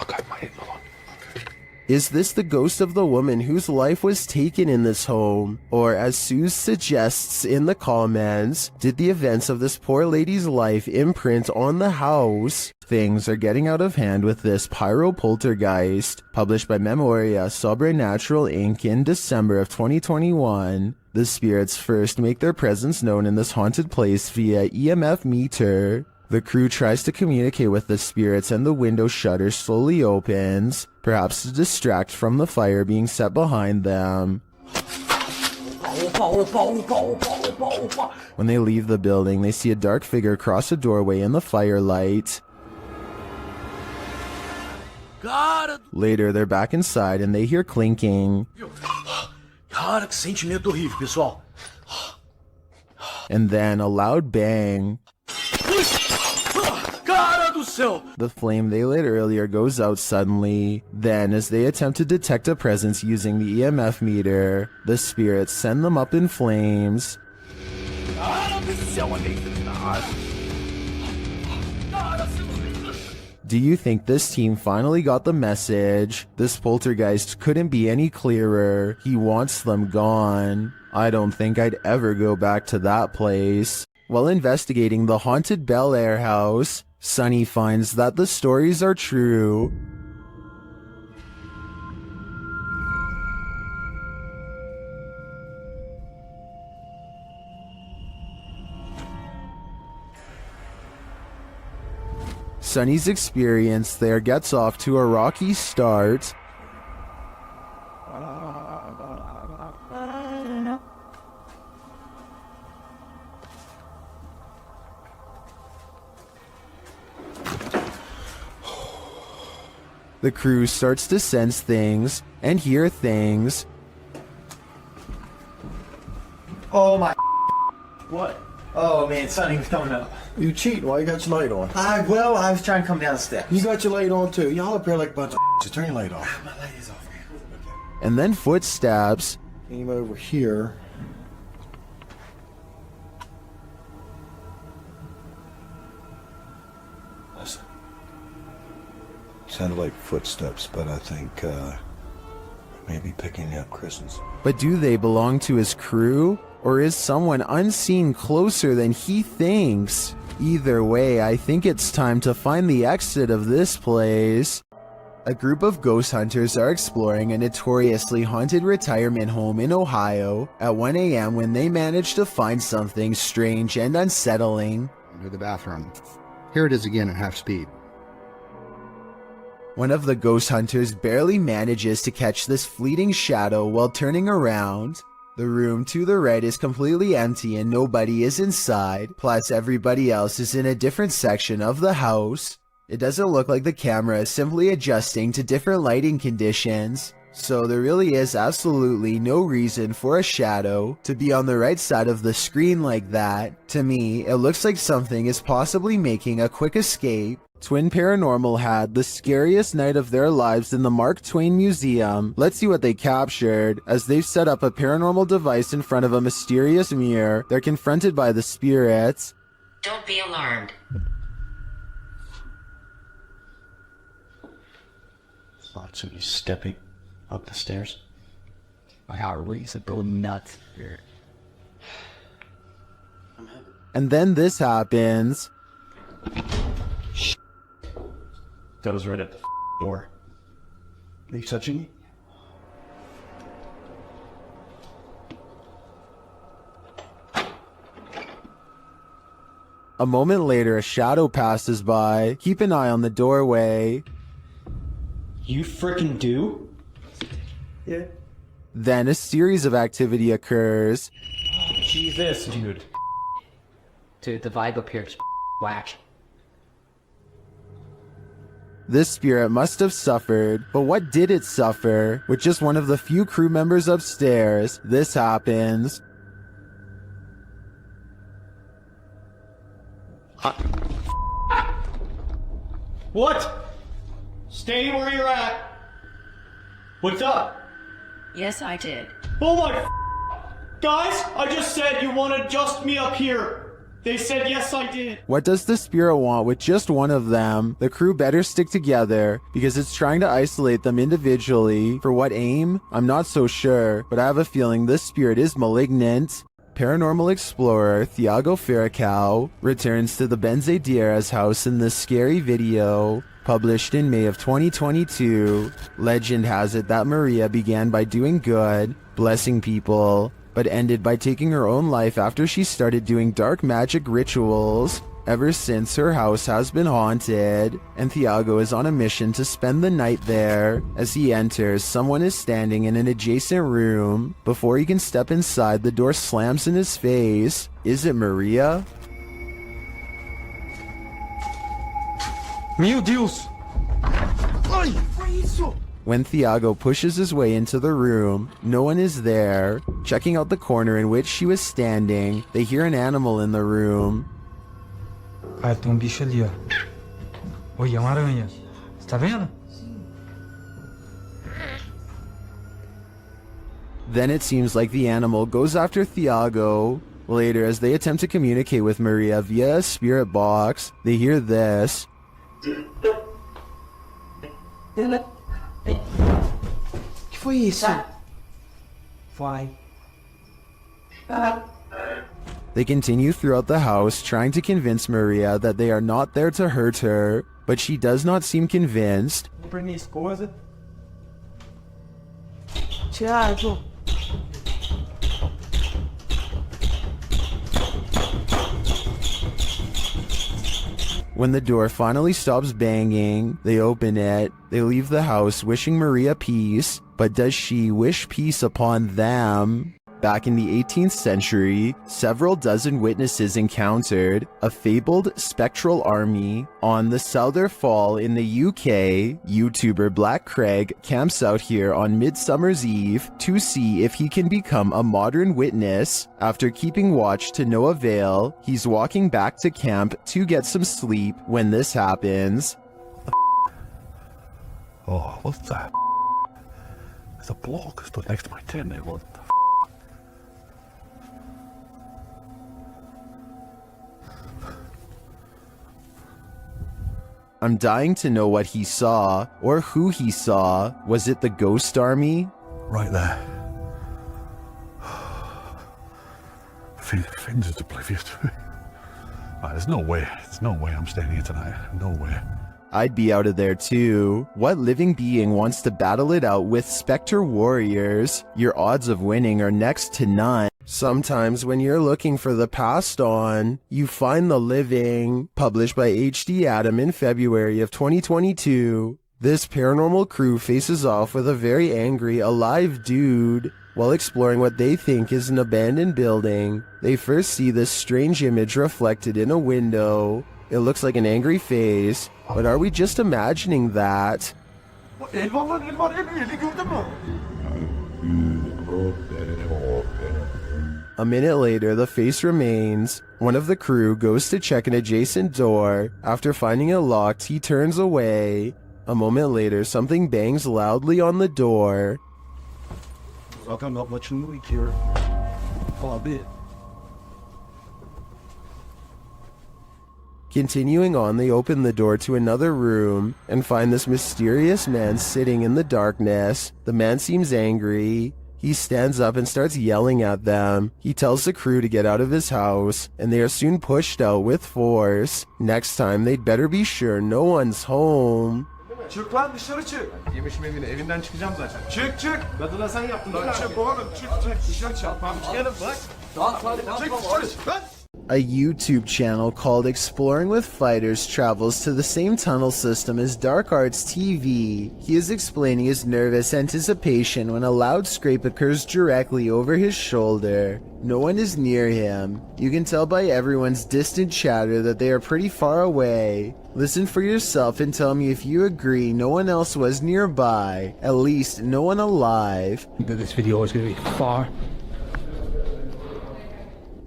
P: Okay, mate, hold on.
A: Is this the ghost of the woman whose life was taken in this home? Or, as Suze suggests in the comments, did the events of this poor lady's life imprint on the house? Things are getting out of hand with this pyro poltergeist, published by Memoria Sobrenatural Inc. in December of 2021. The spirits first make their presence known in this haunted place via EMF meter. The crew tries to communicate with the spirits and the window shutter slowly opens, perhaps to distract from the fire being set behind them. When they leave the building, they see a dark figure cross a doorway in the firelight. Later, they're back inside and they hear clinking.
F: Cara, que sentimento horrível, pessoal.
A: And then a loud bang.
F: Cara do céu!
A: The flame they lit earlier goes out suddenly. Then, as they attempt to detect a presence using the EMF meter, the spirits send them up in flames.
F: Cara do céu,
A: Do you think this team finally got the message? This poltergeist couldn't be any clearer. He wants them gone. I don't think I'd ever go back to that place. While investigating the haunted Bel Air house, Sunny finds that the stories are true. Sunny's experience there gets off to a rocky start. The crew starts to sense things and hear things.
C: Oh my.
B: What? Oh man, Sonny was coming up.
F: You cheating? Why you got your light on?
B: I was trying to come down the steps.
F: You got your light on too. Y'all up here like a bunch of just turn your light off.
B: My light is off, man. Okay.
A: And then footsteps.
F: Came over here. Listen. Sounded like footsteps, but I think maybe picking up Chris's.
A: But do they belong to his crew? Or is someone unseen closer than he thinks? Either way, I think it's time to find the exit of this place. A group of ghost hunters are exploring a notoriously haunted retirement home in Ohio at 1 a.m. when they manage to find something strange and unsettling.
I: Into the bathroom. Here it is again at half speed.
A: One of the ghost hunters barely manages to catch this fleeting shadow while turning around. The room to the right is completely empty and nobody is inside, plus everybody else is in a different section of the house. It doesn't look like the camera is simply adjusting to different lighting conditions, so there really is absolutely no reason for a shadow to be on the right side of the screen like that. To me, it looks like something is possibly making a quick escape. Twin Paranormal had the scariest night of their lives in the Mark Twain Museum. Let's see what they captured. As they've set up a paranormal device in front of a mysterious mirror, they're confronted by the spirits.
H: Don't be alarmed.
Q: Thought somebody stepping up the stairs. My heart races a go nuts.
A: And then this happens.
Q: That was right at the door. Are you touching me?
A: A moment later, a shadow passes by. Keep an eye on the doorway.
Q: You frickin' do?
C: Yeah.
A: Then a series of activity occurs.
Q: Jesus, dude.
R: Dude, the vibe up here is whack.
A: This spirit must have suffered, but what did it suffer? With just one of the few crew members upstairs, this happens.
I: What? Stay where you're at. What's up?
H: Yes, I did.
I: Oh my guys, I just said you want to adjust me up here. They said yes, I did.
A: What does the spirit want with just one of them? The crew better stick together because it's trying to isolate them individually. For what aim? I'm not so sure, but I have a feeling this spirit is malignant. Paranormal explorer Thiago Ferracao returns to the Benzedeiras house in this scary video. Published in May of 2022, legend has it that Maria began by doing good, blessing people, but ended by taking her own life after she started doing dark magic rituals. Ever since, her house has been haunted, and Thiago is on a mission to spend the night there. As he enters, someone is standing in an adjacent room. Before he can step inside, the door slams in his face. Is it Maria?
C: Meu Deus! Ai, foi isso?
A: When Thiago pushes his way into the room, no one is there. Checking out the corner in which she was standing, they hear an animal in the room.
C: Ah, tem bicho ali, ó. Oi, é uma aranha. Você tá vendo?
A: Then it seems like the animal goes after Thiago. Later, as they attempt to communicate with Maria via a spirit box, they hear this.
C: Que foi isso? Vai.
A: They continue throughout the house, trying to convince Maria that they are not there to hurt her, but she does not seem convinced.
C: Pra minha esposa. Thiago.
A: When the door finally stops banging, they open it. They leave the house wishing Maria peace, but does she wish peace upon them? Back in the 18th century, several dozen witnesses encountered a fabled spectral army on the Souther Fall in the UK. YouTuber Black Craig camps out here on Midsummer's Eve to see if he can become a modern witness. After keeping watch to no avail, he's walking back to camp to get some sleep when this happens.
F: Oh, what the? There's a block stood next to my tent. What the?
A: I'm dying to know what he saw, or who he saw. Was it the ghost army?
F: Right there. Finn's just oblivious to it. There's no way I'm staying here tonight. No way.
A: I'd be out of there too. What living being wants to battle it out with Spectre Warriors? Your odds of winning are next to none. Sometimes when you're looking for the passed on, you find the living. Published by H.D. Adam in February of 2022. This paranormal crew faces off with a very angry, alive dude. While exploring what they think is an abandoned building, they first see this strange image reflected in a window. It looks like an angry face, but are we just imagining that? A minute later, the face remains. One of the crew goes to check an adjacent door. After finding it locked, he turns away. A moment later, something bangs loudly on the door.
U: Not much movie here. A bit.
A: Continuing on, they open the door to another room and find this mysterious man sitting in the darkness. The man seems angry. He stands up and starts yelling at them. He tells the crew to get out of his house, and they are soon pushed out with force. Next time, they'd better be sure no one's home.
U: Çık lan dışarı çık. Yemişim evinden çıkacağım zaten. Çık çık. Kadına sen yaptın. Lan çık oğlum çık. Dışarı çarpmamış gelin bak. Çık dışarı.
A: A YouTube channel called Exploring with Fighters travels to the same tunnel system as Dark Arts TV. He is explaining his nervous anticipation when a loud scrape occurs directly over his shoulder. No one is near him. You can tell by everyone's distant chatter that they are pretty far away. Listen for yourself and tell me if you agree no one else was nearby. At least no one alive.
U: This video is going to be far.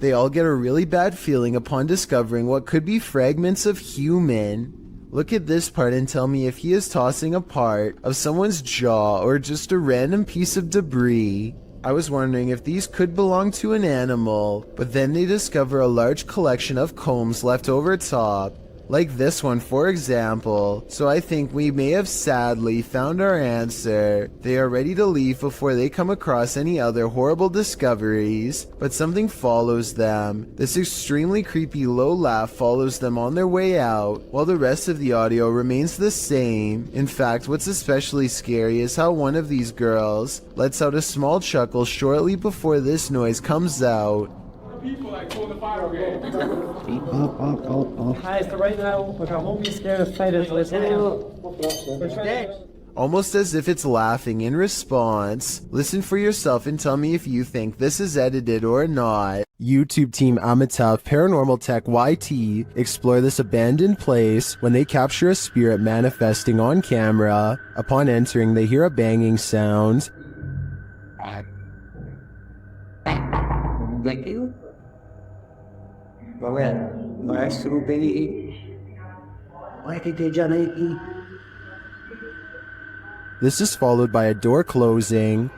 A: They all get a really bad feeling upon discovering what could be fragments of human. Look at this part and tell me if he is tossing a part of someone's jaw or just a random piece of debris. I was wondering if these could belong to an animal, but then they discover a large collection of combs left over top. Like this one, for example. So I think we may have sadly found our answer. They are ready to leave before they come across any other horrible discoveries, but something follows them. This extremely creepy low laugh follows them on their way out, while the rest of the audio remains the same. In fact, what's especially scary is how one of these girls lets out a small chuckle shortly before this noise comes out.
J: People like pull the fire brigade. Hi, so right now, like I won't be scared of fighters.
A: Almost as if it's laughing in response. Listen for yourself and tell me if you think this is edited or not. YouTube team Amitav Paranormal Tech YT explore this abandoned place when they capture a spirit manifesting on camera. Upon entering, they hear a banging sound.
R: Like you?
A: This is followed by a door closing.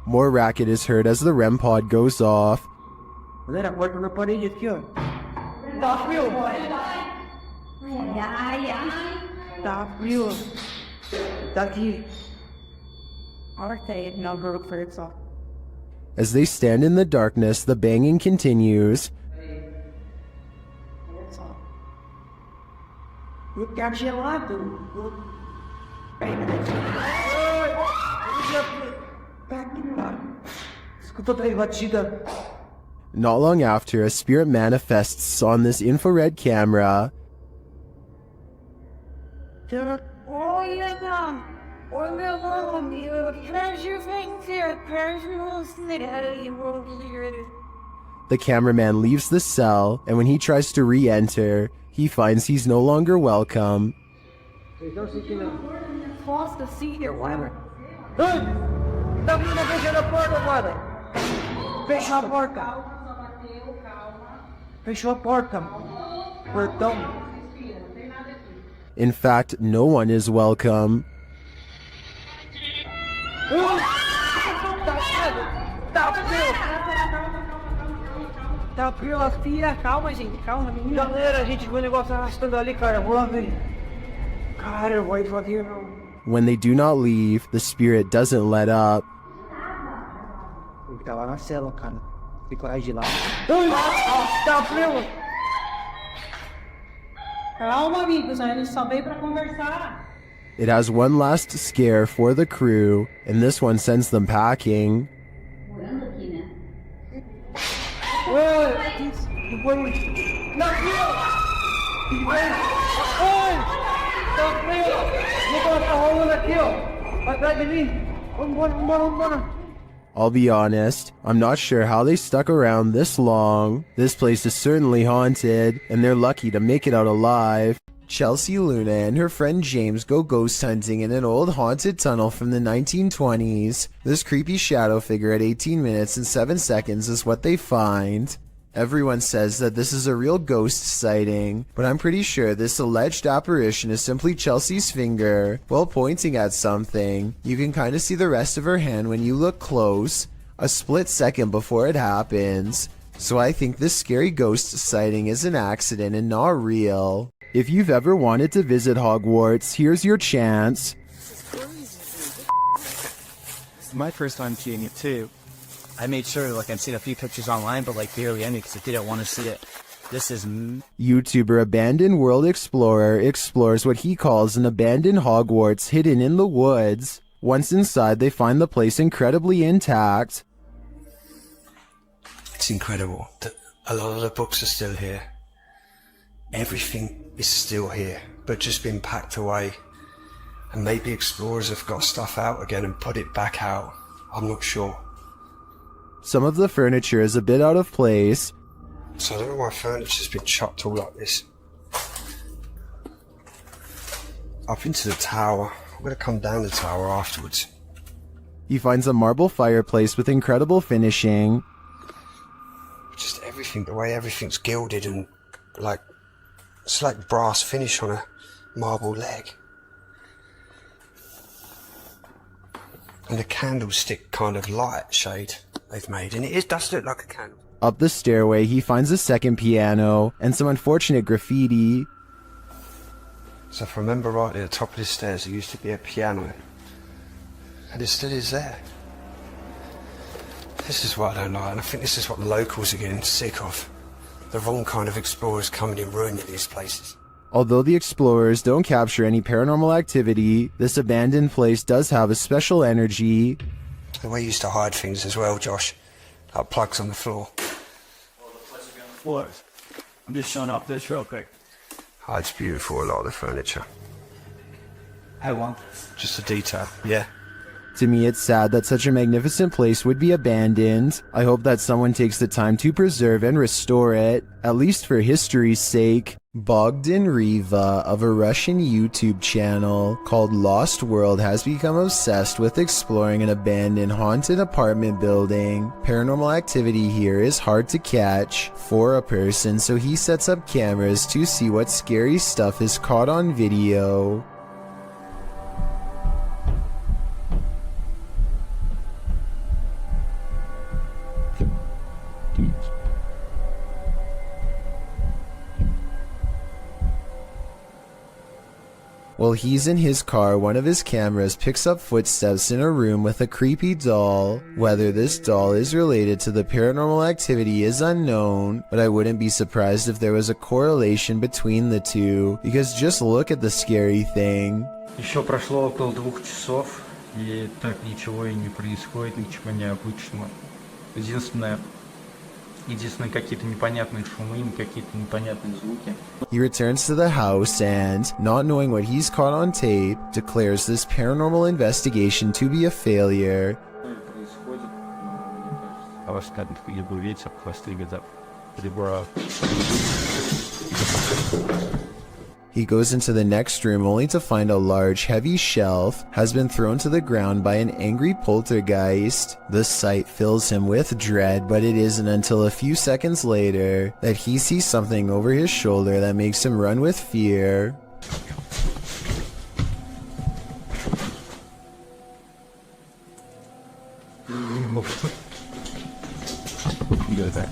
A: More racket is heard as the REM pod goes off. As they stand in the darkness, the banging continues. Not long after, a spirit manifests on this infrared camera. The cameraman leaves the cell, and when he tries to re-enter, he finds he's no longer welcome. In fact, no one is welcome.
J: Calma, gente, calma, menina. Galera, a gente viu o negócio arrastando ali, cara. Vou lá ver. Cara, eu vou ir devagar, não.
A: When they do not leave, the spirit doesn't let up.
J: Ele tá lá na cela, cara. Tem coragem de ir lá. Calma, amigos, a gente só veio pra conversar.
A: It has one last scare for the crew, and this one sends them packing. I'll be honest, I'm not sure how they stuck around this long. This place is certainly haunted, and they're lucky to make it out alive. Chelsea Luna and her friend James go ghost hunting in an old haunted tunnel from the 1920s. This creepy shadow figure at 18 minutes and 7 seconds is what they find. Everyone says that this is a real ghost sighting, but I'm pretty sure this alleged apparition is simply Chelsea's finger while pointing at something. You can kind of see the rest of her hand when you look close, a split second before it happens. So I think this scary ghost sighting is an accident and not real. If you've ever wanted to visit Hogwarts, here's your chance.
E: It's my first time seeing it too. I made sure I've seen a few pictures online, but barely any because I didn't want to see it. This is...
A: YouTuber Abandoned World Explorer explores what he calls an abandoned Hogwarts hidden in the woods. Once inside, they find the place incredibly intact.
N: It's incredible that a lot of the books are still here. Everything is still here, but just been packed away. And maybe explorers have got stuff out again and put it back out. I'm not sure.
A: Some of the furniture is a bit out of place.
N: So I don't know why furniture's been chucked all like this. Up into the tower. I'm going to come down the tower afterwards.
A: He finds a marble fireplace with incredible finishing.
N: Just everything, the way everything's gilded and it's like brass finish on a marble leg. And a candlestick kind of light shade they've made, and it does look like a candle.
A: Up the stairway, he finds a second piano and some unfortunate graffiti.
N: So if I remember rightly, at the top of the stairs there used to be a piano, and it still is there. This is what I don't like, and I think this is what the locals are getting sick of. The wrong kind of explorers coming in ruining these places.
A: Although the explorers don't capture any paranormal activity, this abandoned place does have a special energy.
N: The way you used to hide things as well, Josh. Like plugs on the floor.
E: What? I'm just showing up this real quick.
N: Oh, it's beautiful, a lot of the furniture.
E: How long?
N: Just a detail, yeah.
A: To me, it's sad that such a magnificent place would be abandoned. I hope that someone takes the time to preserve and restore it, at least for history's sake. Bogdan Riva of a Russian YouTube channel called Lost World has become obsessed with exploring an abandoned haunted apartment building. Paranormal activity here is hard to catch for a person, so he sets up cameras to see what scary stuff is caught on video. While he's in his car, one of his cameras picks up footsteps in a room with a creepy doll. Whether this doll is related to the paranormal activity is unknown, but I wouldn't be surprised if there was a correlation between the two, because just look at the scary thing.
C: Еще прошло около 2 часов, и так ничего и не происходит, ничего необычного. Единственное, какие-то непонятные шумы, какие-то непонятные звуки.
A: He returns to the house and, not knowing what he's caught on tape, declares this paranormal investigation to be a failure.
K: I was cutting for you, believe up close to get up.
A: He goes into the next room only to find a large, heavy shelf has been thrown to the ground by an angry poltergeist. The sight fills him with dread, but it isn't until a few seconds later that he sees something over his shoulder that makes him run with fear.
K: Go back.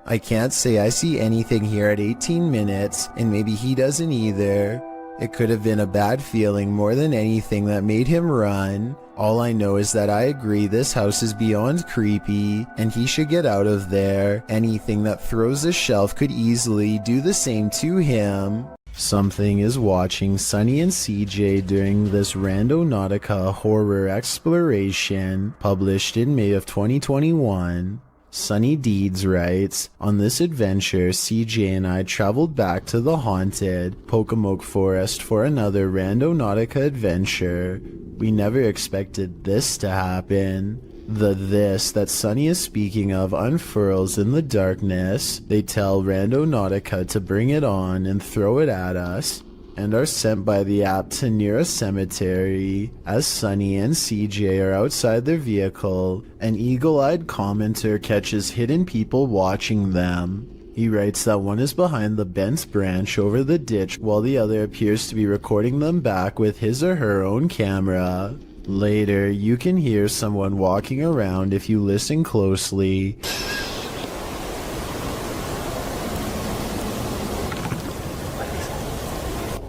A: I can't say I see anything here at 18 minutes, and maybe he doesn't either. It could have been a bad feeling more than anything that made him run. All I know is that I agree this house is beyond creepy, and he should get out of there. Anything that throws a shelf could easily do the same to him. Something is watching Sunny and CJ during this Randonautica horror exploration, published in May of 2021. Sunny Deeds writes, "On this adventure, CJ and I traveled back to the haunted Pocomoke Forest for another Randonautica adventure. We never expected this to happen." The "this" that Sunny is speaking of unfurls in the darkness. They tell Randonautica to bring it on and throw it at us, and are sent by the app to near a cemetery. As Sunny and CJ are outside their vehicle, an eagle-eyed commenter catches hidden people watching them. He writes that one is behind the bent branch over the ditch while the other appears to be recording them back with his or her own camera. Later, you can hear someone walking around if you listen closely.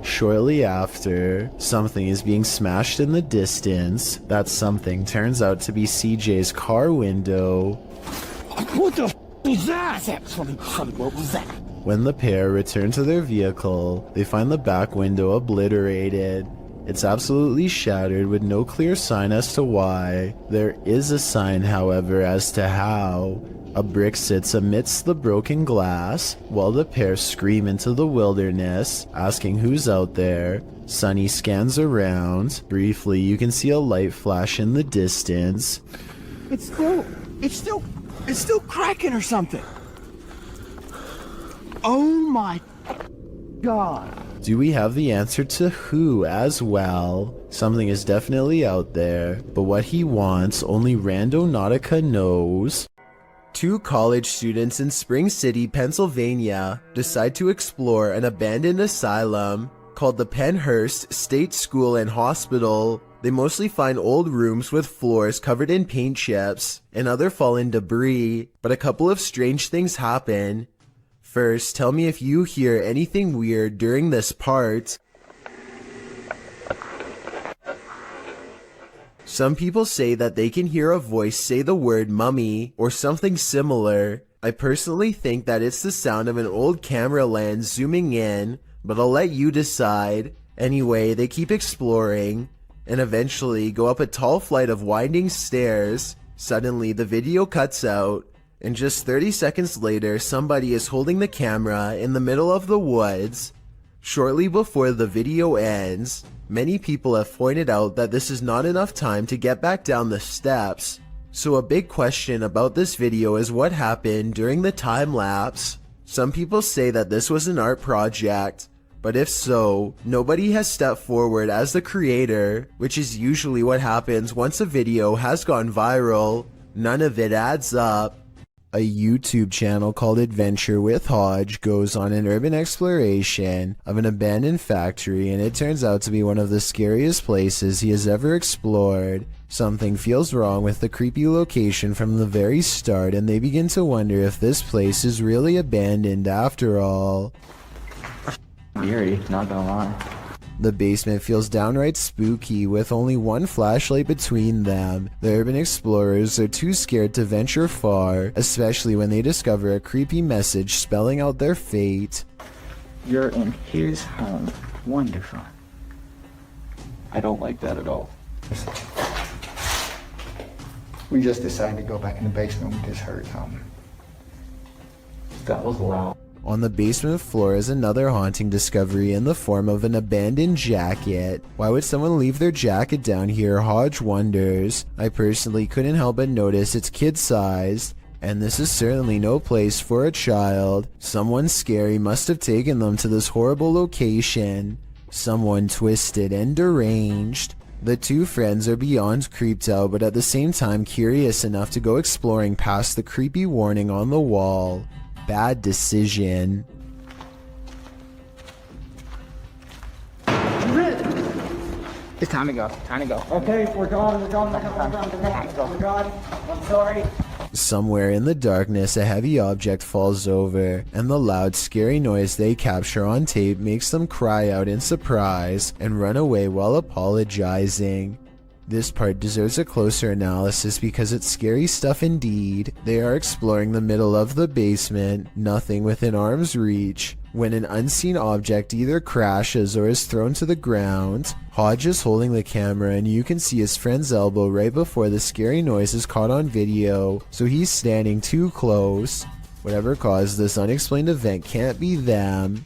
A: Shortly after, something is being smashed in the distance. That something turns out to be CJ's car window.
F: What the f was that? What was that?
A: When the pair return to their vehicle, they find the back window obliterated. It's absolutely shattered with no clear sign as to why. There is a sign, however, as to how. A brick sits amidst the broken glass, while the pair scream into the wilderness, asking who's out there. Sunny scans around. Briefly, you can see a light flash in the distance.
F: It's still cracking or something. Oh my God.
A: Do we have the answer to who as well? Something is definitely out there, but what he wants, only Randonautica knows. Two college students in Spring City, Pennsylvania, decide to explore an abandoned asylum called the Pennhurst State School and Hospital. They mostly find old rooms with floors covered in paint chips and other fallen debris, but a couple of strange things happen. First, tell me if you hear anything weird during this part. Some people say that they can hear a voice say the word mummy or something similar. I personally think that it's the sound of an old camera lens zooming in, but I'll let you decide. Anyway, they keep exploring and eventually go up a tall flight of winding stairs. Suddenly, the video cuts out, and just 30 seconds later, somebody is holding the camera in the middle of the woods. Shortly before the video ends, many people have pointed out that this is not enough time to get back down the steps. So a big question about this video is what happened during the time lapse. Some people say that this was an art project, but if so, nobody has stepped forward as the creator, which is usually what happens once a video has gone viral. None of it adds up. A YouTube channel called Adventure with Hodge goes on an urban exploration of an abandoned factory, and it turns out to be one of the scariest places he has ever explored. Something feels wrong with the creepy location from the very start, and they begin to wonder if this place is really abandoned after all.
G: Eerie, not gonna lie.
A: The basement feels downright spooky with only one flashlight between them. The urban explorers are too scared to venture far, especially when they discover a creepy message spelling out their fate.
G: You're in his home. Wonderful. I don't like that at all.
C: We just decided to go back in the basement. We just heard something.
G: That was loud.
A: On the basement floor is another haunting discovery in the form of an abandoned jacket. Why would someone leave their jacket down here? Hodge wonders. I personally couldn't help but notice it's kid-sized, and this is certainly no place for a child. Someone scary must have taken them to this horrible location. Someone twisted and deranged. The two friends are beyond creeped out, but at the same time curious enough to go exploring past the creepy warning on the wall. Bad decision.
G: It's time to go. Time to go. Okay, we're gone. We're gone. We're gone. I'm sorry.
A: Somewhere in the darkness, a heavy object falls over, and the loud, scary noise they capture on tape makes them cry out in surprise and run away while apologizing. This part deserves a closer analysis because it's scary stuff indeed. They are exploring the middle of the basement, nothing within arm's reach, when an unseen object either crashes or is thrown to the ground. Hodge is holding the camera and you can see his friend's elbow right before the scary noise is caught on video, so he's standing too close. Whatever caused this unexplained event can't be them.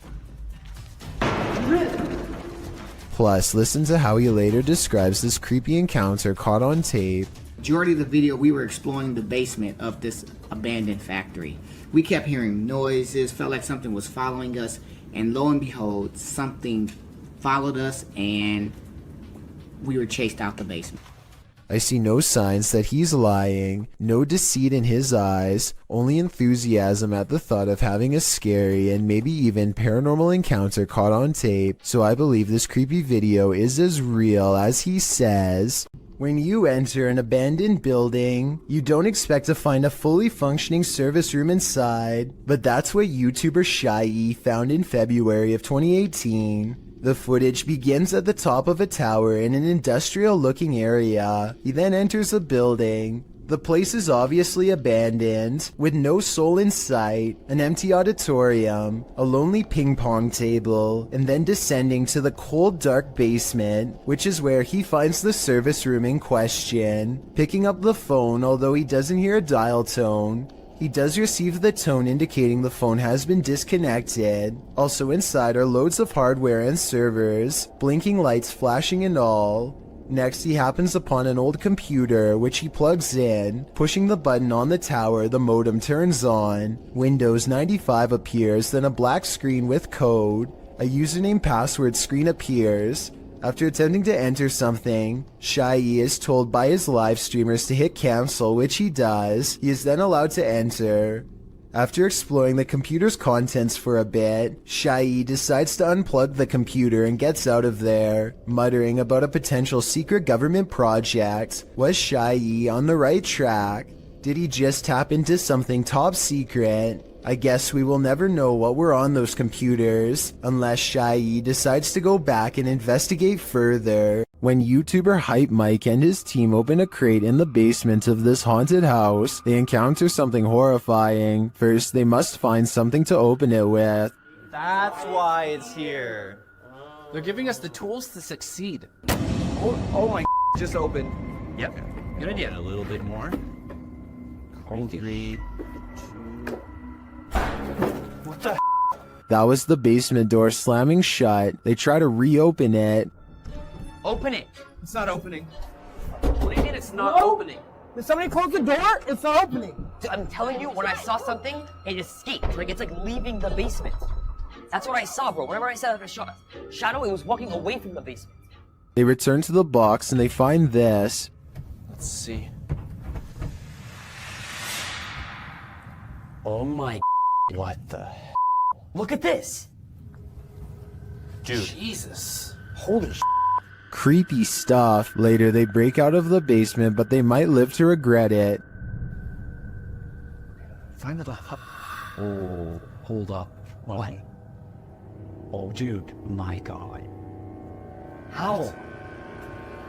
A: Plus, listen to how he later describes this creepy encounter caught on tape.
G: Majority of the video, we were exploring the basement of this abandoned factory. We kept hearing noises, felt like something was following us, and lo and behold, something followed us and we were chased out the basement.
A: I see no signs that he's lying, no deceit in his eyes, only enthusiasm at the thought of having a scary and maybe even paranormal encounter caught on tape, so I believe this creepy video is as real as he says. When you enter an abandoned building, you don't expect to find a fully functioning service room inside, but that's what YouTuber Shy found in February of 2018. The footage begins at the top of a tower in an industrial-looking area. He then enters a building. The place is obviously abandoned, with no soul in sight, an empty auditorium, a lonely ping pong table, and then descending to the cold, dark basement, which is where he finds the service room in question. Picking up the phone, although he doesn't hear a dial tone, he does receive the tone indicating the phone has been disconnected. Also inside are loads of hardware and servers, blinking lights flashing and all. Next, he happens upon an old computer, which he plugs in. Pushing the button on the tower, the modem turns on. Windows 95 appears, then a black screen with code. A username password screen appears. After attempting to enter something, Shy is told by his live streamers to hit cancel, which he does. He is then allowed to enter. After exploring the computer's contents for a bit, Shy decides to unplug the computer and gets out of there, muttering about a potential secret government project. Was Shy on the right track? Did he just tap into something top secret? I guess we will never know what were on those computers, unless Shy decides to go back and investigate further. When YouTuber Hype Mike and his team open a crate in the basement of this haunted house, they encounter something horrifying. First, they must find something to open it with.
E: That's why it's here. They're giving us the tools to succeed.
J: Oh my just opened.
E: Yep. Good idea. A little bit more. 3, 2.
J: What the?
A: That was the basement door slamming shut. They try to reopen it.
J: Open it. It's not opening. What do you mean it's not opening? Did somebody close the door? It's not opening.
D: Dude, I'm telling you, when I saw something, it escaped. Like, it's like leaving the basement. That's what I saw, bro. Whenever I saw a shadow, it was walking away from the basement.
A: They return to the box and they find this.
E: Let's see.
D: Oh my.
E: What the?
D: Look at this.
E: Dude.
D: Jesus.
E: Holy
A: Creepy stuff. Later, they break out of the basement, but they might live to regret it.
E: Find the Oh, hold up. What? Oh, dude. My God.
D: How?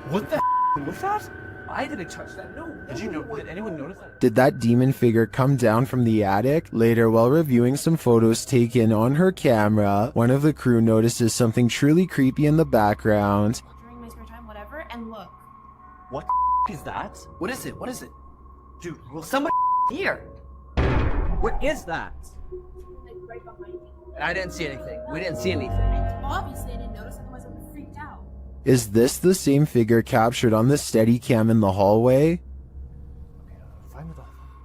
E: What the was that?
J: I didn't touch that. No.
E: Did anyone notice that?
A: Did that demon figure come down from the attic? Later, while reviewing some photos taken on her camera, one of the crew notices something truly creepy in the background.
S: During my spare time, whatever, and look.
E: What is that?
J: What is it? What is it?
E: Dude,
D: Well, somebody here.
J: What is that?
S: Like right behind me.
J: I didn't see anything. We didn't see anything.
S: Obviously, I didn't notice, otherwise I would have freaked out.
A: Is this the same figure captured on the Steadicam in the hallway?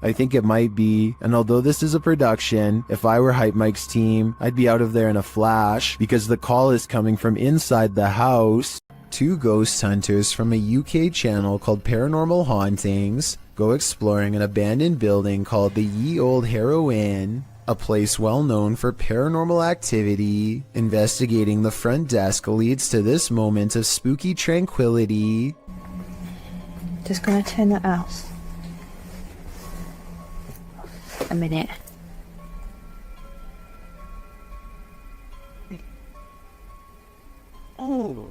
A: I think it might be, and although this is a production, if I were Hype Mike's team, I'd be out of there in a flash, because the call is coming from inside the house. 2 ghost hunters from a UK channel called Paranormal Hauntings go exploring an abandoned building called the Ye Old Harrow Inn, a place well known for paranormal activity. Investigating the front desk leads to this moment of spooky tranquility.
M: Just gonna turn that off. A minute.
E: Oh.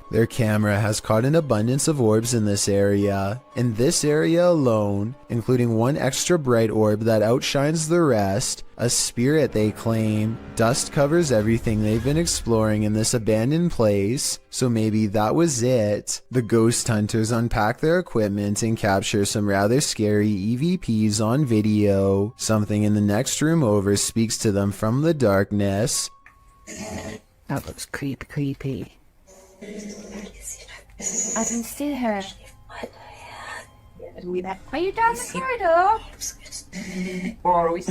A: Their camera has caught an abundance of orbs in this area. In this area alone, including one extra bright orb that outshines the rest, a spirit they claim. Dust covers everything they've been exploring in this abandoned place, so maybe that was it. The ghost hunters unpack their equipment and capture some rather scary EVPs on video. Something in the next room over speaks to them from the darkness.
M: That looks creepy. I can see her. Are you down the corridor? Or are we?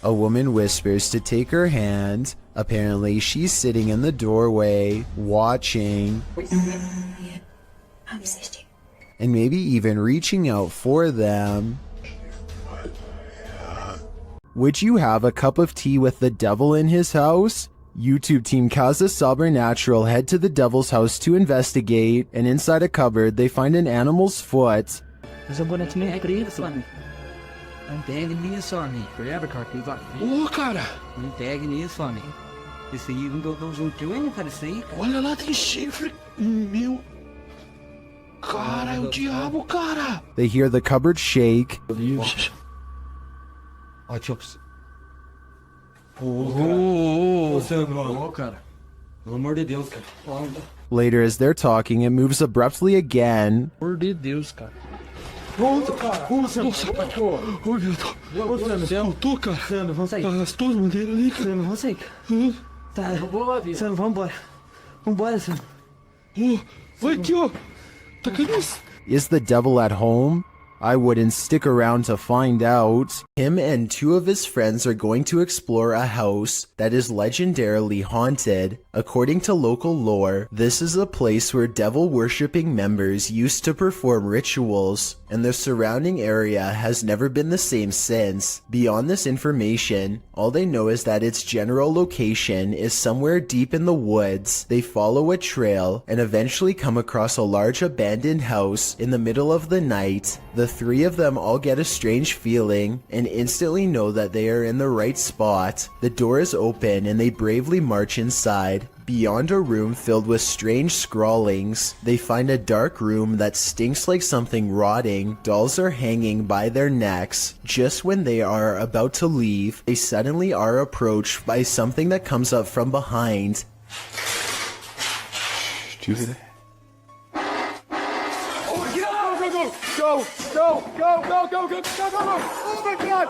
A: A woman whispers to take her hand. Apparently, she's sitting in the doorway, watching, and maybe even reaching out for them. Would you have a cup of tea with the devil in his house? YouTube team Kaza Sobernatural head to the devil's house to investigate, and inside a cupboard they find an animal's foot.
O: I'm begging you, Sonny. Forever, Carty.
F: Oh, cara.
O: I'm begging you, Sonny. You see, even though those who do it, cara, see?
F: Olha lá, tem chifre. Meu. Cara, é o diabo, cara.
A: They hear the cupboard shake.
O: Ó, Chops.
F: Cara.
O: Pelo amor de Deus, cara.
A: Later, as they're talking, it moves abruptly again.
O: Pelo amor de Deus, cara.
F: Nossa, cara. Nossa, cachorro. Oi, meu Deus. Eu tô, cara.
O: Sandro, vamos sair.
F: As tuas bandeiras ali, cara.
O: Sandro, vamos sair. Tá. Sandro, vamos embora. Vambora, Sandro.
F: Vai aqui, ó. Tá caindo isso.
A: Is the devil at home? I wouldn't stick around to find out. Him and two of his friends are going to explore a house that is legendarily haunted. According to local lore, this is a place where devil-worshipping members used to perform rituals, and the surrounding area has never been the same since. Beyond this information, all they know is that its general location is somewhere deep in the woods. They follow a trail and eventually come across a large abandoned house in the middle of the night. The three of them all get a strange feeling and instantly know that they are in the right spot. The door is open and they bravely march inside. Beyond a room filled with strange scrawlings, they find a dark room that stinks like something rotting. Dolls are hanging by their necks. Just when they are about to leave, they suddenly are approached by something that comes up from behind.
K: Do you hear that?
F: Go! Oh my god!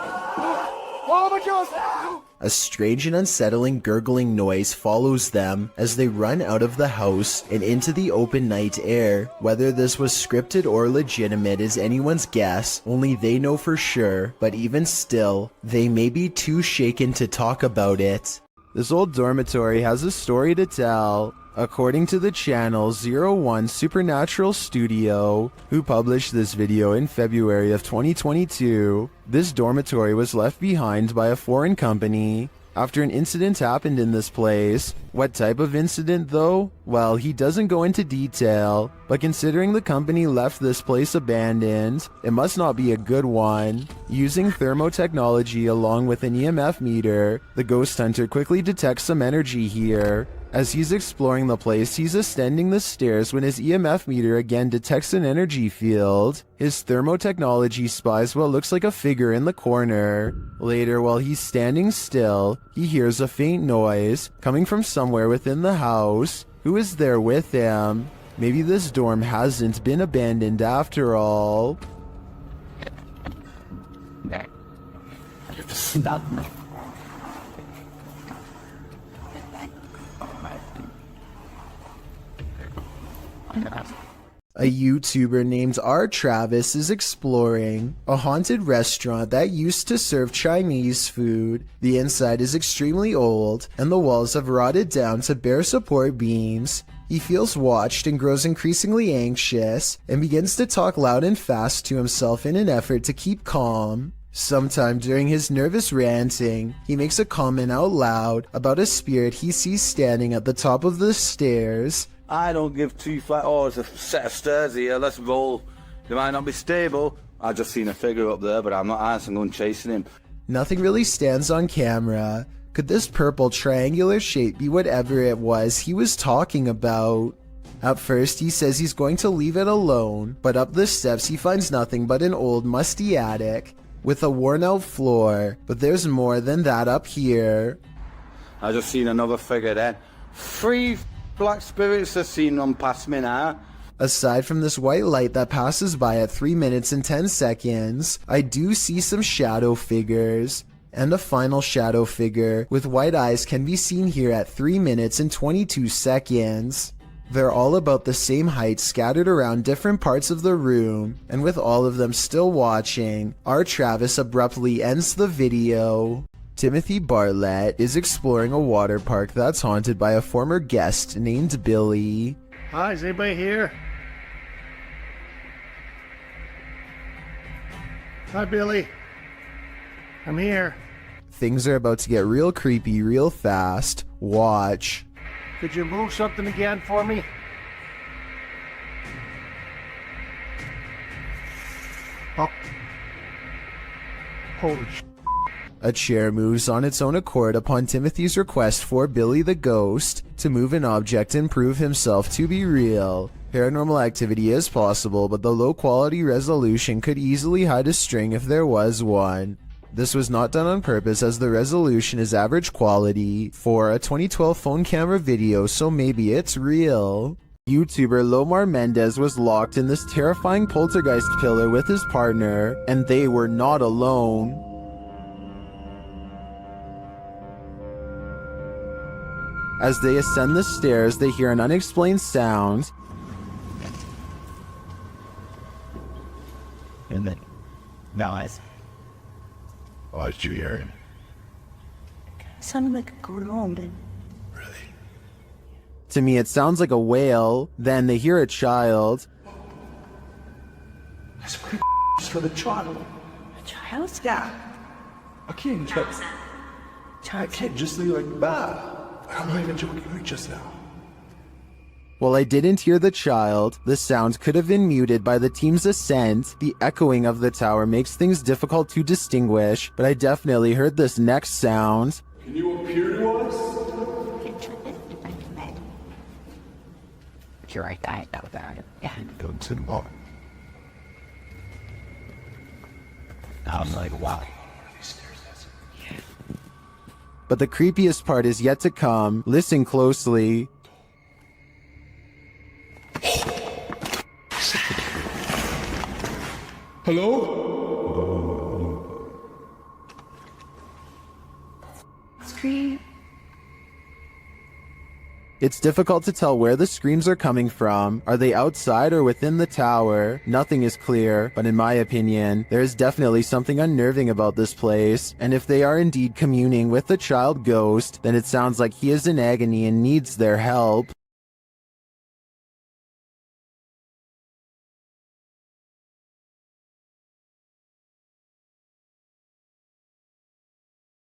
F: Oh my god!
A: A strange and unsettling gurgling noise follows them as they run out of the house and into the open night air. Whether this was scripted or legitimate is anyone's guess, only they know for sure, but even still, they may be too shaken to talk about it. This old dormitory has a story to tell. According to the channel 01 Supernatural Studio, who published this video in February of 2022, this dormitory was left behind by a foreign company after an incident happened in this place. What type of incident though? Well, he doesn't go into detail, but considering the company left this place abandoned, it must not be a good one. Using thermotechnology along with an EMF meter, the ghost hunter quickly detects some energy here. As he's exploring the place, he's ascending the stairs when his EMF meter again detects an energy field. His thermotechnology spies what looks like a figure in the corner. Later, while he's standing still, he hears a faint noise coming from somewhere within the house. Who is there with him? Maybe this dorm hasn't been abandoned after all.
O: Stop.
A: A YouTuber named R. Travis is exploring a haunted restaurant that used to serve Chinese food. The inside is extremely old, and the walls have rotted down to bare support beams. He feels watched and grows increasingly anxious, and begins to talk loud and fast to himself in an effort to keep calm. Sometime during his nervous ranting, he makes a comment out loud about a spirit he sees standing at the top of the stairs.
T: I don't give two flat. Oh, there's a set of stairs here. Let's roll. They might not be stable. I just seen a figure up there, but I'm not answering. I'm chasing him.
A: Nothing really stands on camera, Could this purple triangular shape be whatever it was he was talking about? At first he says he's going to leave it alone, but up the steps he finds nothing but an old musty attic with a worn out floor, but there's more than that up here.
T: I just seen another figure then. 3 black spirits have seen them pass me now.
A: Aside from this white light that passes by at 3 minutes and 10 seconds, I do see some shadow figures. And a final shadow figure with white eyes can be seen here at 3 minutes and 22 seconds. They're all about the same height, scattered around different parts of the room, and with all of them still watching, our Travis abruptly ends the video. Timothy Bartlett is exploring a water park that's haunted by a former guest named Billy.
F: Hi, is anybody here? Hi, Billy. I'm here.
A: Things are about to get real creepy real fast. Watch.
F: Could you move something again for me? Oh. Holy sh**.
A: A chair moves on its own accord upon Timothy's request for Billy the Ghost to move an object and prove himself to be real. Paranormal activity is possible, but the low quality resolution could easily hide a string if there was one. This was not done on purpose as the resolution is average quality for a 2012 phone camera video, so maybe it's real. YouTuber Lomar Mendez was locked in this terrifying poltergeist pillar with his partner, and they were not alone. As they ascend the stairs, they hear an unexplained sound.
L: And then, noise.
F: Oh, did you hear him?
S: It sounded like a groan.
A: To me, it sounds like a whale. Then they hear a child.
F: That's pretty for the child.
S: A child's got.
F: I can't just. I can't just leave like that. I'm not even joking, like just now.
A: While I didn't hear the child, the sound could have been muted by the team's ascent. The echoing of the tower makes things difficult to distinguish, but I definitely heard this next sound.
F: Can you appear to us?
R: You're right, I know about it. Yeah.
F: Don't sit on.
L: I'm like, wow.
A: But the creepiest part is yet to come. Listen closely.
F: Hello?
S: Scream.
A: It's difficult to tell where the screams are coming from. Are they outside or within the tower? Nothing is clear, but in my opinion, there is definitely something unnerving about this place. And if they are indeed communing with the child ghost, then it sounds like he is in agony and needs their help.